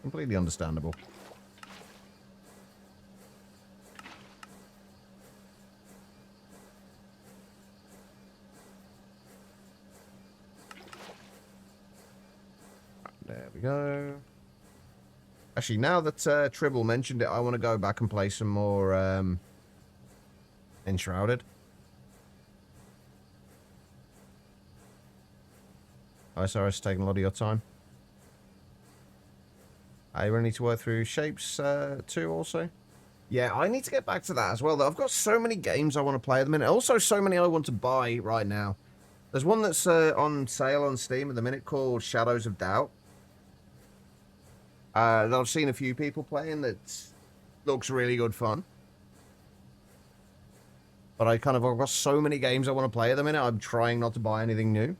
Completely understandable. There we go. Actually, now that Tribble mentioned it, I want to go back and play some more Enshrouded. Oh, sorry, it's taking a lot of your time. I really need to work through shapes too, also. Yeah, I need to get back to that as well, though. I've got so many games I want to play at the minute. Also, so many I want to buy right now. There's one that's on sale on Steam at the minute called Shadows of Doubt. That I've seen a few people playing that looks really good fun. But I've got so many games I want to play at the minute, I'm trying not to buy anything new.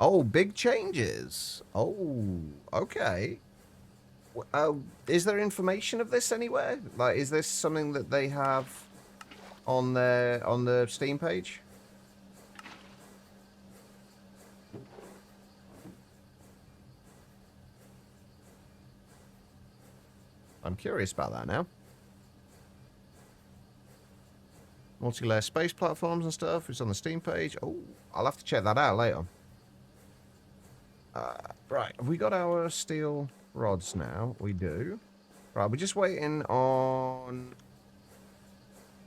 Oh, big changes. Oh, okay. Is there information of this anywhere? Like, is this something that they have on the Steam page? I'm curious about that now. Multi-layer space platforms and stuff. It's on the Steam page. Oh, I'll have to check that out later. Right, have we got our steel rods now? We do. Right, we're just waiting on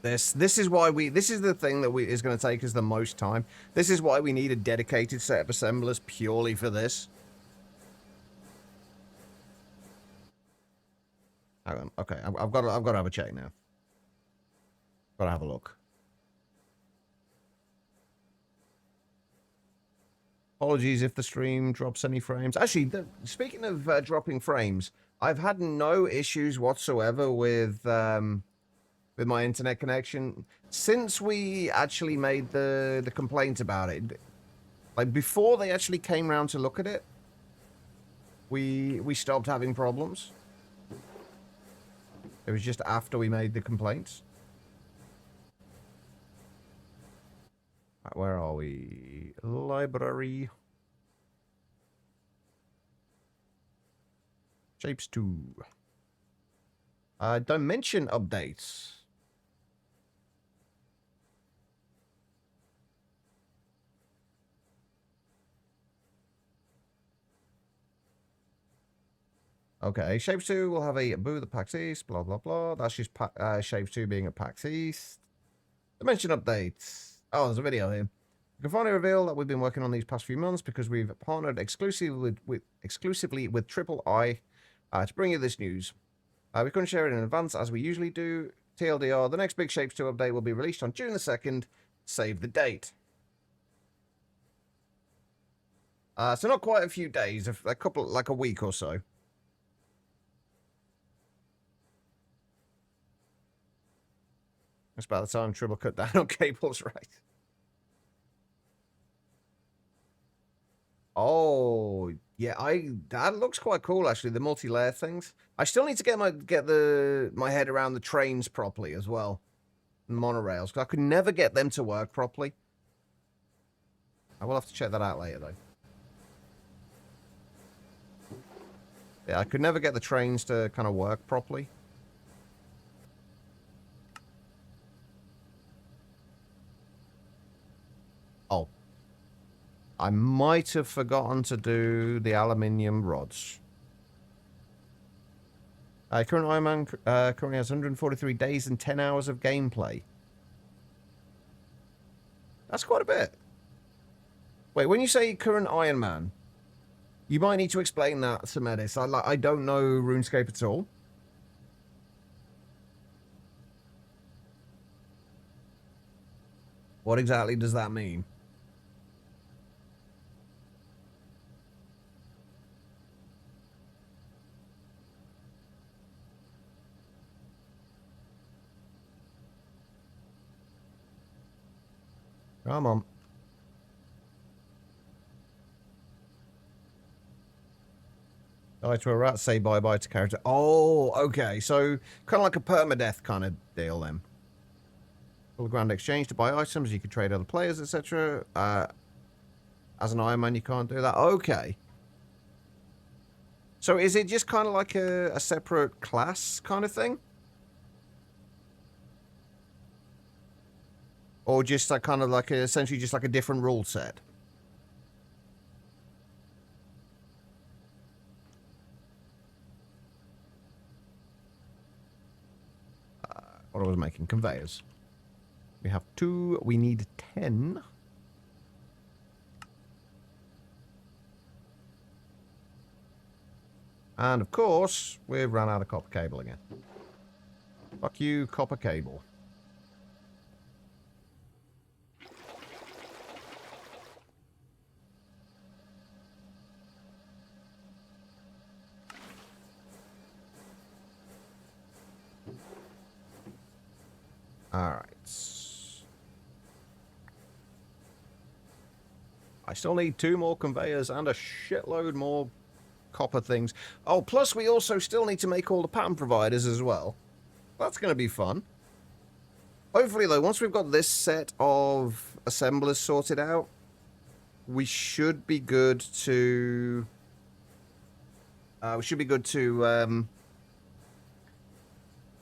this. This is why this is the thing that is going to take us the most time. This is why we need a dedicated set of assemblers purely for this. Hang on. Okay, I've got to have a check now. Got to have a look. Apologies if the stream drops any frames. Actually, speaking of dropping frames, I've had no issues whatsoever with my internet connection since we actually made the complaint about it. Like, before they actually came around to look at it, we stopped having problems. It was just after we made the complaints. Right, where are we? Library. Shapes 2. Dimension updates. Okay, Shapes 2 will have a boo the PAX East, blah, blah, blah. That's just Shapes 2 being at PAX East. Dimension updates. Oh, there's a video here. We can finally reveal that we've been working on these past few months because we've partnered exclusively with Triple I to bring you this news. We couldn't share it in advance as we usually do. TLDR, the next big Shapes 2 update will be released on June the 2nd. Save the date. So not quite a few days, a couple, like a week or so. That's about the time Tribble cut down on cables, right? Oh, yeah, that looks quite cool actually, the multi-layer things. I still need to get my head around the trains properly as well. Monorails, because I could never get them to work properly. I will have to check that out later though. Yeah, I could never get the trains to kind of work properly. Oh. I might have forgotten to do the aluminium rods. Current Iron Man currently has 143 days and 10 hours of gameplay. That's quite a bit. Wait, when you say current Iron Man, you might need to explain that to Medis. I don't know RuneScape at all. What exactly does that mean? Come on. Die to a rat, say bye-bye to character. Oh, okay. So, kind of like a permadeath kind of deal then. Full grand exchange to buy items. You could trade other players, etc. As an Iron Man, you can't do that. Okay. So is it just kind of like a separate class kind of thing? Or just like kind of like essentially just like a different rule set? What I was making? Conveyors. We have 2. We need 10. And of course, we've run out of copper cable again. Fuck you, copper cable. Alright. I still need 2 more conveyors and a shitload more copper things. Oh, plus we also still need to make all the pattern providers as well. That's going to be fun. Hopefully, though, once we've got this set of assemblers sorted out, we should be good to...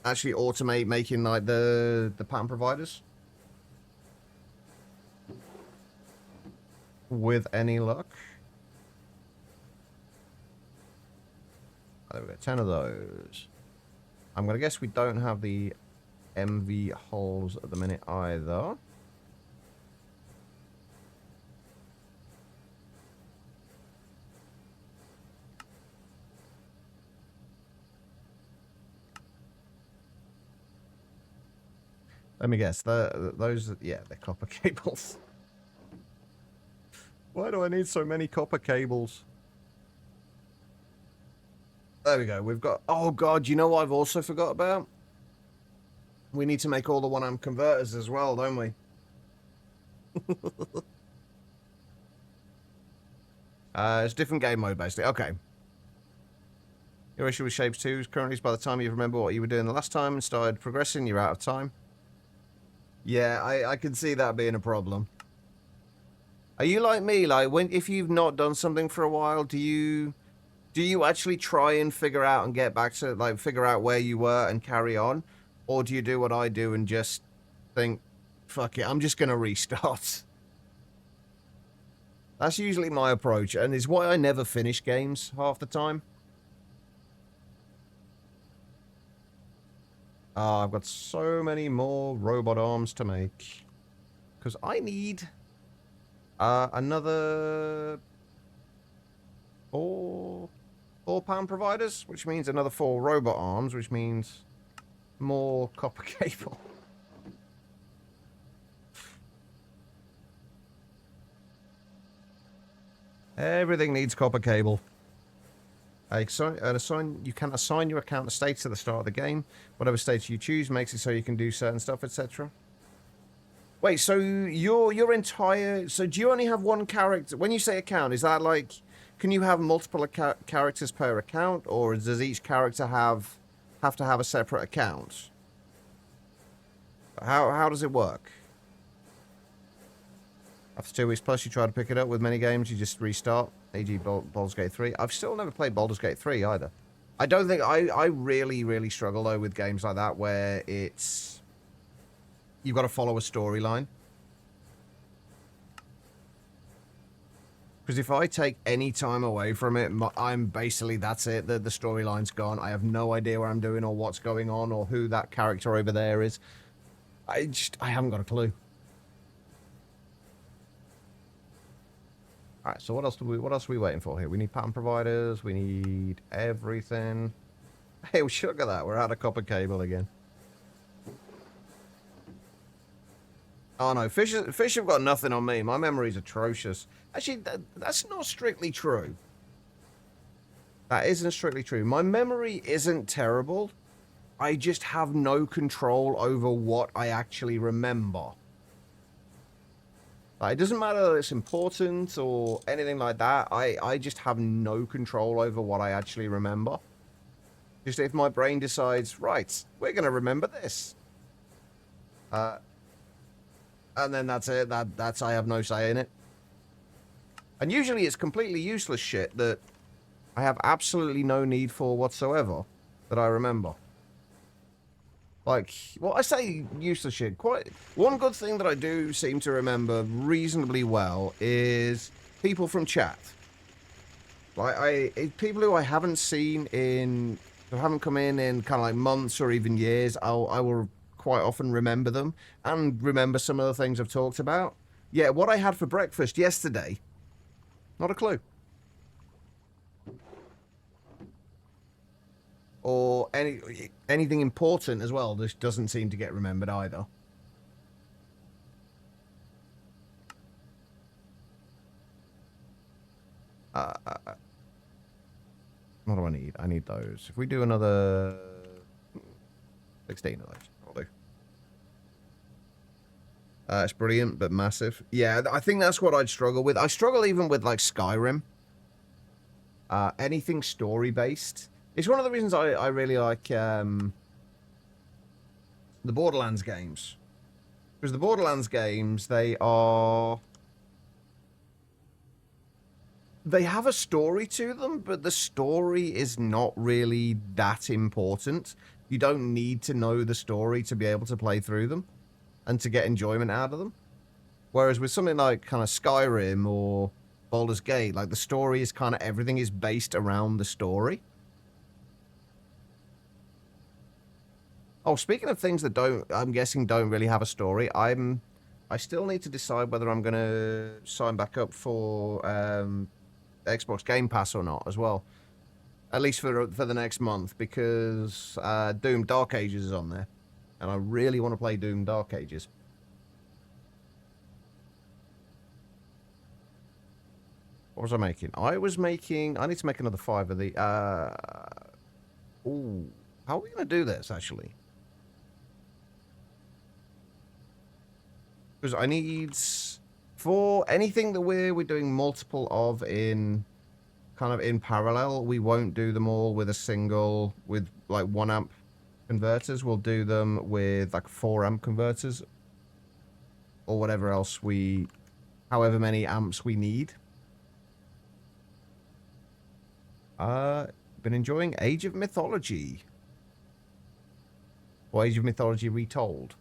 actually automate making, like, the pattern providers. With any luck. There we go, 10 of those. I'm going to guess we don't have the MV holes at the minute either. Let me guess. Those, yeah, they're copper cables. Why do I need so many copper cables? There we go. We've got... Oh, God. You know what I've also forgot about? We need to make all the 1-amp converters as well, don't we? It's a different game mode, basically. Okay. Your issue with Shapes 2 is currently, by the time you remember what you were doing the last time and started progressing, you're out of time. Yeah, I can see that being a problem. Are you like me? Like, if you've not done something for a while, do you actually try and figure out and get back to, like, figure out where you were and carry on? Or do you do what I do and just think, fuck it, I'm just going to restart? That's usually my approach, and it's why I never finish games half the time. I've got so many more robot arms to make. Because I need another 4 pound providers, which means another 4 robot arms, which means more copper cable. Everything needs copper cable. You can assign your account a status at the start of the game. Whatever status you choose makes it so you can do certain stuff, etc. Wait, so your entire... So do you only have one character? When you say account, is that like... Can you have multiple characters per account? Or does each character have to have a separate account? How does it work? After 2 weeks plus, you try to pick it up. With many games, you just restart. E.g. Baldur's Gate 3. I've still never played Baldur's Gate 3 either. I don't think... I really, really struggle, though, with games like that where it's... You've got to follow a storyline. Because if I take any time away from it, I'm basically... That's it. The storyline's gone. I have no idea what I'm doing or what's going on or who that character over there is. I haven't got a clue. Alright, so what else are we waiting for here? We need pattern providers, we need everything. Hey, look at that, we're out of copper cable again. Oh no, fish have got nothing on me. My memory's atrocious. Actually, that's not strictly true. That isn't strictly true. My memory isn't terrible. I just have no control over what I actually remember. Like, it doesn't matter that it's important or anything like that. I just have no control over what I actually remember. Just if my brain decides, right, we're going to remember this. And then that's it. That's I have no say in it. And usually it's completely useless shit that I have absolutely no need for whatsoever that I remember. Like, well, I say useless shit. One good thing that I do seem to remember reasonably well is people from chat. Like, people who I haven't seen who haven't come in kind of like months or even years, I will quite often remember them and remember some of the things I've talked about. Yeah, what I had for breakfast yesterday, not a clue. Or anything important as well, this doesn't seem to get remembered either. What do I need? I need those. If we do another 16 of those, I'll do. It's brilliant, but massive. Yeah, I think that's what I'd struggle with. I struggle even with, like, Skyrim. Anything story-based. It's one of the reasons I really like the Borderlands games. Because the Borderlands games, they have a story to them, but the story is not really that important. You don't need to know the story to be able to play through them and to get enjoyment out of them. Whereas with something like kind of Skyrim or Baldur's Gate, like the story is kind of everything is based around the story. Oh, speaking of things that I'm guessing don't really have a story, I still need to decide whether I'm going to sign back up for Xbox Game Pass or not as well. At least for the next month, because Doom Dark Ages is on there. And I really want to play Doom Dark Ages. What was I making? I need to make another 5 of the... Ooh. How are we going to do this, actually? Because I need... For anything that we're doing multiple of in... kind of in parallel, we won't do them all with with like 1 amp converters. We'll do them with like 4 amp converters. Or whatever else however many amps we need. Been enjoying Age of Mythology. Or Age of Mythology Retold.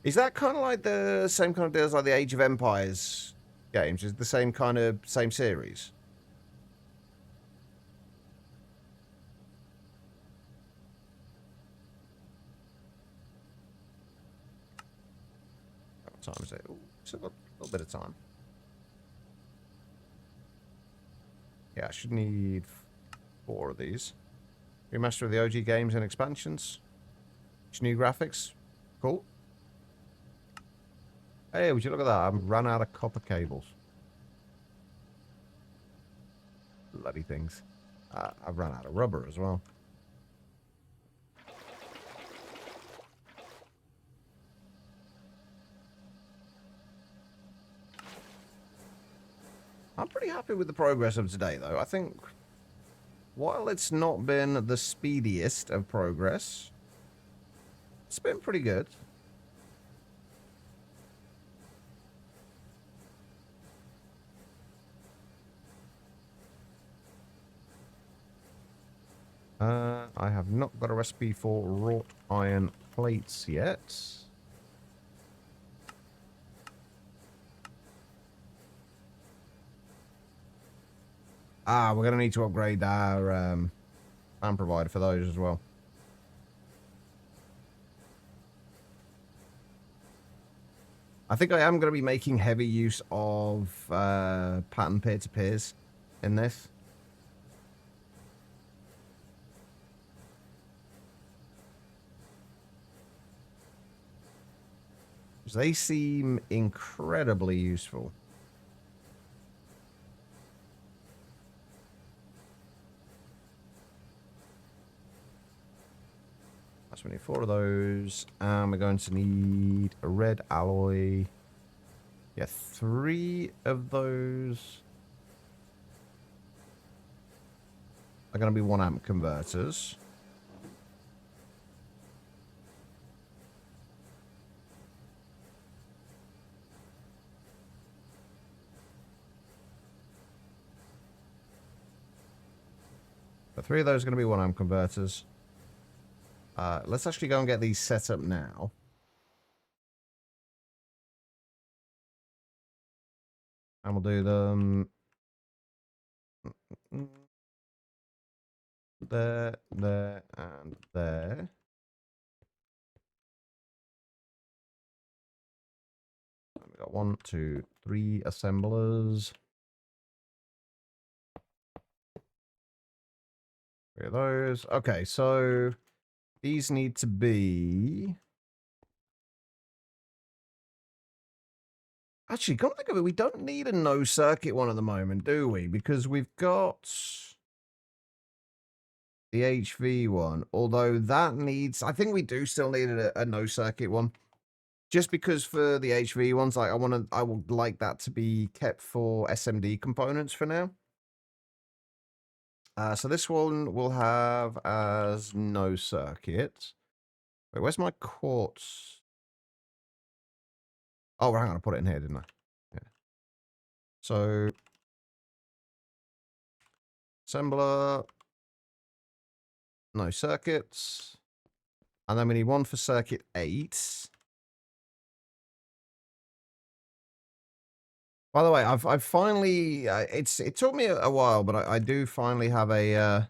Is that kind of like the same kind of deal as like the Age of Empires games? Is it the same series? What time is it? Ooh, still got a little bit of time. Yeah, I should need 4 of these. Remaster of the OG games and expansions. New graphics. Cool. Hey, would you look at that? I've run out of copper cables. Bloody things. I've run out of rubber as well. I'm pretty happy with the progress of today, though. I think while it's not been the speediest of progress, it's been pretty good. I have not got a recipe for wrought iron plates yet. We're going to need to upgrade our fan provider for those as well. I think I am going to be making heavy use of pattern peer-to-peers in this. They seem incredibly useful. So we need 4 of those, and we're going to need a red alloy. Yeah, 3 of those are going to be 1 amp converters. But 3 of those are going to be 1 amp converters. Let's actually go and get these set up now. And we'll do them there, there, and there. And we got 1, 2, 3 assemblers. 3 of those. Okay, so these need to be... Actually, come to think of it, we don't need a no-circuit one at the moment, do we? Because we've got the HV one. Although that needs... I think we do still need a no-circuit one. Just because for the HV ones, like I would like that to be kept for SMD components for now. So this one will have as no circuit. Wait, where's my quartz? Oh, hang on, I put it in here, didn't I? Yeah. So, assembler, no circuits. And then we need 1 for circuit 8. By the way, I've finally, it took me a while, but I do finally have an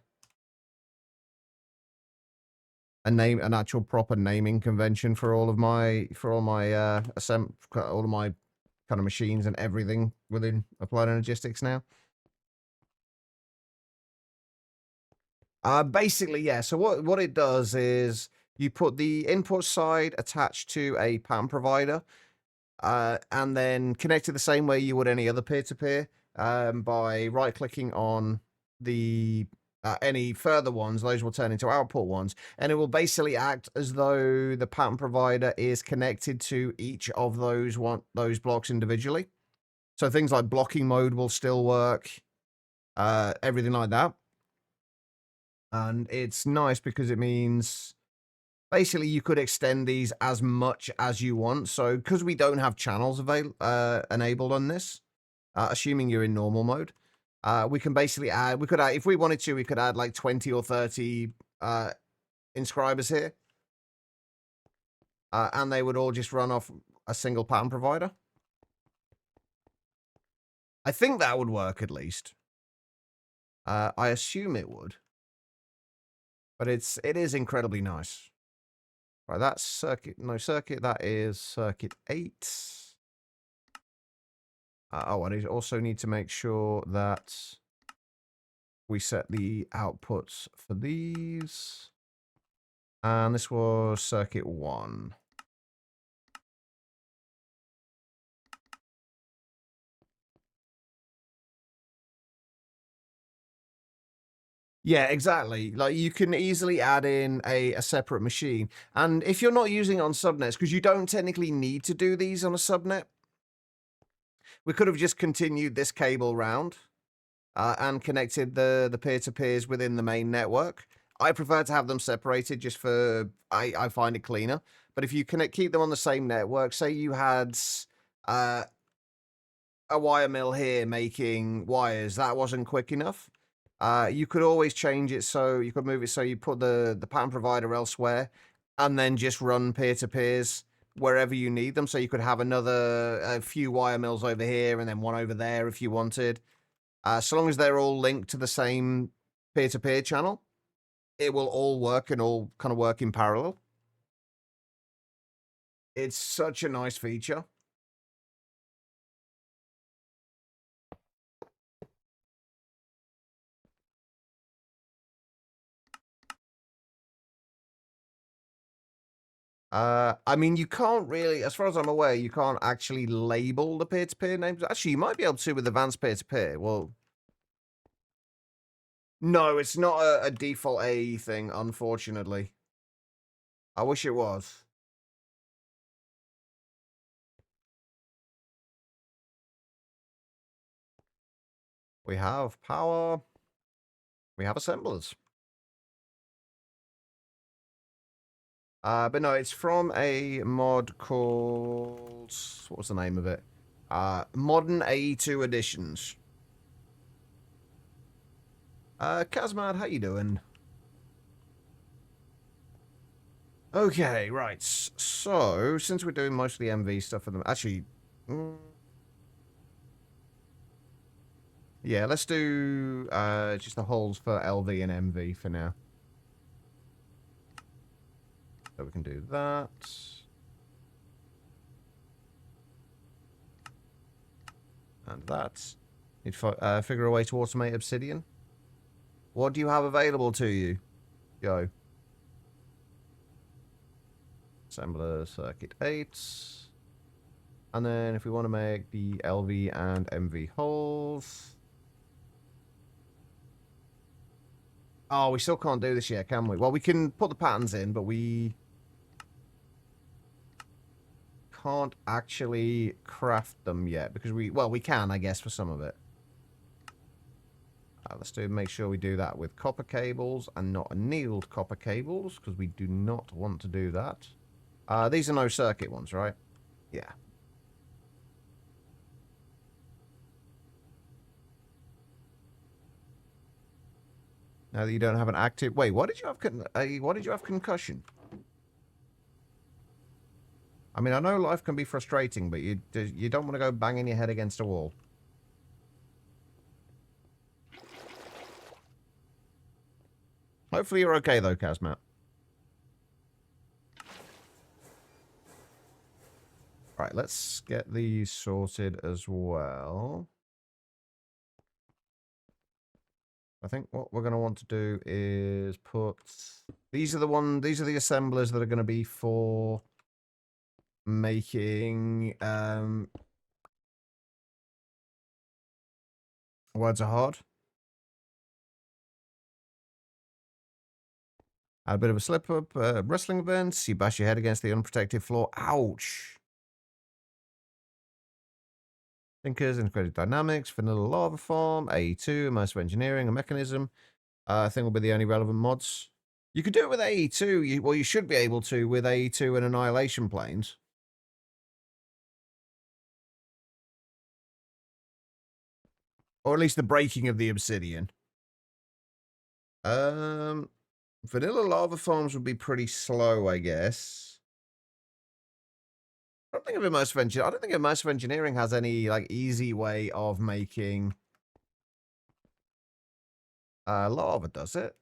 actual proper naming convention for all of my, all of my kind of machines and everything within Applied Energistics now. Basically, yeah. So what it does is you put the input side attached to a pattern provider, and then connect it the same way you would any other peer-to-peer, by right-clicking on the any further ones. Those will turn into output ones, and it will basically act as though the pattern provider is connected to each of those blocks individually. So things like blocking mode will still work, everything like that. And it's nice because it means basically you could extend these as much as you want. So because we don't have channels enabled on this, assuming you're in normal mode, we can basically add, if we wanted to, we could add like 20 or 30 inscribers here. And they would all just run off a single pattern provider. I think that would work at least. I assume it would. But it is incredibly nice. Right, that's circuit, no circuit, that is circuit 8. I also need to make sure that we set the outputs for these. And this was circuit 1. Yeah, exactly. Like, you can easily add in a separate machine. And if you're not using it on subnets, because you don't technically need to do these on a subnet, we could have just continued this cable round and connected the peer-to-peers within the main network. I prefer to have them separated just for, I find it cleaner. But if you keep them on the same network, say you had a wire mill here making wires, that wasn't quick enough. You could always change it so you could move it so you put the pattern provider elsewhere and then just run peer-to-peers wherever you need them. So you could have a few wire mills over here and then one over there if you wanted. So long as they're all linked to the same peer-to-peer channel, it will all work and all kind of work in parallel. It's such a nice feature. I mean, you can't really, as far as I'm aware, you can't actually label the peer-to-peer names. Actually, you might be able to with advanced peer-to-peer. Well, no, it's not a default AE thing, unfortunately. I wish it was. We have power. We have assemblers. But no, it's from a mod called, what was the name of it? Modern AE2 Editions. Kazmad, how you doing? Okay, right. So, since we're doing most of the MV stuff for them, actually, yeah, let's do just the holes for LV and MV for now. So we can do that. And that. Need to figure a way to automate Obsidian. What do you have available to you? Go. Assembler circuit 8. And then if we want to make the LV and MV holes. Oh, we still can't do this yet, can we? Well, we can put the patterns in, but we can't actually craft them yet because we can, I guess, for some of it. Let's make sure we do that with copper cables and not annealed copper cables because we do not want to do that. These are no circuit ones, right? Yeah. Now that you don't have an active... Wait, why did you have concussion? I mean, I know life can be frustrating, but you don't want to go banging your head against a wall. Hopefully you're okay, though, Kazmat. Right, let's get these sorted as well. I think what we're going to want to do is put... These are the assemblers that are going to be for making... Words are hard. A bit of a slip-up, wrestling events, you bash your head against the unprotected floor. Ouch! Thinkers, integrated dynamics, vanilla lava farm, AE2, immersive engineering, a mechanism. I think will be the only relevant mods. You could do it with AE2. Well, you should be able to with AE2 and Annihilation Planes. Or at least the breaking of the obsidian. Vanilla lava farms would be pretty slow, I guess. I don't think immersive engineering has any like easy way of making lava, does it?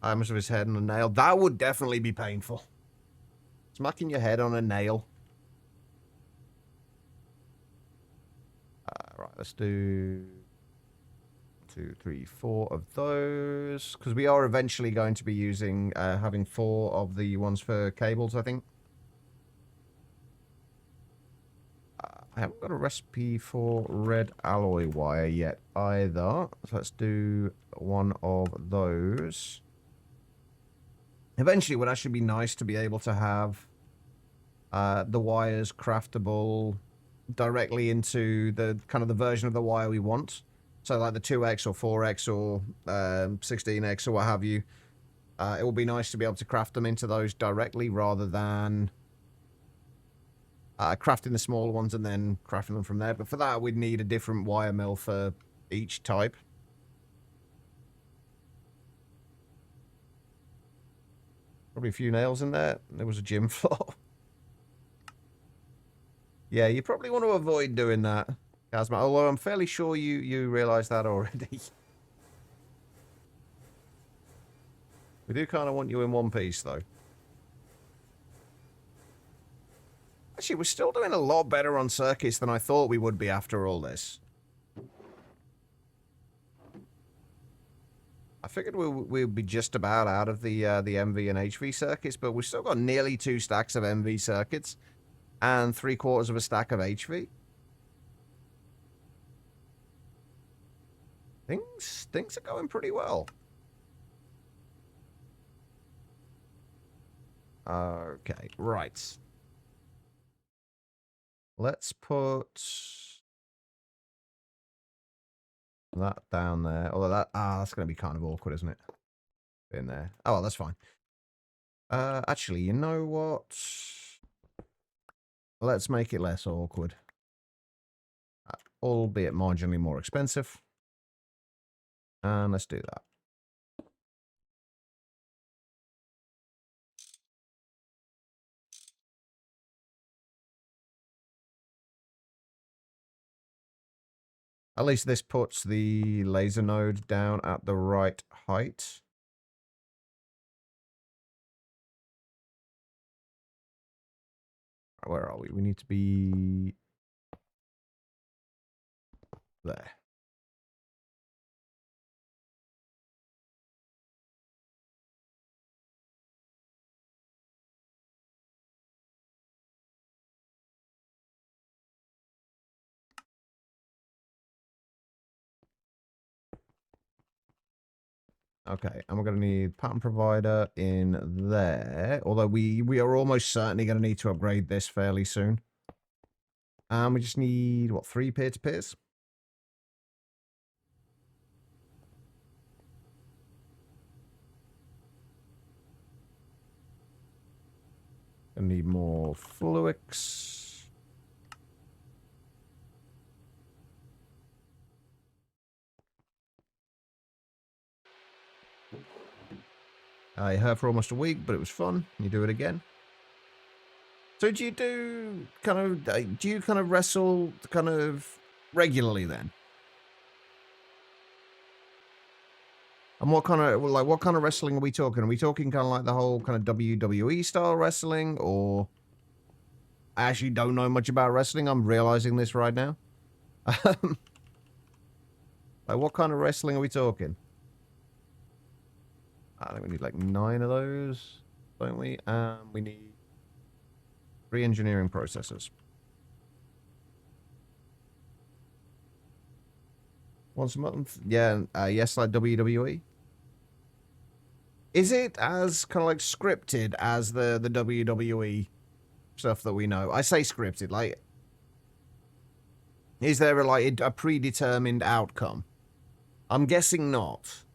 I must have his head on a nail. That would definitely be painful. Smacking your head on a nail. Right, let's do 2, 3, 4 of those. Because we are eventually going to be using, having 4 of the ones for cables, I think. I haven't got a recipe for red alloy wire yet either. So let's do one of those. Eventually, it would actually be nice to be able to have the wires craftable directly into the kind of the version of the wire we want. So like the 2x or 4x or 16x or what have you. It would be nice to be able to craft them into those directly rather than crafting the smaller ones and then crafting them from there. But for that, we'd need a different wire mill for each type. Probably a few nails in there. There was a gym floor. Yeah, you probably want to avoid doing that, Kazma. Although I'm fairly sure you realise that already. We do kind of want you in one piece, though. Actually, we're still doing a lot better on circuits than I thought we would be after all this. I figured we'd be just about out of the MV and HV circuits, but we've still got nearly 2 stacks of MV circuits and 3/4 of a stack of HV. Things are going pretty well. Okay, right. Let's put that down there. Although that's going to be kind of awkward, isn't it? In there. Oh, well, that's fine. Actually, you know what? Let's make it less awkward. Albeit marginally more expensive. And let's do that. At least this puts the laser node down at the right height. Where are we? We need to be there. Okay, and we're going to need pattern provider in there. Although we are almost certainly going to need to upgrade this fairly soon. And we just need, what, 3 peer-to-peers? Gonna need more fluix. I here for almost a week, but it was fun. You do it again. So do you do kind of wrestle kind of regularly then? And what kind of wrestling are we talking? Are we talking kind of like the whole kind of WWE style wrestling, or I actually don't know much about wrestling. I'm realizing this right now. Like what kind of wrestling are we talking? I think we need like 9 of those, don't we? We need 3 engineering processors. Once a month? Yeah, yes, like WWE. Is it as kind of like scripted as the WWE stuff that we know? I say scripted, like, is there a predetermined outcome? I'm guessing not.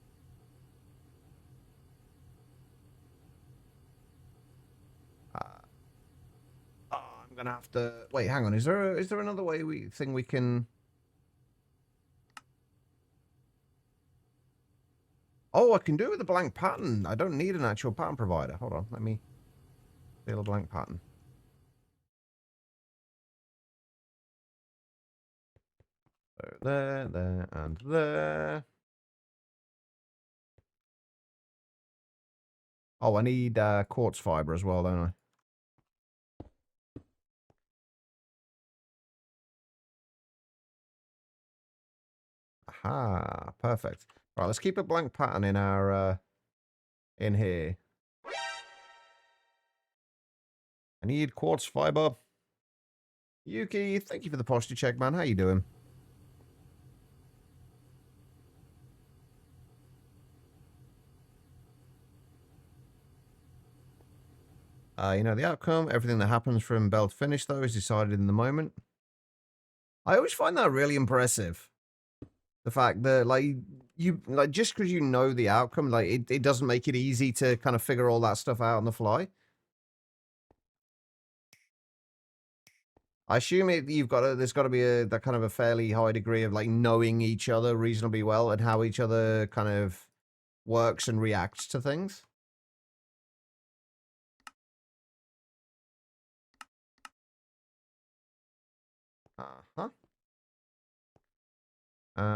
I'm gonna have to wait. Hang on. Is there another way we can? Oh, I can do it with a blank pattern. I don't need an actual pattern provider. Hold on. Let me steal a blank pattern. So there, and there. Oh, I need quartz fiber as well, don't I? Aha, perfect. Right, let's keep a blank pattern in our in here. I need quartz fiber. Yuki, thank you for the posture check, man. How you doing? You know the outcome. Everything that happens from bell to finish, though, is decided in the moment. I always find that really impressive. The fact that, like, you, like, just because you know the outcome, like, it doesn't make it easy to kind of figure all that stuff out on the fly. I assume there's got to be that kind of a fairly high degree of, like, knowing each other reasonably well and how each other kind of works and reacts to things. Uh-huh.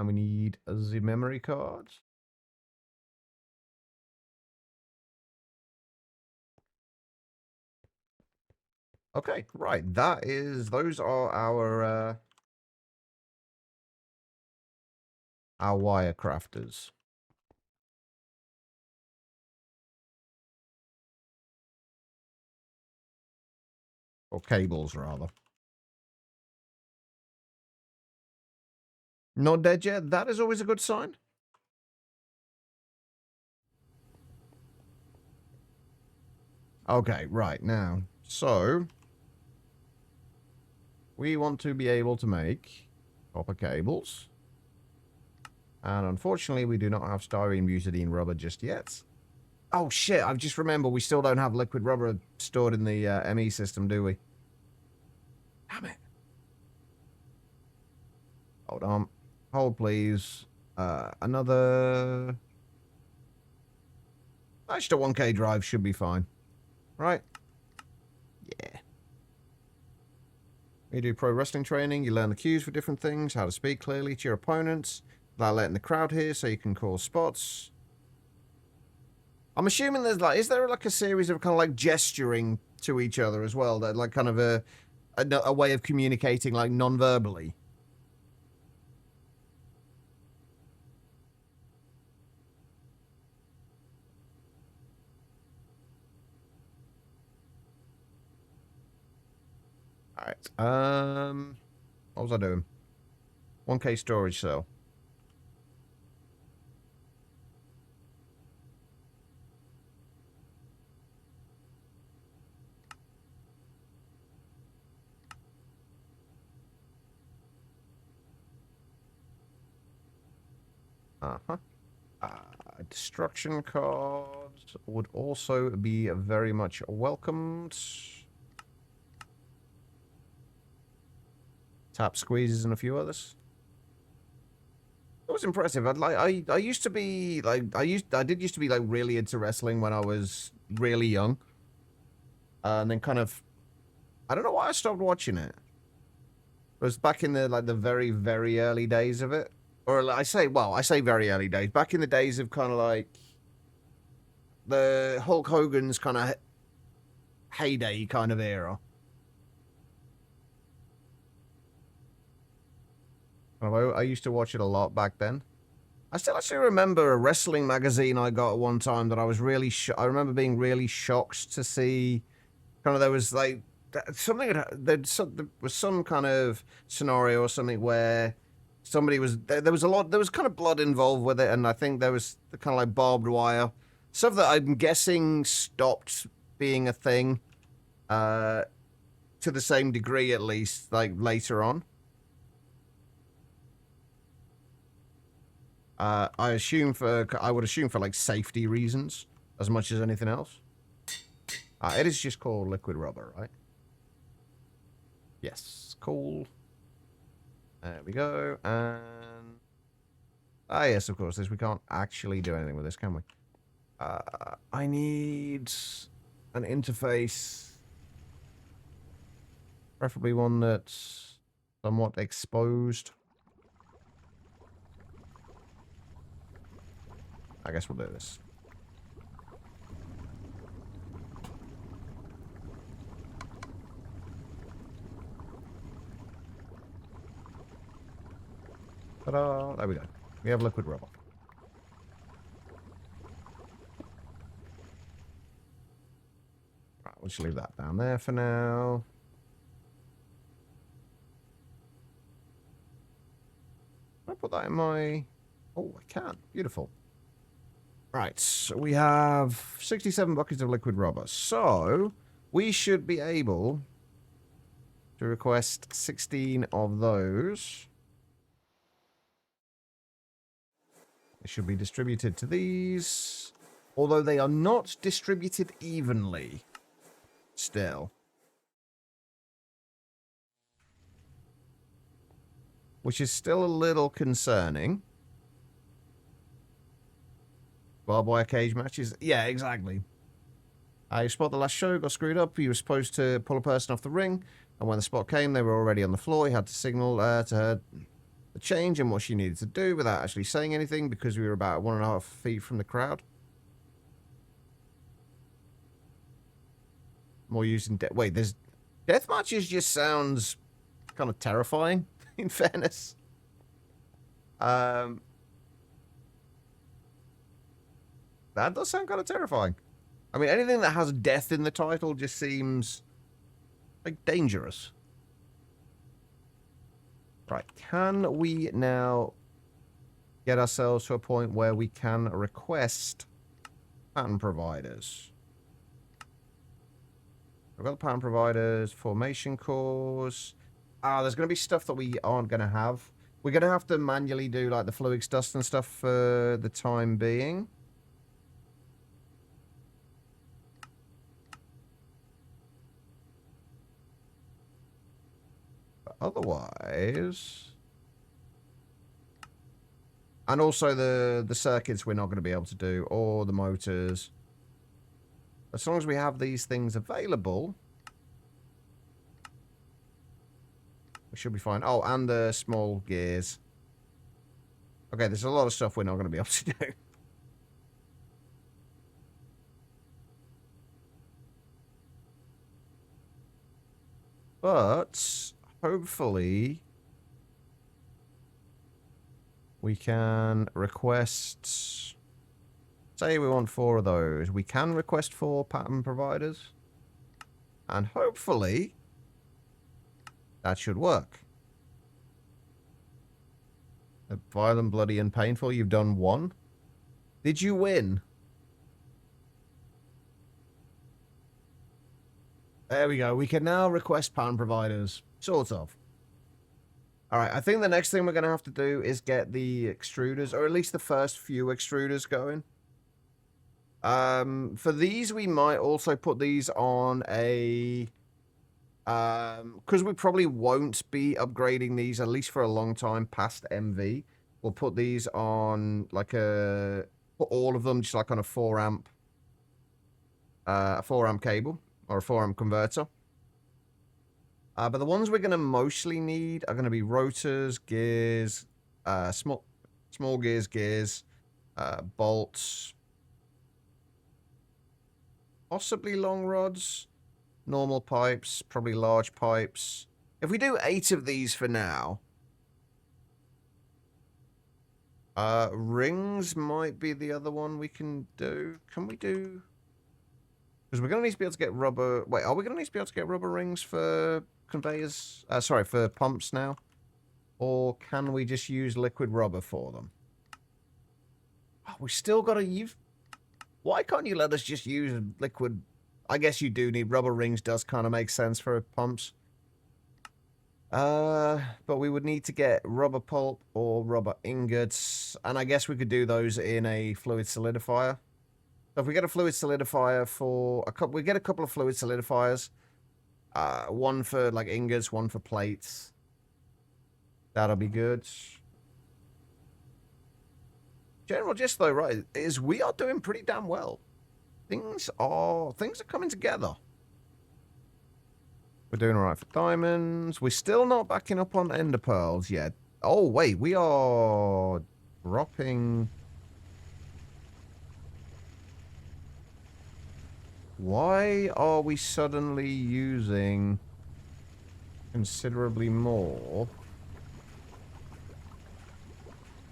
We need the memory cards. Okay, right. Those are our wire crafters. Or cables, rather. Not dead yet? That is always a good sign. Okay, right, now. So, we want to be able to make copper cables. And unfortunately, we do not have styrene butadiene rubber just yet. Oh, shit, I've just remembered we still don't have liquid rubber stored in the ME system, do we? Damn it. Hold on. Hold, please. Another... Just a 1K drive should be fine. Right? Yeah. You do pro wrestling training, you learn the cues for different things, how to speak clearly to your opponents, without letting the crowd hear so you can call spots. I'm assuming there's like, is there like a series of kind of like gesturing to each other as well? That like kind of a way of communicating like non-verbally? Alright, what was I doing? 1K storage cell. Uh-huh. Destruction cards would also be very much welcomed. Tap squeezes and a few others. It was impressive. I used to be like I did used to be like really into wrestling when I was really young. And then kind of I don't know why I stopped watching it. It was back in the very, very early days of it. Or I say very early days. Back in the days of kind of like the Hulk Hogan's kind of heyday kind of era. I used to watch it a lot back then. I still actually remember a wrestling magazine I got at one time that I was really I remember being really shocked to see. Kind of there was like something there was some kind of scenario or something where somebody was there was kind of blood involved with it, and I think there was the kind of like barbed wire stuff that I'm guessing stopped being a thing to the same degree at least like later on. I would assume for like safety reasons as much as anything else. It is just called liquid rubber, right? Yes, cool. There we go, and... yes, of course, we can't actually do anything with this, can we? I need an interface. Preferably one that's somewhat exposed. I guess we'll do this. Ta-da! There we go. We have liquid rubber. Right, we'll just leave that down there for now. put that in my... Oh, I can. Beautiful. Right, so we have 67 buckets of liquid rubber. So, we should be able to request 16 of those. They should be distributed to these. Although they are not distributed evenly. Still. Which is still a little concerning. Barbed wire cage matches. Yeah, exactly. You spot the last show got screwed up. You were supposed to pull a person off the ring. And when the spot came, they were already on the floor. He had to signal to her the change and what she needed to do without actually saying anything because we were about 1.5 feet from the crowd. More using... Wait, there's... Death matches just sounds kind of terrifying, in fairness. That does sound kind of terrifying. I mean, anything that has death in the title just seems like dangerous. Right, can we now get ourselves to a point where we can request pattern providers? We've got the pattern providers, formation cores. There's going to be stuff that we aren't going to have. We're going to have to manually do like the fluids dust and stuff for the time being. But otherwise... And also the circuits we're not going to be able to do, or the motors. As long as we have these things available, we should be fine. Oh, and the small gears. Okay, there's a lot of stuff we're not going to be able to do. But, hopefully, we can request... Say we want 4 of those. We can request 4 pattern providers. And hopefully, that should work. Violent, bloody, and painful. You've done 1. Did you win? There we go. We can now request pattern providers. Sort of. Alright, I think the next thing we're going to have to do is get the extruders, or at least the first few extruders going. For these, we might also put these on a... because we probably won't be upgrading these, at least for a long time, past MV. We'll put these on, like a... Put all of them just like on a 4 amp... a 4 amp cable, or a 4 amp converter. But the ones we're going to mostly need are going to be rotors, gears, small gears, bolts... Possibly long rods, normal pipes, probably large pipes. If we do 8 of these for now, rings might be the other one we can do. Can we do? Because we're going to need to be able to get rubber. Wait, are we going to need to be able to get rubber rings for conveyors? Sorry, for pumps now, or can we just use liquid rubber for them? Oh, we still got to use. Why can't you let us just use liquid? I guess you do need rubber rings. Does kind of make sense for pumps. But we would need to get rubber pulp or rubber ingots. And I guess we could do those in a fluid solidifier. So if we get a fluid solidifier for a couple, we get a couple of fluid solidifiers. One for like ingots, one for plates. That'll be good. General gist though, right, is we are doing pretty damn well. Things are coming together. We're doing alright for diamonds. We're still not backing up on ender pearls yet. Oh wait, we are dropping. Why are we suddenly using considerably more?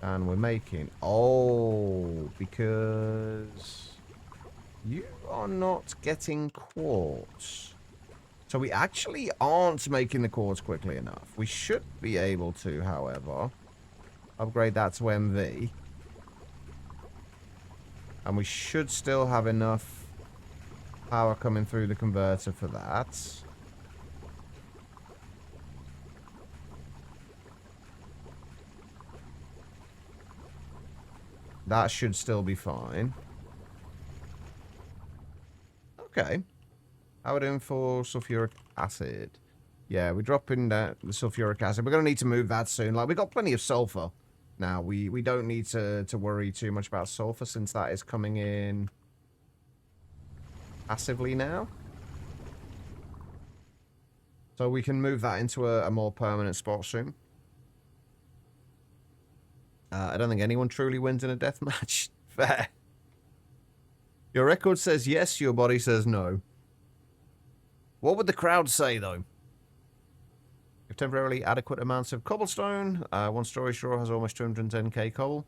And we're making... Oh, because you are not getting quartz. So we actually aren't making the quartz quickly enough. We should be able to, however. Upgrade that to MV. And we should still have enough power coming through the converter for that. That should still be fine. Okay. How are we doing for sulfuric acid? Yeah, we're dropping the sulfuric acid. We're going to need to move that soon. Like, we've got plenty of sulfur. Now, we don't need to worry too much about sulfur since that is coming in passively now. So we can move that into a more permanent spot soon. I don't think anyone truly wins in a death match. Fair. Your record says yes, your body says no. What would the crowd say, though? You have temporarily adequate amounts of cobblestone. One storage drawer has almost 210k cobble.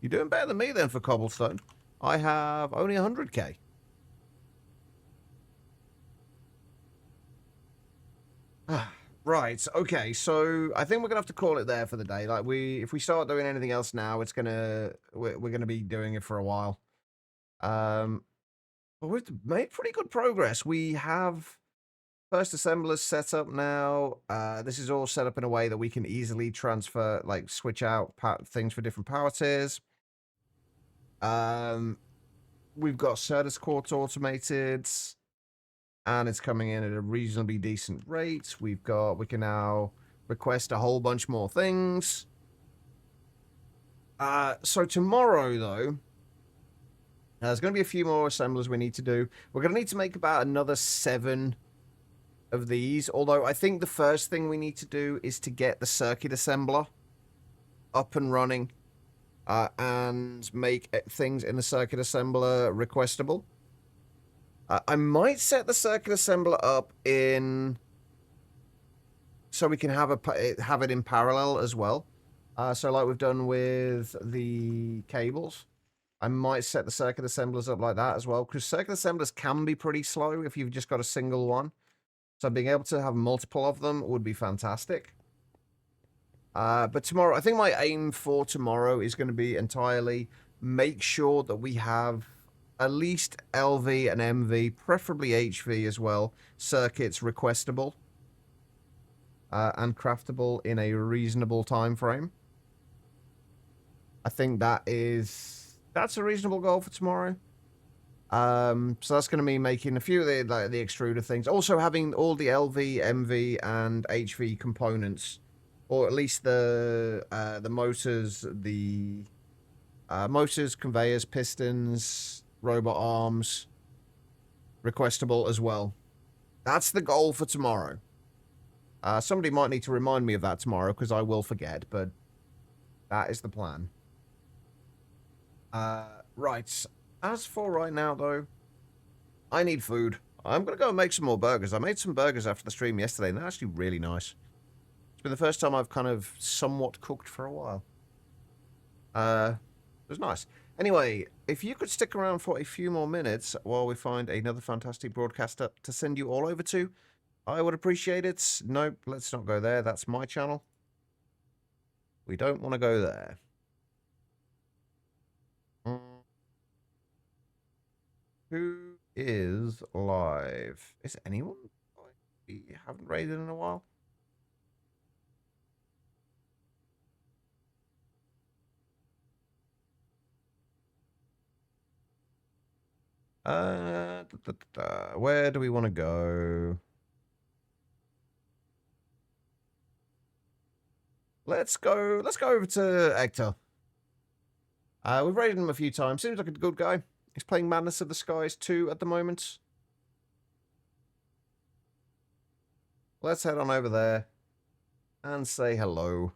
You're doing better than me, then, for cobblestone. I have only 100k. Right, okay, so I think we're gonna have to call it there for the day. Like, if we start doing anything else now, we're gonna be doing it for a while. But we've made pretty good progress. We have first assemblers set up now. This is all set up in a way that we can easily transfer, like, switch out things for different power tiers. We've got Certus Quartz automated. And it's coming in at a reasonably decent rate. We can now request a whole bunch more things. So tomorrow, though, there's going to be a few more assemblers we need to do. We're going to need to make about another 7 of these. Although I think the first thing we need to do is to get the circuit assembler up and running. And make things in the circuit assembler requestable. I might set the circuit assembler up in so we can have it in parallel as well. So like we've done with the cables, I might set the circuit assemblers up like that as well, because circuit assemblers can be pretty slow if you've just got a single one. So being able to have multiple of them would be fantastic. But tomorrow, I think my aim for tomorrow is going to be entirely make sure that we have at least LV and MV, preferably HV as well, circuits requestable and craftable in a reasonable time frame. I think that's a reasonable goal for tomorrow. So that's going to be making a few of the extruder things. Also having all the LV, MV, and HV components, or at least the motors, motors, conveyors, pistons, robot arms, requestable as well. That's the goal for tomorrow. Somebody might need to remind me of that tomorrow, because I will forget, but that is the plan. Right. As for right now, though, I need food. I'm going to go and make some more burgers. I made some burgers after the stream yesterday, and they're actually really nice. It's been the first time I've kind of somewhat cooked for a while. It was nice. Anyway, if you could stick around for a few more minutes while we find another fantastic broadcaster to send you all over to, I would appreciate it. Nope, let's not go there. That's my channel. We don't want to go there. Who is live? Is anyone? We haven't raided in a while. Where do we want to go? Let's go over to Hector. We've raided him a few times. Seems like a good guy. He's playing Madness of the Skies 2 at the moment. Let's head on over there and say hello.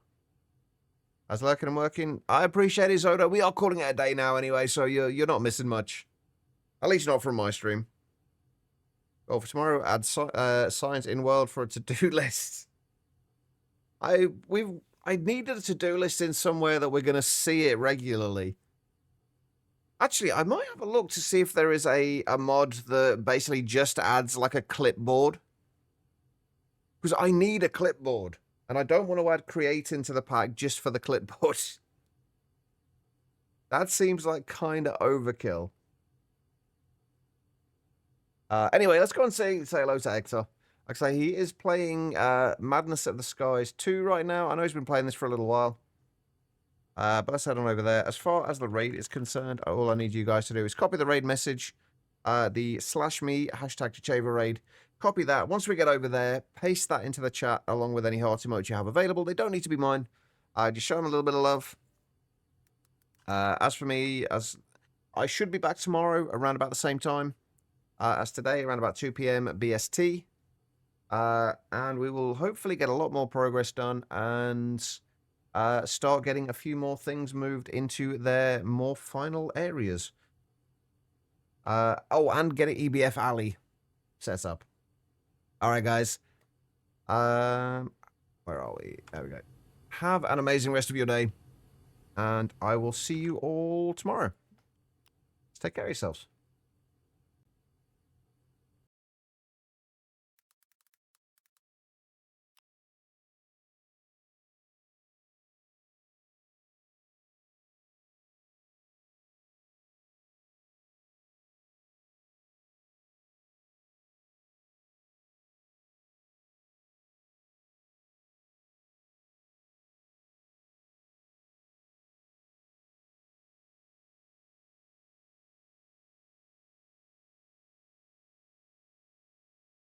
How's lurking and working? I appreciate it, Zoda. We are calling it a day now anyway, so you're not missing much. At least not from my stream. Oh, for tomorrow, add science in world for a to-do list. I needed a to-do list in somewhere that we're going to see it regularly. Actually, I might have a look to see if there is a mod that basically just adds like a clipboard. Because I need a clipboard. And I don't want to add create into the pack just for the clipboard. That seems like kind of overkill. Anyway, let's go and say hello to Hector. Like I say, he is playing Madness of the Skies 2 right now. I know he's been playing this for a little while. But let's head on over there. As far as the raid is concerned, all I need you guys to do is copy the raid message, the /me #Chacheva raid. Copy that. Once we get over there, paste that into the chat along with any heart emotes you have available. They don't need to be mine. Just show them a little bit of love. As for me, as I should be back tomorrow around about the same time as today, around about 2 p.m. BST. And we will hopefully get a lot more progress done and start getting a few more things moved into their more final areas. Oh, and get an EBF alley set up. All right, guys. Where are we? There we go. Have an amazing rest of your day, and I will see you all tomorrow. Take care of yourselves.